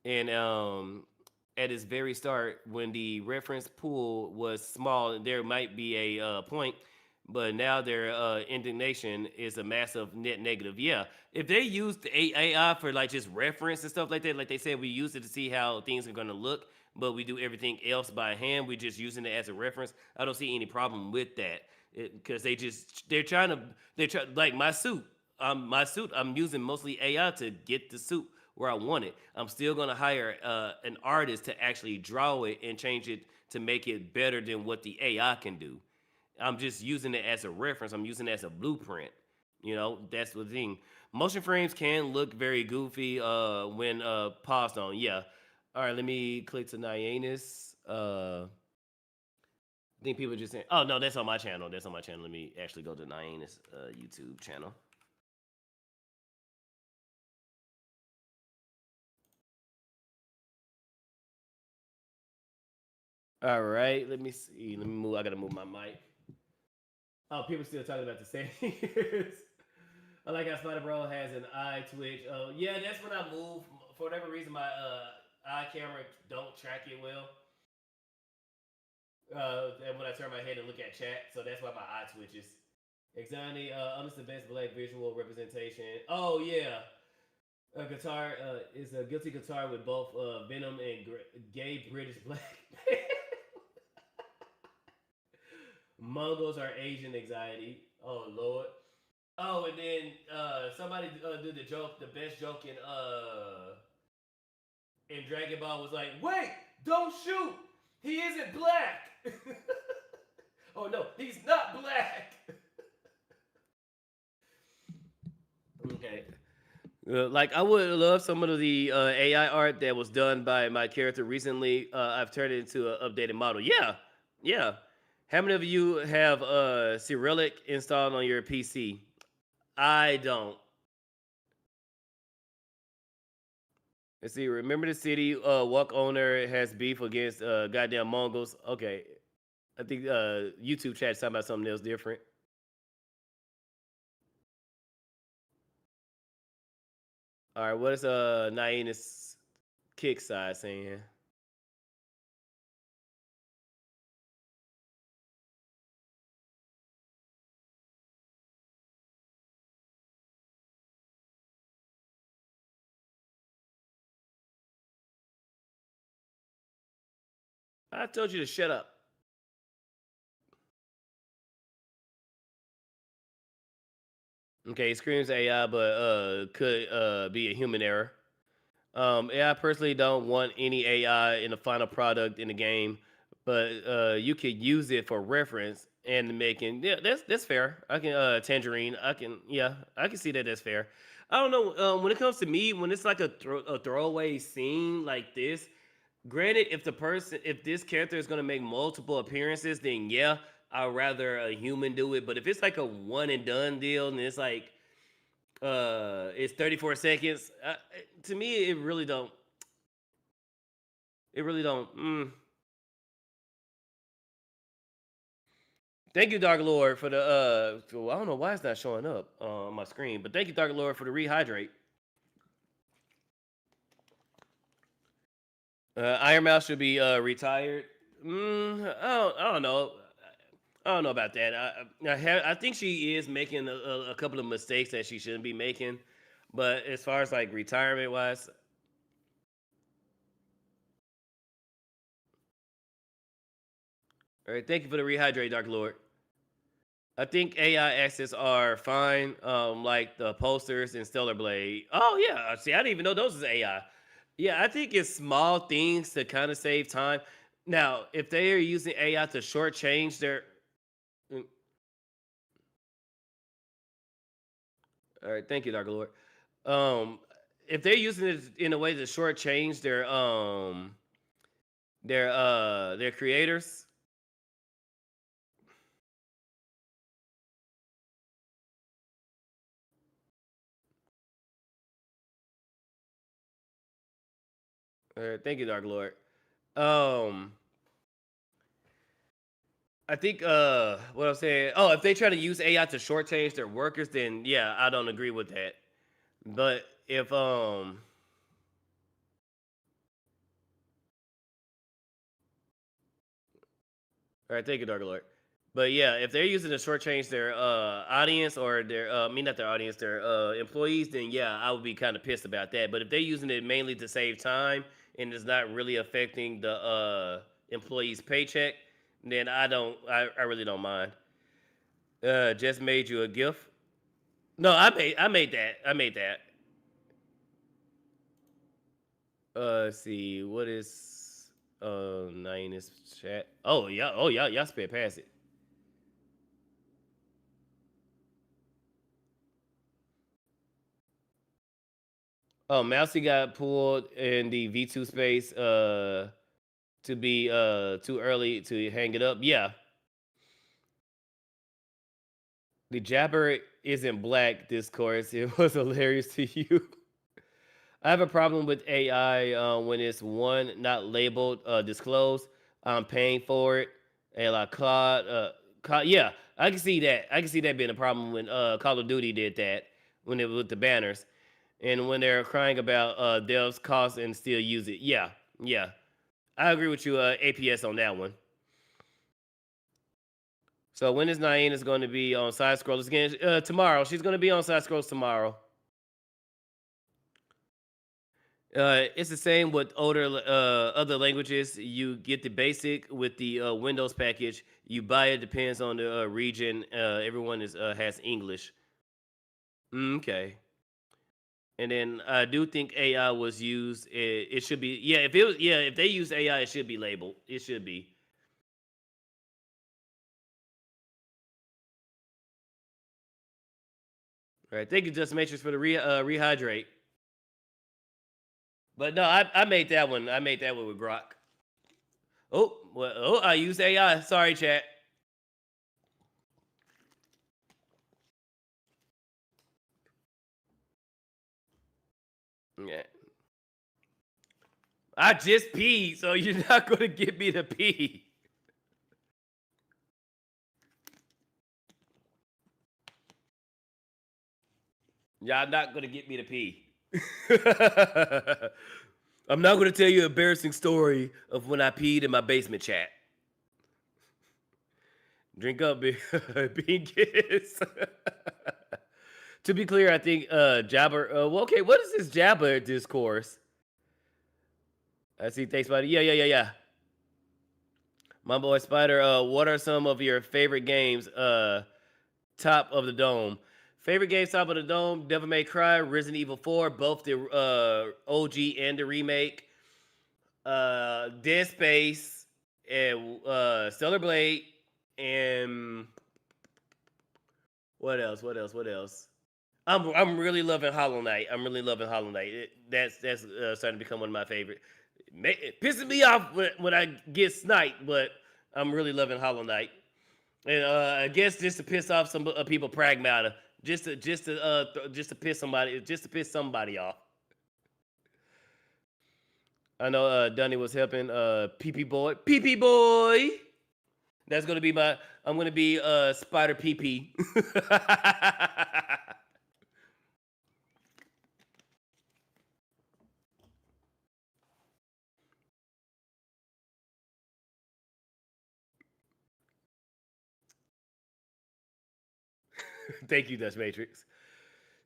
Speaker 3: and at its very start when the reference pool was small, there might be a point, but now their indignation is a massive net negative. Yeah, if they used the AI for like just reference and stuff like that, like they said, we use it to see how things are going to look, but we do everything else by hand. We're just using it as a reference. I don't see any problem with that. Because they're trying like my suit. I'm using mostly AI to get the suit where I want it. I'm still gonna hire an artist to actually draw it and change it to make it better than what the AI can do. I'm just using it as a reference. I'm using it as a blueprint. That's the thing. Motion frames can look very goofy when paused on. Yeah. All right, let me click to Nyanus. think people just saying, oh no, that's on my channel. That's on my channel. Let me actually go to Nyena's YouTube channel. All right, let me see. Let me move. I gotta move my mic. Oh, people still talking about the same. I like how Spider Bro has an eye twitch. Oh, yeah, that's when I move. For whatever reason, my eye camera don't track it well. And when I turn my head and look at chat, so that's why my eye twitches. Exani, the best black visual representation. Oh yeah, a guitar is a guilty guitar with both Venom and gay British black. Mongols are Asian anxiety. Oh Lord. Oh, and then somebody did the joke. The best joke in Dragon Ball was like, "Wait, don't shoot. He isn't black." Oh no, he's not black. Okay. Like I would love some of the AI art that was done by my character recently. I've turned it into an updated model. Yeah, yeah. How many of you have Cyrillic installed on your PC? I don't. Let's see. Remember the city walk owner has beef against goddamn Mongols. Okay, I think YouTube chat's talking about something else different. All right, what is Nyena's kick side saying? I told you to shut up. Okay, it screams AI, but could be a human error. Yeah, I personally don't want any AI in the final product in the game, but you could use it for reference and making. Yeah, that's fair. I can Tangerine. I can see that. That's fair. I don't know. When it comes to me, when it's like a throwaway scene like this, granted, if this character is gonna make multiple appearances, then yeah, I'd rather a human do it. But if it's like a one and done deal, and it's like it's 34 seconds, to me it really don't. Thank you, Dark Lord, for the I don't know why it's not showing up on my screen, but thank you, Dark Lord, for the rehydrate. Iron Mouse should be retired. I don't know. I don't know about that. I think she is making a couple of mistakes that she shouldn't be making, but as far as like retirement wise, all right. Thank you for the rehydrate, Dark Lord. I think AI assets are fine, like the posters and Stellar Blade. Oh yeah, see, I didn't even know those was AI. Yeah, I think it's small things to kind of save time. Now, if they are using AI to shortchange their, all right, thank you, Dark Lord. If they're using it in a way to shortchange their creators. All right, thank you, Dark Lord. I think what I'm saying. Oh, if they try to use AI to shortchange their workers, then yeah, I don't agree with that. But if all right, thank you, Dark Lord. But yeah, if they're using to shortchange their audience or their not their audience, their employees, then yeah, I would be kind of pissed about that. But if they're using it mainly to save time and it's not really affecting the employee's paycheck, then I really don't mind. Just made you a gift. No, I made that. Let's see, what is Nyena's chat? Oh yeah, y'all sped past it. Oh, Mousy got pulled in the V2 space to be too early to hang it up. Yeah. The jabber isn't black discourse. It was hilarious to you. I have a problem with AI when it's one not labeled disclosed. I'm paying for it. And like yeah, I can see that. I can see that being a problem when Call of Duty did that when it was with the banners, and when they're crying about devs cost and still use it. Yeah, yeah, I agree with you, APS, on that one. So when is Naeem going to be on Side Scrollers again? Tomorrow. She's going to be on Side Scrollers tomorrow. It's the same with older other languages. You get the basic with the Windows package. You buy it, depends on the region. Everyone has English. Okay. And then I do think AI was used. It should be, yeah. If they use AI, it should be labeled. It should be. All right, thank you, Just Matrix, for the rehydrate. But no, I made that one. I made that one with Grok. Oh, well, I used AI. Sorry, chat. Yeah. I just peed, so you're not gonna get me to pee. Y'all not gonna get me to pee. I'm not gonna tell you an embarrassing story of when I peed in my basement, chat. Drink up, Bingus. To be clear, I think Jabber. Well, okay, what is this Jabber discourse? I see. Thanks, buddy. Yeah. My boy Spider. What are some of your favorite games? Top of the Dome. Favorite games, Top of the Dome, Devil May Cry, Resident Evil 4, both the OG and the remake. Dead Space, and Stellar Blade, and what else? I'm really loving Hollow Knight. That's starting to become one of my favorite. It pisses me off when I get sniped, but I'm really loving Hollow Knight. And I guess just to piss off some people, Pragmata. Just to piss somebody off. I know Dunny was helping PP Boy. That's gonna be I'm gonna be Spider PP. Thank you, Dutch Matrix.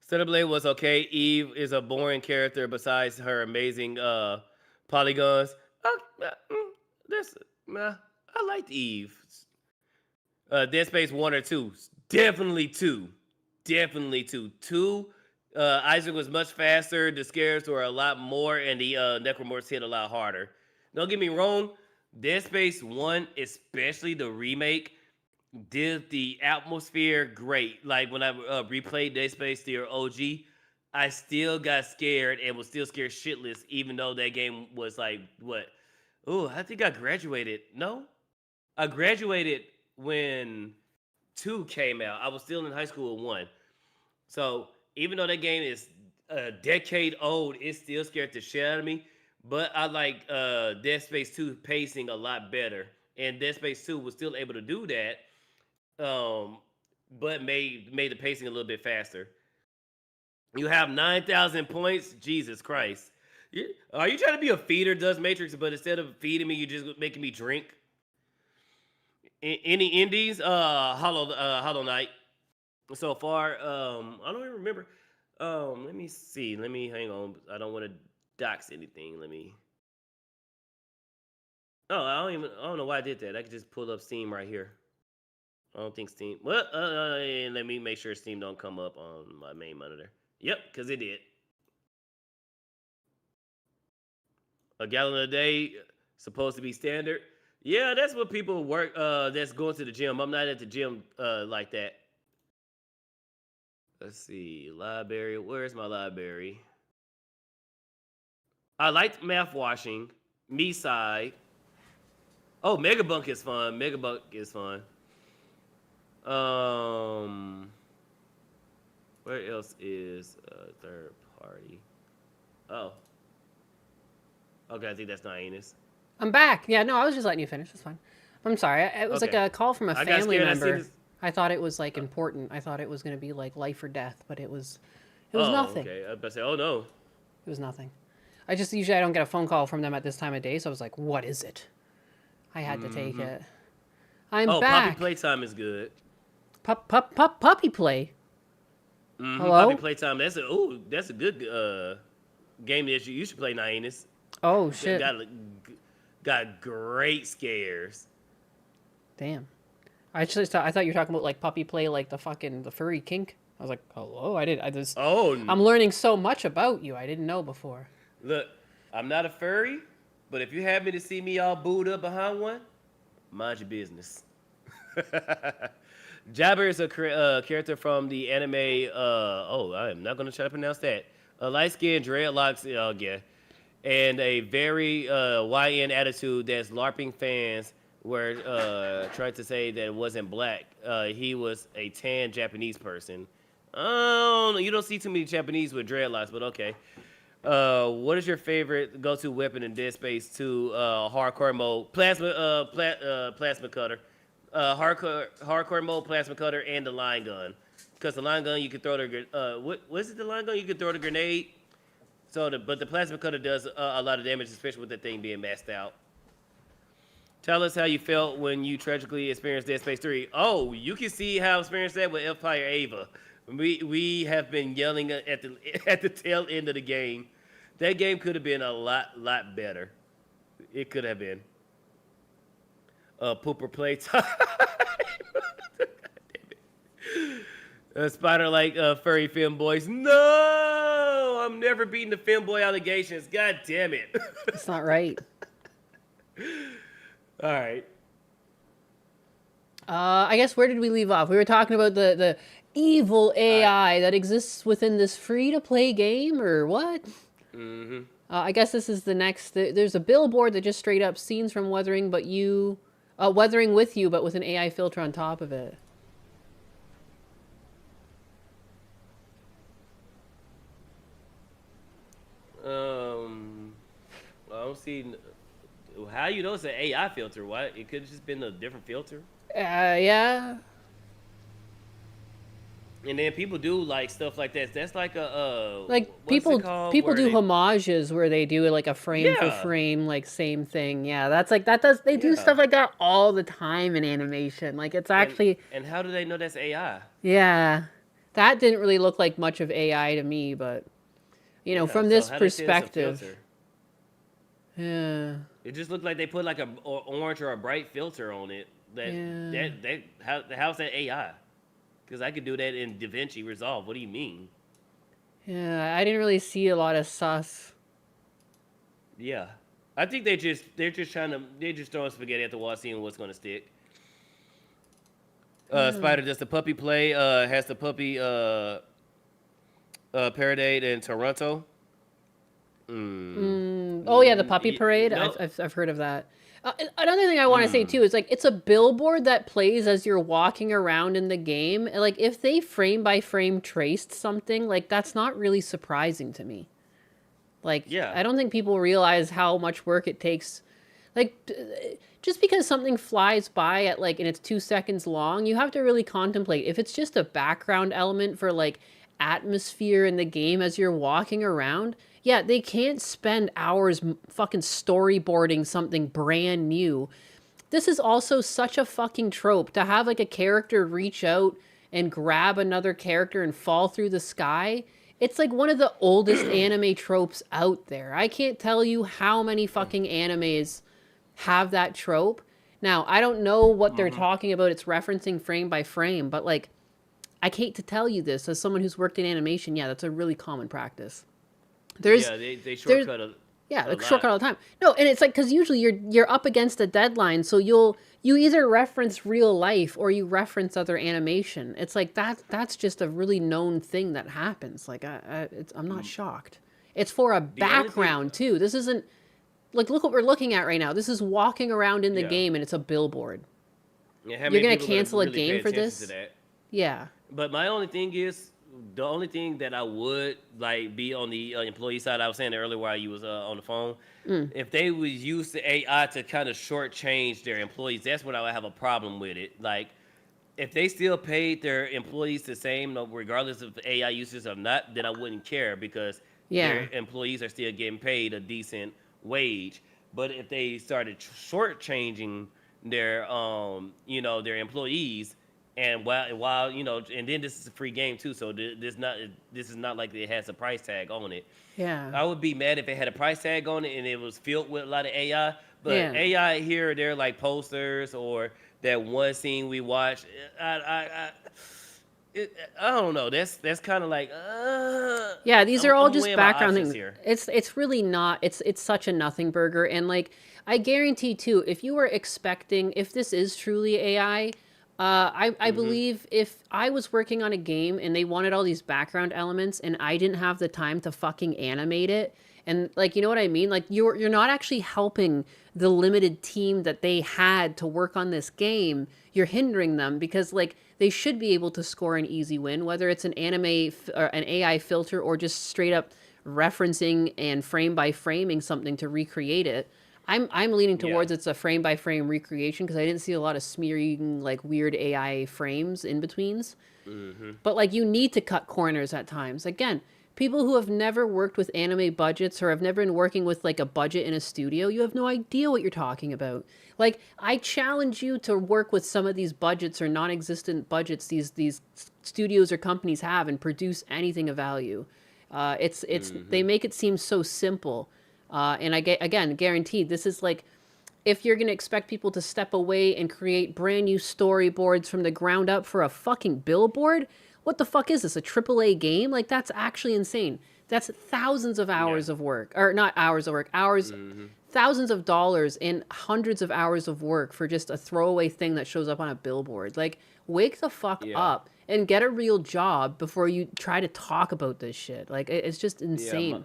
Speaker 3: Stellar Blade was okay. Eve is a boring character besides her amazing polygons. I liked Eve. Dead Space 1 or 2. Definitely 2. 2. Isaac was much faster. The scares were a lot more, and the Necromorphs hit a lot harder. Don't get me wrong. Dead Space 1, especially the remake, did the atmosphere great. Like when I replayed Dead Space, the OG, I still got scared and was still scared shitless, even though that game was like, what? Oh, I think I graduated. No? I graduated when 2 came out. I was still in high school with 1. So even though that game is a decade old, it still scared the shit out of me. But I like Dead Space 2 pacing a lot better. And Dead Space 2 was still able to do that. But made the pacing a little bit faster. You have 9,000 points. Jesus Christ! Are you trying to be a feeder, Dust Matrix? But instead of feeding me, you're just making me drink. Any indies? Hollow Knight. So far, I don't even remember. Let me see. Let me hang on. I don't want to dox anything. Let me. Oh, I don't know why I did that. I could just pull up Steam right here. I don't think Steam. Well, let me make sure Steam don't come up on my main monitor. Yep, because it did. A gallon a day, supposed to be standard. Yeah, that's what people work. That's going to the gym. I'm not at the gym like that. Let's see, library. Where's my library? I liked Math Washing. Me side. Oh, Megabunk is fun. Where else is third party? Oh. Okay, I think that's Nihonus.
Speaker 2: I'm back. Yeah, no, I was just letting you finish. It's fine. I'm sorry. It was like
Speaker 3: Okay.
Speaker 2: a call from a
Speaker 3: I got
Speaker 2: family
Speaker 3: scared. I seen
Speaker 2: member.
Speaker 3: this-
Speaker 2: I thought it was like important. I thought it was going to be like life or death, but it was nothing.
Speaker 3: Okay. I was about to say, oh no.
Speaker 2: It was nothing. I just usually I don't get a phone call from them at this time of day, so I was like, "What is it?" I had to take it. I'm back.
Speaker 3: Poppy Playtime is good.
Speaker 2: Puppy play. Hello?
Speaker 3: Poppy Playtime. That's a good game that you should play, Nihonus.
Speaker 2: Oh shit.
Speaker 3: Got great scares.
Speaker 2: Damn. I thought you were talking about like puppy play, like the furry kink. I was like, hello. I'm learning so much about you. I didn't know before.
Speaker 3: Look, I'm not a furry, but if you happen to see me all booed up behind one, mind your business. Jabber is a character from the anime. I am not gonna try to pronounce that. Light skin, dreadlocks, and a very YN attitude that's LARPing fans were trying to say that it wasn't black. He was a tan Japanese person. Oh, you don't see too many Japanese with dreadlocks, but okay. What is your favorite go-to weapon in Dead Space 2 hardcore mode? Plasma cutter. Hardcore mode, plasma cutter, and the line gun. Because the line gun, you can throw the what is it? The line gun, you can throw the grenade. But the plasma cutter does a lot of damage, especially with the thing being maxed out. Tell us how you felt when you tragically experienced Dead Space 3. Oh, you can see how I experienced that with Empire Ava. We have been yelling at the tail end of the game. That game could have been a lot better. It could have been. Pooper playtime. Spider like furry femboys. No, I'm never beating the femboy allegations. God damn it.
Speaker 2: It's not right.
Speaker 3: All right.
Speaker 2: I guess where did we leave off? We were talking about the evil AI that exists within this free-to-play game, or what?
Speaker 3: Mm-hmm.
Speaker 2: I guess this is the next. There's a billboard that just straight up scenes from Weathering, Weathering with You, but with an AI filter on top of it.
Speaker 3: I don't see how you know it's an AI filter. Why? It could have just been a different filter.
Speaker 2: Yeah.
Speaker 3: And then people do like stuff like that. That's like a
Speaker 2: people do
Speaker 3: they...
Speaker 2: homages where they do like a frame for frame like same thing. Yeah, that's like they do stuff like that all the time in animation. Like it's actually
Speaker 3: And how do they know that's AI?
Speaker 2: Yeah. That didn't really look like much of AI to me, but from this perspective. Yeah.
Speaker 3: It just looked like they put like a orange or a bright filter on it. How's that AI? Because I could do that in DaVinci Resolve. What do you mean?
Speaker 2: Yeah, I didn't really see a lot of sus.
Speaker 3: Yeah, I think they're just throwing spaghetti at the wall, seeing what's gonna stick. Spider, does the puppy play? Has the puppy parade in Toronto?
Speaker 2: Oh yeah, the puppy parade.
Speaker 3: No.
Speaker 2: I've heard of that. Another thing I want to say too is like it's a billboard that plays as you're walking around in the game. And, like if they frame by frame traced something, like that's not really surprising to me. Like I don't think people realize how much work it takes. Like just because something flies by at like and it's 2 seconds long, you have to really contemplate if it's just a background element for like atmosphere in the game as you're walking around. Yeah, they can't spend hours fucking storyboarding something brand new. This is also such a fucking trope to have like a character reach out and grab another character and fall through the sky. It's like one of the oldest anime tropes out there. I can't tell you how many fucking animes have that trope. Now, I don't know what they're talking about. It's referencing frame by frame, but like, I hate to tell you this as someone who's worked in animation. Yeah, that's a really common practice.
Speaker 3: They shortcut
Speaker 2: shortcut all the time. No, and it's like because usually you're up against a deadline, so you either reference real life or you reference other animation. It's like that's just a really known thing that happens. Like I'm not shocked. It's for a background too. This isn't like look what we're looking at right now. This is walking around in the game and it's a billboard.
Speaker 3: Yeah, how
Speaker 2: You're
Speaker 3: many
Speaker 2: gonna
Speaker 3: people
Speaker 2: cancel a
Speaker 3: really pay
Speaker 2: game for
Speaker 3: attention
Speaker 2: this?
Speaker 3: to that?
Speaker 2: Yeah.
Speaker 3: But my only thing is, the only thing that I would like be on the employee side, I was saying earlier while you was on the phone, if they would use the AI to kind of shortchange their employees, that's when I would have a problem with it. Like, if they still paid their employees the same, regardless of AI usage or not, then I wouldn't care because their employees are still getting paid a decent wage. But if they started shortchanging their, their employees, and while and then this is a free game too, so this is not like it has a price tag on it.
Speaker 2: Yeah.
Speaker 3: I would be mad if it had a price tag on it and it was filled with a lot of AI. But
Speaker 2: Yeah.
Speaker 3: AI here or there, like posters or that one scene we watched, I don't know. That's kind of like.
Speaker 2: Yeah, these are all
Speaker 3: I'm
Speaker 2: just
Speaker 3: weighing my
Speaker 2: background
Speaker 3: options
Speaker 2: things.
Speaker 3: here.
Speaker 2: It's really not. It's such a nothing burger, and like I guarantee too, if you were expecting, if this is truly AI, I believe if I was working on a game and they wanted all these background elements and I didn't have the time to fucking animate it, and like you know what I mean, like you're not actually helping the limited team that they had to work on this game. You're hindering them because like they should be able to score an easy win, whether it's an or an AI filter or just straight up referencing and frame by framing something to recreate it. I'm leaning towards it's a frame by frame recreation because I didn't see a lot of smearing like weird AI frames in betweens. But like you need to cut corners at times. Again, people who have never worked with anime budgets or have never been working with like a budget in a studio, you have no idea what you're talking about. Like I challenge you to work with some of these budgets or non-existent budgets these studios or companies have and produce anything of value. They make it seem so simple. And again, guaranteed, this is like, if you're going to expect people to step away and create brand new storyboards from the ground up for a fucking billboard, what the fuck is this, a AAA game? Like, that's actually insane. That's thousands of hours of work, or not hours of work, thousands of dollars and hundreds of hours of work for just a throwaway thing that shows up on a billboard. Like, wake the fuck up and get a real job before you try to talk about this shit. Like, it's just insane.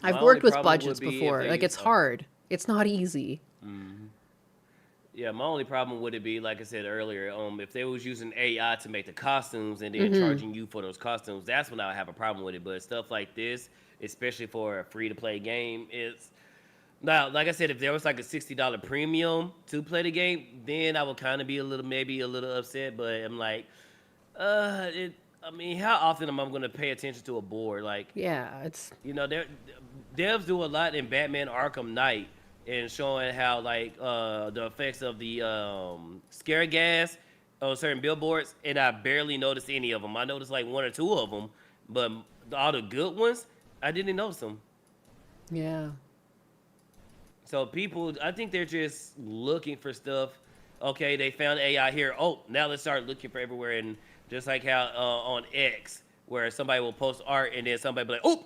Speaker 2: I've worked with budgets before. Like, it's hard. It's not easy.
Speaker 3: Yeah, my only problem would it be, like I said earlier, if they was using AI to make the costumes and then charging you for those costumes, that's when I would have a problem with it. But stuff like this, especially for a free-to-play game, it's... Now, like I said, if there was like a $60 premium to play the game, then I would kind of be maybe a little upset. But I'm like, I mean, how often am I going to pay attention to a board? Like,
Speaker 2: yeah, it's...
Speaker 3: devs do a lot in Batman Arkham Knight and showing how, like, the effects of the scare gas on certain billboards, and I barely noticed any of them. I noticed, like, one or two of them, but all the good ones, I didn't notice them.
Speaker 2: Yeah.
Speaker 3: So people, I think they're just looking for stuff. Okay, they found AI here. Oh, now let's start looking for everywhere. And just like how on X, where somebody will post art and then somebody be like, oh,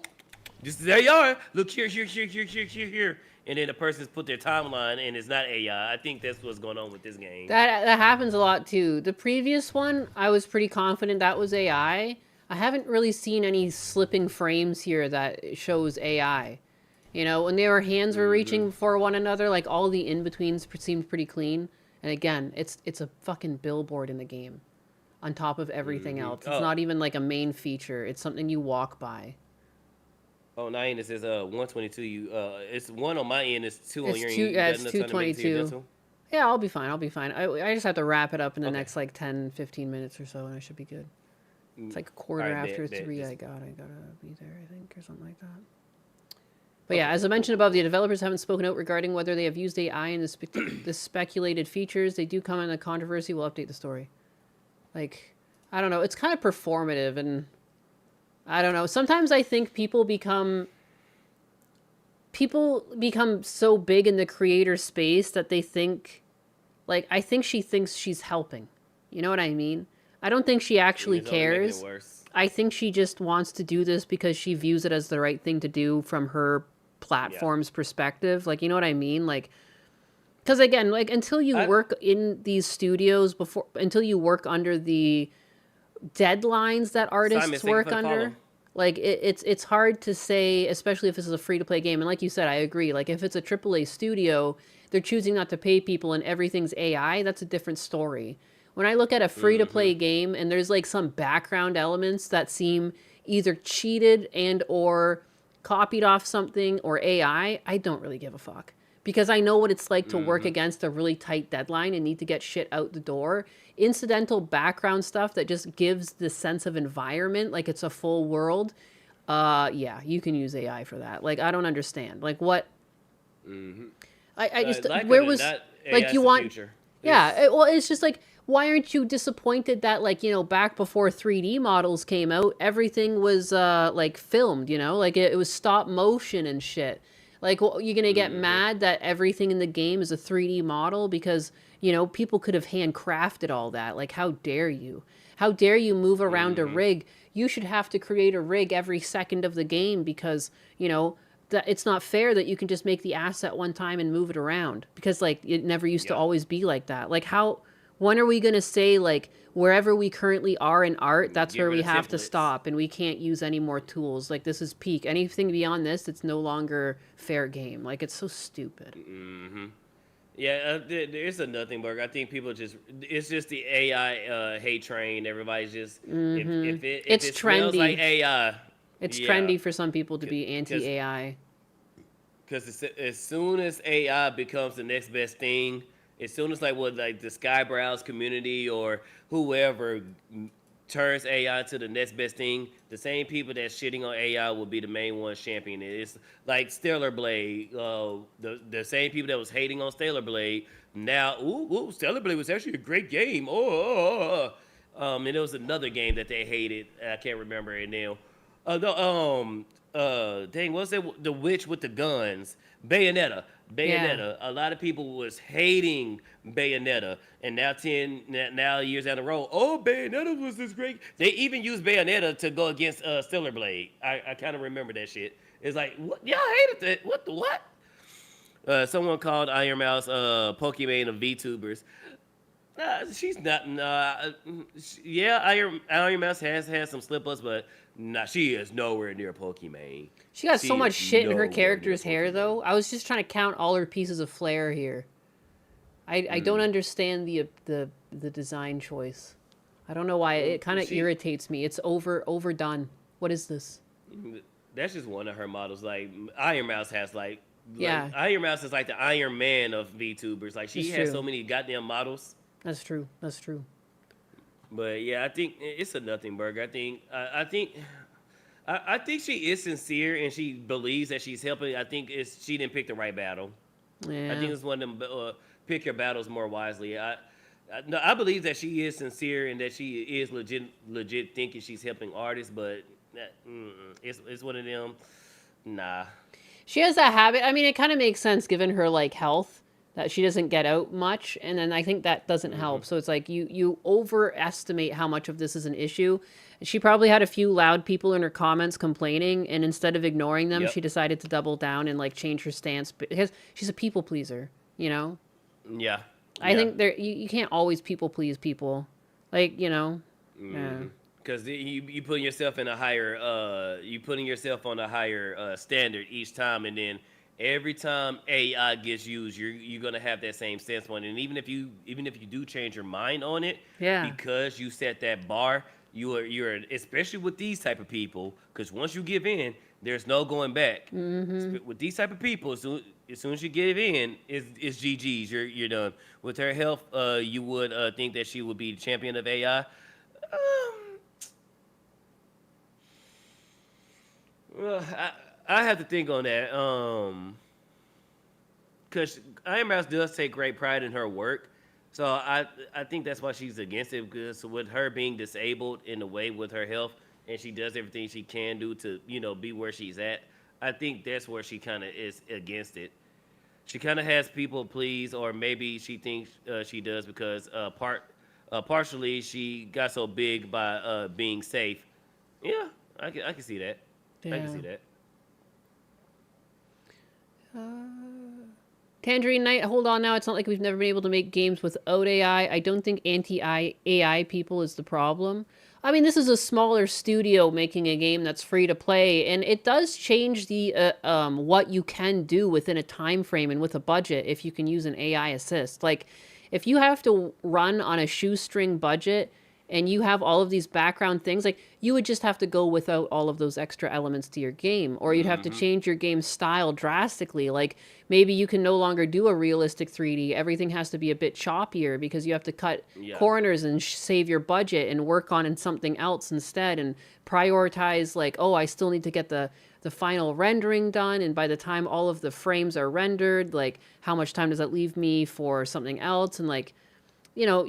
Speaker 3: this is AI. Look here. And then the person's put their timeline and it's not AI. I think that's what's going on with this game.
Speaker 2: That happens a lot too. The previous one, I was pretty confident that was AI. I haven't really seen any slipping frames here that shows AI. You know, when their hands were reaching for one another, like all the in-betweens seemed pretty clean. And again, it's a fucking billboard in the game on top of everything else. It's not even like a main feature. It's something you walk by.
Speaker 3: Oh, 9, it says 122. It's 1 on my end. It's 2 on your end.
Speaker 2: Yeah, it's 222. Yeah, I'll be fine. I just have to wrap it up in the next like 10, 15 minutes or so, and I should be good. It's like a quarter after 3. I gotta be there, I think, or something like that. But yeah, as I mentioned above, the developers haven't spoken out regarding whether they have used AI in the speculated features. They do come in a controversy. We'll update the story. Like, I don't know. It's kind of performative, and I don't know. Sometimes I think people become so big in the creator space that they think, like, I think she thinks she's helping. You know what I mean? I don't think she actually cares. I think she just wants to do this because she views it as the right thing to do from her platform's perspective. Like, you know what I mean? Like, because again, like, until you work in these studios until you work under the deadlines that artists work under, Like it's hard to say, especially if this is a free to play game. And like you said, I agree. Like if it's a AAA studio, they're choosing not to pay people and everything's AI. That's a different story. When I look at a free to play game and there's like some background elements that seem either cheated and or copied off something or AI, I don't really give a fuck. Because I know what it's like to work against a really tight deadline and need to get shit out the door. Incidental background stuff that just gives the sense of environment, like it's a full world. Yeah, you can use AI for that. Like, I don't understand. Like, what? I just,
Speaker 3: like
Speaker 2: where
Speaker 3: it or
Speaker 2: was,
Speaker 3: not,
Speaker 2: like,
Speaker 3: AI's
Speaker 2: you
Speaker 3: the
Speaker 2: want,
Speaker 3: future.
Speaker 2: yeah, well, it's just like, why aren't you disappointed that, like, you know, back before 3D models came out, everything was, like, filmed, you know? Like, it was stop motion and shit. Like, well, you're going to get mad that everything in the game is a 3D model because, you know, people could have handcrafted all that. Like, how dare you? How dare you move around a rig? You should have to create a rig every second of the game because, you know, that it's not fair that you can just make the asset one time and move it around because, like, it never used to always be like that. Like, how... When are we going to say, like, wherever we currently are in art, that's where we have to stop and we can't use any more tools? Like, this is peak. Anything beyond this, it's no longer fair game. Like, it's so stupid.
Speaker 3: Yeah, there's a nothing burger. I think people just, it's just the AI hate train. Everybody's just, if
Speaker 2: It's
Speaker 3: it smells
Speaker 2: trendy.
Speaker 3: like AI.
Speaker 2: It's
Speaker 3: yeah.
Speaker 2: trendy for some people to be anti-AI.
Speaker 3: Because as soon as AI becomes the next best thing, as soon as like the Skybrows community or whoever turns AI to the next best thing, the same people that's shitting on AI will be the main ones championing it. It's like Stellar Blade, the same people that was hating on Stellar Blade, now, ooh, Stellar Blade was actually a great game. And there was another game that they hated. I can't remember it now. Dang, what's that? The witch with the guns, Bayonetta.
Speaker 2: Yeah.
Speaker 3: A lot of people was hating Bayonetta, and now years down the road, Bayonetta was this great. They even used Bayonetta to go against Stellar Blade. I kind of remember that shit. It's like, what? Y'all hated that? What the what? Someone called Iron Mouse Pokemon of VTubers. She's not. Yeah, Iron Mouse has had some slip ups, but she is nowhere near Pokemon.
Speaker 2: She got so
Speaker 3: is
Speaker 2: much shit in her
Speaker 3: nowhere
Speaker 2: character's
Speaker 3: near
Speaker 2: hair, though. I was just trying to count all her pieces of flair here. I don't understand the design choice. I don't know why. It kind of irritates me. It's overdone. What is this?
Speaker 3: That's just one of her models. Like Iron Mouse has
Speaker 2: Yeah.
Speaker 3: Iron Mouse is like the Iron Man of VTubers. Like she
Speaker 2: It's
Speaker 3: has
Speaker 2: true.
Speaker 3: so many goddamn models.
Speaker 2: That's true. That's true.
Speaker 3: But yeah, I think it's a nothing burger. I think she is sincere and she believes that she's helping. I think she didn't pick the right battle.
Speaker 2: Yeah.
Speaker 3: I think it's one of them pick your battles more wisely. I believe that she is sincere and that she is legit thinking she's helping artists, but it's one of them. Nah.
Speaker 2: She has that habit. I mean, it kind of makes sense given her like health that she doesn't get out much, and then I think that doesn't help. So it's like you overestimate how much of this is an issue. She probably had a few loud people in her comments complaining, and instead of ignoring them, she decided to double down and like change her stance because she's a people pleaser, you know?
Speaker 3: Yeah.
Speaker 2: I think you can't always people please people. Like, you know.
Speaker 3: Because you putting yourself in a higher on a higher standard each time, and then every time AI gets used, you're gonna have that same sense point. And even if you do change your mind on it, because you set that bar, you're especially with these type of people, because once you give in, there's no going back. With these type of people, as soon as you give in, it's GG's. You're done. With her health, you would think that she would be the champion of AI. I have to think on that. Because Iron Mouse does take great pride in her work. So I think that's why she's against it, because with her being disabled in a way with her health, and she does everything she can do to, be where she's at, I think that's where she kind of is against it. She kind of has people please, or maybe she thinks she does because partially she got so big by being safe. Yeah, I can see that. I can see that.
Speaker 2: Tangerine Knight, hold on now. It's not like we've never been able to make games without AI. I don't think anti-AI people is the problem. I mean, this is a smaller studio making a game that's free to play, and it does change the what you can do within a time frame and with a budget if you can use an AI assist. Like, if you have to run on a shoestring budget and you have all of these background things, like, you would just have to go without all of those extra elements to your game, or you'd have to change your game style drastically. Like, maybe you can no longer do a realistic 3D. Everything has to be a bit choppier because you have to cut corners and save your budget and work on something else instead, and prioritize, like, oh, I still need to get the final rendering done, and by the time all of the frames are rendered, like, how much time does that leave me for something else? And, like, you know,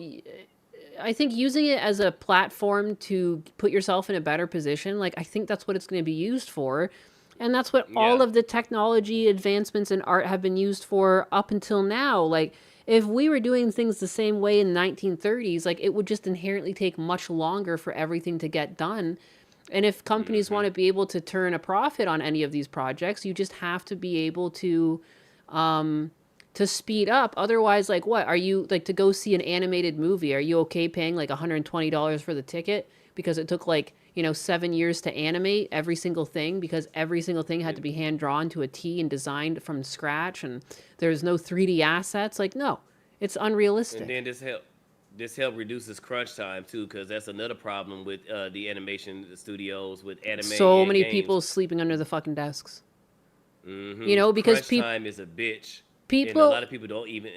Speaker 2: I think using it as a platform to put yourself in a better position, like, I think that's what it's going to be used for. And that's what all of the technology advancements in art have been used for up until now. Like, if we were doing things the same way in the 1930s, like, it would just inherently take much longer for everything to get done. And if companies want to be able to turn a profit on any of these projects, you just have to be able to speed up. Otherwise, like, what are you, like, to go see an animated movie, are you okay paying like $120 for the ticket because it took, like, you know, 7 years to animate every single thing, because every single thing had to be hand drawn to a T and designed from scratch, and there's no 3D assets? Like, no, it's unrealistic.
Speaker 3: And then this help reduces crunch time too, because that's another problem with the animation studios with anime.
Speaker 2: So many
Speaker 3: games.
Speaker 2: people sleeping under the fucking desks.
Speaker 3: Mm-hmm.
Speaker 2: You know, because
Speaker 3: crunch time is a bitch.
Speaker 2: People,
Speaker 3: and a lot of people don't even.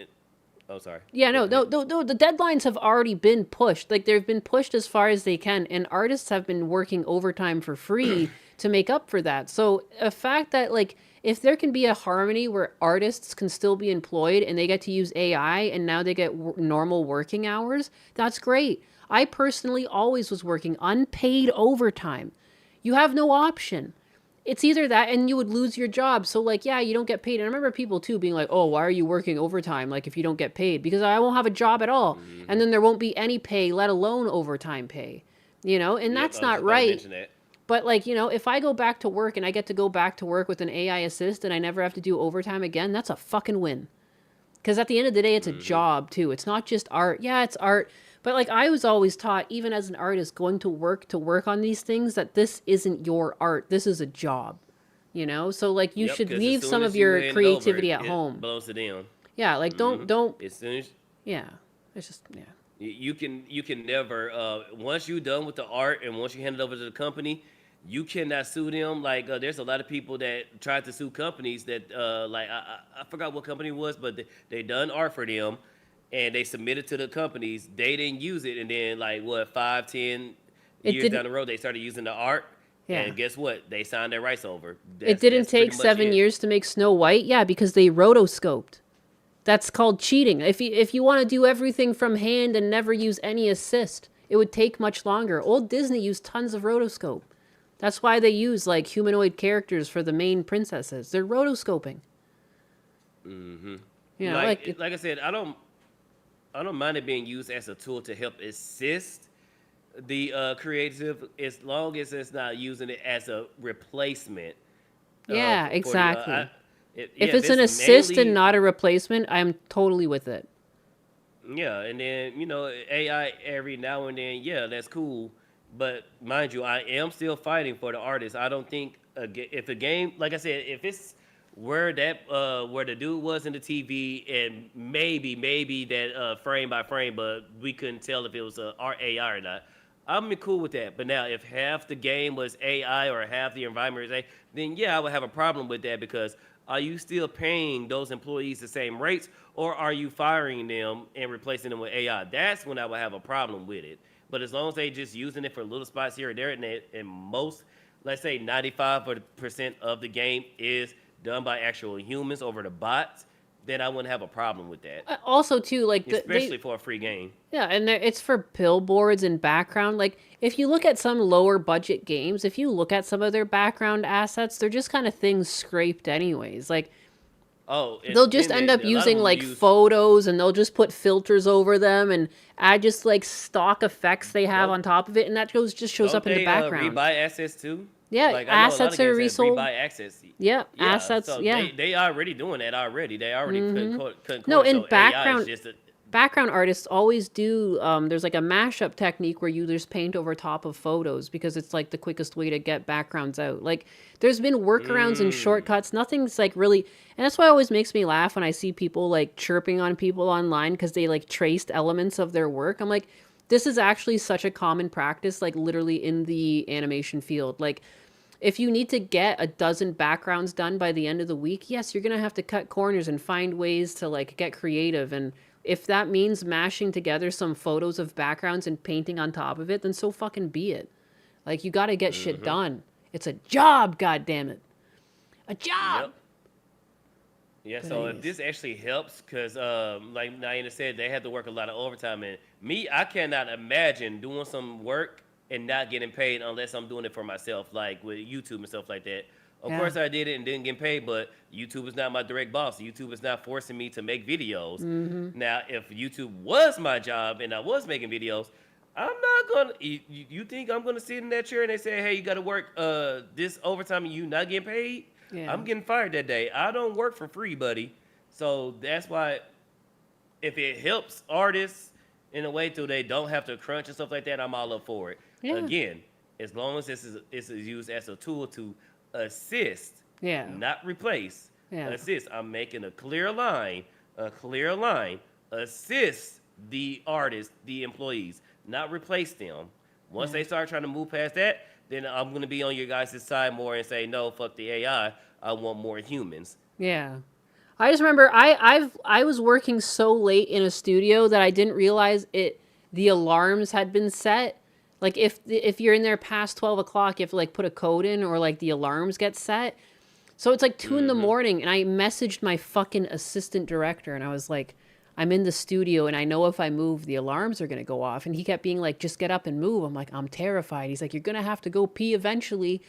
Speaker 3: Oh, sorry.
Speaker 2: Yeah, no, the deadlines have already been pushed. Like, they've been pushed as far as they can, and artists have been working overtime for free to make up for that. So a fact that, like, if there can be a harmony where artists can still be employed and they get to use AI and now they get normal working hours, that's great. I personally always was working unpaid overtime. You have no option. It's either that and you would lose your job. So, like, yeah, you don't get paid. And I remember people too being like, oh, why are you working overtime? Like, if you don't get paid, because I won't have a job at all. And then there won't be any pay, let alone overtime pay, you know, and that's not right. But, like, you know, if I go back to work and I get to go back to work with an AI assist and I never have to do overtime again, that's a fucking win. Because at the end of the day, it's a job too. It's not just art. Yeah, it's art. But, like, I was always taught, even as an artist, going to work on these things, that this isn't your art. This is a job, you know? So, like, you should leave some of your creativity at home.
Speaker 3: It blows it down.
Speaker 2: Yeah, like, don't.
Speaker 3: As soon as.
Speaker 2: Yeah, it's just, yeah.
Speaker 3: You can never, once you're done with the art and once you hand it over to the company, you cannot sue them. Like, there's a lot of people that tried to sue companies that, like, I forgot what company it was, but they done art for them. And they submitted to the companies. They didn't use it, and then, like, what, 5-10 years down the road, they started using the art.
Speaker 2: Yeah.
Speaker 3: And guess what? They signed their rights over.
Speaker 2: It didn't take 7 years to make Snow White. Yeah, because they rotoscoped. That's called cheating. If you want to do everything from hand and never use any assist, it would take much longer. Old Disney used tons of rotoscope. That's why they use, like, humanoid characters for the main princesses. They're rotoscoping.
Speaker 3: Mm-hmm.
Speaker 2: Yeah,
Speaker 3: like I said, I don't mind it being used as a tool to help assist the creative, as long as it's not using it as a replacement.
Speaker 2: Yeah, exactly. If it's an assist and not a replacement, I'm totally with it.
Speaker 3: Yeah, and then, you know, AI every now and then, yeah, that's cool. But mind you, I am still fighting for the artist. I don't think if a game, like I said, if it's where the dude was in the TV and maybe that frame by frame, but we couldn't tell if it was AI or not, I'm cool with that. But now if half the game was AI or half the environment was AI, then yeah, I would have a problem with that, because are you still paying those employees the same rates, or are you firing them and replacing them with AI? That's when I would have a problem with it. But as long as they just using it for little spots here and there, and most, let's say 95% of the game is done by actual humans over the bots, then I wouldn't have a problem with that.
Speaker 2: Also, too, like,
Speaker 3: especially for a free game.
Speaker 2: Yeah, and it's for billboards and background. Like, if you look at some lower budget games, if you look at some of their background assets, they're just kind of things scraped anyways. Like, they'll just end up using, like, photos, and they'll just put filters over them and add just, like, stock effects they have on top of it, and that just shows up in the background.
Speaker 3: Rebuy assets too?
Speaker 2: Yeah, like, assets are resold.
Speaker 3: Rebuy access.
Speaker 2: Yeah, assets.
Speaker 3: So
Speaker 2: yeah,
Speaker 3: they already doing that already. They already cut
Speaker 2: no, in
Speaker 3: so
Speaker 2: background.
Speaker 3: AI is just
Speaker 2: background artists always do, there's like a mashup technique where you just paint over top of photos because it's like the quickest way to get backgrounds out. Like there's been workarounds and shortcuts. Nothing's like really, and that's why it always makes me laugh when I see people like chirping on people online because they like traced elements of their work. I'm like, this is actually such a common practice, like literally in the animation field. Like if you need to get a dozen backgrounds done by the end of the week, yes, you're going to have to cut corners and find ways to like get creative. And if that means mashing together some photos of backgrounds and painting on top of it, then so fucking be it. Like you got to get shit done. It's a job, goddammit. A job.
Speaker 3: Yep. Yeah,
Speaker 2: But
Speaker 3: so
Speaker 2: anyways.
Speaker 3: if this actually helps, because like Naina said, they had to work a lot of overtime. And me, I cannot imagine doing some work and not getting paid unless I'm doing it for myself, like with YouTube and stuff like that. Of
Speaker 2: Yeah.
Speaker 3: course, I did it and didn't get paid, but YouTube is not my direct boss. YouTube is not forcing me to make videos. Now, if YouTube was my job and I was making videos, I'm not gonna. You think I'm gonna sit in that chair and they say, "Hey, you got to work this overtime and you not getting paid"?
Speaker 2: Yeah.
Speaker 3: I'm getting fired that day. I don't work for free, buddy. So that's why, if it helps artists in a way till they don't have to crunch and stuff like that, I'm all up for it.
Speaker 2: Yeah.
Speaker 3: Again, as long as this is used as a tool to assist,
Speaker 2: Yeah.
Speaker 3: not replace.
Speaker 2: Yeah.
Speaker 3: Assist. I'm making a clear line. Assist the artists, the employees, not replace them. Once they start trying to move past that, then I'm gonna be on your guys' side more and say, no, fuck the AI. I want more humans.
Speaker 2: Yeah. I just remember I was working so late in a studio that I didn't realize the alarms had been set. Like if you're in there past 12 o'clock, you have to like put a code in or like the alarms get set. So it's like 2 in the morning and I messaged my fucking assistant director and I was like, I'm in the studio and I know if I move, the alarms are going to go off. And he kept being like, just get up and move. I'm like, I'm terrified. He's like, you're going to have to go pee eventually.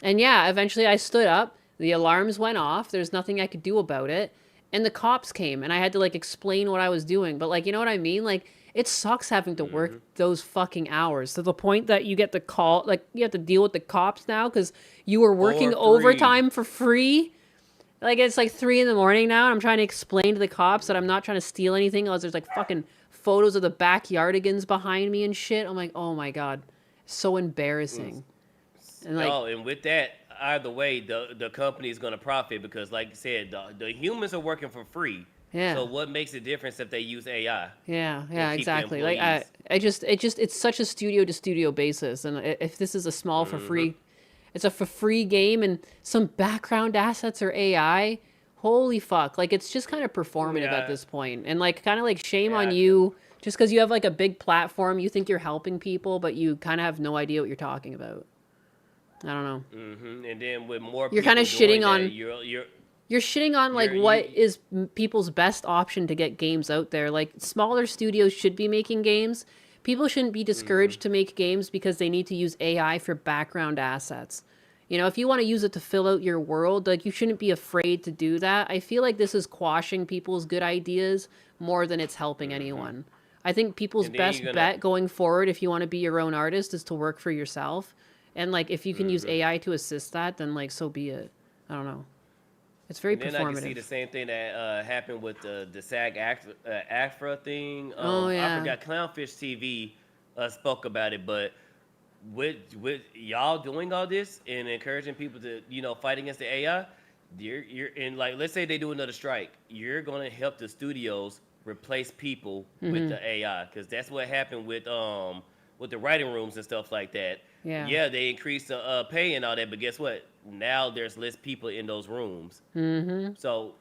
Speaker 2: And yeah, eventually I stood up. The alarms went off. There's nothing I could do about it. And the cops came and I had to like explain what I was doing. But like, you know what I mean? Like it sucks having to work those fucking hours to the point that you get the call, like you have to deal with the cops now because you were working
Speaker 3: For free.
Speaker 2: overtime for free. Like it's like 3 in the morning now, and I'm trying to explain to the cops that I'm not trying to steal anything. Else there's like fucking photos of the backyardigans behind me and shit. I'm like, oh my god, so embarrassing. And like,
Speaker 3: And with that, either way, the company is gonna profit because, like you said, the humans are working for free.
Speaker 2: Yeah.
Speaker 3: So what makes the difference if they use AI?
Speaker 2: yeah,
Speaker 3: and
Speaker 2: yeah,
Speaker 3: keep the
Speaker 2: exactly. Like
Speaker 3: employees?
Speaker 2: it's such a studio to studio basis, and if this is a small for free, it's a for free game, and some background assets are AI. Holy fuck! Like it's just kind of performative at this point, and like kind of like shame on you just because you have like a big platform. You think you're helping people, but you kind of have no idea what you're talking about. I don't know.
Speaker 3: And then with more,
Speaker 2: You're kinda
Speaker 3: people doing
Speaker 2: shitting
Speaker 3: that,
Speaker 2: on- You're shitting on like
Speaker 3: You're-
Speaker 2: what is people's best option to get games out there. Like smaller studios should be making games. People shouldn't be discouraged to make games because they need to use AI for background assets. You know, if you want to use it to fill out your world, like you shouldn't be afraid to do that. I feel like this is quashing people's good ideas more than it's helping anyone. I think people's
Speaker 3: And then
Speaker 2: best
Speaker 3: you're gonna-
Speaker 2: bet going forward, if you want to be your own artist, is to work for yourself. And like if you can use AI to assist that, then like so be it. I don't know. It's very
Speaker 3: And then I can see
Speaker 2: performative.
Speaker 3: the same thing that happened with the SAG-AFTRA thing.
Speaker 2: Oh, yeah.
Speaker 3: I forgot Clownfish TV spoke about it, but with y'all doing all this and encouraging people to fight against the AI, you're in, like, let's say they do another strike, you're gonna help the studios replace people with the AI, because that's what happened with the writing rooms and stuff like that.
Speaker 2: Yeah.
Speaker 3: They increased the pay and all that, but guess what? Now there's less people in those rooms. So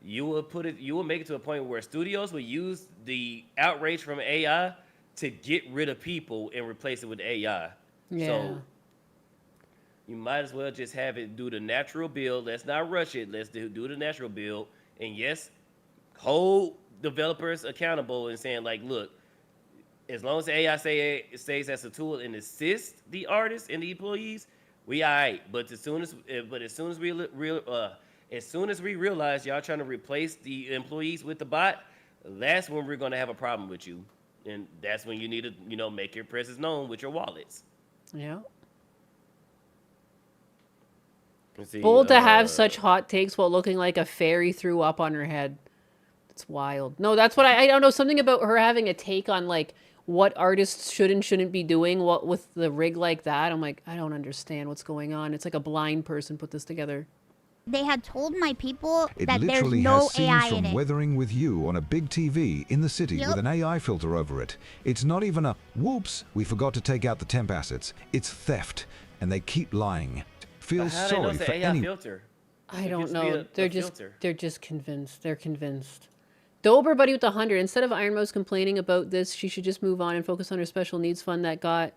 Speaker 3: you will make it to a point where studios will use the outrage from AI to get rid of people and replace it with AI.
Speaker 2: Yeah.
Speaker 3: So you might as well just have it do the natural build. Let's not rush it. Let's do the natural build. And yes, hold developers accountable and saying like, look, as long as AI stays as a tool and assist the artists and the employees, we all right. But as soon as we realize y'all trying to replace the employees with the bot, that's when we're gonna have a problem with you, and that's when you need to make your presence known with your wallets.
Speaker 2: Yeah.
Speaker 3: Let's see,
Speaker 2: Bold to have such hot takes while looking like a fairy threw up on her head. It's wild. No, that's what I don't know. Something about her having a take on like what artists should and shouldn't be doing. What with the rig like that, I'm like, I don't understand what's going on. It's like a blind person put this together.
Speaker 16: They had told my people
Speaker 18: It
Speaker 16: that there's
Speaker 18: literally
Speaker 16: no
Speaker 18: has scenes
Speaker 16: AI in
Speaker 18: from
Speaker 16: it.
Speaker 18: Weathering with You on a big TV in the city
Speaker 16: Yep.
Speaker 18: with an AI filter over it. It's not even a, whoops, we forgot to take out the temp assets. It's theft, and they keep lying. Feel
Speaker 3: But how they know
Speaker 18: sorry
Speaker 3: it's
Speaker 18: for
Speaker 3: an AI
Speaker 18: any...
Speaker 3: filter?
Speaker 2: I
Speaker 3: It
Speaker 2: don't
Speaker 3: used to be
Speaker 2: know.
Speaker 3: filter.
Speaker 2: They're just convinced. They're convinced. Dober Buddy with 100. Instead of Iron Mouse complaining about this, she should just move on and focus on her special needs fund that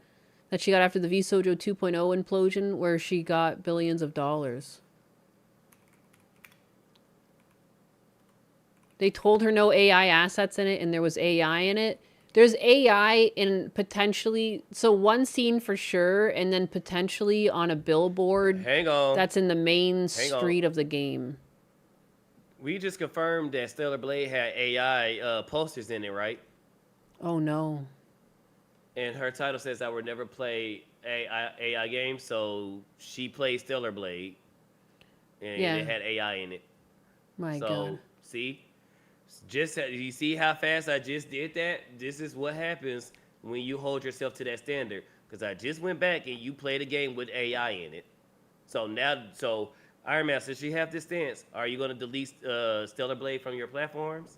Speaker 2: she got after the VSojo 2.0 implosion, where she got billions of dollars. They told her no AI assets in it, and there was AI in it. There's AI in potentially, so one scene for sure, and then potentially on a billboard.
Speaker 3: Hang on.
Speaker 2: That's in the main
Speaker 3: Hang on.
Speaker 2: street of the game.
Speaker 3: We just confirmed that Stellar Blade had AI posters in it, right?
Speaker 2: Oh no.
Speaker 3: And her title says I would never play AI games, so she played Stellar Blade, and
Speaker 2: Yeah.
Speaker 3: it had AI in it.
Speaker 2: My
Speaker 3: so,
Speaker 2: God.
Speaker 3: see? Just you see how fast I just did that? This is what happens when you hold yourself to that standard. Because I just went back and you played a game with AI in it. So now, Iron Man, since you have this stance, are you going to delete Stellar Blade from your platforms?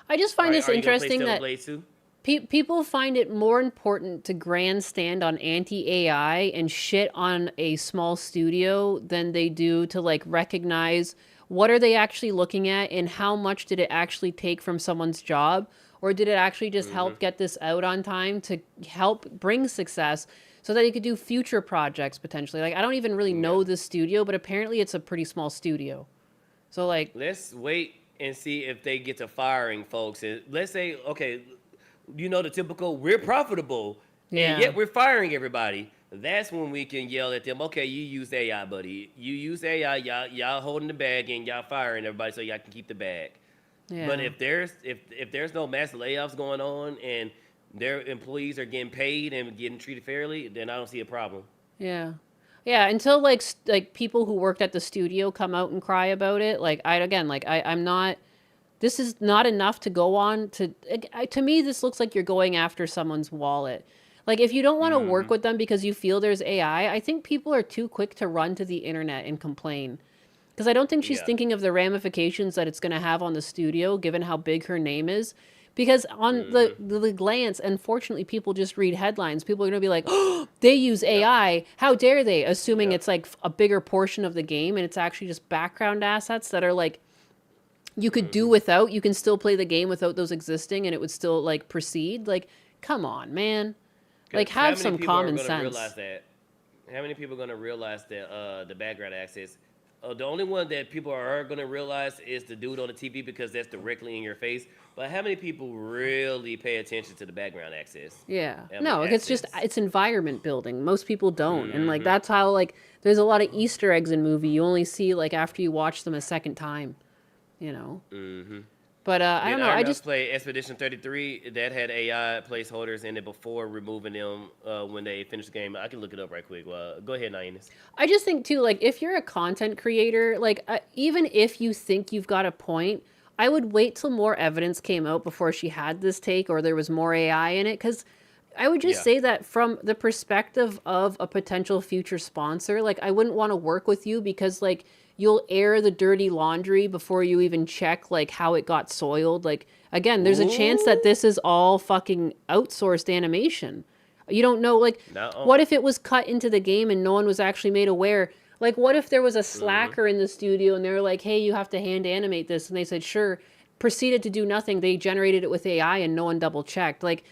Speaker 2: I just find this
Speaker 3: Are you gonna play
Speaker 2: interesting
Speaker 3: Stellar
Speaker 2: that
Speaker 3: Blade too?
Speaker 2: people find it more important to grandstand on anti-AI and shit on a small studio than they do to like recognize what are they actually looking at and how much did it actually take from someone's job, or did it actually just help get this out on time to help bring success so that they could do future projects potentially. Like I don't even really know this studio, but apparently it's a pretty small studio. So like
Speaker 3: Let's wait and see if they get to firing folks. And let's say, okay, you know the typical, we're profitable,
Speaker 2: Yeah.
Speaker 3: and yet we're firing everybody. That's when we can yell at them, okay, you use AI, buddy. You use AI, y'all holding the bag and y'all firing everybody so y'all can keep the bag.
Speaker 2: Yeah.
Speaker 3: But if there's no mass layoffs going on and their employees are getting paid and getting treated fairly, then I don't see a problem.
Speaker 2: Yeah. Yeah, until like people who worked at the studio come out and cry about it, like I'm not, this is not enough to go on to me this looks like you're going after someone's wallet. Like if you don't want to work with them because you feel there's AI, I think people are too quick to run to the internet and complain. Because I don't think she's thinking of the ramifications that it's going to have on the studio given how big her name is. Because on the glance, unfortunately, people just read headlines. People are going to be like, oh, they use AI. How dare they? Assuming it's like a bigger portion of the game and it's actually just background assets that are like, you could do without. You can still play the game without those existing and it would still like proceed. Like, come on, man. Like, have some common sense.
Speaker 3: How many people are going to realize that the background access? The only one that people are going to realize is the dude on the TV because that's directly in your face. But how many people really pay attention to the background access?
Speaker 2: Yeah. No, it's just, it's environment building. Most people don't. And like, that's how like, there's a lot of Easter eggs in movie. You only see like after you watch them a second time, you know? But I don't know. I just
Speaker 3: played Expedition 33 that had AI placeholders in it before removing them when they finished the game. I can look it up right quick. Go ahead, Nainus.
Speaker 2: I just think too, like if you're a content creator, like even if you think you've got a point, I would wait till more evidence came out before she had this take or there was more AI in it. Because I would just say that from the perspective of a potential future sponsor, like I wouldn't want to work with you because like you'll air the dirty laundry before you even check like how it got soiled. Like again, there's a chance that this is all fucking outsourced animation. You don't know, like what if it was cut into the game and no one was actually made aware? Like what if there was a slacker in the studio and they were like, hey, you have to hand animate this, and they said sure, proceeded to do nothing. They generated it with AI and no one double checked. Like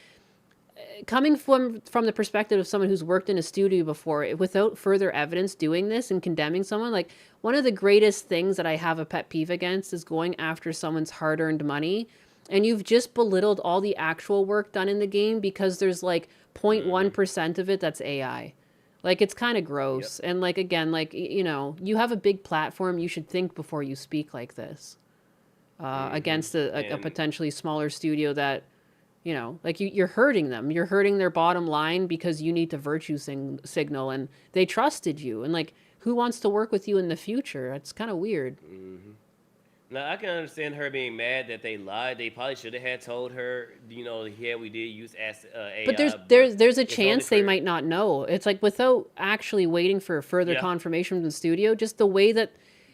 Speaker 2: coming from the perspective of someone who's worked in a studio before, without further evidence doing this and condemning someone, like one of the greatest things that I have a pet peeve against is going after someone's hard-earned money. And you've just belittled all the actual work done in the game because there's like 0.1% of it that's AI. Like it's kind of gross. And like, again, like, you know, you have a big platform. You should think before you speak like this against a potentially smaller studio that, you know, like you're hurting them. You're hurting their bottom line because you need to virtue signal and they trusted you. And like, who wants to work with you in the future? It's kind of weird.
Speaker 3: Now I can understand her being mad that they lied. They probably should have had told her, yeah, we did use AI.
Speaker 2: But there's a
Speaker 3: it's only
Speaker 2: chance they
Speaker 3: for-
Speaker 2: might not know. It's like without actually waiting for further
Speaker 3: Yeah.
Speaker 2: confirmation from the studio, just the way that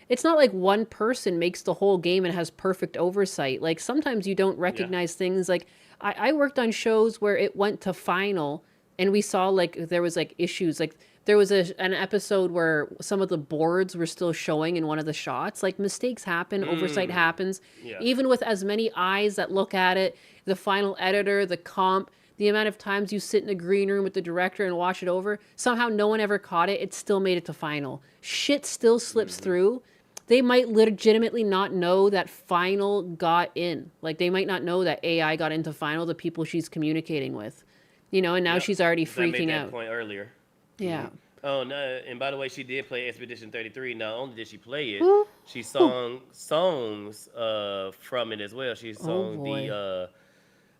Speaker 2: it's not like one person makes the whole game and has perfect oversight. Like sometimes you don't recognize things. Like I worked on shows where it went to final and we saw like there was like issues. Like there was an episode where some of the boards were still showing in one of the shots. Like mistakes happen, oversight happens.
Speaker 3: Yeah.
Speaker 2: Even with as many eyes that look at it, the final editor, the comp, the amount of times you sit in a green room with the director and watch it over, somehow no one ever caught it. It still made it to final. Shit still slips through. They might legitimately not know that final got in. Like they might not know that AI got into final, the people she's communicating with. And now she's already
Speaker 3: 'Cause I made
Speaker 2: freaking
Speaker 3: that
Speaker 2: out.
Speaker 3: point earlier.
Speaker 2: Yeah.
Speaker 3: Oh no! And by the way, she did play Expedition 33. Not only did she play it,
Speaker 2: Woo.
Speaker 3: she sung songs from it as well. She sung
Speaker 2: boy.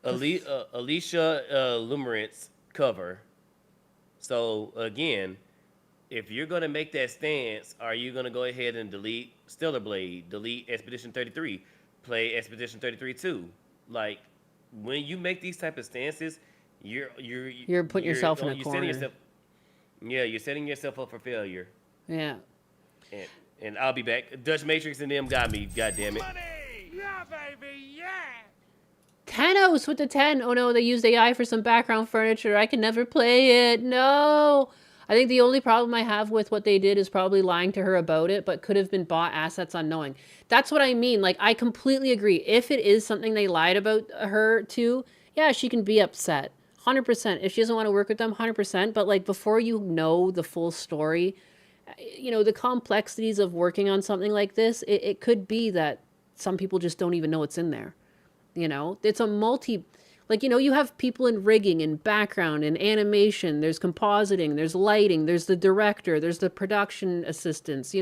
Speaker 3: the Alicia Lumerance cover. So again, if you're gonna make that stance, are you gonna go ahead and delete Stellar Blade, delete Expedition 33, play Expedition 33 too? Like when you make these type of stances, you're
Speaker 2: putting yourself in a
Speaker 3: you're
Speaker 2: corner.
Speaker 3: Setting yourself, yeah, you're setting yourself up for failure.
Speaker 2: Yeah.
Speaker 3: And I'll be back. Dutch Matrix and them got me. God damn it.
Speaker 17: Yeah, baby, yeah.
Speaker 2: Tenos with the 10. Oh no, they used AI for some background furniture. I can never play it. No. I think the only problem I have with what they did is probably lying to her about it, but could have been bought assets unknowing. That's what I mean. Like, I completely agree. If it is something they lied about her to, yeah, she can be upset. 100%. If she doesn't want to work with them, 100%. But, like, before you know the full story, the complexities of working on something like this, it could be that some people just don't even know it's in there. It's a you have people in rigging and background and animation, there's compositing, there's lighting, there's the director, there's the production assistants,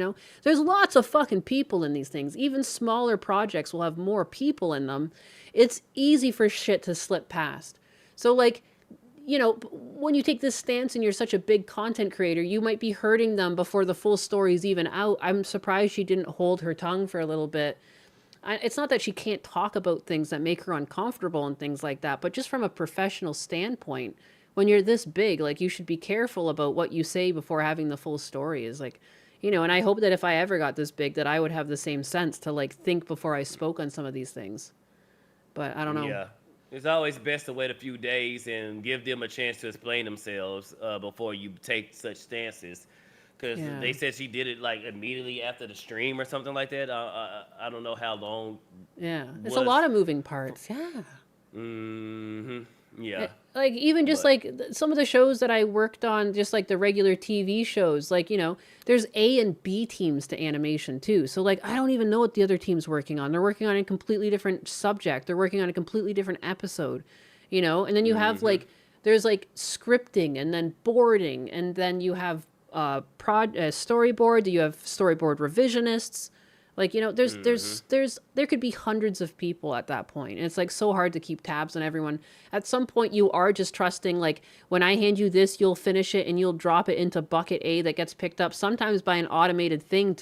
Speaker 2: there's lots of fucking people in these things. Even smaller projects will have more people in them. It's easy for shit to slip past. So when you take this stance and you're such a big content creator, you might be hurting them before the full story's even out. I'm surprised she didn't hold her tongue for a little bit. It's not that she can't talk about things that make her uncomfortable and things like that, but just from a professional standpoint, when you're this big, like, you should be careful about what you say before having the full story. Is like, and I hope that if I ever got this big, that I would have the same sense to, like, think before I spoke on some of these things. But I don't know.
Speaker 3: Yeah. It's always best to wait a few days and give them a chance to explain themselves before you take such stances. Because they said she did it like immediately after the stream or something like that. I don't know how long.
Speaker 2: Yeah, it's a lot of moving parts. Yeah.
Speaker 3: Yeah.
Speaker 2: Like even just like some of the shows that I worked on, just like the regular TV shows, like, there's A and B teams to animation too. So like, I don't even know what the other team's working on. They're working on a completely different subject. They're working on a completely different episode, and then you have like, there's like scripting and then boarding, and then you have storyboard. You have storyboard revisionists. Like, there could be hundreds of people at that point. And it's like so hard to keep tabs on everyone. At some point you are just trusting, like, when I hand you this, you'll finish it and you'll drop it into bucket A that gets picked up sometimes by an automated thing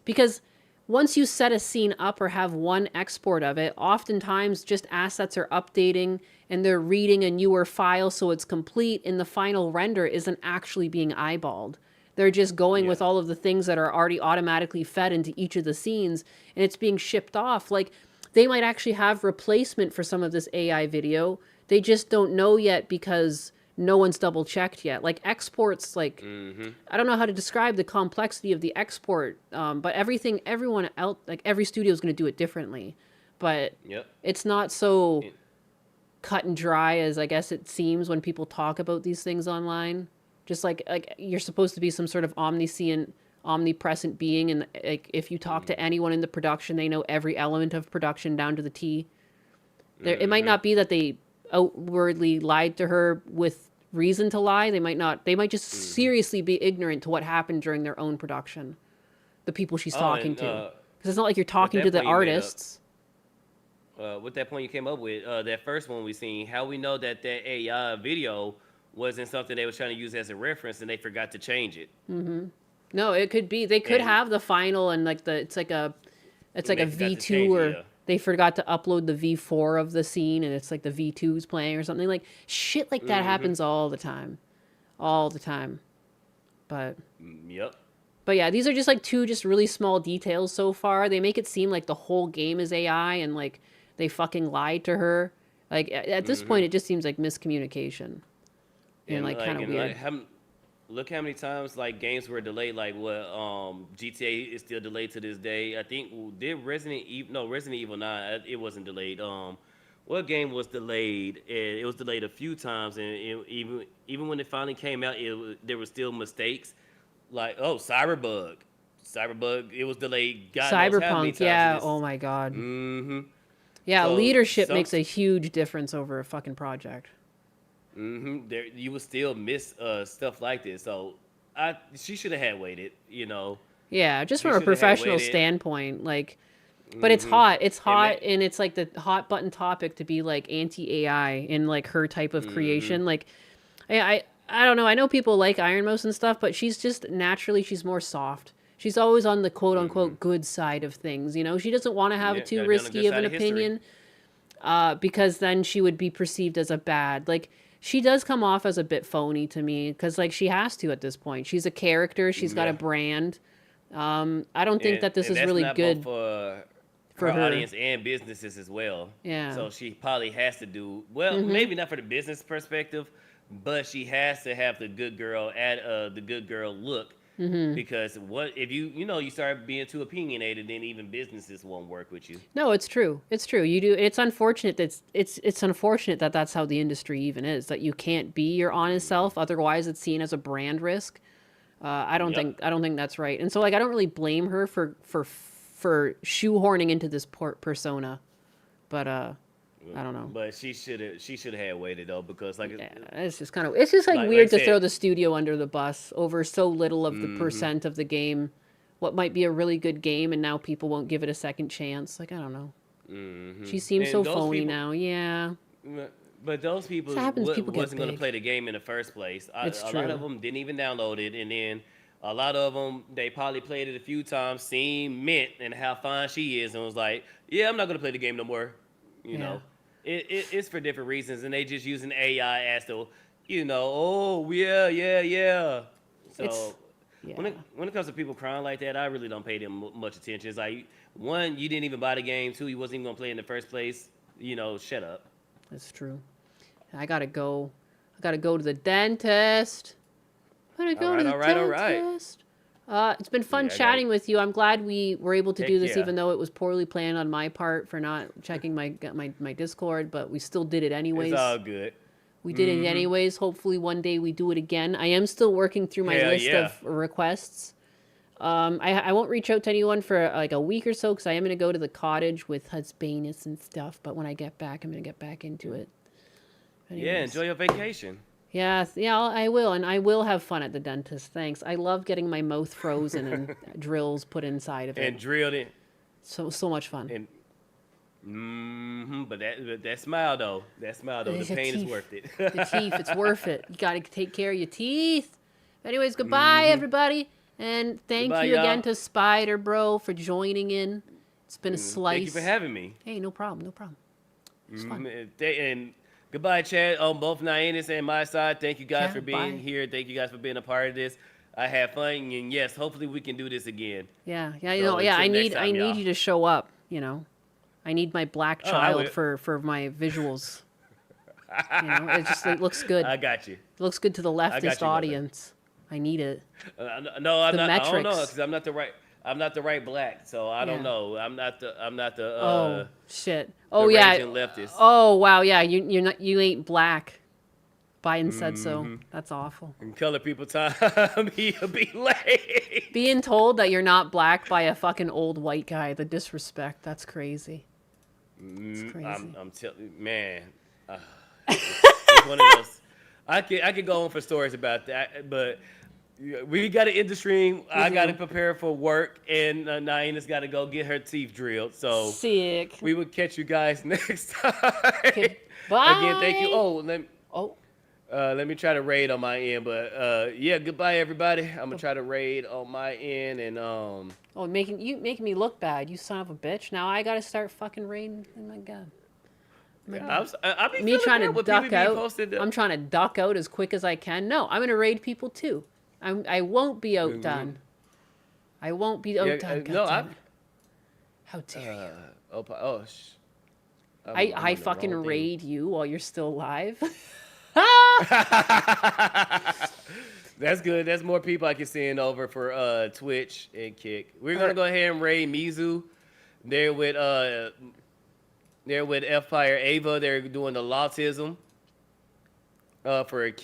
Speaker 2: because once you set a scene up or have one export of it, oftentimes just assets are updating and they're reading a newer file so it's complete, and the final render isn't actually being eyeballed. They're just going with all of the things that are already automatically fed into each of the scenes, and it's being shipped off. Like, they might actually have replacement for some of this AI video. They just don't know yet because no one's double checked yet. Like, exports, like, I don't know how to describe the complexity of the export, but everyone else, like, every studio is going to do it differently. But it's not so cut and dry as I guess it seems when people talk about these things online. Just like you're supposed to be some sort of omnipresent being, and like if you talk to anyone in the production, they know every element of production down to the T. It might not be that they outwardly lied to her with reason to lie. They might just seriously be ignorant to what happened during their own production. The people she's talking to, because it's not like you're talking to the artists.
Speaker 3: With that point you came up with, that first one we seen, how we know that AI video wasn't something they was trying to use as a reference and they forgot to change it.
Speaker 2: No, it could be. They could have the final and like it's like a It's like a
Speaker 3: They got to
Speaker 2: V2
Speaker 3: change it,
Speaker 2: or
Speaker 3: yeah.
Speaker 2: they forgot to upload the V4 of the scene and it's like the V2's playing or something. Like shit like that happens all the time. All the time. But
Speaker 3: Yep.
Speaker 2: But yeah, these are just like two just really small details so far. They make it seem like the whole game is AI and like they fucking lied to her. Like at this point, it just seems like miscommunication. And like kind of weird.
Speaker 3: Look how many times like games were delayed. Like what GTA is still delayed to this day. I think did Resident Evil 9. It wasn't delayed. What game was delayed? It was delayed a few times, and even when it finally came out, there were still mistakes. Like Cyberbug, it was delayed. God knows how many
Speaker 2: Cyberpunk,
Speaker 3: times
Speaker 2: yeah.
Speaker 3: it is.
Speaker 2: Oh my god.
Speaker 3: Mm-hmm.
Speaker 2: Yeah,
Speaker 3: So,
Speaker 2: leadership makes a huge difference over a fucking project.
Speaker 3: Mm-hmm. There, you would still miss stuff like this. So, she should have had waited. You know.
Speaker 2: Yeah, just
Speaker 3: She
Speaker 2: from a
Speaker 3: shoulda had
Speaker 2: professional
Speaker 3: waited.
Speaker 2: standpoint, like, but it's hot. It's
Speaker 3: And
Speaker 2: hot, and it's like the hot button topic to be like anti-AI in like her type of creation. Like, I don't know. I know people like Ironmouse and stuff, but she's just naturally she's more soft. She's always on the quote unquote good side of things. You know, she doesn't want to have
Speaker 3: Yeah,
Speaker 2: too
Speaker 3: gotta be on the
Speaker 2: risky
Speaker 3: good
Speaker 2: of an
Speaker 3: side of history.
Speaker 2: opinion, because then she would be perceived as a bad. Like, she does come off as a bit phony to me because like she has to at this point. She's a character. She's got a brand. I don't think that this is
Speaker 3: that's
Speaker 2: really
Speaker 3: not
Speaker 2: good
Speaker 3: both
Speaker 2: for
Speaker 3: her
Speaker 2: her.
Speaker 3: audience and businesses as well.
Speaker 2: Yeah.
Speaker 3: So she probably has to do well.
Speaker 2: Mhm.
Speaker 3: Maybe not for the business perspective, but she has to have the good girl the good girl look.
Speaker 2: Mhm.
Speaker 3: Because what if you start being too opinionated, then even businesses won't work with you.
Speaker 2: No, it's true. It's true. You do. It's unfortunate that it's unfortunate that that's how the industry even is. That you can't be your honest self. Otherwise, it's seen as a brand risk. I don't think that's right. And so like I don't really blame her for shoehorning into this persona. But I don't know.
Speaker 3: But she should have had waited though, because like
Speaker 2: It's just kind of it's just like
Speaker 3: Like
Speaker 2: weird
Speaker 3: I
Speaker 2: to
Speaker 3: said-
Speaker 2: throw the studio under the bus over so little of the percent of the game. What might be a really good game, and now people won't give it a second chance. Like I don't know. She seems
Speaker 3: And
Speaker 2: so
Speaker 3: those
Speaker 2: phony
Speaker 3: people-
Speaker 2: now. Yeah.
Speaker 3: But those people,
Speaker 2: This happens, people get
Speaker 3: wasn't going to
Speaker 2: big.
Speaker 3: play the game in the first place.
Speaker 2: It's
Speaker 3: a
Speaker 2: true.
Speaker 3: lot of them didn't even download it, and then a lot of them they probably played it a few times, seen Mint and how fine she is, and was like, "Yeah, I'm not going to play the game no more." You know, it's for different reasons, and they just using AI as the, oh yeah. So when it comes to people crying like that, I really don't pay them much attention. It's like, one, you didn't even buy the game. Two, you wasn't even going to play it in the first place. Shut up.
Speaker 2: That's true. I gotta go. I gotta go to the dentist. I'm gonna go to the
Speaker 3: All right.
Speaker 2: dentist. It's been fun
Speaker 3: Yeah, I got
Speaker 2: chatting with you. I'm glad we were able to
Speaker 3: Heck
Speaker 2: do this,
Speaker 3: yeah.
Speaker 2: even though it was poorly planned on my part for not checking my Discord, but we still did it anyways.
Speaker 3: It's all good.
Speaker 2: We did it anyways. Hopefully one day we do it again. I am still working through my
Speaker 3: Hell
Speaker 2: list
Speaker 3: yeah.
Speaker 2: of requests. I won't reach out to anyone for like a week or so because I am going to go to the cottage with Husbanus and stuff. But when I get back, I'm going to get back into it.
Speaker 3: Yeah,
Speaker 2: Anyways.
Speaker 3: enjoy your vacation.
Speaker 2: Yeah, I will. And I will have fun at the dentist. Thanks. I love getting my mouth frozen and drills put inside of it.
Speaker 3: And drilled in.
Speaker 2: So much fun.
Speaker 3: And but that smile though, the
Speaker 2: Your
Speaker 3: pain is
Speaker 2: teeth.
Speaker 3: worth it.
Speaker 2: The teeth, it's worth it. You got to take care of your teeth. Anyways, goodbye, everybody. And thank
Speaker 3: Goodbye,
Speaker 2: you again
Speaker 3: y'all.
Speaker 2: to Spider Bro for joining in. It's been a slice.
Speaker 3: Thank you for having me.
Speaker 2: Hey, no problem. No problem. It's fun.
Speaker 3: And goodbye, Chad, on both Nyannis and my side. Thank you guys
Speaker 2: Yeah,
Speaker 3: for being
Speaker 2: bye.
Speaker 3: here. Thank you guys for being a part of this. I had fun, and yes, hopefully we can do this again.
Speaker 2: Yeah,
Speaker 3: So
Speaker 2: yeah. I
Speaker 3: until next
Speaker 2: need
Speaker 3: time, y'all.
Speaker 2: you to show up. I need my black
Speaker 3: Oh, I
Speaker 2: child
Speaker 3: will.
Speaker 2: for my visuals. It looks good.
Speaker 3: I got you.
Speaker 2: It looks good to the
Speaker 3: got
Speaker 2: leftist
Speaker 3: you, brother.
Speaker 2: audience. I need it.
Speaker 3: No, I'm
Speaker 2: The
Speaker 3: not. I don't know
Speaker 2: metrics.
Speaker 3: because I'm not the right. I'm not the right black, so I
Speaker 2: Yeah.
Speaker 3: don't know. I'm not the.
Speaker 2: Oh shit.
Speaker 3: the
Speaker 2: Oh yeah.
Speaker 3: raging leftist.
Speaker 2: Oh wow. Yeah. You ain't black. Biden said so. That's awful.
Speaker 3: In color people time, he'll be late.
Speaker 2: Being told that you're not black by a fucking old white guy, the disrespect. That's crazy. It's crazy.
Speaker 3: I'm telling you, man. It's one of those. I could go on for stories about that, but we got to end the stream. I got to prepare for work, and Naina's got to go get her teeth drilled. So
Speaker 2: sick.
Speaker 3: We will catch you guys next time.
Speaker 2: Bye.
Speaker 3: Again, thank you. Let me try to raid on my end, but yeah, goodbye everybody. I'm gonna try to raid on my end and
Speaker 2: Oh, making me look bad, you son of a bitch. Now I gotta start fucking raiding. Oh my god.
Speaker 3: I be
Speaker 2: Me
Speaker 3: feeling
Speaker 2: trying
Speaker 3: bad
Speaker 2: to
Speaker 3: when
Speaker 2: duck
Speaker 3: people be
Speaker 2: out.
Speaker 3: posting the-
Speaker 2: I'm trying to duck out as quick as I can. No, I'm gonna raid people too. I won't be outdone. I won't be outdone.
Speaker 3: no,
Speaker 2: goddammit. How dare you?
Speaker 3: I'm
Speaker 2: I
Speaker 3: on the
Speaker 2: fucking
Speaker 3: wrong thing.
Speaker 2: raid you while you're still alive.
Speaker 3: That's good. That's more people I can send over for Twitch and Kick. We're gonna go ahead and raid Mizu. They're with Empire Ava. They're doing the Lawtism for a Kick.